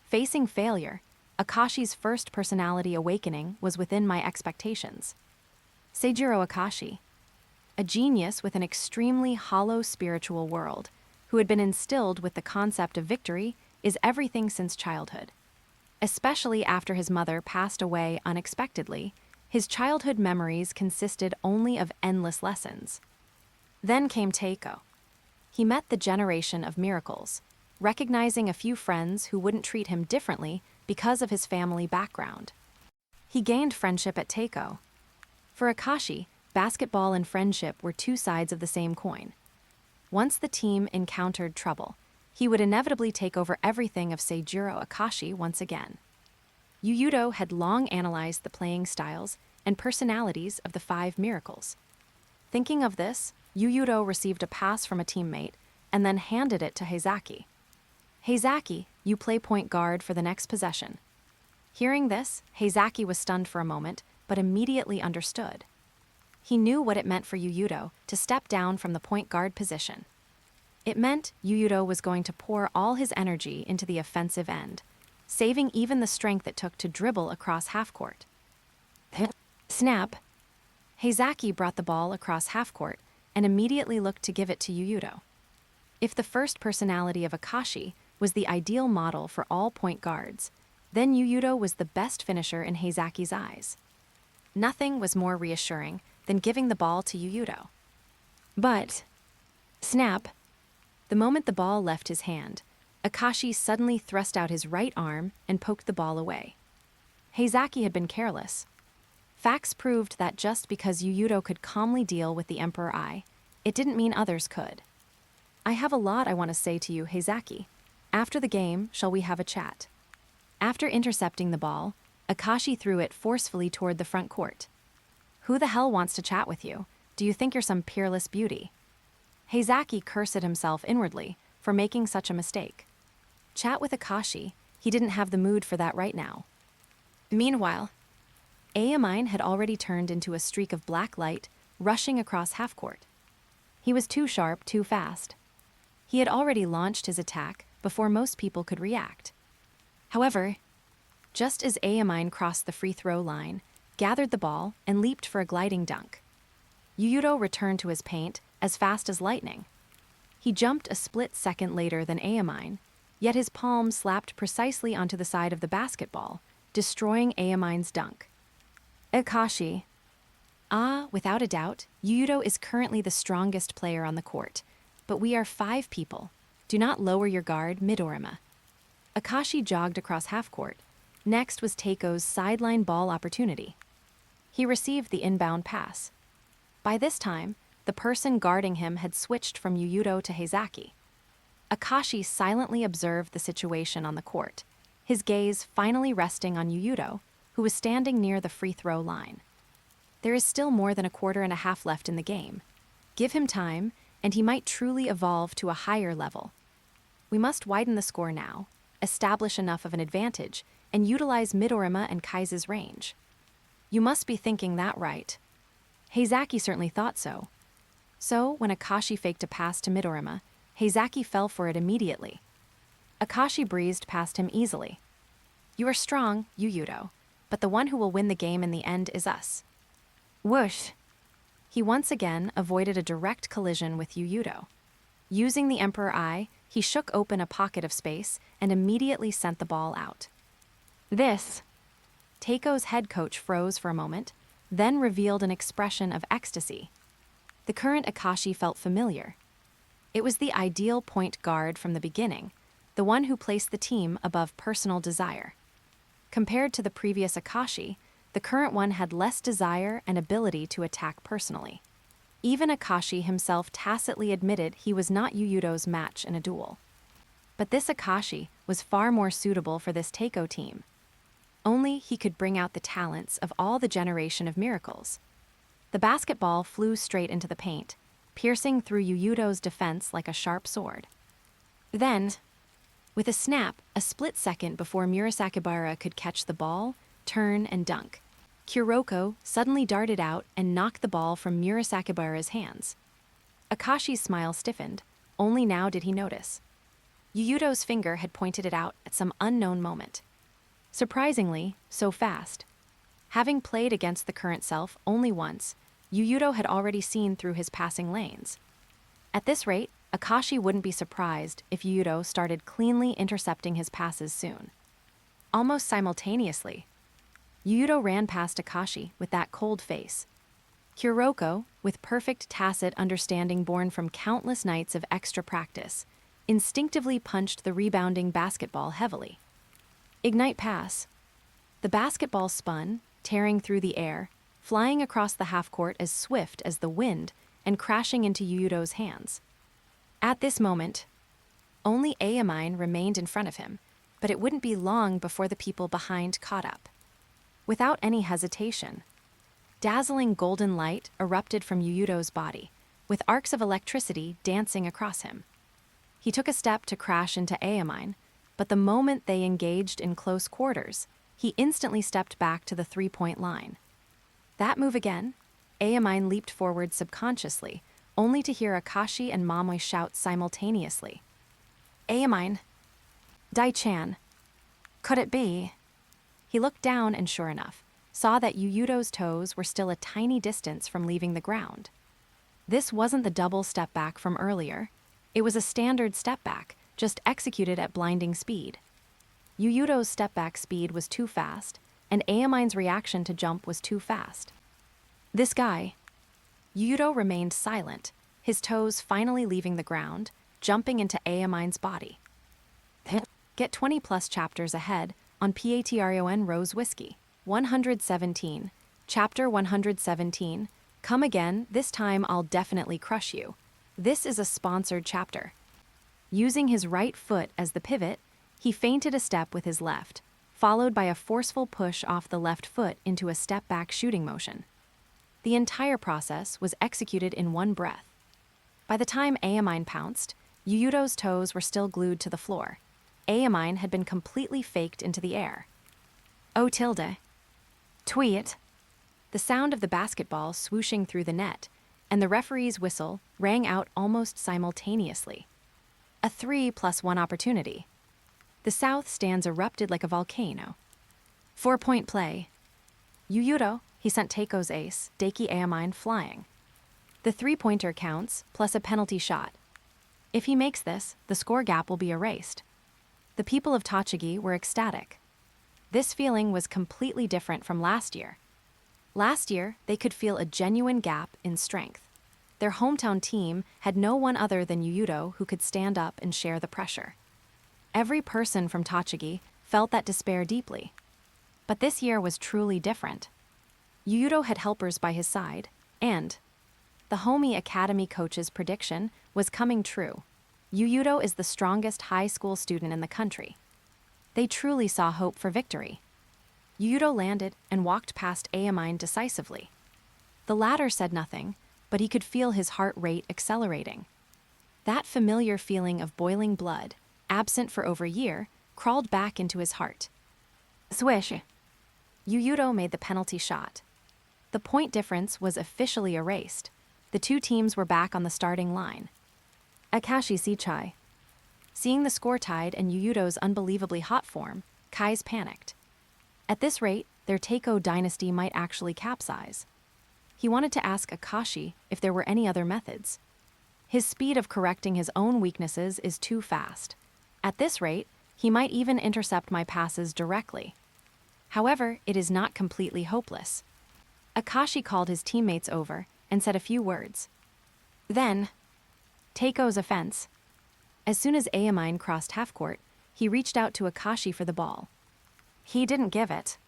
Speaker 1: facing failure, Akashi's first personality awakening was within my expectations. Seijuro Akashi, a genius with an extremely hollow spiritual world, who had been instilled with the concept of victory, is everything since childhood. Especially after his mother passed away unexpectedly, his childhood memories consisted only of endless lessons. Then came Teiko. He met the generation of miracles, recognizing a few friends who wouldn't treat him differently because of his family background. He gained friendship at Teiko. For Akashi, basketball and friendship were two sides of the same coin. Once the team encountered trouble, he would inevitably take over everything of Seijuro Akashi once again. Yuuto had long analyzed the playing styles and personalities of the five miracles. Thinking of this, Yuuto received a pass from a teammate and then handed it to Heizaki. Heizaki, you play point guard for the next possession. Hearing this, Heizaki was stunned for a moment, but immediately understood. He knew what it meant for Yuuto to step down from the point guard position. It meant Yuuto was going to pour all his energy into the offensive end, saving even the strength it took to dribble across half-court. Snap! Heizaki brought the ball across half-court and immediately looked to give it to Yuuto. If the first personality of Akashi was the ideal model for all point guards, then Yuuto was the best finisher in Heizaki's eyes. Nothing was more reassuring than giving the ball to Yuuto. But, snap! The moment the ball left his hand, Akashi suddenly thrust out his right arm and poked the ball away. Heizaki had been careless. Facts proved that just because Yuuto could calmly deal with the Emperor Eye, it didn't mean others could. I have a lot I want to say to you, Heizaki. After the game, shall we have a chat? After intercepting the ball, Akashi threw it forcefully toward the front court. Who the hell wants to chat with you? Do you think you're some peerless beauty? Heizaki cursed at himself inwardly for making such a mistake. Chat with Akashi? He didn't have the mood for that right now. Meanwhile, Amine had already turned into a streak of black light, rushing across half-court. He was too sharp, too fast. He had already launched his attack before most people could react. However, just as Amine crossed the free throw line, gathered the ball, and leaped for a gliding dunk, Yuuto returned to his paint as fast as lightning. He jumped a split second later than Amine, yet his palm slapped precisely onto the side of the basketball, destroying Amine's dunk. Akashi. Without a doubt, Yuuto is currently the strongest player on the court, but we are 5 people. Do not lower your guard, Midorima. Akashi jogged across half-court. Next was Teiko's sideline ball opportunity. He received the inbound pass. By this time, the person guarding him had switched from Yuuto to Heizaki. Akashi silently observed the situation on the court, his gaze finally resting on Yuuto, who was standing near the free throw line. There is still more than a quarter and a half left in the game. Give him time, and he might truly evolve to a higher level. We must widen the score now, establish enough of an advantage, and utilize Midorima and Kai's range. You must be thinking that right. Heizaki certainly thought so. So, when Akashi faked a pass to Midorima, Heizaki fell for it immediately. Akashi breezed past him easily. You are strong, Yuuto, but the one who will win the game in the end is us. Whoosh! He once again avoided a direct collision with Yuuto. Using the Emperor Eye, he shook open a pocket of space and immediately sent the ball out. Teiko's head coach froze for a moment, then revealed an expression of ecstasy. The current Akashi felt familiar. It was the ideal point guard from the beginning, the one who placed the team above personal desire. Compared to the previous Akashi, the current one had less desire and ability to attack personally. Even Akashi himself tacitly admitted he was not Yuuto's match in a duel. But this Akashi was far more suitable for this Teiko team. Only he could bring out the talents of all the generation of miracles. The basketball flew straight into the paint, piercing through Yuuto's defense like a sharp sword. Then, with a snap, a split second before Murasakibara could catch the ball, turn, and dunk, Kuroko suddenly darted out and knocked the ball from Murasakibara's hands. Akashi's smile stiffened, only now did he notice. Yuuto's finger had pointed it out at some unknown moment. Surprisingly, so fast. Having played against the current self only once, Yuuto had already seen through his passing lanes. At this rate, Akashi wouldn't be surprised if Yuuto started cleanly intercepting his passes soon. Almost simultaneously, Yuuto ran past Akashi with that cold face. Kuroko, with perfect tacit understanding born from countless nights of extra practice, instinctively punched the rebounding basketball heavily. Ignite pass. The basketball spun, tearing through the air, flying across the half-court as swift as the wind and crashing into Yuuto's hands. At this moment, only Ayamine remained in front of him, but it wouldn't be long before the people behind caught up. Without any hesitation, dazzling golden light erupted from Yuuto's body, with arcs of electricity dancing across him. He took a step to crash into Ayamine, but the moment they engaged in close quarters, he instantly stepped back to the three-point line. That move again, Ayamine leaped forward subconsciously, only to hear Akashi and Mamoi shout simultaneously. Ayamine! Dai-chan! Could it be? He looked down and sure enough, saw that Yuuto's toes were still a tiny distance from leaving the ground. This wasn't the double step back from earlier. It was a standard step back, just executed at blinding speed. Yuuto's step back speed was too fast, and Ayamine's reaction to jump was too fast. This guy. Yuuto remained silent, his toes finally leaving the ground, jumping into Ayamine's body. Get 20+ chapters ahead on Patreon Rose Whiskey. 117. Chapter 117. Come again, this time I'll definitely crush you. This is a sponsored chapter. Using his right foot as the pivot, he feinted a step with his left, followed by a forceful push off the left foot into a step-back shooting motion. The entire process was executed in one breath. By the time Ayamine pounced, Yuuto's toes were still glued to the floor. Ayamine had been completely faked into the air. Oh tilde. Tweet. The sound of the basketball swooshing through the net, and the referee's whistle rang out almost simultaneously. A 3+1 opportunity. The South stands erupted like a volcano. 4-point play. Yuuto, he sent Teiko's ace, Daiki Ayamine, flying. The three-pointer counts, plus a penalty shot. If he makes this, the score gap will be erased. The people of Tochigi were ecstatic. This feeling was completely different from last year. Last year, they could feel a genuine gap in strength. Their hometown team had no one other than Yuuto who could stand up and share the pressure. Every person from Tochigi felt that despair deeply. But this year was truly different. Yuuto had helpers by his side, and the Homi Academy coach's prediction was coming true. Yuuto is the strongest high school student in the country. They truly saw hope for victory. Yuuto landed and walked past Ayamine decisively. The latter said nothing, but he could feel his heart rate accelerating. That familiar feeling of boiling blood, absent for over a year, crawled back into his heart. Swish! Yuuto made the penalty shot. The point difference was officially erased. The two teams were back on the starting line. Akashi Seichai. Seeing the score tied and Yuuto's unbelievably hot form, Kai's panicked. At this rate, their Teiko dynasty might actually capsize. He wanted to ask Akashi if there were any other methods. His speed of correcting his own weaknesses is too fast. At this rate, he might even intercept my passes directly. However, it is not completely hopeless. Akashi called his teammates over and said a few words. Then, Teiko's offense. As soon as Ayamine crossed half-court, he reached out to Akashi for the ball. He didn't give it.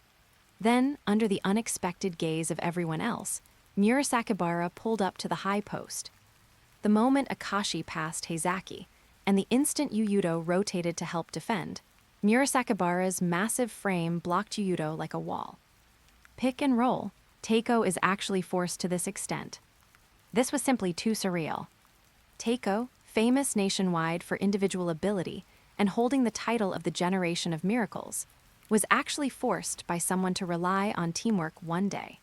Speaker 1: Then, under the unexpected gaze of everyone else, Murasakibara pulled up to the high post. The moment Akashi passed Heizaki, and the instant Yuuto rotated to help defend, Murasakibara's massive frame blocked Yuuto like a wall. Pick and roll, Teiko is actually forced to this extent. This was simply too surreal. Teiko, famous nationwide for individual ability and holding the title of the Generation of Miracles, was actually forced by someone to rely on teamwork one day.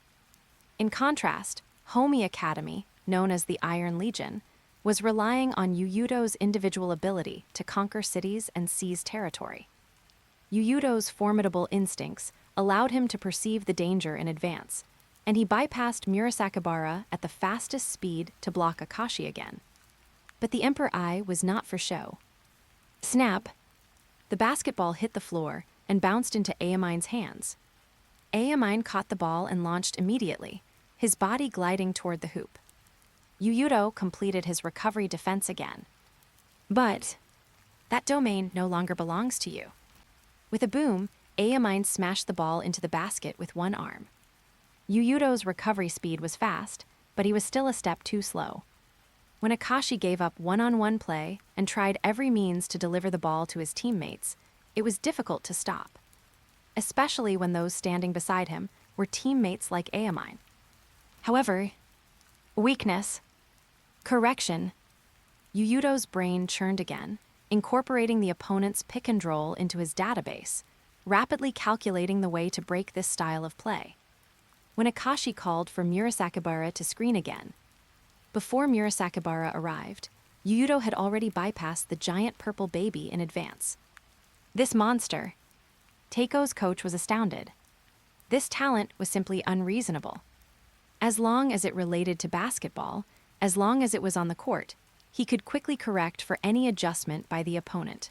Speaker 1: In contrast, Homi Academy, known as the Iron Legion, was relying on Yuuto's individual ability to conquer cities and seize territory. Yuuto's formidable instincts allowed him to perceive the danger in advance, and he bypassed Murasakibara at the fastest speed to block Akashi again. But the Emperor Eye was not for show. Snap! The basketball hit the floor and bounced into Ayamine's hands. Ayamine caught the ball and launched immediately, his body gliding toward the hoop. Yuuto completed his recovery defense again. But that domain no longer belongs to you. With a boom, Ayamine smashed the ball into the basket with one arm. Yuuto's recovery speed was fast, but he was still a step too slow. When Akashi gave up one-on-one play and tried every means to deliver the ball to his teammates, it was difficult to stop, especially when those standing beside him were teammates like Ayamine. However, weakness. Correction. Yuuto's brain churned again, incorporating the opponent's pick and roll into his database, rapidly calculating the way to break this style of play. When Akashi called for Murasakibara to screen again, before Murasakibara arrived, Yuuto had already bypassed the giant purple baby in advance. This monster. Teiko's coach was astounded. This talent was simply unreasonable. As long as it related to basketball, as long as it was on the court, he could quickly correct for any adjustment by the opponent.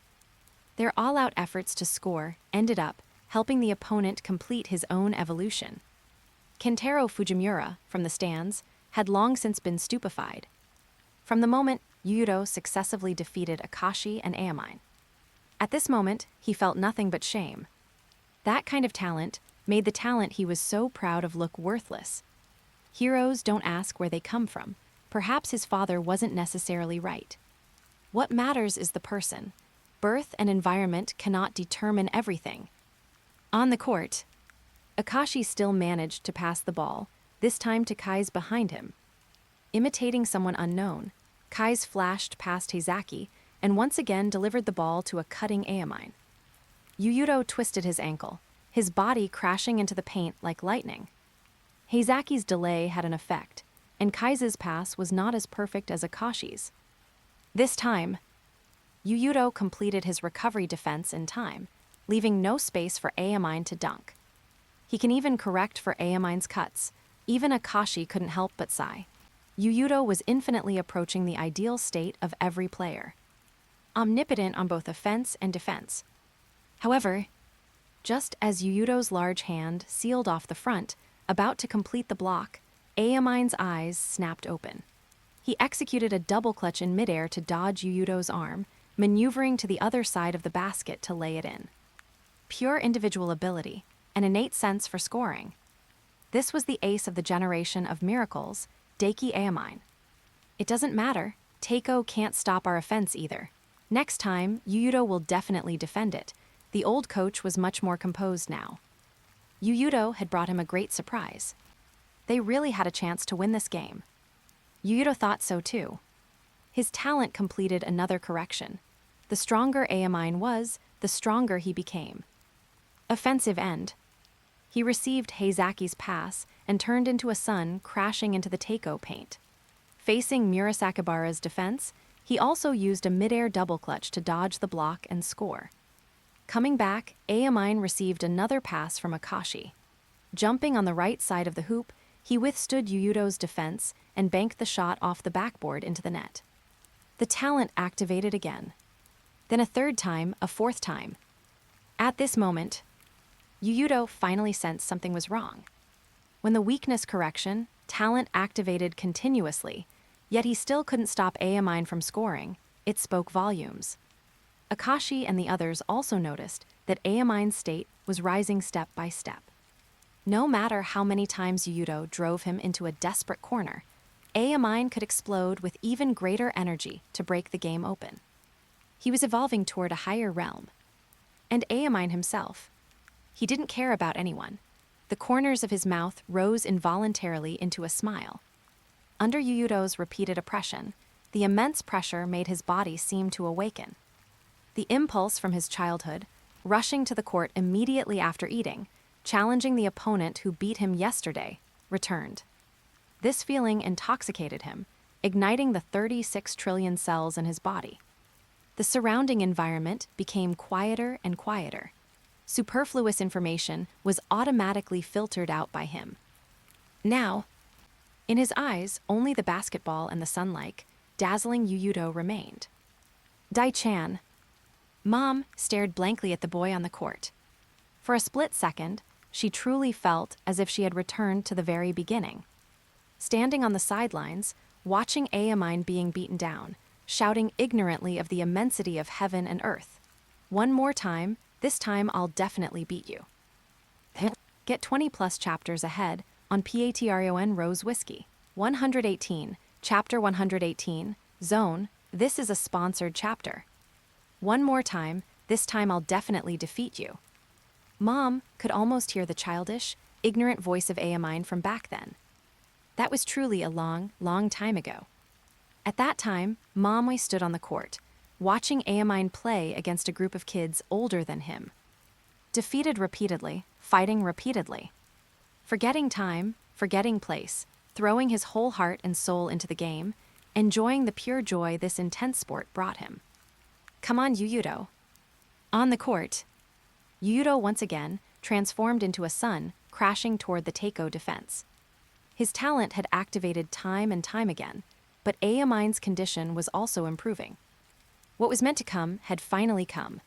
Speaker 1: Their all-out efforts to score ended up helping the opponent complete his own evolution. Kentaro Fujimura, from the stands, had long since been stupefied. From the moment Yuuto successively defeated Akashi and Ayamine. At this moment, he felt nothing but shame. That kind of talent made the talent he was so proud of look worthless. Heroes don't ask where they come from. Perhaps his father wasn't necessarily right. What matters is the person. Birth and environment cannot determine everything. On the court, Akashi still managed to pass the ball, this time to Kai's behind him. Imitating someone unknown, Kai's flashed past Heizaki and once again delivered the ball to a cutting Ayamine. Yuuto twisted his ankle, his body crashing into the paint like lightning. Heizaki's delay had an effect, and Kai's pass was not as perfect as Akashi's. This time, Yuuto completed his recovery defense in time, leaving no space for Ayamine to dunk. He can even correct for Ayamine's cuts. Even Akashi couldn't help but sigh. Yuuto was infinitely approaching the ideal state of every player. Omnipotent on both offense and defense. However, just as Yuuto's large hand sealed off the front, about to complete the block, Ayamine's eyes snapped open. He executed a double clutch in midair to dodge Yuuto's arm, maneuvering to the other side of the basket to lay it in. Pure individual ability, an innate sense for scoring. This was the ace of the Generation of Miracles, Daiki Ayamine. It doesn't matter, Teiko can't stop our offense either. Next time, Yuuto will definitely defend it. The old coach was much more composed now. Yuuto had brought him a great surprise. They really had a chance to win this game. Yuuto thought so too. His talent completed another correction. The stronger Ayamine was, the stronger he became. Offensive end. He received Heizaki's pass and turned into a sun crashing into the Teiko paint. Facing Murasakibara's defense, he also used a mid-air double clutch to dodge the block and score. Coming back, Ayamine received another pass from Akashi. Jumping on the right side of the hoop, he withstood Yuuto's defense and banked the shot off the backboard into the net. The talent activated again. Then a third time, a fourth time. At this moment, Yuuto finally sensed something was wrong. When the weakness correction, talent activated continuously, yet he still couldn't stop Ayamine from scoring, it spoke volumes. Akashi and the others also noticed that Ayamine's state was rising step by step. No matter how many times Yuuto drove him into a desperate corner, Ayamine could explode with even greater energy to break the game open. He was evolving toward a higher realm. and Aomine himself. He didn't care about anyone. The corners of his mouth rose involuntarily into a smile. Under Yuuto's repeated oppression, the immense pressure made his body seem to awaken. The impulse from his childhood, rushing to the court immediately after eating, challenging the opponent who beat him yesterday, returned. This feeling intoxicated him, igniting the 36 trillion cells in his body. The surrounding environment became quieter and quieter. Superfluous information was automatically filtered out by him. Now, in his eyes, only the basketball and the sunlight, dazzling Yuuto remained. Dai-chan. Mom stared blankly at the boy on the court. For a split second, she truly felt as if she had returned to the very beginning. Standing on the sidelines, watching Aomine being beaten down, shouting ignorantly of the immensity of heaven and earth. One more time, this time I'll definitely beat you. Get 20+ chapters ahead on Patreon Rose Whiskey. 118, Chapter 118, Zone, this is a sponsored chapter. One more time, this time I'll definitely defeat you. Mom could almost hear the childish, ignorant voice of Aomine from back then. That was truly a long, long time ago. At that time, Momoi stood on the court, watching Aomine play against a group of kids older than him. Defeated repeatedly, fighting repeatedly. Forgetting time, forgetting place, throwing his whole heart and soul into the game, enjoying the pure joy this intense sport brought him. Come on, Yuuto. On the court, Yuuto once again transformed into a sun, crashing toward the Teiko defense. His talent had activated time and time again, but Aomine's condition was also improving. What was meant to come had finally come.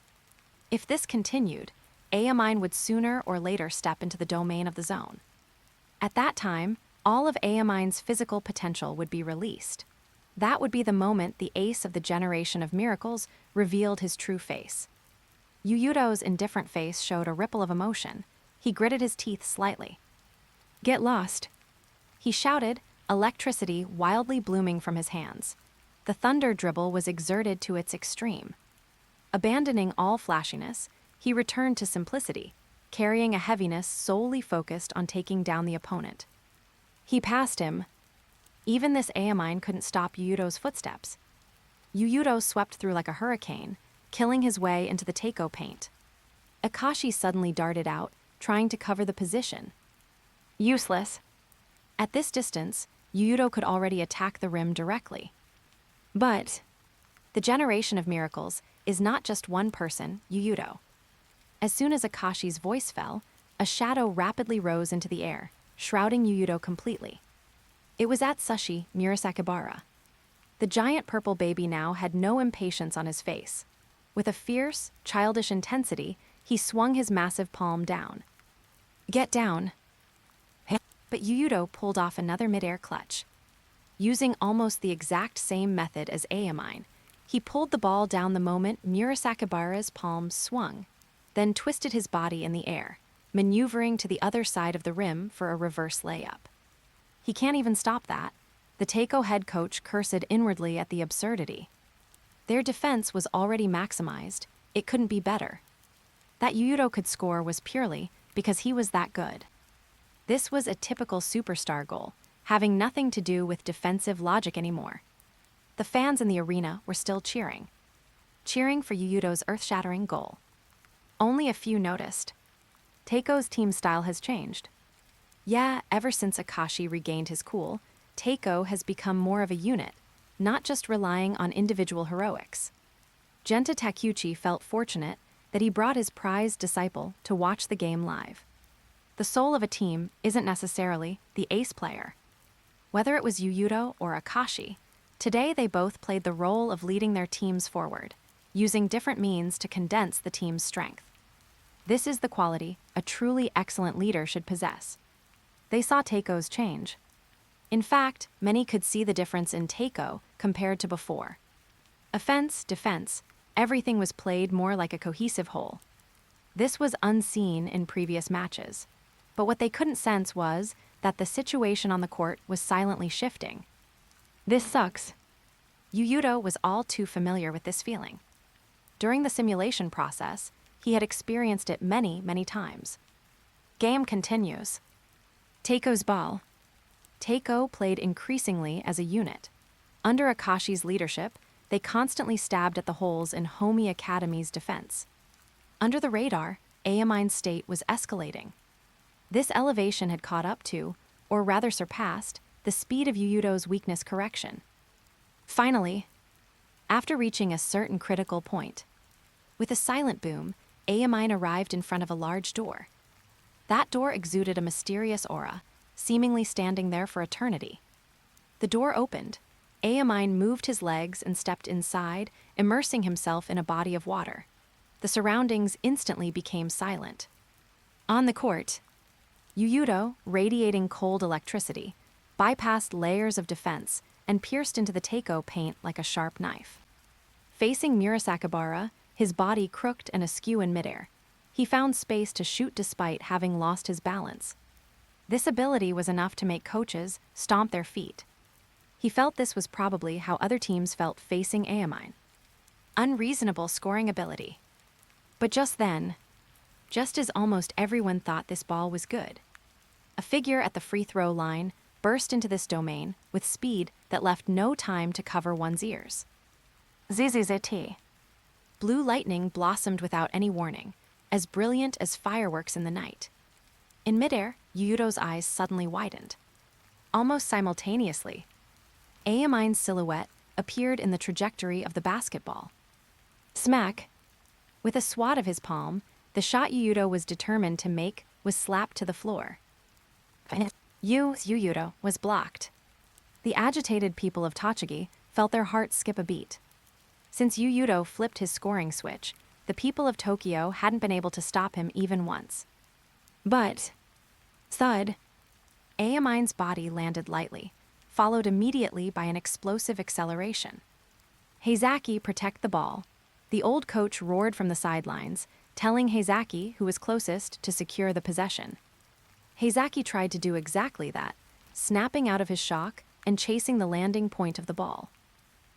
Speaker 1: If this continued, Aomine would sooner or later step into the domain of the zone. At that time, all of Aomine's physical potential would be released. That would be the moment the ace of the generation of miracles revealed his true face. Yuuto's indifferent face showed a ripple of emotion. He gritted his teeth slightly. Get lost. He shouted, electricity wildly blooming from his hands. The thunder dribble was exerted to its extreme. Abandoning all flashiness, he returned to simplicity, carrying a heaviness solely focused on taking down the opponent. He passed him. Even this Aomine couldn't stop Yuuto's footsteps. Yuuto swept through like a hurricane, killing his way into the Teiko paint. Akashi suddenly darted out, trying to cover the position. Useless. At this distance, Yuuto could already attack the rim directly. But the generation of miracles is not just one person, Yuuto. As soon as Akashi's voice fell, a shadow rapidly rose into the air, shrouding Yuuto completely. It was Atsushi Murasakibara. The giant purple baby now had no impatience on his face. With a fierce, childish intensity, he swung his massive palm down. Get down. But Yuuto pulled off another mid-air clutch. Using almost the exact same method as Aomine, he pulled the ball down the moment Murasakibara's palm swung, then twisted his body in the air, maneuvering to the other side of the rim for a reverse layup. He can't even stop that. The Teiko head coach cursed inwardly at the absurdity. Their defense was already maximized. It couldn't be better. That Yuuto could score was purely because he was that good. This was a typical superstar goal, having nothing to do with defensive logic anymore. The fans in the arena were still cheering for Yuuto's earth-shattering goal. Only a few noticed. Teiko's team style has changed. Yeah, ever since Akashi regained his cool, Teiko has become more of a unit, not just relying on individual heroics. Genta Takeuchi felt fortunate that he brought his prized disciple to watch the game live. The soul of a team isn't necessarily the ace player. Whether it was Yuuto or Akashi, today they both played the role of leading their teams forward, using different means to condense the team's strength. This is the quality a truly excellent leader should possess. They saw Teiko's change. In fact, many could see the difference in Teiko compared to before. Offense, defense, everything was played more like a cohesive whole. This was unseen in previous matches, but what they couldn't sense was that the situation on the court was silently shifting. This sucks. Yuuto was all too familiar with this feeling. During the simulation process, He had experienced it many, many times. Game continues. Teiko's ball. Teiko played increasingly as a unit. Under Akashi's leadership, they constantly stabbed at the holes in Homi Academy's defense. Under the radar, Ayamine's state was escalating. This elevation had caught up to, or rather surpassed, the speed of Yuuto's weakness correction. Finally, after reaching a certain critical point, with a silent boom, Ayamine arrived in front of a large door. That door exuded a mysterious aura, seemingly standing there for eternity. The door opened. Ayamine moved his legs and stepped inside, immersing himself in a body of water. The surroundings instantly became silent. On the court, Yuuto, radiating cold electricity, bypassed layers of defense and pierced into the Teiko paint like a sharp knife. Facing Murasakibara, his body crooked and askew in midair, he found space to shoot despite having lost his balance. This ability was enough to make coaches stomp their feet. He felt this was probably how other teams felt facing Ayamine. Unreasonable scoring ability. But just then, just as almost everyone thought this ball was good, a figure at the free throw line burst into this domain with speed that left no time to cover one's ears. ZZZT. Blue lightning blossomed without any warning, as brilliant as fireworks in the night. In midair, Yuuto's eyes suddenly widened. Almost simultaneously, Ayamine's silhouette appeared in the trajectory of the basketball. Smack! With a swat of his palm, the shot Yuuto was determined to make was slapped to the floor. Yuuto was blocked. The agitated people of Tochigi felt their hearts skip a beat. Since Yuuto flipped his scoring switch, the people of Tokyo hadn't been able to stop him even once. But, thud, Ayamine's body landed lightly, followed immediately by an explosive acceleration. Heizaki, protect the ball. The old coach roared from the sidelines, telling Heizaki, who was closest, to secure the possession. Heizaki tried to do exactly that, snapping out of his shock and chasing the landing point of the ball.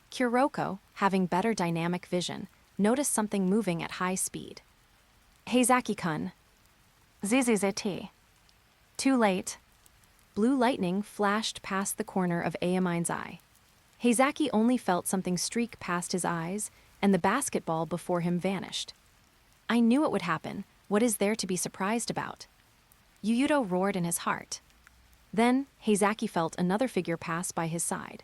Speaker 1: Kuroko, having better dynamic vision, noticed something moving at high speed. Heizaki-kun. ZZZT. Too late. Blue lightning flashed past the corner of Ayamine's eye. Heizaki only felt something streak past his eyes, and the basketball before him vanished. I knew it would happen. What is there to be surprised about? Yuuto roared in his heart. Then, Heizaki felt another figure pass by his side.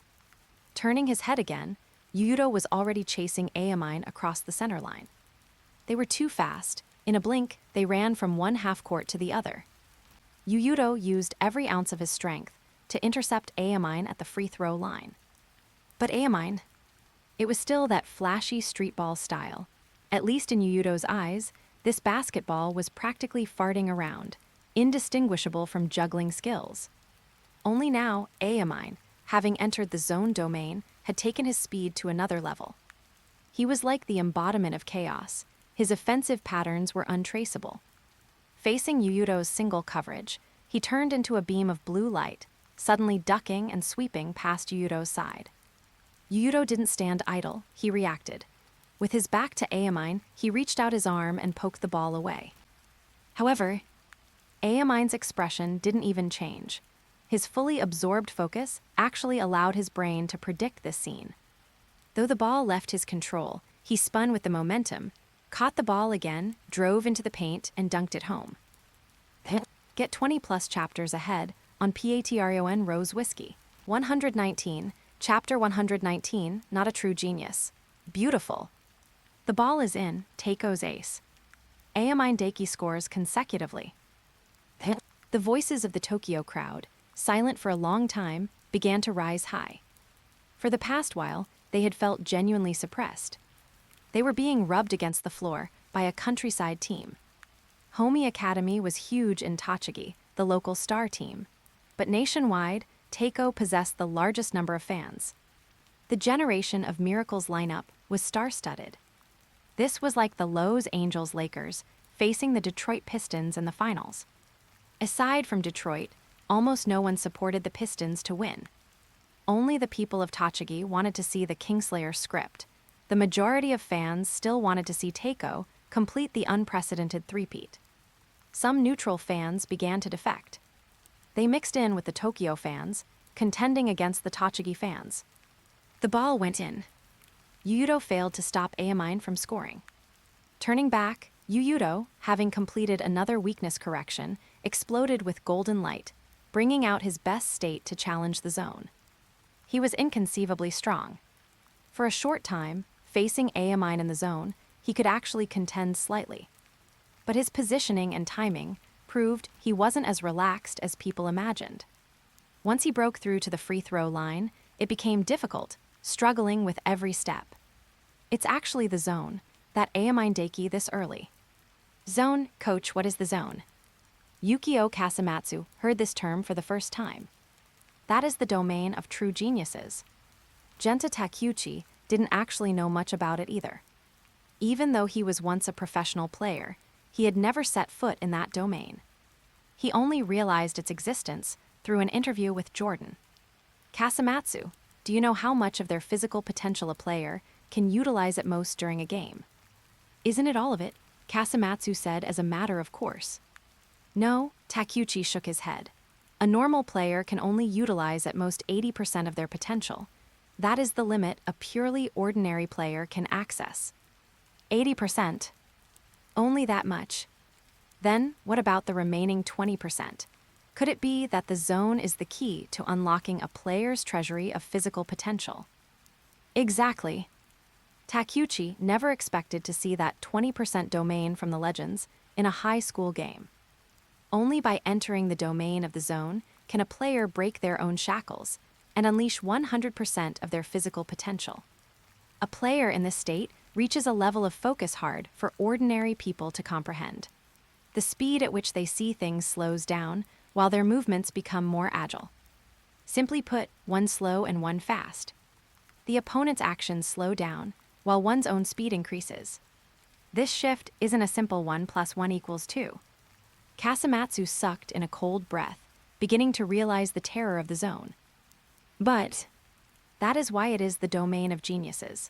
Speaker 1: Turning his head again, Yuuto was already chasing Ayamine across the center line. They were too fast. In a blink, they ran from one half-court to the other. Yuuto used every ounce of his strength to intercept Ayamine at the free throw line. But Ayamine, it was still that flashy street ball style. At least in Yuuto's eyes, this basketball was practically farting around, indistinguishable from juggling skills. Only now, Ayamine, having entered the zone domain, had taken his speed to another level. He was like the embodiment of chaos. His offensive patterns were untraceable. Facing Yuuto's single coverage, he turned into a beam of blue light, suddenly ducking and sweeping past Yuuto's side. Yuuto didn't stand idle, he reacted. With his back to Ayamine, he reached out his arm and poked the ball away. However, Ayamine's expression didn't even change. His fully absorbed focus actually allowed his brain to predict this scene. Though the ball left his control, he spun with the momentum, caught the ball again, drove into the paint, and dunked it home. Get 20-plus chapters ahead on Patreon Rose Whiskey. 119, Chapter 119, Not a True Genius. Beautiful. The ball is in, Teiko's ace. Ayamine Daiki scores consecutively. The voices of the Tokyo crowd, silent for a long time, began to rise high. For the past while, they had felt genuinely suppressed. They were being rubbed against the floor by a countryside team. Homi Academy was huge in Tochigi, the local star team. But nationwide, Teiko possessed the largest number of fans. The Generation of Miracles lineup was star-studded. This was like the Los Angeles Lakers facing the Detroit Pistons in the finals. Aside from Detroit, almost no one supported the Pistons to win. Only the people of Tochigi wanted to see the Kingslayer script. The majority of fans still wanted to see Teiko complete the unprecedented three-peat. Some neutral fans began to defect. They mixed in with the Tokyo fans, contending against the Tochigi fans. The ball went in. Yuuto failed to stop Amine from scoring. Turning back, Yuuto, having completed another weakness correction, exploded with golden light, bringing out his best state to challenge the zone. He was inconceivably strong. For a short time, facing Amine in the zone, he could actually contend slightly. But his positioning and timing proved he wasn't as relaxed as people imagined. Once he broke through to the free throw line, it became difficult, struggling with every step. It's actually the zone, that Amine Deki this early. Zone, coach, what is the zone? Yukio Kasamatsu heard this term for the first time. That is the domain of true geniuses. Genta Takeuchi didn't actually know much about it either. Even though he was once a professional player, he had never set foot in that domain. He only realized its existence through an interview with Jordan. Kasamatsu, do you know how much of their physical potential a player can utilize at most during a game? Isn't it all of it? Kasamatsu said as a matter of course. No, Takeuchi shook his head. A normal player can only utilize at most 80% of their potential. That is the limit a purely ordinary player can access. 80%? Only that much. Then, what about the remaining 20%? Could it be that the zone is the key to unlocking a player's treasury of physical potential? Exactly. Takeuchi never expected to see that 20% domain from the legends in a high school game. Only by entering the domain of the zone can a player break their own shackles and unleash 100% of their physical potential. A player in this state reaches a level of focus hard for ordinary people to comprehend. The speed at which they see things slows down, while their movements become more agile. Simply put, one slow and one fast. The opponent's actions slow down, while one's own speed increases. This shift isn't a simple 1 + 1 = 2. Kasamatsu sucked in a cold breath, beginning to realize the terror of the zone. But that is why it is the domain of geniuses.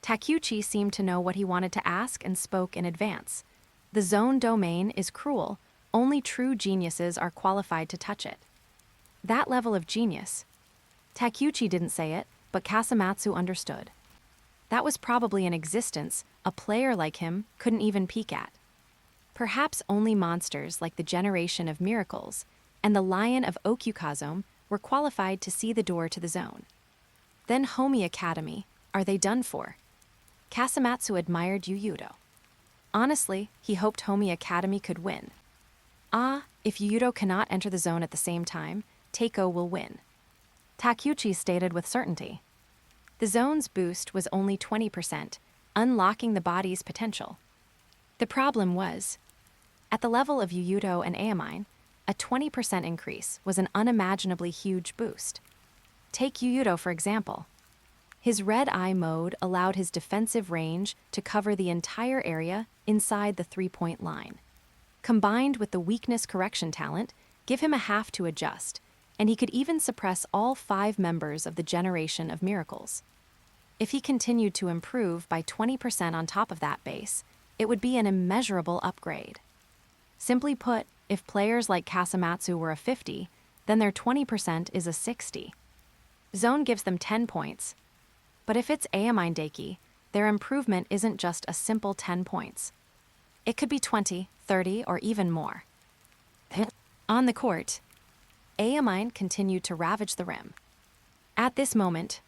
Speaker 1: Takeuchi seemed to know what he wanted to ask and spoke in advance. The zone domain is cruel. Only true geniuses are qualified to touch it. That level of genius. Takeuchi didn't say it, but Kasamatsu understood. That was probably an existence a player like him couldn't even peek at. Perhaps only monsters like the Generation of Miracles and the Lion of Okyukazome were qualified to see the door to the zone. Then Homi Academy, are they done for? Kasamatsu admired Yuuto. Honestly, he hoped Homi Academy could win. If Yuuto cannot enter the zone at the same time, Teiko will win. Takeuchi stated with certainty. The zone's boost was only 20%, unlocking the body's potential. The problem was, at the level of Yuuto and Amine, a 20% increase was an unimaginably huge boost. Take Yuuto for example. His red eye mode allowed his defensive range to cover the entire area inside the three-point line. Combined with the weakness correction talent, give him a half to adjust, and he could even suppress all 5 members of the Generation of Miracles. If he continued to improve by 20% on top of that base, it would be an immeasurable upgrade. Simply put, if players like Kasamatsu were a 50, then their 20% is a 60. Zone gives them 10 points. But if it's Amine Deki, their improvement isn't just a simple 10 points. It could be 20, 30, or even more. On the court, Amine continued to ravage the rim. At this moment,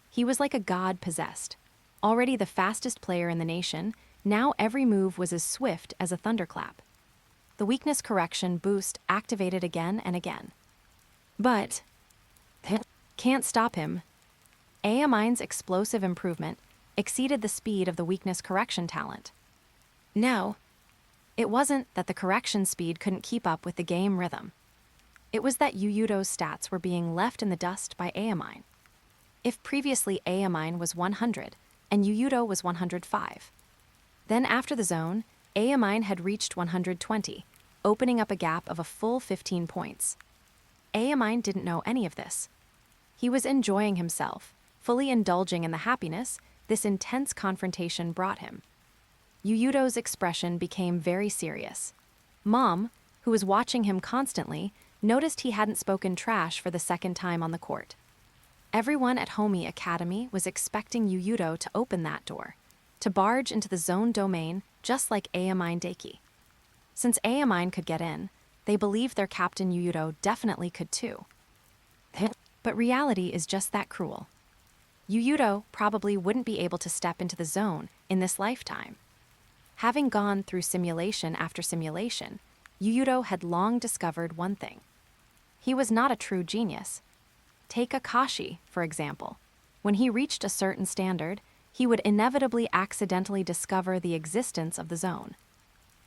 Speaker 1: he was like a god possessed. Already the fastest player in the nation, now every move was as swift as a thunderclap. The weakness correction boost activated again and again. But can't stop him. Amine's explosive improvement exceeded the speed of the weakness correction talent. No, it wasn't that the correction speed couldn't keep up with the game rhythm. It was that Yuuto's stats were being left in the dust by Amine. If previously Amine was 100 and Yuuto was 105. Then after the zone, Amine had reached 120, opening up a gap of a full 15 points. Amine didn't know any of this. He was enjoying himself, fully indulging in the happiness this intense confrontation brought him. Yuuto's expression became very serious. Mom, who was watching him constantly, noticed he hadn't spoken trash for the second time on the court. Everyone at Homi Academy was expecting Yuuto to open that door, to barge into the zone domain just like Amine Deki. Since Amine could get in, they believed their captain Yuuto definitely could too. But reality is just that cruel. Yuuto probably wouldn't be able to step into the zone in this lifetime. Having gone through simulation after simulation, Yuuto had long discovered one thing. He was not a true genius. Take Akashi, for example. When he reached a certain standard, he would inevitably accidentally discover the existence of the zone.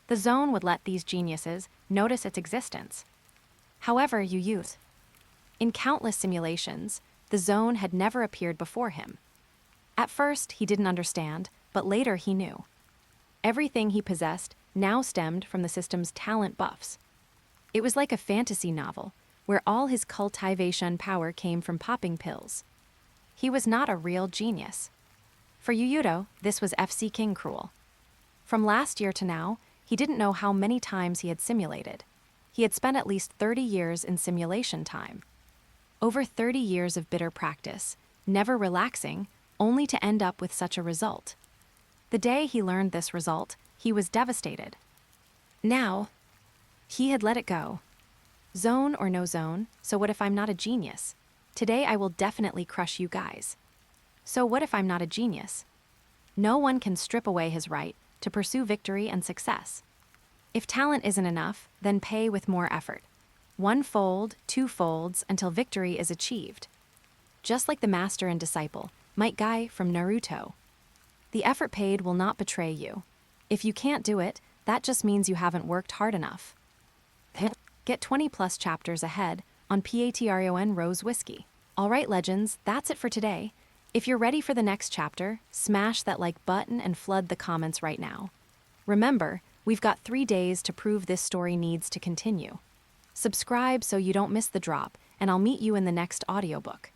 Speaker 1: The zone would let these geniuses notice its existence. However, Yuuto, in countless simulations, the zone had never appeared before him. At first, he didn't understand, but later he knew. Everything he possessed now stemmed from the system's talent buffs. It was like a fantasy novel, where all his cultivation power came from popping pills. He was not a real genius. For Yuuto, this was FC King cruel. From last year to now, he didn't know how many times he had simulated. He had spent at least 30 years in simulation time. Over 30 years of bitter practice, never relaxing, only to end up with such a result. The day he learned this result, he was devastated. Now, he had let it go. Zone or no zone, so what if I'm not a genius? Today I will definitely crush you guys. So what if I'm not a genius? No one can strip away his right to pursue victory and success. If talent isn't enough, then pay with more effort. 1 fold, 2 folds, until victory is achieved. Just like the master and disciple, Might Guy from Naruto. The effort paid will not betray you. If you can't do it, that just means you haven't worked hard enough. Get 20+ chapters ahead on Patreon Rose Whiskey. Alright legends, that's it for today. If you're ready for the next chapter, smash that like button and flood the comments right now. Remember, we've got 3 days to prove this story needs to continue. Subscribe so you don't miss the drop, and I'll meet you in the next audiobook.